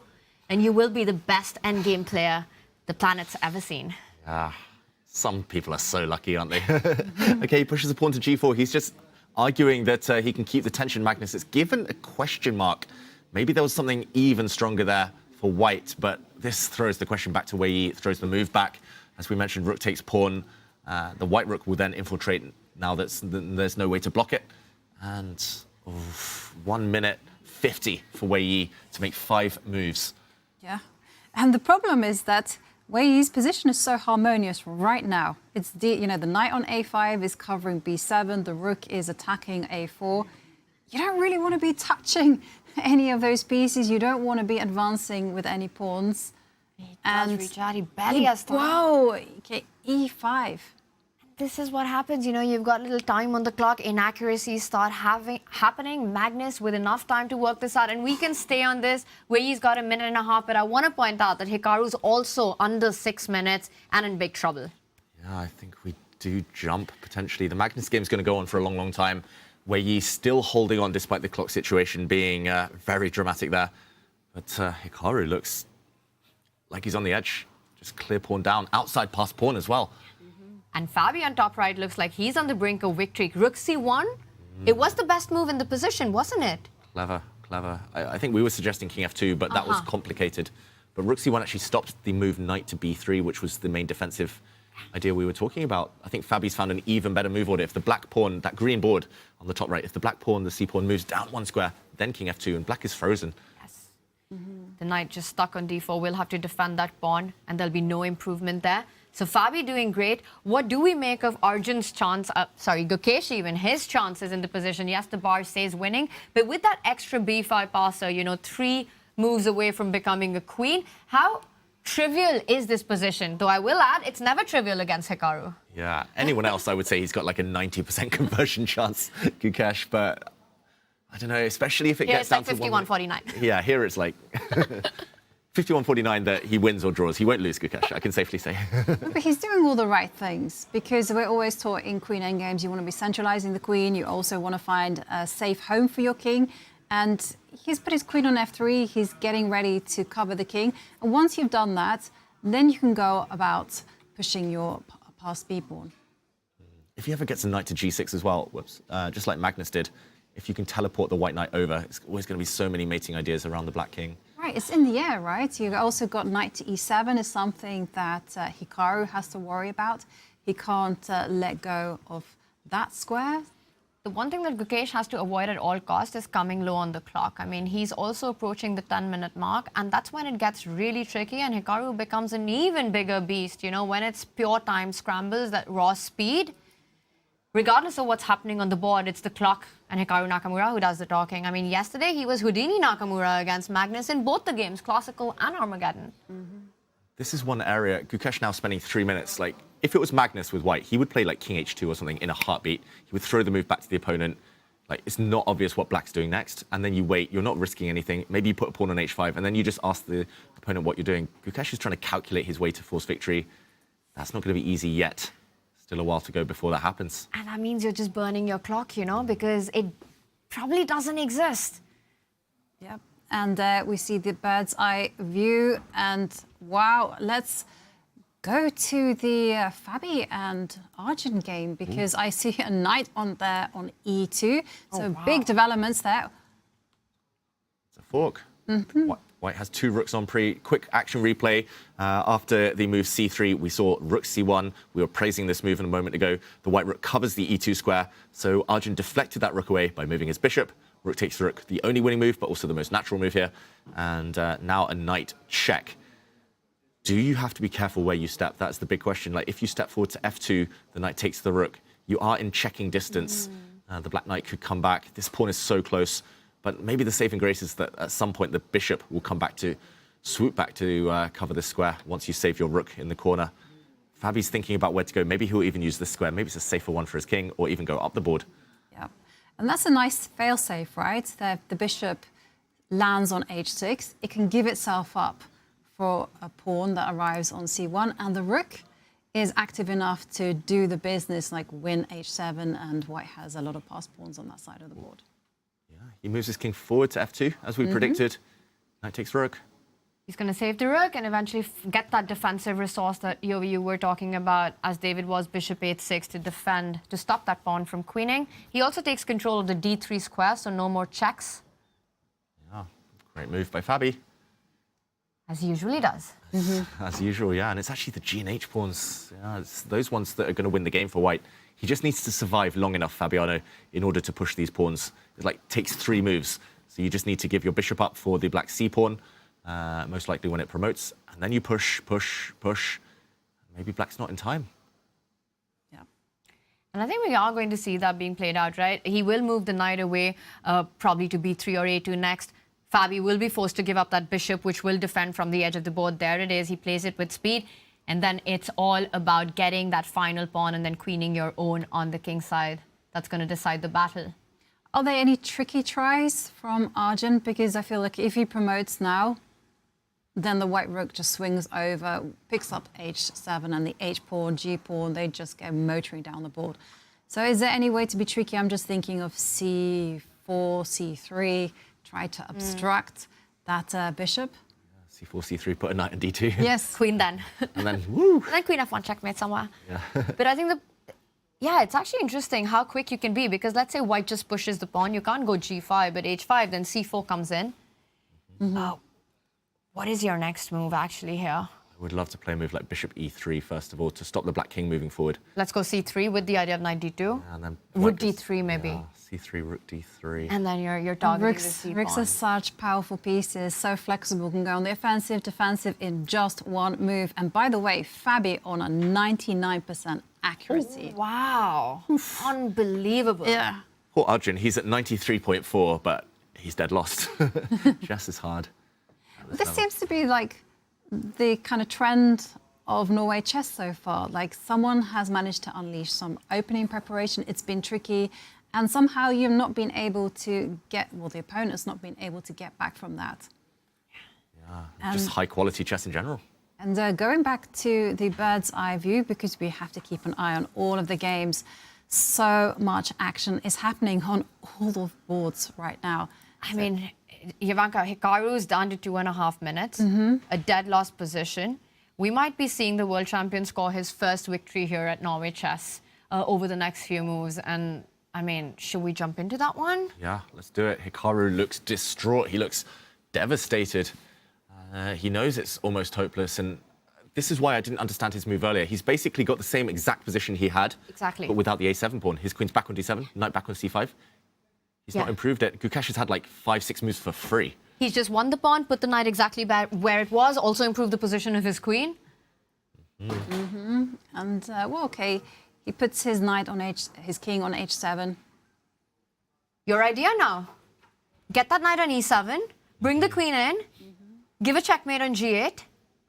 and you will be the best endgame player the planet's ever seen. Some people are so lucky, aren't they? Okay, he pushes the pawn to g4. He's just arguing that he can keep the tension. Magnus is given a question mark. Maybe there was something even stronger there for white, but this throws the question back to Wei Yi, throws the move back. As we mentioned, rook takes pawn. The white rook will then infiltrate now that there's no way to block it. And 1 minute 50 for Wei Yi to make 5 moves. Yeah. And the problem is that Wei Yi's position is so harmonious right now. It's the knight on a5 is covering b7, the rook is attacking a4. You don't really want to be touching any of those pieces. You don't want to be advancing with any pawns. He does reach out, he barely has time. Wow, okay, e5. This is what happens, you know, you've got a little time on the clock, inaccuracies start happening. Magnus with enough time to work this out, and we can stay on this where he's got a minute and a half, but I want to point out that Hikaru's also under 6 minutes and in big trouble. Yeah, I think we do jump, potentially. The Magnus game's going to go on for a long, long time. Wei Yi still holding on despite the clock situation being very dramatic there. But Hikaru looks like he's on the edge. Just clear pawn down, outside pass pawn as well. And Fabi on top right looks like he's on the brink of victory. Rook c1, it was the best move in the position, wasn't it? Clever, clever. I think we were suggesting king f2, but that was complicated. But rook c1 actually stopped the move knight to b3, which was the main defensive idea we were talking about. I think Fabi's found an even better move order. If the black pawn, that green board on the top right, if the black pawn, the c pawn moves down 1 square, then king f2, and black is frozen. Yes. The knight just stuck on d4. We'll have to defend that pawn, and there'll be no improvement there. So Fabi doing great. What do we make of Arjun's chance, Gukesh even, his chances in the position? Yes, the bar stays winning, but with that extra b5 passer, you know, 3 moves away from becoming a queen, how trivial is this position? Though I will add, it's never trivial against Hikaru. Yeah, anyone else, I would say he's got like a 90% conversion chance, Gukesh, but I don't know, especially if it gets down like to 51-49. Yeah, here it's like 51-49 that he wins or draws. He won't lose, Gukesh, I can safely say. But he's doing all the right things, because we're always taught in queen endgames you want to be centralizing the queen, you also want to find a safe home for your king, and he's put his queen on f3, he's getting ready to cover the king, and once you've done that, then you can go about pushing your past b pawn. If he ever gets a knight to g6 as well, just like Magnus did, if you can teleport the white knight over, it's always going to be so many mating ideas around the black king. Right, it's in the air, right? You've also got knight to e7 is something that Hikaru has to worry about. He can't let go of that square. The one thing that Gukesh has to avoid at all costs is coming low on the clock. I mean, he's also approaching the 10-minute mark, and that's when it gets really tricky, and Hikaru becomes an even bigger beast, you know, when it's pure time scrambles, that raw speed. Regardless of what's happening on the board, it's the clock and Hikaru Nakamura who does the talking. I mean, yesterday he was Houdini Nakamura against Magnus in both the games, Classical and Armageddon. This is one area, Gukesh now spending 3 minutes. Like, if it was Magnus with white, he would play like king h2 or something in a heartbeat. He would throw the move back to the opponent. Like, it's not obvious what black's doing next. And then you wait, you're not risking anything. Maybe you put a pawn on h5, and then you just ask the opponent what you're doing. Gukesh is trying to calculate his way to force victory. That's not going to be easy yet. Still a while to go before that happens. And that means you're just burning your clock, you know, because it probably doesn't exist. Yep. And we see the bird's eye view. And wow, let's go to the Fabi and Arjun game, because I see a knight on there on e2. So big developments there. It's a fork. White has 2 rooks on pre. Quick action replay. After the move c3, we saw rook c1. We were praising this move a moment ago. The white rook covers the e2 square. So Arjun deflected that rook away by moving his bishop. Rook takes the rook, the only winning move, but also the most natural move here. And now a knight check. Do you have to be careful where you step? That's the big question. Like, if you step forward to f2, the knight takes the rook. You are in checking distance. The black knight could come back. This pawn is so close. But maybe the saving grace is that at some point the bishop will come back to swoop back to cover this square once you save your rook in the corner. Fabi's thinking about where to go. Maybe he'll even use this square. Maybe it's a safer one for his king, or even go up the board. Yeah, and that's a nice fail-safe, right? The bishop lands on h6. It can give itself up for a pawn that arrives on c1, and the rook is active enough to do the business, like win h7, and white has a lot of passed pawns on that side of the board. He moves his king forward to f2, as we predicted. Knight takes rook. He's going to save the rook and eventually get that defensive resource that you were talking about, as David was bishop h6 to defend, to stop that pawn from queening. He also takes control of the d3 square, so no more checks. Yeah, great move by Fabi. As he usually does. As usual, yeah. And it's actually the g and h pawns. Yeah, it's those ones that are going to win the game for white. He just needs to survive long enough, Fabiano, in order to push these pawns. It takes 3 moves. So you just need to give your bishop up for the black c pawn, most likely when it promotes. And then you push, push, push. Maybe black's not in time. Yeah. And I think we are going to see that being played out, right? He will move the knight away, probably to b3 or a2 next. Fabi will be forced to give up that bishop, which will defend from the edge of the board. There it is. He plays it with speed. And then it's all about getting that final pawn and then queening your own on the king side. That's going to decide the battle. Are there any tricky tries from Arjun? Because I feel like if he promotes now, then the white rook just swings over, picks up h7, and the h pawn, g pawn, they just go motoring down the board. So is there any way to be tricky? I'm just thinking of c4, c3, try to obstruct that bishop. c4, c3, put a knight in d2. Yes, queen then. And then, woo! And then queen f1 checkmate somewhere. Yeah. But I think it's actually interesting how quick you can be, because let's say white just pushes the pawn. You can't go g5, but h5, then c4 comes in. What is your next move actually here? I would love to play a move like bishop e3, first of all, to stop the black king moving forward. Let's go c3 with the idea of knight d2. Yeah, and then rook d3 maybe. Yeah, c3, rook d3. And then you're targeting the c Rooks are such powerful pieces, so flexible, can go on the offensive, defensive in just one move. And by the way, Fabi on a 99% accuracy. Oh, wow. Unbelievable. Yeah. Poor Arjun, he's at 93.4, but he's dead lost. Chess is hard. This seems to be like the kind of trend of Norway chess so far. Like, someone has managed to unleash some opening preparation. It's been tricky, and somehow you've not been able to get, well, the opponent's not been able to get back from that. Yeah, just high quality chess in general. And going back to the bird's eye view, because we have to keep an eye on all of the games, so much action is happening on all the boards right now. I mean, Ivanka, Hikaru is down to 2.5 minutes, a dead lost position. We might be seeing the world champion score his first victory here at Norway Chess over the next few moves. And I mean, should we jump into that one? Yeah, let's do it. Hikaru looks distraught. He looks devastated. He knows it's almost hopeless. And this is why I didn't understand his move earlier. He's basically got the same exact position he had, but without the a7 pawn. His queen's back on d7, knight back on c5. He's not improved it. Gukesh has had like 5-6 moves for free. He's just won the pawn, put the knight exactly where it was, also improved the position of his queen. And, well, okay, he puts his knight on his king on h7. Your idea now. Get that knight on e7, bring the queen in, give a checkmate on g8.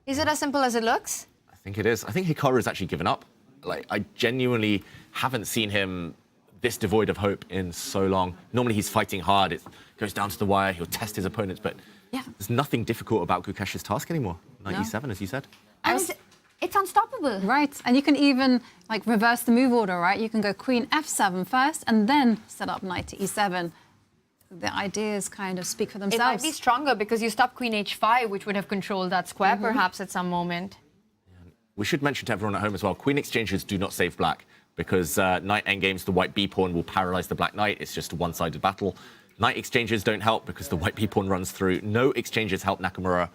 Is it as simple as it looks? I think it is. I think Hikaru has actually given up. Like, I genuinely haven't seen him this devoid of hope in so long. Normally he's fighting hard. It goes down to the wire. He'll test his opponents, but there's nothing difficult about Gukesh's task anymore. Knight e7, as you said. And it's unstoppable. Right, and you can even like reverse the move order, right? You can go queen f7 first and then set up knight to e7. the ideas kind of speak for It themselves. might be stronger because you stop queen h5, which would have controlled that square perhaps at some moment. We should mention to everyone at home as well, queen exchanges do not save black because knight endgames, the white b-pawn will paralyze the black knight. It's just a one-sided battle. Knight exchanges don't help because the white b-pawn runs through. No exchanges help Nakamura.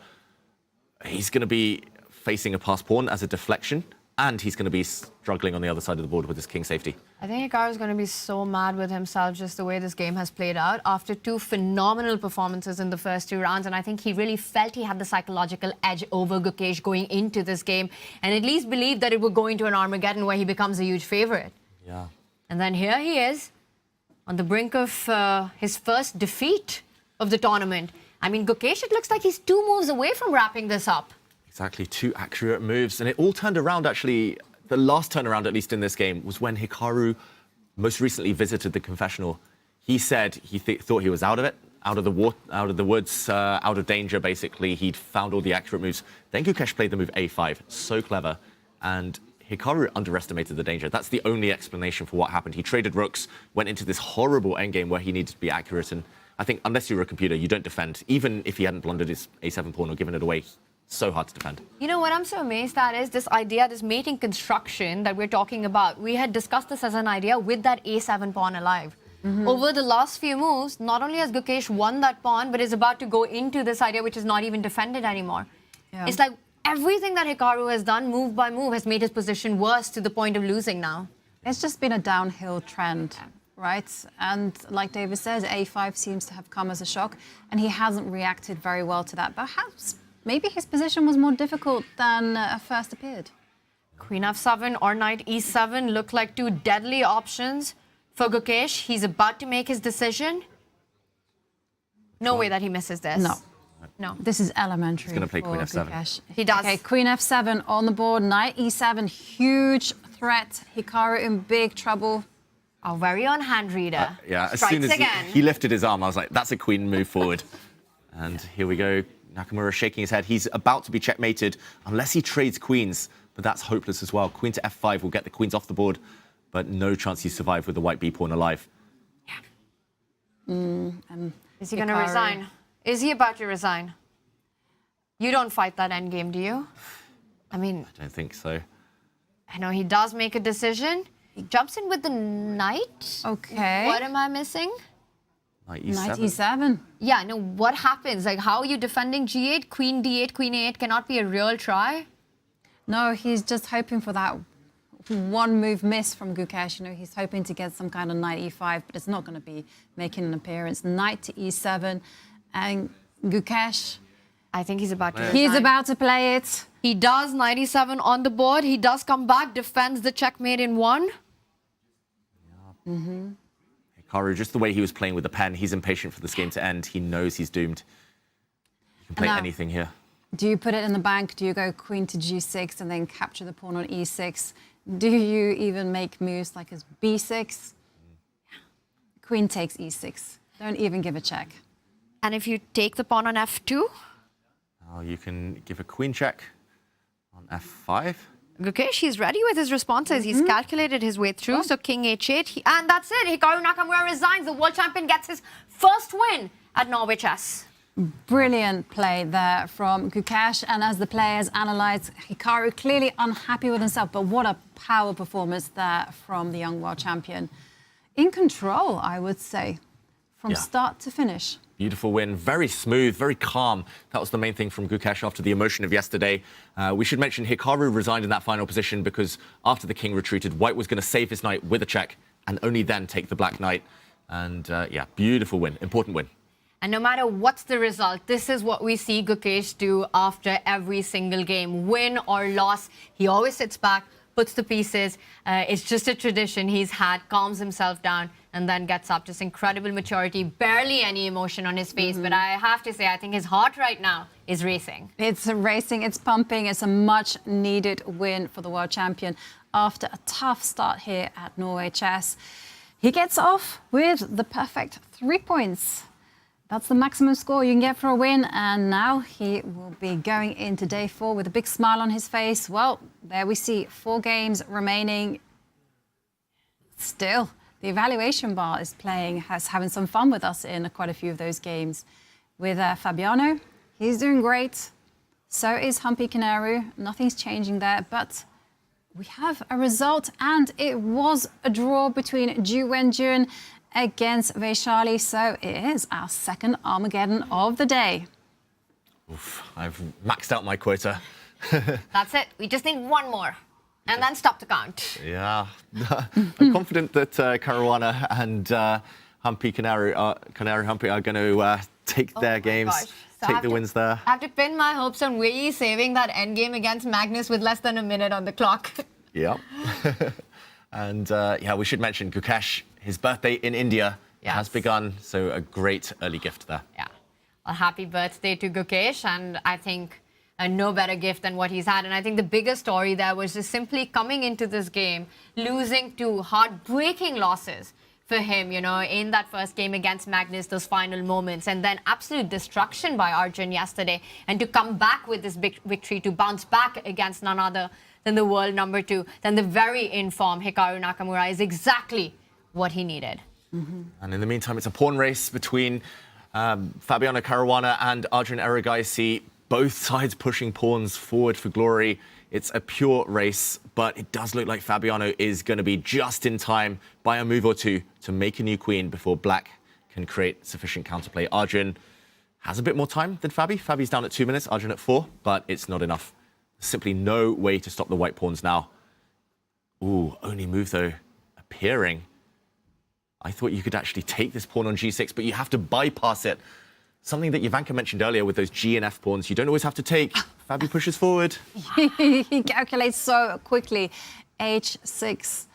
He's going to be facing a passed pawn as a deflection, and he's going to be struggling on the other side of the board with his king safety. I think Hikaru is going to be so mad with himself just the way this game has played out after two phenomenal performances in the first two rounds. And I think he really felt he had the psychological edge over Gukesh going into this game and at least believed that it would go into an Armageddon where he becomes a huge favorite. Yeah. And then here he is on the brink of his first defeat of the tournament. I mean, Gukesh, it looks like he's 2 moves away from wrapping this up. Exactly, 2 accurate moves. And it all turned around, actually. The last turnaround, at least in this game, was when Hikaru most recently visited the Confessional. He said he thought he was out of it, out of the woods, out of danger, basically. He'd found all the accurate moves. Then Gukesh played the move a5. So clever. And Hikaru underestimated the danger. That's the only explanation for what happened. He traded rooks, went into this horrible endgame where he needed to be accurate. And I think unless you're a computer, you don't defend. Even if he hadn't blundered his a7 pawn or given it away, so hard to defend. You know what I'm so amazed at is this idea, this mating construction that we're talking about. We had discussed this as an idea with that a7 pawn alive. Over the last few moves, not only has Gukesh won that pawn, but is about to go into this idea which is not even defended anymore. Yeah. It's like everything that Hikaru has done, move by move, has made his position worse to the point of losing now. It's just been a downhill trend, right? And like David says, a5 seems to have come as a shock, and he hasn't reacted very well to that. Perhaps maybe his position was more difficult than first appeared. Queen f7 or knight e7 look like 2 deadly options for Gukesh. He's about to make his decision. No way that he misses this. No. No. This is elementary. He's going to play for queen f7. Gukesh. He does. Okay, queen f7 on the board, knight e7, huge threat. Hikaru in big trouble. Our very own hand reader. Yeah, as Strikes soon as again. he lifted his arm, I was like, that's a queen move forward. And here we go. Nakamura shaking his head. He's about to be checkmated unless he trades queens, but that's hopeless as well. Queen to f5 will get the queens off the board, but no chance he survived with the white b-pawn alive. Is he going to resign? Is he about to resign? You don't fight that endgame, do you? I mean, I don't think so. I know he does make a decision. He jumps in with the knight. Okay. What am I missing? Knight e7. Knight e7. Yeah, no, what happens? Like, how are you defending g8? Queen d8, queen a8 cannot be a real try? No, he's just hoping for that one move miss from Gukesh. You know, he's hoping to get some kind of knight e5, but it's not going to be making an appearance. Knight to e7, and Gukesh, I think he's about to resign. he's about to play it. He does, knight e7 on the board. He does come back, defends the checkmate in 1. Hikaru, just the way he was playing with the pen, he's impatient for this game to end. He knows he's doomed. He can play now, anything here. Do you put it in the bank? Do you go queen to g6 and then capture the pawn on e6? Do you even make moves like as b6? Queen takes e6. Don't even give a check. And if you take the pawn on f2? Oh, you can give a queen check on f5. Gukesh, he's ready with his responses. He's calculated his way through. So king h8. And that's it. Hikaru Nakamura resigns. The world champion gets his first win at Norway Chess. Brilliant play there from Gukesh. And as the players analyze, Hikaru clearly unhappy with himself. But what a power performance there from the young world champion. In control, I would say, from start to finish. Beautiful win, very smooth, very calm. That was the main thing from Gukesh after the emotion of yesterday. We should mention Hikaru resigned in that final position because after the king retreated, white was going to save his knight with a check and only then take the black knight. And yeah, beautiful win, important win. And no matter what's the result, this is what we see Gukesh do after every single game. Win or loss, he always sits back, puts the pieces. It's just a tradition he's had, calms himself down, and then gets up. Just incredible maturity, barely any emotion on his face. But I have to say, I think his heart right now is racing. It's racing, it's pumping. It's a much needed win for the world champion after a tough start here at Norway Chess. He gets off with the perfect 3 points. That's the maximum score you can get for a win, and now he will be going into day 4 with a big smile on his face. Well, there we see 4 games remaining. Still the evaluation bar is having some fun with us in quite a few of those games. With Fabiano, he's doing great. So is Humpy Canaru. Nothing's changing there, but we have a result, and it was a draw between Ju Wenjun against Vachier-Lagrave. So it is our second Armageddon of the day. Oof, I've maxed out my quota. That's it. We just need one more. And then stop the count. Yeah. I'm confident that Caruana and Humpy Canaru Humpy are going to take their games, So take the wins there. I have to pin my hopes on Wei saving that endgame against Magnus with less than a minute on the clock. Yeah. And yeah, we should mention Gukesh, his birthday in India has begun. So a great early gift there. Yeah. Well, happy birthday to Gukesh. And I think no better gift than what he's had. And I think the biggest story there was just simply coming into this game, losing two heartbreaking losses for him, you know, in that first game against Magnus, those final moments, and then absolute destruction by Arjun yesterday. And to come back with this big victory, to bounce back against none other than the world number 2, then the very in-form Hikaru Nakamura is exactly what he needed. And in the meantime, it's a pawn race between Fabiano Caruana and Arjun Erigaisi. Both sides pushing pawns forward for glory. It's a pure race, but it does look like Fabiano is going to be just in time by a move or two to make a new queen before black can create sufficient counterplay. Arjun has a bit more time than Fabi. Fabi's down at 2 minutes, Arjun at 4, but it's not enough. Simply no way to stop the white pawns now. Ooh, only move though, appearing. I thought you could actually take this pawn on g6, but you have to bypass it. Something that Ivanka mentioned earlier with those G and F pawns, you don't always have to take. Fabi pushes forward. He calculates so quickly. H6.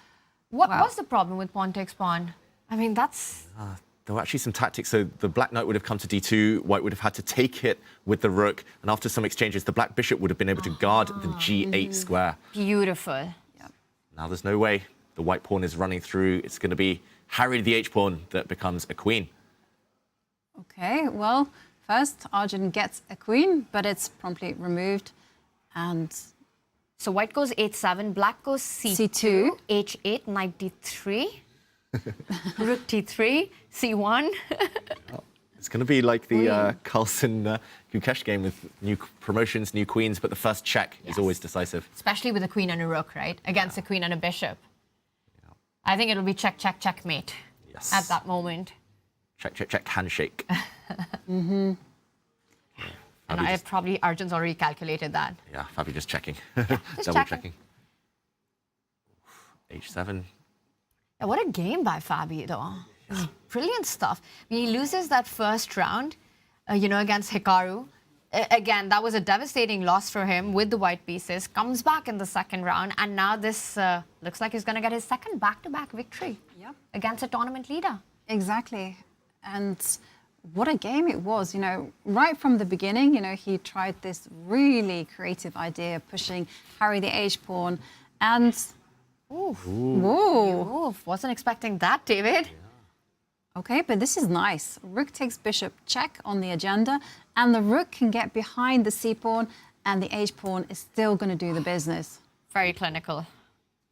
What was the problem with pawn takes pawn? I mean, that's... There were actually some tactics. So the black knight would have come to d2, white would have had to take it with the rook, and after some exchanges, the black bishop would have been able to guard the g8 square. Beautiful. Now there's no way. The white pawn is running through. It's going to be Harry the h-pawn that becomes a queen. Okay, well, first Arjun gets a queen, but it's promptly removed. And so white goes h7, black goes c2, h8, knight d3, rook t3, c1. It's going to be like the Carlsen Gukesh game with new promotions, new queens, but the first check is always decisive. Especially with a queen and a rook, right? Against a queen and a bishop. I think it'll be check, check, checkmate at that moment. Check, check, check, handshake. And Arjun's already calculated that. Yeah, Fabi just checking. Just Double checking. H7. Yeah, what a game by Fabi, though. It's brilliant stuff. I mean, he loses that first round, you know, against Hikaru. Again, that was a devastating loss for him with the white pieces. Comes back in the second round, and now this looks like he's going to get his second back-to-back victory against a tournament leader. Exactly. And what a game it was, you know, right from the beginning, you know, he tried this really creative idea of pushing Harry the h-pawn, and... Ooh. Wasn't expecting that, David. Okay, but this is nice. Rook takes bishop check on the agenda, and the rook can get behind the c-pawn, and the h-pawn is still going to do the business. Very clinical.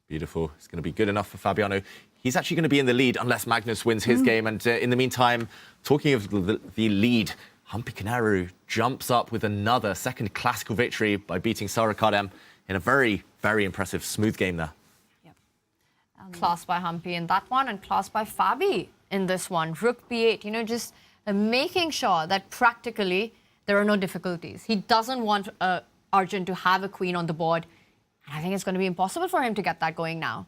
Beautiful. It's going to be good enough for Fabiano. He's actually going to be in the lead unless Magnus wins his game. And in the meantime, talking of the lead, Humpy Canaru jumps up with another second classical victory by beating Sara Kardem in a very, very impressive, smooth game there. Class by Humpy in that one, and class by Fabi in this one. Rook b8, you know, just making sure that practically there are no difficulties. He doesn't want Arjun to have a queen on the board. And I think it's going to be impossible for him to get that going now.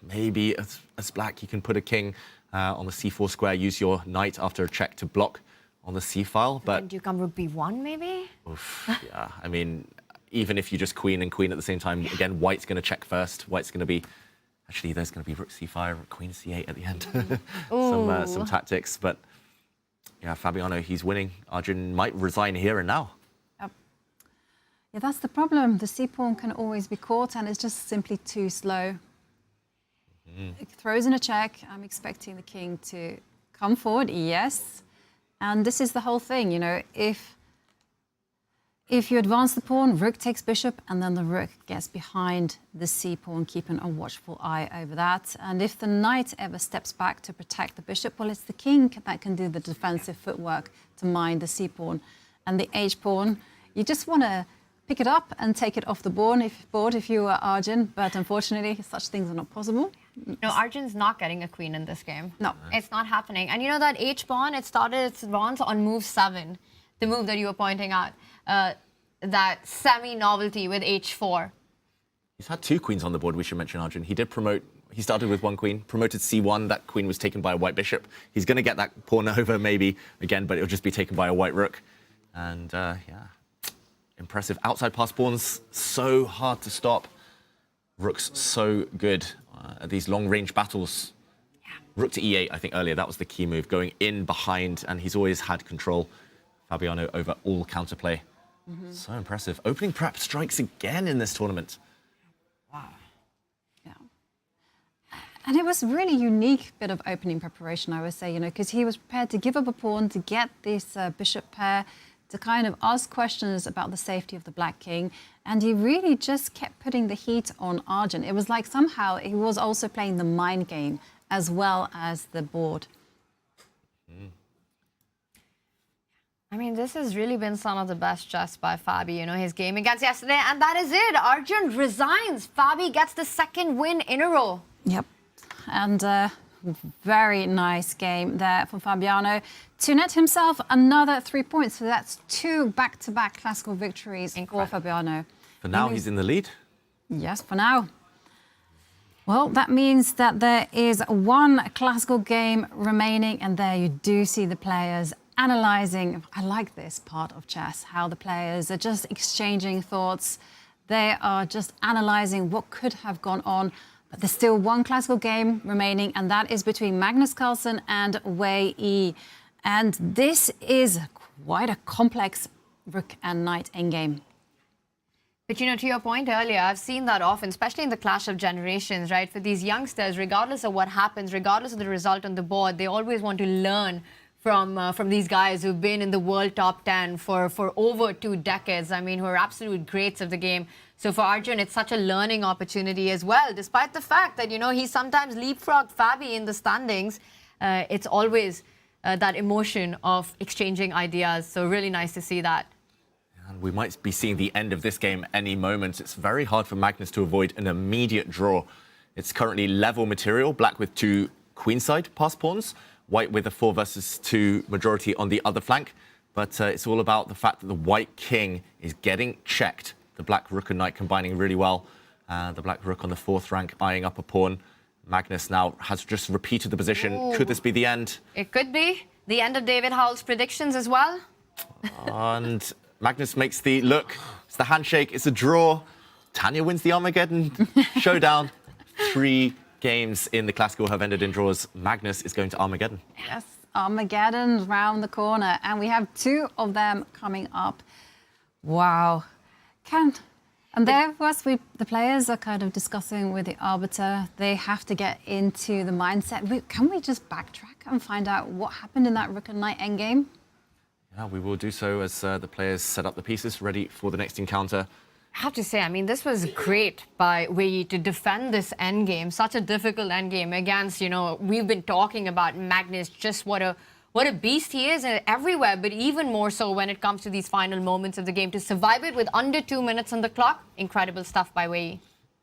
Maybe as black, you can put a king on the c4 square, use your knight after a check to block on the c-file. But do you come rook b1, maybe? Oof, yeah, I mean, even if you just queen and queen at the same time, again, white's going to check first. White's going to be... Actually, there's going to be rook c5, queen c8 at the end. some tactics, but yeah, Fabiano, he's winning. Arjun might resign here and now. Yeah, that's the problem. The c-pawn can always be caught, and it's just simply too slow. It throws in a check. I'm expecting the king to come forward, yes. And this is the whole thing, you know, if if you advance the pawn, rook takes bishop, and then the rook gets behind the c-pawn, keeping a watchful eye over that. And if the knight ever steps back to protect the bishop, well, it's the king that can do the defensive footwork to mine the c-pawn. And the h-pawn, you just want to pick it up and take it off the board if you were Arjun, but unfortunately, such things are not possible. No, Arjun's not getting a queen in this game. No. It's not happening. And you know that h-pawn, it started its advance on move 7, the move that you were pointing out. That semi-novelty with h4. He's had 2 queens on the board, we should mention, Arjun. He started with 1 queen, promoted c1, that queen was taken by a white bishop. He's going to get that pawn over maybe again, but it'll just be taken by a white rook. And yeah, impressive. Outside pass pawns, so hard to stop. Rook's so good at these long-range battles. Yeah. Rook to e8, I think earlier, that was the key move, going in behind, and he's always had control. Fabiano over all counterplay. So impressive. Opening prep strikes again in this tournament. Wow. Yeah. And it was really unique bit of opening preparation, I would say, because he was prepared to give up a pawn to get this bishop pair, to kind of ask questions about the safety of the black king. And he really just kept putting the heat on Arjun. It was like somehow he was also playing the mind game as well as the board. I mean, this has really been some of the best chess by Fabi, his game against yesterday. And that is it. Arjun resigns. Fabi gets the 2nd win in a row. Yep. And very nice game there for Fabiano to net himself another 3 points. So that's 2 back-to-back classical victories for Fabiano. For now, he's in the lead. Yes, for now. Well, that means that there is 1 classical game remaining, and there you do see the players analyzing. I like this part of chess, how the players are just exchanging thoughts. They are just analyzing what could have gone on. But there's still 1 classical game remaining, and that is between Magnus Carlsen and Wei Yi. And this is quite a complex rook and knight endgame. But to your point earlier, I've seen that often, especially in the clash of generations, right? For these youngsters, regardless of what happens, regardless of the result on the board, they always want to learn from these guys who've been in the world top 10 for over 2 decades. I mean, who are absolute greats of the game. So for Arjun, it's such a learning opportunity as well, despite the fact that, he sometimes leapfrogged Fabi in the standings. It's always that emotion of exchanging ideas. So really nice to see that. And we might be seeing the end of this game any moment. It's very hard for Magnus to avoid an immediate draw. It's currently level material, black with 2 queenside pass pawns, white with a 4 versus 2 majority on the other flank. But it's all about the fact that the white king is getting checked. The black rook and knight combining really well. The black rook on the 4th rank eyeing up a pawn. Magnus now has just repeated the position. Ooh. Could this be the end? It could be. The end of David Howell's predictions as well. And Magnus makes the look. It's the handshake. It's a draw. Tanya wins the Armageddon showdown. 3 games in the classical have ended in draws. Magnus is going to Armageddon. Yes, Armageddon round the corner. And we have 2 of them coming up. Wow. And there was the players are kind of discussing with the arbiter. They have to get into the mindset. Can we just backtrack and find out what happened in that rook and knight endgame? Yeah, we will do so as the players set up the pieces ready for the next encounter. I have to say, I mean, this was great by Wei Yi to defend this endgame, such a difficult endgame against, we've been talking about Magnus, just what a beast he is everywhere, but even more so when it comes to these final moments of the game. To survive it with under 2 minutes on the clock, incredible stuff by Wei Yi.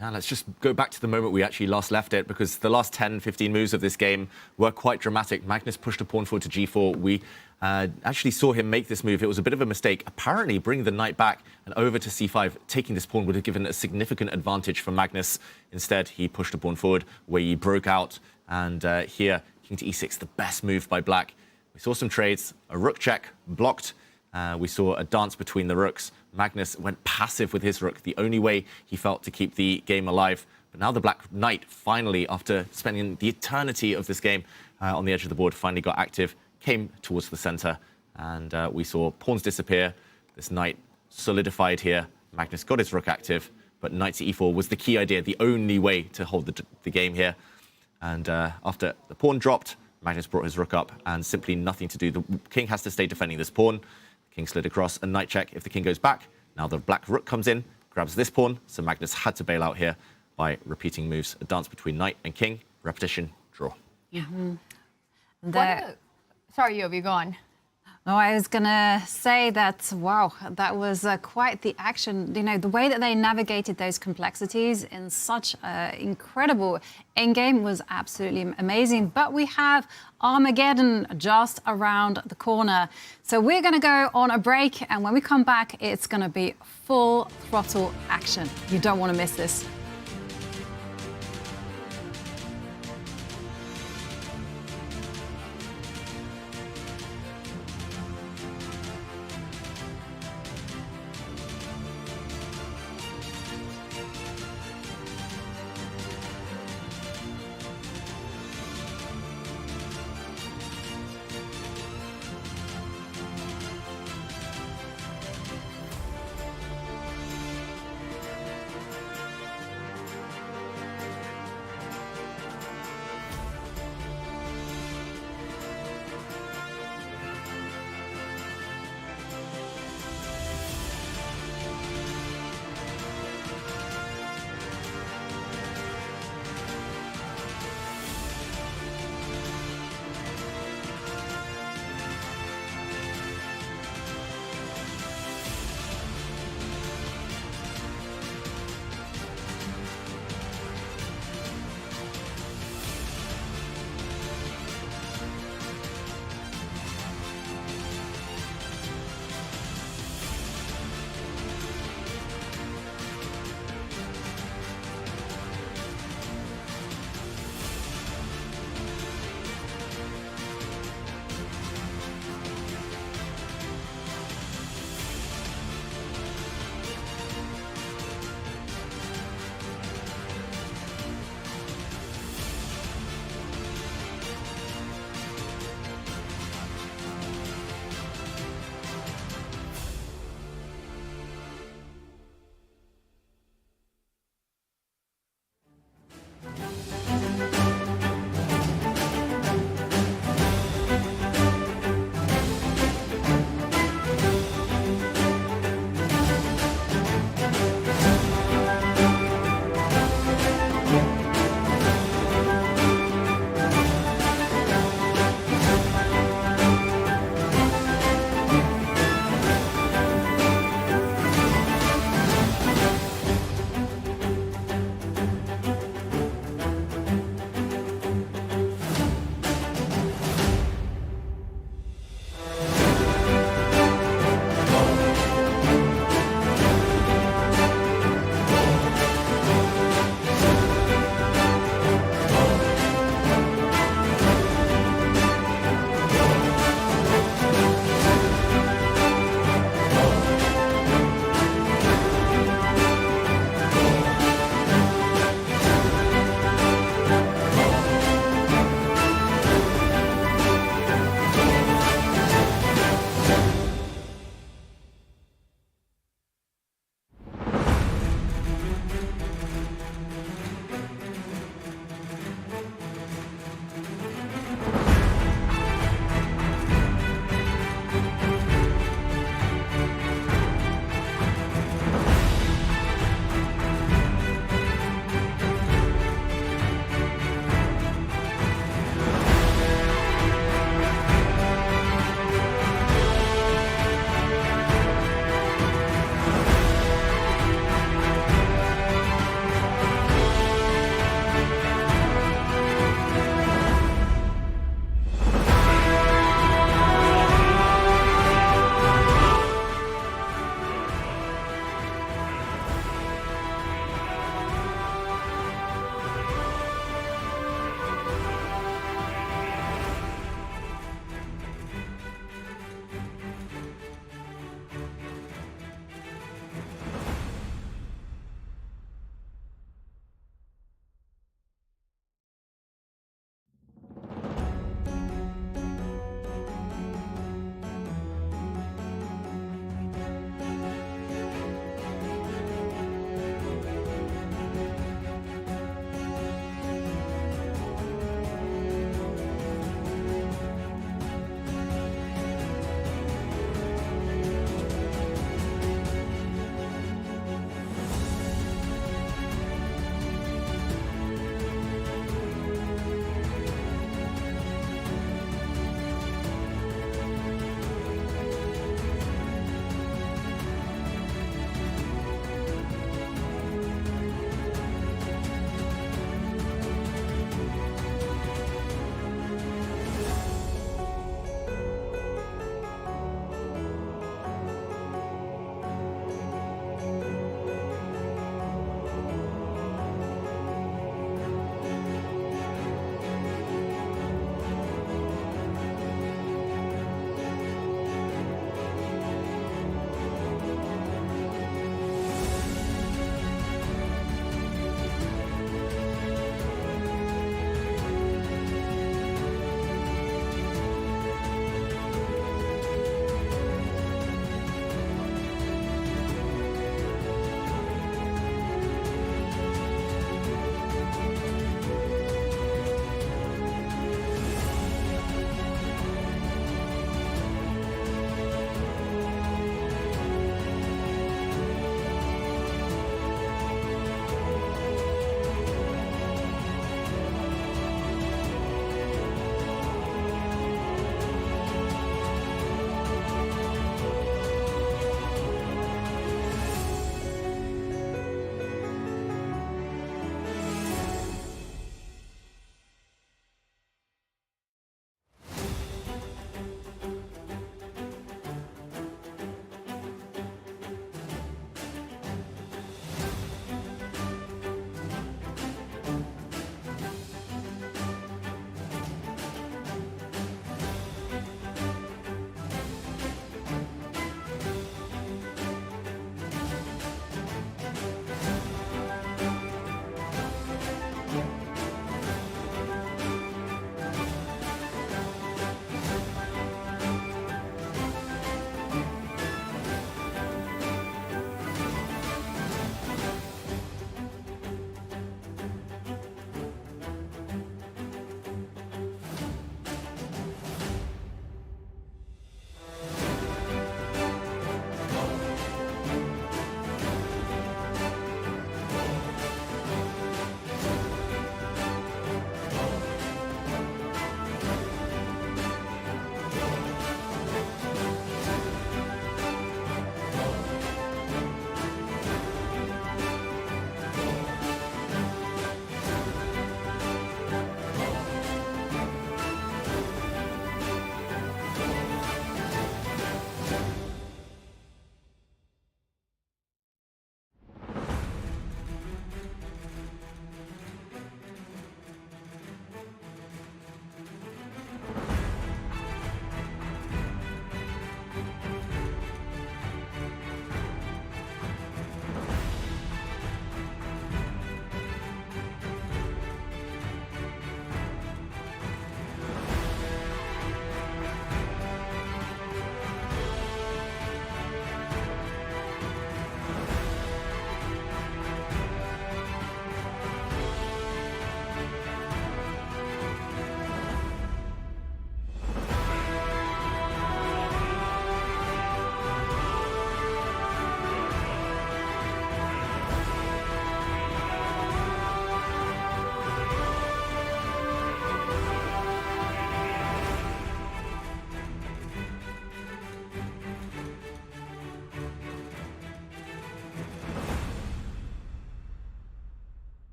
Yeah, let's just go back to the moment we actually last left it, because the last 10, 15 moves of this game were quite dramatic. Magnus pushed a pawn forward to g4. We actually saw him make this move. It was a bit of a mistake. Apparently, bringing the knight back and over to c5, taking this pawn would have given a significant advantage for Magnus. Instead, he pushed a pawn forward, where he broke out. And here, king to e6, the best move by black. We saw some trades, a rook check, blocked. We saw a dance between the rooks. Magnus went passive with his rook, the only way he felt to keep the game alive. But now the black knight finally, after spending the eternity of this game on the edge of the board, finally got active, came towards the center, and we saw pawns disappear. This knight solidified here. Magnus got his rook active, but knight to e4 was the key idea, the only way to hold the game here. And after the pawn dropped, Magnus brought his rook up, and simply nothing to do. The king has to stay defending this pawn. King slid across, and knight check if the king goes back. Now the black rook comes in, grabs this pawn, so Magnus had to bail out here by repeating moves. A dance between knight and king, repetition, draw. Yeah. Sorry, Yovi, go on. No, I was going to say that, wow, that was quite the action. You know, the way that they navigated those complexities in such incredible endgame was absolutely amazing. But we have Armageddon just around the corner. So we're going to go on a break. And when we come back, it's going to be full throttle action. You don't want to miss this.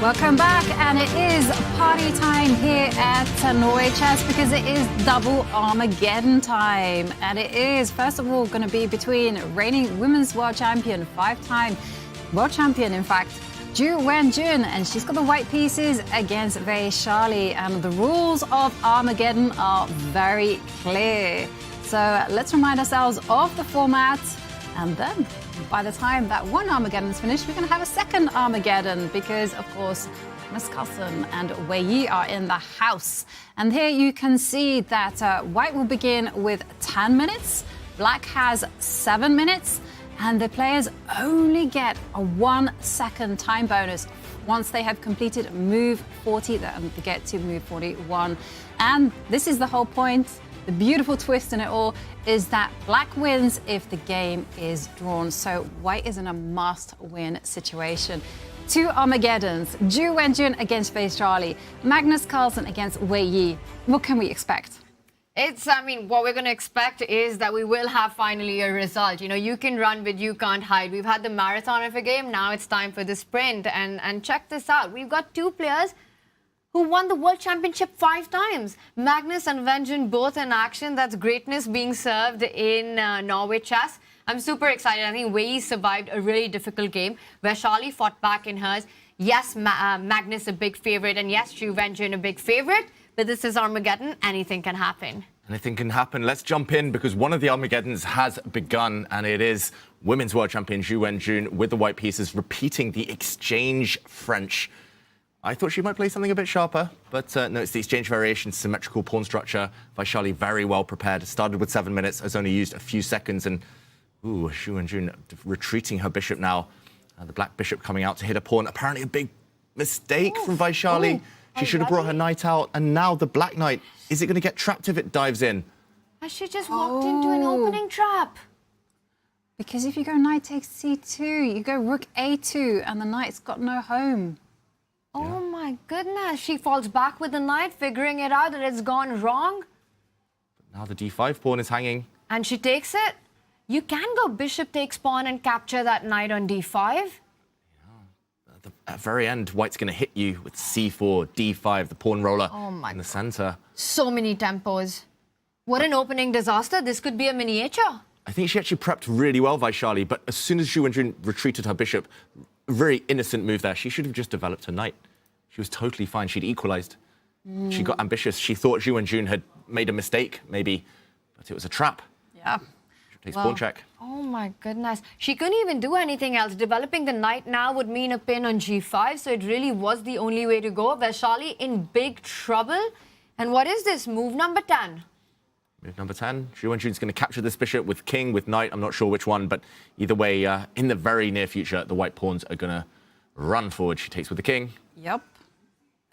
Welcome back, and it is party time here at Norway Chess because it is double Armageddon time. And it is, first of all, going to be between reigning women's world champion, 5-time world champion, in fact, Ju Wenjun, and she's got the white pieces against Vachier-Lagrave. And the rules of Armageddon are very clear. So let's remind ourselves of the format, and then by the time that one Armageddon is finished, we're going to have a second Armageddon because, of course, Magnus Carlsen and Vachier are in the house. And here you can see that white will begin with 10 minutes, black has 7 minutes, and the players only get a 1-second time bonus. Once they have completed move 40, then they get to move 41. And this is the whole point. The beautiful twist in it all is that black wins if the game is drawn. So white is in a must-win situation. 2 Armageddons, Ju Wenjun against Vachier-Lagrave, Magnus Carlsen against Vachier. What can we expect? What we're going to expect is that we will have finally a result. You know, you can run, but you can't hide. We've had the marathon of a game. Now it's time for the sprint. And check this out. We've got 2 players who won the World Championship 5 times. Magnus and Wenjun both in action. That's greatness being served in Norway Chess. I'm super excited. I think Vachier survived a really difficult game. Vachier-Lagrave fought back in hers. Yes, Magnus a big favorite, and yes, Ju Wenjun a big favorite. But this is Armageddon. Anything can happen. Anything can happen. Let's jump in because one of the Armageddons has begun, and it is Women's World Champion Ju Wenjun with the white pieces repeating the exchange French. I thought she might play something a bit sharper, but no, it's the exchange variation, symmetrical pawn structure. Vachier-Lagrave very well prepared. Started with 7 minutes, has only used a few seconds, and Ju Wenjun retreating her bishop now. The black bishop coming out to hit a pawn. Apparently a big mistake from Vachier-Lagrave. She should have brought her knight out, and now the black knight. Is it going to get trapped if it dives in? Has she just walked into an opening trap? Because if you go knight takes c2, you go rook a2, and the knight's got no home. Oh my goodness, she falls back with the knight, figuring it out that it's gone wrong. Now the d5 pawn is hanging. And she takes it. You can go bishop takes pawn and capture that knight on d5. Yeah. At the very end, white's going to hit you with c4, d5, the pawn roller in the center. So many tempos. What an opening disaster. This could be a miniature. I think she actually prepped really well, Vachier-Lagrave, but as soon as Ju Wenjun retreated her bishop, very innocent move there. She should have just developed her knight. She was totally fine. She'd equalized. She got ambitious. She thought Ju Wenjun had made a mistake, maybe, but it was a trap. Yeah. She takes pawn check. Oh my goodness. She couldn't even do anything else. Developing the knight now would mean a pin on g5, so it really was the only way to go. Vachier-Lagrave in big trouble. And what is this? Move number 10. Move number 10. Ju Wenjun's going to capture this bishop with king, with knight. I'm not sure which one, but either way, in the very near future, the white pawns are going to run forward. She takes with the king. Yep.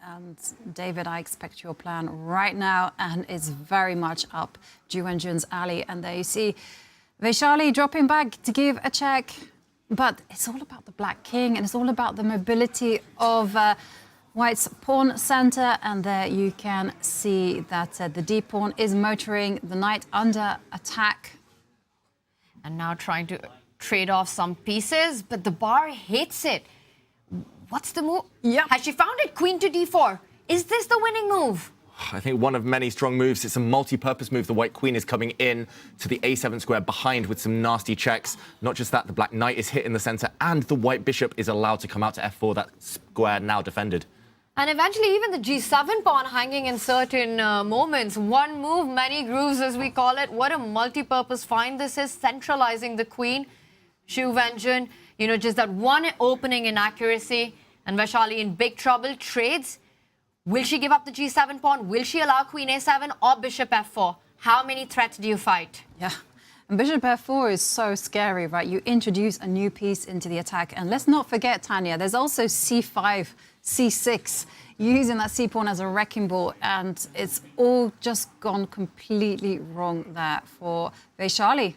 And David, I expect your plan right now, and it's very much up Ju Wenjun's alley. And there you see Vachier-Lagrave dropping back to give a check. But it's all about the black king, and it's all about the mobility of white's pawn center. And there you can see that the d pawn is motoring the knight under attack. And now trying to trade off some pieces, but the bar hates it. What's the move? Yep. Has she found it? Queen to d4. Is this the winning move? I think one of many strong moves. It's a multi-purpose move. The white queen is coming in to the a7 square behind with some nasty checks. Not just that, the black knight is hit in the center, and the white bishop is allowed to come out to f4. That square now defended. And eventually even the g7 pawn hanging in certain moments. One move, many grooves, as we call it. What a multi-purpose find this is, centralizing the queen. Ju Wenjun, you know, just that one opening inaccuracy. And Vachier-Lagrave in big trouble, trades. Will she give up the g7 pawn? Will she allow queen a7 or bishop f4? How many threats do you fight? Yeah. And bishop f4 is so scary, right? You introduce a new piece into the attack. And let's not forget, Tanya, there's also c5, c6, using that c-pawn as a wrecking ball. And it's all just gone completely wrong there for Vachier-Lagrave.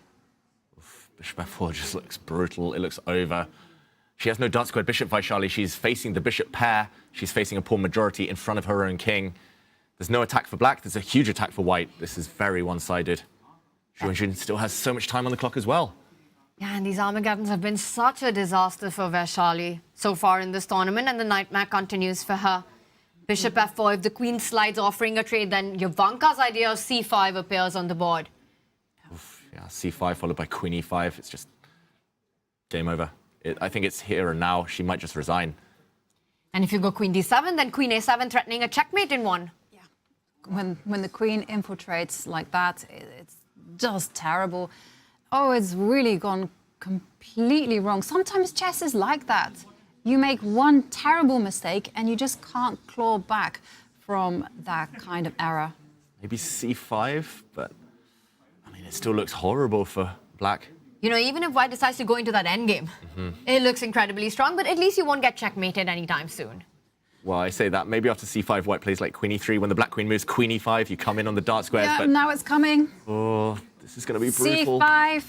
Bishop f4 just looks brutal. It looks over. She has no dark squared bishop, Vachier-Lagrave. She's facing the bishop pair. She's facing a pawn majority in front of her own king. There's no attack for black. There's a huge attack for white. This is very one-sided. Ju Wenjun still has so much time on the clock as well. Yeah, and these Armageddons have been such a disaster for Vachier-Lagrave so far in this tournament, and the nightmare continues for her. Bishop f4, if the queen slides offering a trade, then Jovanka's idea of c5 appears on the board. Oof, yeah, c5 followed by queen e5. It's just game over. I think it's here and now. She might just resign. And if you go queen d7, then queen a7 threatening a checkmate in one. Yeah, when the queen infiltrates like that, it's just terrible. Oh, it's really gone completely wrong. Sometimes chess is like that. You make one terrible mistake and you just can't claw back from that kind of error. Maybe c5, but I mean, it still looks horrible for black. You know, even if white decides to go into that endgame, it looks incredibly strong, but at least you won't get checkmated anytime soon. Well, I say that. Maybe after c5, white plays like queen e3. When the black queen moves queen e5, you come in on the dark squares. Yeah, but now it's coming. oh, this is going to be brutal. c5.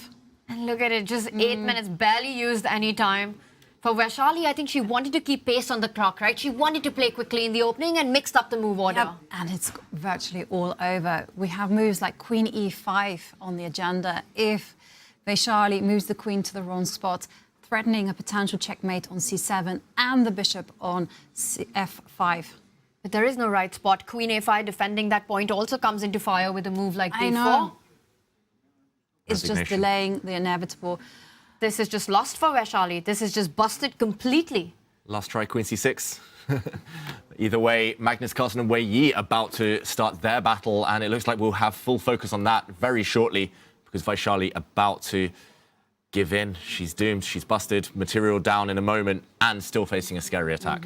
And look at it, just 8 minutes, barely used any time. For Vachier-Lagrave, I think she wanted to keep pace on the clock, right? She wanted to play quickly in the opening and mixed up the move order. Yep. And it's virtually all over. We have moves like queen e5 on the agenda. If Vachier-Lagrave moves the queen to the wrong spot, threatening a potential checkmate on c7 and the bishop on f5. But there is no right spot. Queen a5 defending that point also comes into fire with a move like d4. I know. It's just delaying the inevitable. This is just lost for Vachier-Lagrave. This is just busted completely. Last try, queen c6. Either way, Magnus Carlsen and Wei Yi about to start their battle, and it looks like we'll have full focus on that very shortly because Vachier-Lagrave about to give in. She's doomed. She's busted. Material down in a moment and still facing a scary attack.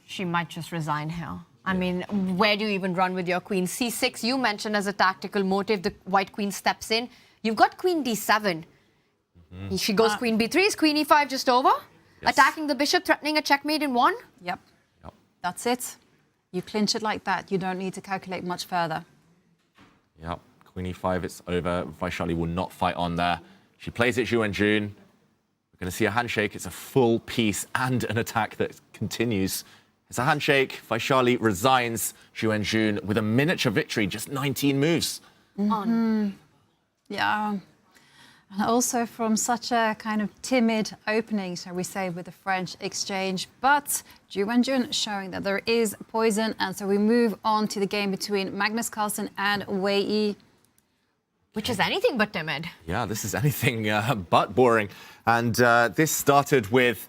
She might just resign here. I mean, where do you even run with your queen? c6, you mentioned as a tactical motive. The white queen steps in. You've got queen d7. She goes queen b3. Is queen e5 just over? Yes. Attacking the bishop, threatening a checkmate in one? Yep. That's it. You clinch it like that. You don't need to calculate much further. Yep. Queen e5, it's over. Vachier-Lagrave will not fight on there. She plays it Zhu and Jun. We're going to see a handshake. It's a full piece and an attack that continues. It's a handshake. Vachier-Lagrave resigns. Zhu and Jun with a miniature victory, just 19 moves. Yeah. And also from such a kind of timid opening, shall we say, with the French exchange. But Zhu Wenjun showing that there is poison. And so we move on to the game between Magnus Carlsen and Wei Yi. Which is anything but timid. Yeah, this is anything but boring. And this started with,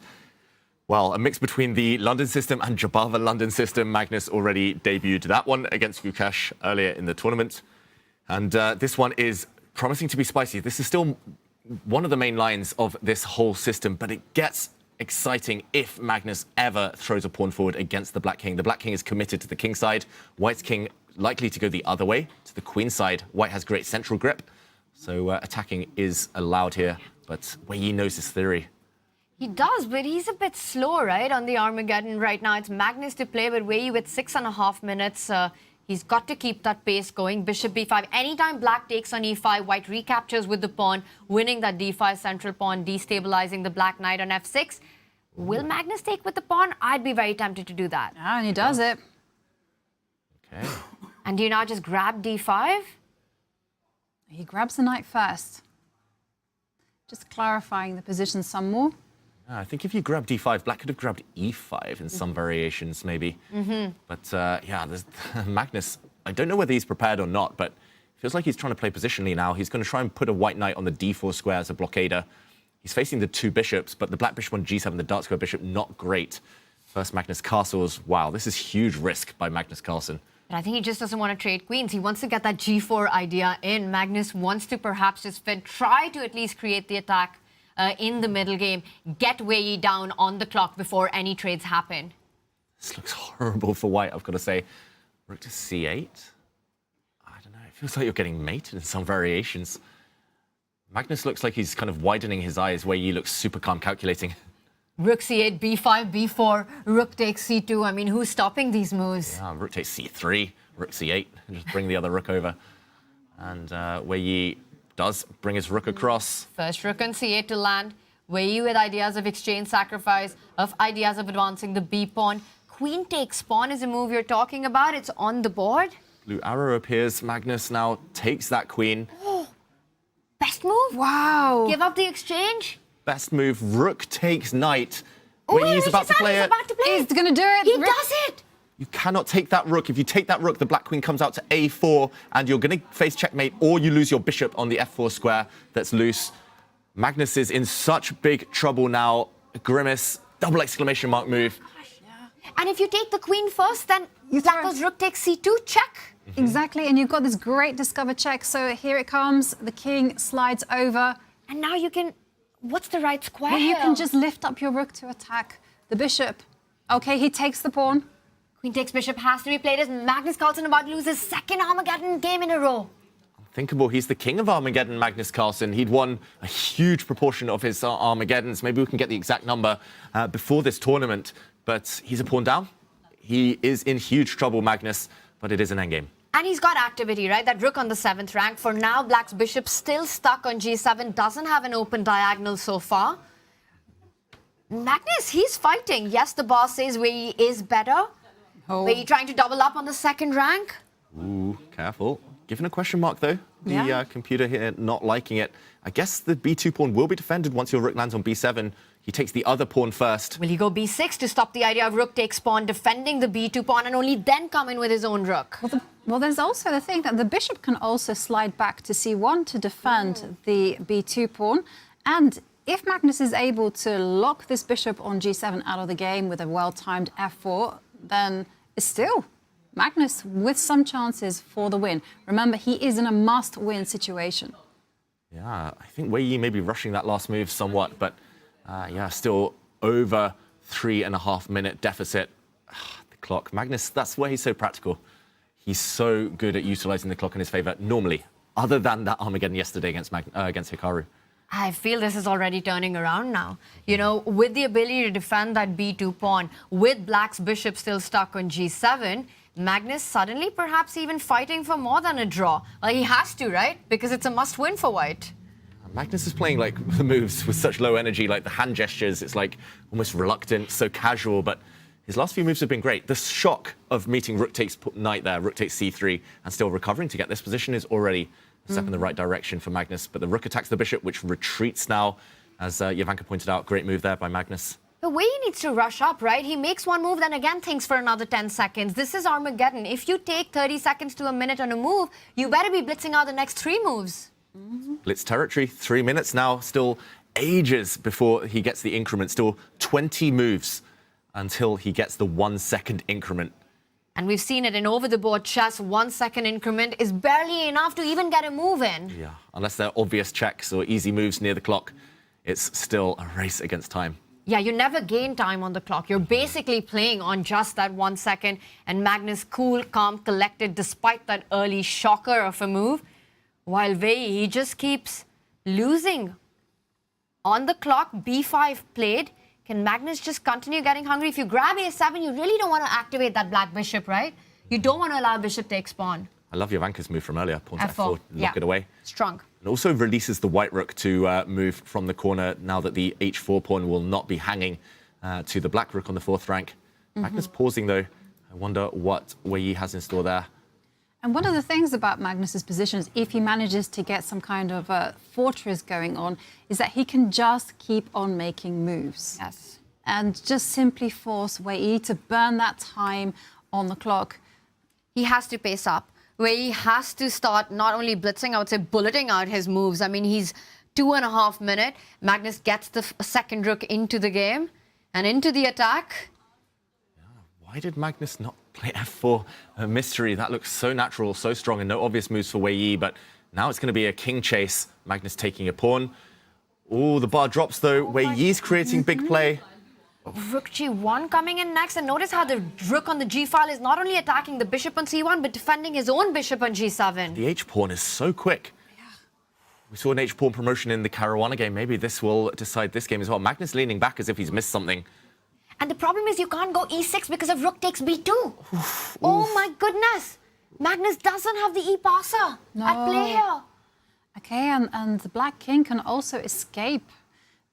well, a mix between the London system and Jabava London system. Magnus already debuted that one against Gukesh earlier in the tournament. And this one is promising to be spicy. This is still one of the main lines of this whole system, but it gets exciting if Magnus ever throws a pawn forward against the Black King. The Black King is committed to the king side. White's king likely to go the other way, to the queen side. White has great central grip, so attacking is allowed here, but Wei Yi knows his theory. He does, but he's a bit slow, right, on the Armageddon right now. It's Magnus to play, but Wei Yi with 6.5 minutes. He's got to keep that pace going. Bishop b5. Anytime black takes on e5, white recaptures with the pawn, winning that d5 central pawn, destabilizing the black knight on f6. Will Magnus take with the pawn? I'd be very tempted to do that. Ah, and he does it. Okay. And do you now just grab d5? He grabs the knight first. Just clarifying the position some more. I think if you grab d5, black could have grabbed e5 in some variations, maybe. But yeah, Magnus, I don't know whether he's prepared or not, but it feels like he's trying to play positionally now. He's going to try and put a white knight on the d4 square as a blockader. He's facing the two bishops, but the black bishop on g7, the dark square bishop, not great. First Magnus castles. Wow, this is huge risk by Magnus Carlsen. But I think he just doesn't want to trade queens. He wants to get that g4 idea in. Magnus wants to perhaps just try to at least create the attack in the middle game, get Wei Yi down on the clock before any trades happen. This looks horrible for white, I've got to say. Rook to c8? I don't know, it feels like you're getting mated in some variations. Magnus looks like he's kind of widening his eyes, Wei Yi looks super calm, calculating. Rook c8, b5, b4, rook takes c2. I mean, who's stopping these moves? Yeah, rook takes c3, rook c8, and just bring the other rook over. And Wei Yi does bring his rook across. First rook on c8 to land. Wei Yi with ideas of exchange sacrifice, of ideas of advancing the b-pawn. Queen takes pawn is a move you're talking about. It's on the board. Blue arrow appears. Magnus now takes that queen. Best move? Wow. Give up the exchange? Best move, rook takes knight. Oh, Wei Yi's about to play it. He's going to do it. He does it. You cannot take that rook. If you take that rook, the black queen comes out to a4, and you're going to face checkmate, or you lose your bishop on the f4 square that's loose. Magnus is in such big trouble now. Grimace, double exclamation mark move. And if you take the queen first, then Black's rook takes c2, check. Exactly, and you've got this great discover check. So here it comes. The king slides over. And now you can... What's the right square? Well, you can just lift up your rook to attack the bishop. Okay, he takes the pawn. Queen takes bishop has to be played as Magnus Carlsen about to lose his second Armageddon game in a row. Unthinkable. He's the king of Armageddon, Magnus Carlsen. He'd won a huge proportion of his Armageddons. Maybe we can get the exact number before this tournament. But he's a pawn down. He is in huge trouble, Magnus, but it is an endgame. And he's got activity, right? That rook on the 7th rank. For now, Black's bishop still stuck on g7, doesn't have an open diagonal so far. Magnus, he's fighting. Yes, the boss says Wei is better. Wei trying to double up on the 2nd rank. Ooh, careful. Given a question mark, though. The computer here not liking it. I guess the b2 pawn will be defended once your rook lands on b7. He takes the other pawn first. Will he go b6 to stop the idea of rook takes pawn, defending the b2 pawn, and only then come in with his own rook? Well, there's also the thing that the bishop can also slide back to c1 to defend the b2 pawn. And if Magnus is able to lock this bishop on g7 out of the game with a well-timed f4, then it's still Magnus with some chances for the win. Remember, he is in a must-win situation. Yeah, I think Wei Yi may be rushing that last move somewhat, but yeah, still over 3.5 minute deficit. The clock. Magnus, that's where he's so practical. He's so good at utilizing the clock in his favor normally, other than that Armageddon yesterday against Hikaru. I feel this is already turning around now. You know, with the ability to defend that b2 pawn, with Black's bishop still stuck on g7, Magnus suddenly perhaps even fighting for more than a draw. Well, he has to, right? Because it's a must-win for White. Magnus is playing like the moves with such low energy, like the hand gestures. It's like almost reluctant, so casual, but his last few moves have been great. The shock of meeting rook takes knight there, rook takes c3, and still recovering to get this position is already a step in the right direction for Magnus. But the rook attacks the bishop, which retreats now. As Jovanka pointed out, great move there by Magnus. The way he needs to rush up, right? He makes one move, then again thinks for another 10 seconds. This is Armageddon. If you take 30 seconds to a minute on a move, you better be blitzing out the next 3 moves. Blitz territory, 3 minutes now, still ages before he gets the increment, still 20 moves until he gets the 1 second increment. And we've seen it in over-the-board chess, 1 second increment is barely enough to even get a move in. Yeah, unless they're obvious checks or easy moves near the clock, it's still a race against time. Yeah, you never gain time on the clock. You're basically playing on just that 1 second. And Magnus cool, calm, collected despite that early shocker of a move. While Wei, he just keeps losing. On the clock, b5 played. Can Magnus just continue getting hungry? If you grab a7, you really don't want to activate that black bishop, right? You don't want to allow bishop takes pawn. I love Jovanka's move from earlier. Pawn to F4, f4, lock it away. Strong. And also releases the white rook to move from the corner now that the h4 pawn will not be hanging to the black rook on the 4th rank. Magnus pausing, though. I wonder what Wei Yi has in store there. And one of the things about Magnus's position is if he manages to get some kind of a fortress going on, is that he can just keep on making moves. Yes. And just simply force Wei Yi to burn that time on the clock. He has to pace up. Where he has to start not only blitzing, I would say bulleting out his moves. I mean, he's 2.5 minutes. Magnus gets the second rook into the game and into the attack. Yeah, why did Magnus not play f4? A mystery. That looks so natural, so strong, and no obvious moves for Wei Yi. But now it's going to be a king chase. Magnus taking a pawn. Oh, the bar drops, though. Wei Yi's creating big play. Rook g1 coming in next, and notice how the rook on the g file is not only attacking the bishop on c1 but defending his own bishop on g7. The h-pawn is so quick. Yeah. We saw an h-pawn promotion in the Caruana game. Maybe this will decide this game as well. Magnus leaning back as if he's missed something. And the problem is you can't go e6 because of rook takes b2. Oh my goodness! Magnus doesn't have the e-passer at play here. Okay, and the black king can also escape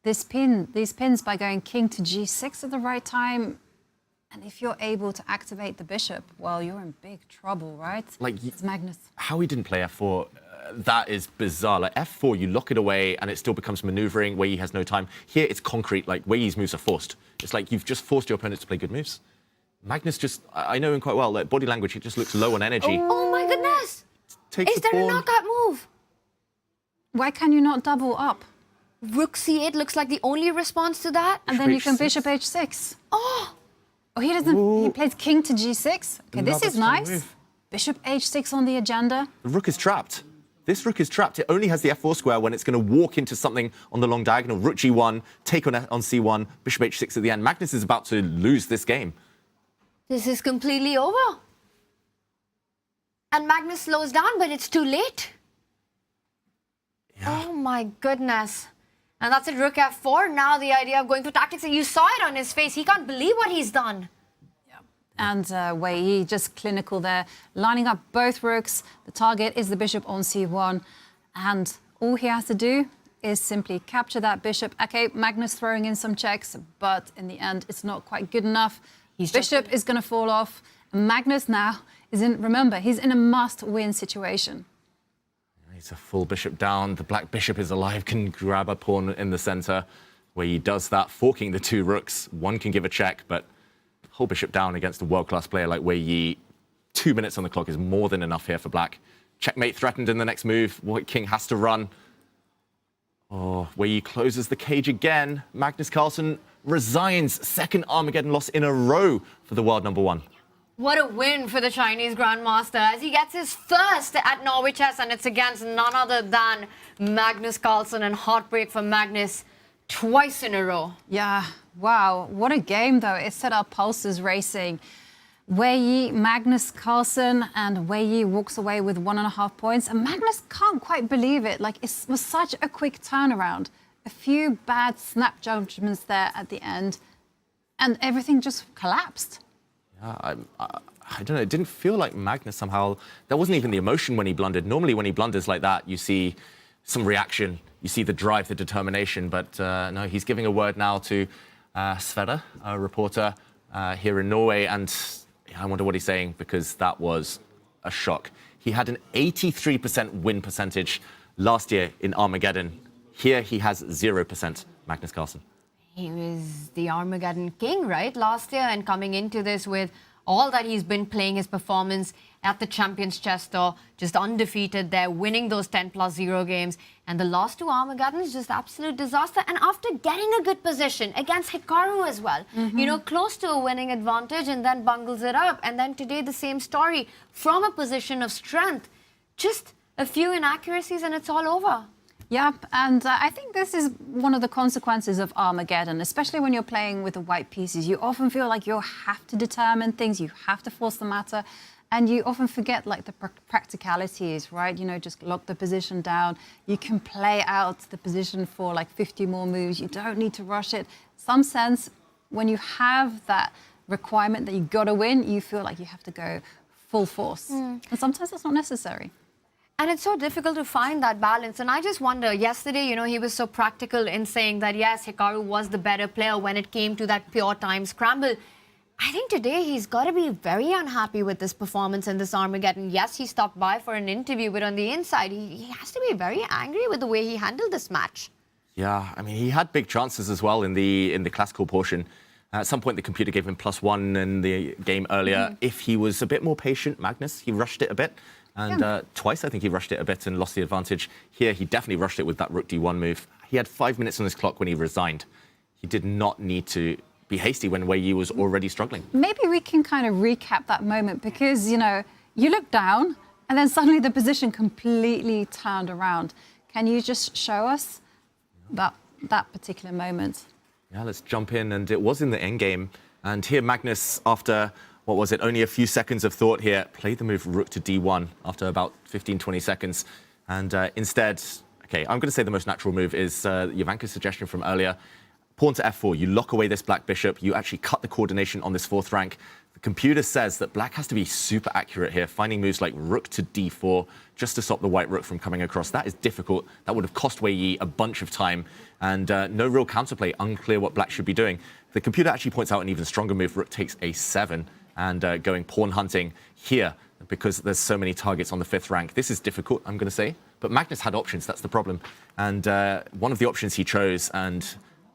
these pins by going king to g6 at the right time. And if you're able to activate the bishop, well, you're in big trouble, right? Like, it's Magnus. How he didn't play f4, that is bizarre. Like f4, you lock it away and it still becomes maneuvering. Wei Yi has no time. Here, it's concrete. Like, Wei Yi's moves are forced. It's like you've just forced your opponent to play good moves. Magnus just, I know him quite well. Like, body language, he just looks low on energy. Oh my goodness! Takes Is there a knockout move? Why can you not double up? Rook c8 looks like the only response to that. And then you can bishop h6. Oh, he doesn't. Ooh. He plays king to g6. Okay, this is nice. Move. Bishop h6 on the agenda. The rook is trapped. This rook is trapped. It only has the f4 square when it's going to walk into something on the long diagonal. Rook g1, take on c1, bishop h6 at the end. Magnus is about to lose this game. This is completely over. And Magnus slows down, but it's too late. Yeah. Oh my goodness. And that's it, rook f4. Now the idea of going for tactics, and you saw it on his face. He can't believe what he's done. Yeah. And Wei Yi just clinical there, lining up both rooks. The target is the bishop on c1. And all he has to do is simply capture that bishop. Okay, Magnus throwing in some checks, but in the end, it's not quite good enough. Bishop is going to fall off. And Magnus now is in, remember, he's in a must-win situation. He's a full bishop down. The black bishop is alive, can grab a pawn in the center, where he does that, forking the two rooks. One can give a check, but whole bishop down against a world-class player like Wei Yi. 2 minutes on the clock is more than enough here for black. Checkmate threatened in the next move. White king has to run. Oh, Wei Yi closes the cage again. Magnus Carlsen resigns. Second Armageddon loss in a row for the world number one. What a win for the Chinese Grandmaster as he gets his first at Norway Chess, and it's against none other than Magnus Carlsen, and heartbreak for Magnus twice in a row. Yeah, wow, what a game though. It set our pulses racing. Wei Yi, Magnus Carlsen, and Wei Yi walks away with 1.5 points, and Magnus can't quite believe it. Like, it was such a quick turnaround. A few bad snap judgments there at the end, and everything just collapsed. Yeah, I don't know, it didn't feel like Magnus somehow, there wasn't even the emotion when he blundered. Normally when he blunders like that, you see some reaction, you see the drive, the determination, but no, he's giving a word now to Sverre, a reporter here in Norway, and I wonder what he's saying, because that was a shock. He had an 83% win percentage last year in Armageddon. Here he has 0%, Magnus Carlsen. He was the Armageddon king, right, last year, and coming into this with all that he's been playing, his performance at the Champions Chess Tour, just undefeated there, winning those 10+0 games. And the last two Armageddons, just absolute disaster. And after getting a good position against Hikaru as well, you know, close to a winning advantage, and then bungles it up. And then today, the same story from a position of strength. Just a few inaccuracies and it's all over. Yep, and I think this is one of the consequences of Armageddon, especially when you're playing with the white pieces. You often feel like you have to determine things, you have to force the matter, and you often forget like the practicalities, right? You know, just lock the position down. You can play out the position for like 50 more moves. You don't need to rush it. Some sense, when you have that requirement that you got to win, you feel like you have to go full force. And sometimes that's not necessary. And it's so difficult to find that balance. And I just wonder, yesterday, you know, he was so practical in saying that, yes, Hikaru was the better player when it came to that pure time scramble. I think today he's got to be very unhappy with this performance in this Armageddon. Yes, he stopped by for an interview, but on the inside, he has to be very angry with the way he handled this match. Yeah, I mean, he had big chances as well in the classical portion. At some point, the computer gave him +1 in the game earlier. If he was a bit more patient, Magnus, he rushed it a bit. And twice, I think he rushed it a bit and lost the advantage. Here, he definitely rushed it with that rook d1 move. He had 5 minutes on his clock when he resigned. He did not need to be hasty when Wei Yi was already struggling. Maybe we can kind of recap that moment, because, you know, you look down and then suddenly the position completely turned around. Can you just show us that particular moment? Yeah, let's jump in. And it was in the endgame. And here, Magnus, after... what was it, only a few seconds of thought here, played the move rook to d1 after about 15, 20 seconds. And instead, okay, I'm going to say the most natural move is Jovanka's suggestion from earlier. Pawn to f4, you lock away this black bishop, you actually cut the coordination on this fourth rank. The computer says that black has to be super accurate here, finding moves like rook to d4 just to stop the white rook from coming across. That is difficult. That would have cost Wei Yi a bunch of time, and no real counterplay, unclear what black should be doing. The computer actually points out an even stronger move, rook takes a7, and going pawn hunting here because there's so many targets on the fifth rank. This is difficult, I'm going to say, but Magnus had options, that's the problem. And one of the options he chose, and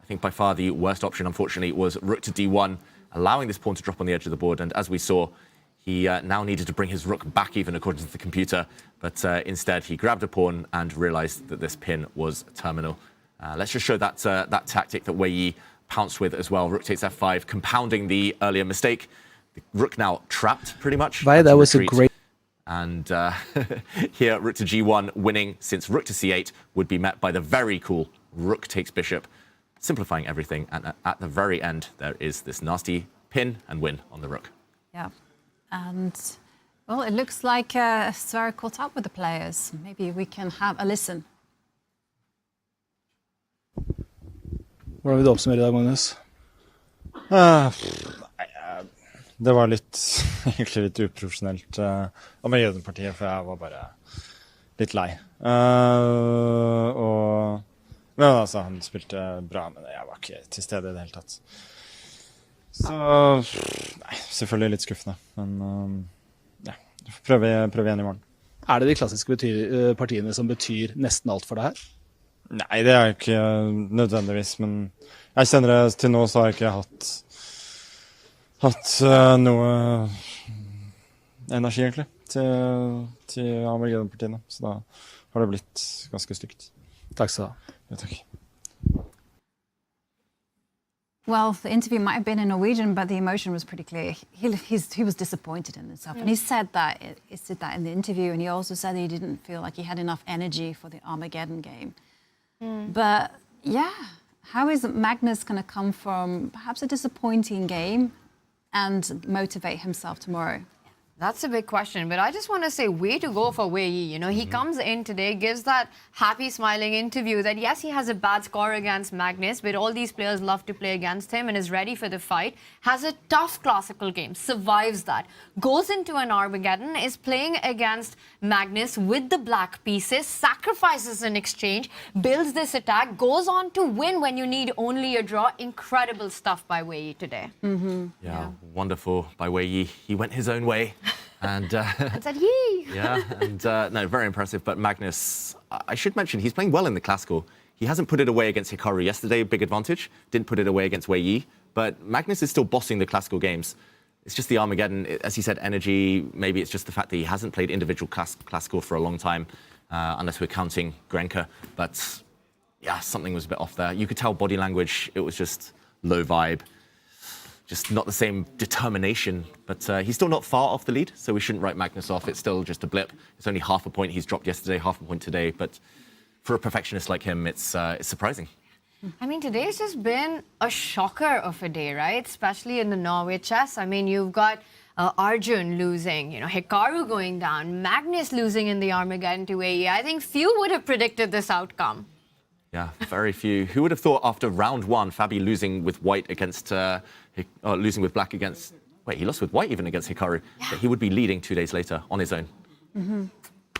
I think by far the worst option, unfortunately, was rook to d1, allowing this pawn to drop on the edge of the board. And as we saw, he now needed to bring his rook back even according to the computer. But instead, he grabbed a pawn and realized that this pin was terminal. Let's just show that, that tactic that Wei Yi pounced with as well. Rook takes f5, compounding the earlier mistake. The rook now trapped, pretty much. Right, that was a great... And here, rook to g1 winning, since rook to c8 would be met by the very cool rook takes bishop, simplifying everything. And at the very end, there is this nasty pin and win on the rook. Yeah. And, well, it looks like Sverre caught up with the players. Maybe we can have a listen. Hvordan vil du oppsummere i dag, Magnus? Det var egentlig litt uprofesjonelt Armageddon-partiet, for jeg var bare litt lei. Men altså, han spilte bra, men jeg var ikke til stede i det hele tatt. Så, nei, selvfølgelig litt skuffende, men ja, prøve igjen i morgen. Det de klassiske partiene som betyr nesten alt for deg her? Nei, det ikke nødvendigvis, men jeg kjenner det til nå, så har jeg ikke hatt noe energi, egentlig, til Armageddon-partiene. Så da har det blitt ganske stygt. Takk skal du ha. Ja, takk. Well, the interview might have been in Norwegian, but the emotion was pretty clear. He was disappointed in himself, and he said that in the interview, and he also said he didn't feel like he had enough energy for the Armageddon game. But yeah, how is Magnus going to come from perhaps a disappointing game and motivate himself tomorrow? That's a big question, but I just want to say, way to go for Wei Yi. You know, he comes in today, gives that happy, smiling interview that, yes, he has a bad score against Magnus, but all these players love to play against him and is ready for the fight. Has a tough classical game, survives that, goes into an Armageddon, is playing against Magnus with the black pieces, sacrifices in exchange, builds this attack, goes on to win when you need only a draw. Incredible stuff by Wei Yi today. Yeah, wonderful by Wei Yi. He went his own way. And said yee. Yeah, and no, very impressive. But Magnus, I should mention, he's playing well in the classical. He hasn't put it away against Hikaru yesterday, big advantage. Didn't put it away against Wei Yi. But Magnus is still bossing the classical games. It's just the Armageddon, as he said, energy. Maybe it's just the fact that he hasn't played individual classical for a long time, unless we're counting Grenka. But yeah, something was a bit off there. You could tell body language, it was just low vibe. Just not the same determination, but he's still not far off the lead, so we shouldn't write Magnus off. It's still just a blip. It's only half a point he's dropped yesterday, half a point today, but for a perfectionist like him, it's surprising. I mean, today's just been a shocker of a day, right? Especially in the Norway Chess. I mean, you've got Arjun losing, you know, Hikaru going down, Magnus losing in the Armageddon to Wei Yi. I think few would have predicted this outcome. Yeah, very few. Who would have thought after round one, Fabi losing with white against, losing with black against, wait, he lost with white even against Hikaru, that he would be leading 2 days later on his own.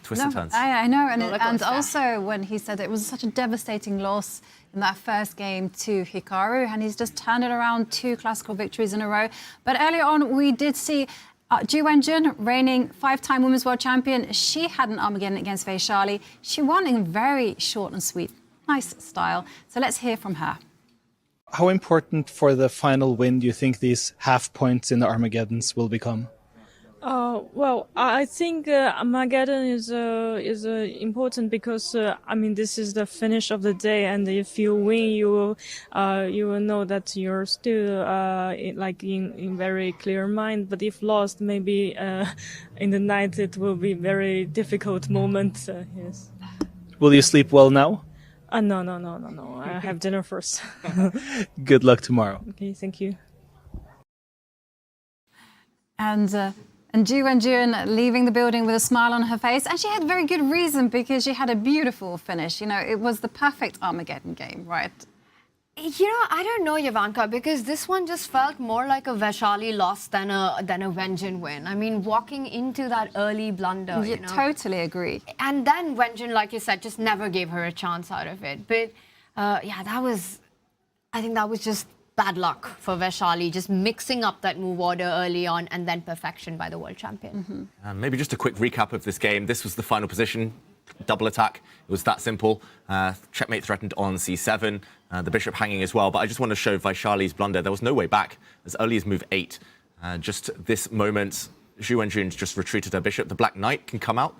Twists and turns. I know, and also when he said it was such a devastating loss in that first game to Hikaru, and he's just turned it around, 2 classical victories in a row. But earlier on, we did see Ju Wenjun, reigning 5-time Women's World Champion. She had an Armageddon against Vachier-Lagrave. She won in very short and sweet. Nice style. So let's hear from her. How important for the final win do you think these half points in the Armageddons will become? Well, I think Armageddon is important because I mean, this is the finish of the day, and if you win, you will know that you're still in very clear mind. But if lost, maybe in the night it will be very difficult moment. Yes. Will you sleep well now? No. I have dinner first. Good luck tomorrow. Okay, thank you. And Ju Wenjun leaving the building with a smile on her face, and she had very good reason because she had a beautiful finish. You know, it was the perfect Armageddon game, right? You know, I don't know, Ivanka, because this one just felt more like a Vachier loss than a Wenjin win. I mean, walking into that early blunder, you know. Totally agree. And then Wenjin, like you said, just never gave her a chance out of it. But yeah, I think that was just bad luck for Vachier, just mixing up that move order early on and then perfection by the world champion. Maybe just a quick recap of this game. This was the final position. Double attack. It was that simple. Checkmate threatened on c7. The bishop hanging as well. But I just want to show Vaishali's blunder. There was no way back as early as move 8. Just this moment, Zhu Wenjun just retreated her bishop. The black knight can come out.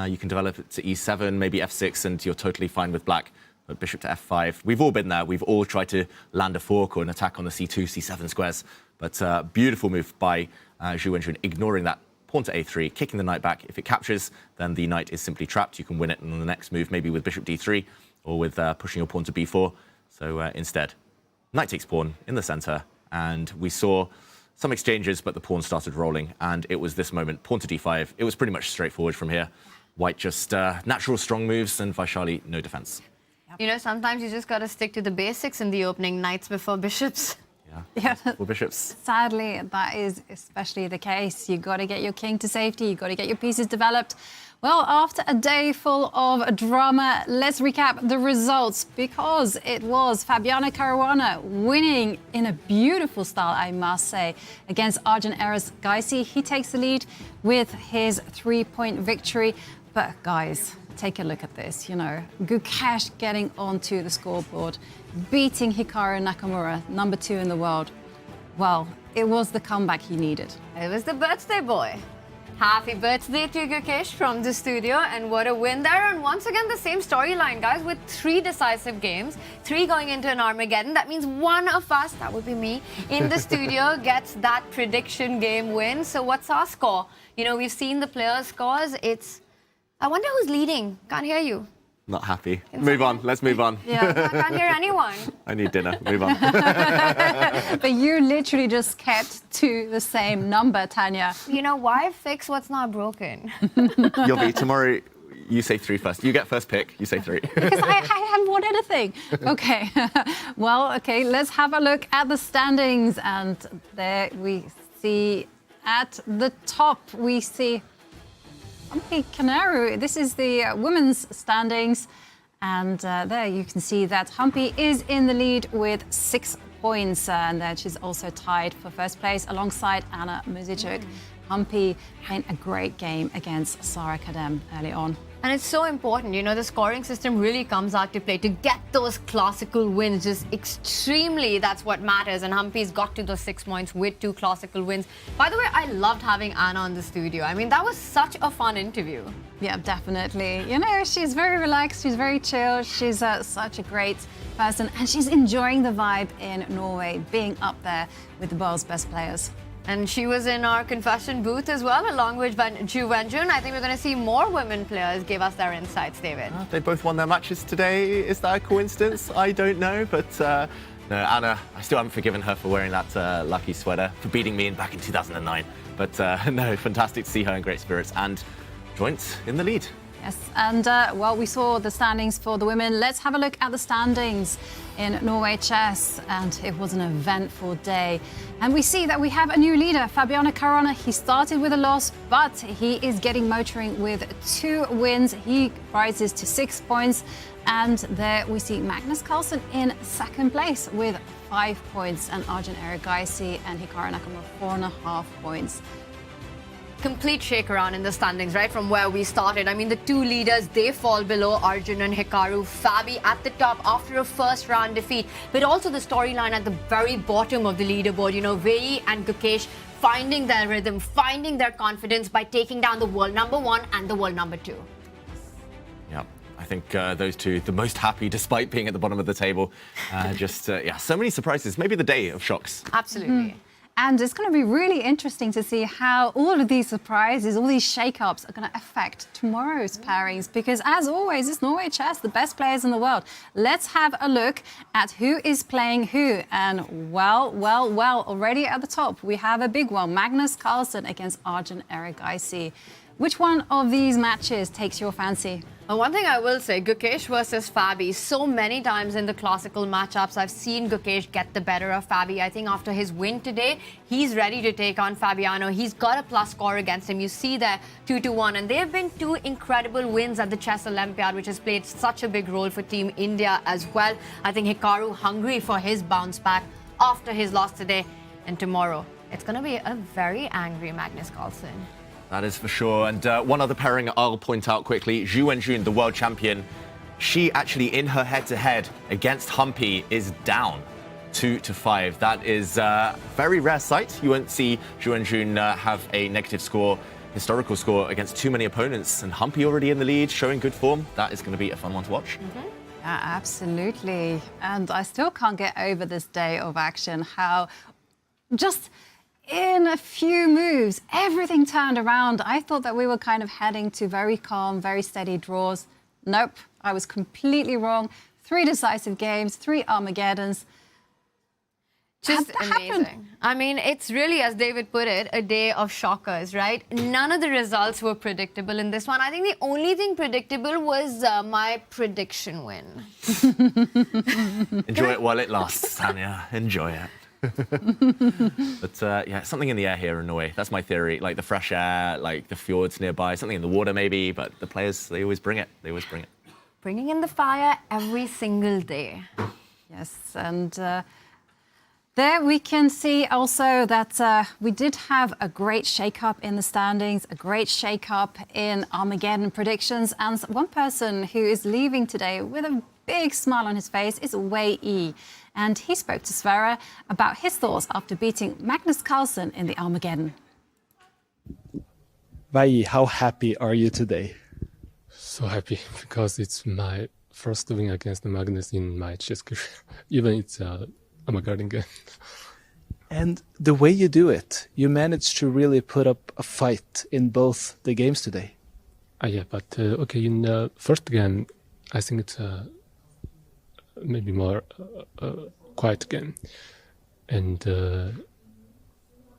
You can develop it to e7, maybe f6, and you're totally fine with black. But bishop to f5. We've all been there. We've all tried to land a fork or an attack on the c2, c7 squares. But beautiful move by Zhu Wenjun, ignoring that. Pawn to a3, kicking the knight back. If it captures, then the knight is simply trapped. You can win it on the next move, maybe with bishop d3 or with pushing your pawn to b4. So instead, knight takes pawn in the center. And we saw some exchanges, but the pawn started rolling. And it was this moment, pawn to d5. It was pretty much straightforward from here. White just natural strong moves and Vaishali no defense. You know, sometimes you just got to stick to the basics in the opening, knights before bishops. Yeah. For bishops. Sadly, that is especially the case. You got to get your king to safety. You got to get your pieces developed. Well, after a day full of drama, let's recap the results because it was Fabiano Caruana winning in a beautiful style, I must say, against Arjun Erigaisi. He takes the lead with his 3-point victory. But guys, take a look at this, you know, Gukesh getting onto the scoreboard, beating Hikaru Nakamura, number 2 in the world. Well, it was the comeback he needed. It was the birthday boy. Happy birthday to Gukesh from the studio, and what a win there. And once again, the same storyline, guys, with 3 decisive games, 3 going into an Armageddon. That means one of us, that would be me, in the studio gets that prediction game win. So what's our score? You know, we've seen the players' scores. I wonder who's leading. Can't hear you. Not happy. Move on. Let's move on. Yeah, I can't hear anyone. I need dinner. Move on. But you literally just kept to the same number, Tanya. You know, why fix what's not broken? You'll be tomorrow. You say 3 first. You get first pick. You say 3. Because I haven't won anything. Okay. Well, okay, let's have a look at the standings. And there we see at the top, we see Hikaru. This is the women's standings. And there you can see that Humpy is in the lead with 6 points. And then she's also tied for first place alongside Anna Muzichuk. Humpy playing a great game against Sara Kadem early on. And it's so important, you know, the scoring system really comes out to play to get those classical wins. Just extremely, that's what matters. And Humpy's got to those 6 points with 2 classical wins. By the way, I loved having Anna on the studio. I mean, that was such a fun interview. Yeah, definitely. You know, she's very relaxed. She's very chill. She's such a great person. And she's enjoying the vibe in Norway, being up there with the world's best players. And she was in our confession booth as well, along with Zhu Wenjun. I think we're going to see more women players give us their insights, David. They both won their matches today. Is that a coincidence? I don't know. But no, Anna, I still haven't forgiven her for wearing that lucky sweater, for beating me back in 2009. But no, fantastic to see her in great spirits and joint in the lead. Yes, and well, we saw the standings for the women. Let's have a look at the standings in Norway Chess, and it was an eventful day. And we see that we have a new leader, Fabiano Caruana. He started with a loss, but he is getting motoring with 2 wins. He rises to 6 points, and there we see Magnus Carlsen in second place with 5 points, and Arjun Erigaisi and Hikaru Nakamura 4.5 points. Complete shake around in the standings, right, from where we started. I mean, the 2 leaders, they fall below Arjun and Hikaru. Fabi at the top after a first round defeat. But also the storyline at the very bottom of the leaderboard. You know, Vei and Gukesh finding their rhythm, finding their confidence by taking down the world number 1 and the world number 2. Yeah, I think those 2, the most happy despite being at the bottom of the table. Yeah, so many surprises. Maybe the day of shocks. Absolutely. And it's going to be really interesting to see how all of these surprises, all these shake-ups are going to affect tomorrow's pairings. Because as always, it's Norway Chess, the best players in the world. Let's have a look at who is playing who. And well, already at the top, we have a big one. Magnus Carlsen against Arjun Erigaisi. Which one of these matches takes your fancy? One thing I will say, Gukesh versus Fabi. So many times in the classical matchups, I've seen Gukesh get the better of Fabi. I think after his win today, he's ready to take on Fabiano. He's got a plus score against him. You see there, 2-1. And there have been 2 incredible wins at the Chess Olympiad, which has played such a big role for Team India as well. I think Hikaru hungry for his bounce back after his loss today. And tomorrow, it's going to be a very angry Magnus Carlsen. That is for sure. And one other pairing I'll point out quickly, Zhu Wenjun, the world champion, she actually in her head-to-head against Humpy is down 2-5. That is a very rare sight. You won't see Zhu Wenjun have a negative score, historical score against too many opponents. And Humpy already in the lead, showing good form. That is going to be a fun one to watch. Yeah, absolutely. And I still can't get over this day of action, how just in a few moves, everything turned around. I thought that we were kind of heading to very calm, very steady draws. Nope, I was completely wrong. 3 decisive games, 3 Armageddons. Just amazing. I mean, it's really, as David put it, a day of shockers, right? None of the results were predictable in this one. I think the only thing predictable was my prediction win. Enjoy it while it lasts, Tanya. Enjoy it. But yeah, something in the air here in Norway. That's my theory. Like the fresh air, like the fjords nearby, something in the water maybe. But the players, they always bring it. They always bring it. Bringing in the fire every single day. Yes, and there we can see also that we did have a great shake-up in the standings, a great shake-up in Armageddon predictions. And one person who is leaving today with a big smile on his face is Wei. And he spoke to Sverre about his thoughts after beating Magnus Carlsen in the Armageddon. Wei, how happy are you today? So happy because it's my first win against Magnus in my chess career. Even it's Armageddon game. And the way you do it, you managed to really put up a fight in both the games today. Yeah, but okay, in the first game, I think it's maybe more quiet game. And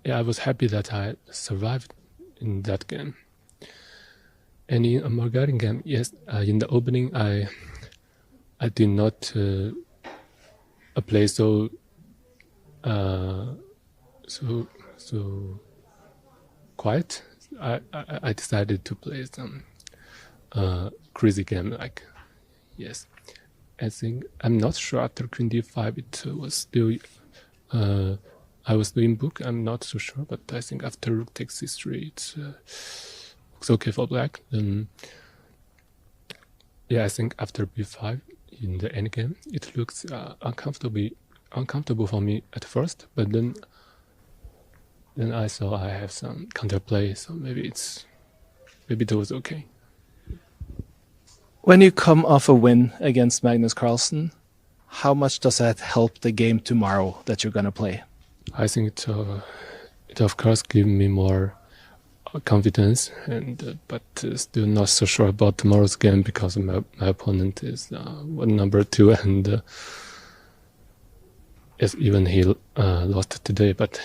yeah, I was happy that I survived in that game. And in Armageddon game, yes, in the opening, I did not play so quiet. I decided to play some crazy game, like, yes. I think, I'm not sure after Queen D5 it was still, I was doing book, I'm not so sure, but I think after Rook takes C3 it looks okay for black. Then, yeah, I think after B5 in the endgame, it looks uncomfortable for me at first, but then I saw I have some counterplay, so maybe it was okay. When you come off a win against Magnus Carlsen, how much does that help the game tomorrow that you're going to play? I think it of course gives me more confidence, and but still not so sure about tomorrow's game because my opponent is number 2, and yes, even he lost today, but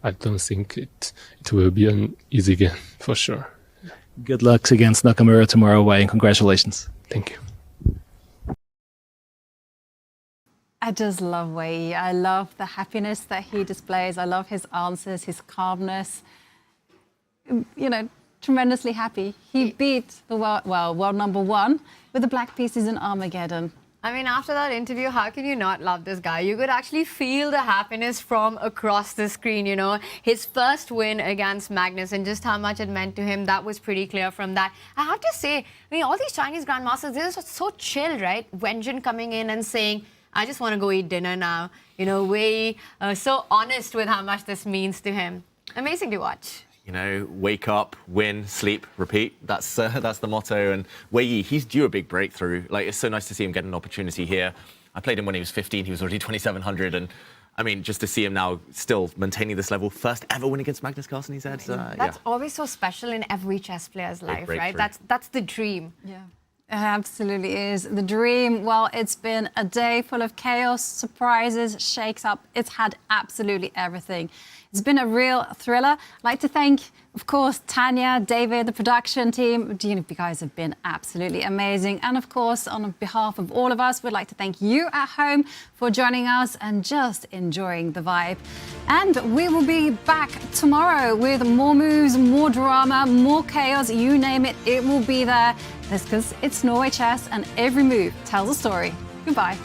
I don't think it will be an easy game for sure. Good luck against Nakamura tomorrow, Wei, and congratulations. Thank you. I just love Wei. I love the happiness that he displays. I love his answers, his calmness. You know, tremendously happy. He beat the world number 1 with the black pieces in Armageddon. I mean, after that interview, how can you not love this guy? You could actually feel the happiness from across the screen, you know. His first win against Magnus and just how much it meant to him, that was pretty clear from that. I have to say, I mean, all these Chinese grandmasters, they're so chill, right? Wenjun coming in and saying, I just want to go eat dinner now. You know, Wei, so honest with how much this means to him. Amazing to watch. You know, wake up, win, sleep, repeat. That's the motto. And Wei, he's due a big breakthrough. Like, it's so nice to see him get an opportunity here. I played him when he was 15. He was already 2,700. And I mean, just to see him now still maintaining this level, first ever win against Magnus Carlsen, he said. That's always so special in every chess player's life, right? That's the dream. Yeah. It absolutely is the dream. Well, it's been a day full of chaos, surprises, shakes up. It's had absolutely everything. It's been a real thriller. I'd like to thank, of course, Tanya, David, the production team. You guys have been absolutely amazing. And of course, on behalf of all of us, we'd like to thank you at home for joining us and just enjoying the vibe. And we will be back tomorrow with more moves, more drama, more chaos, you name it, it will be there. That's because it's Norway Chess and every move tells a story. Goodbye.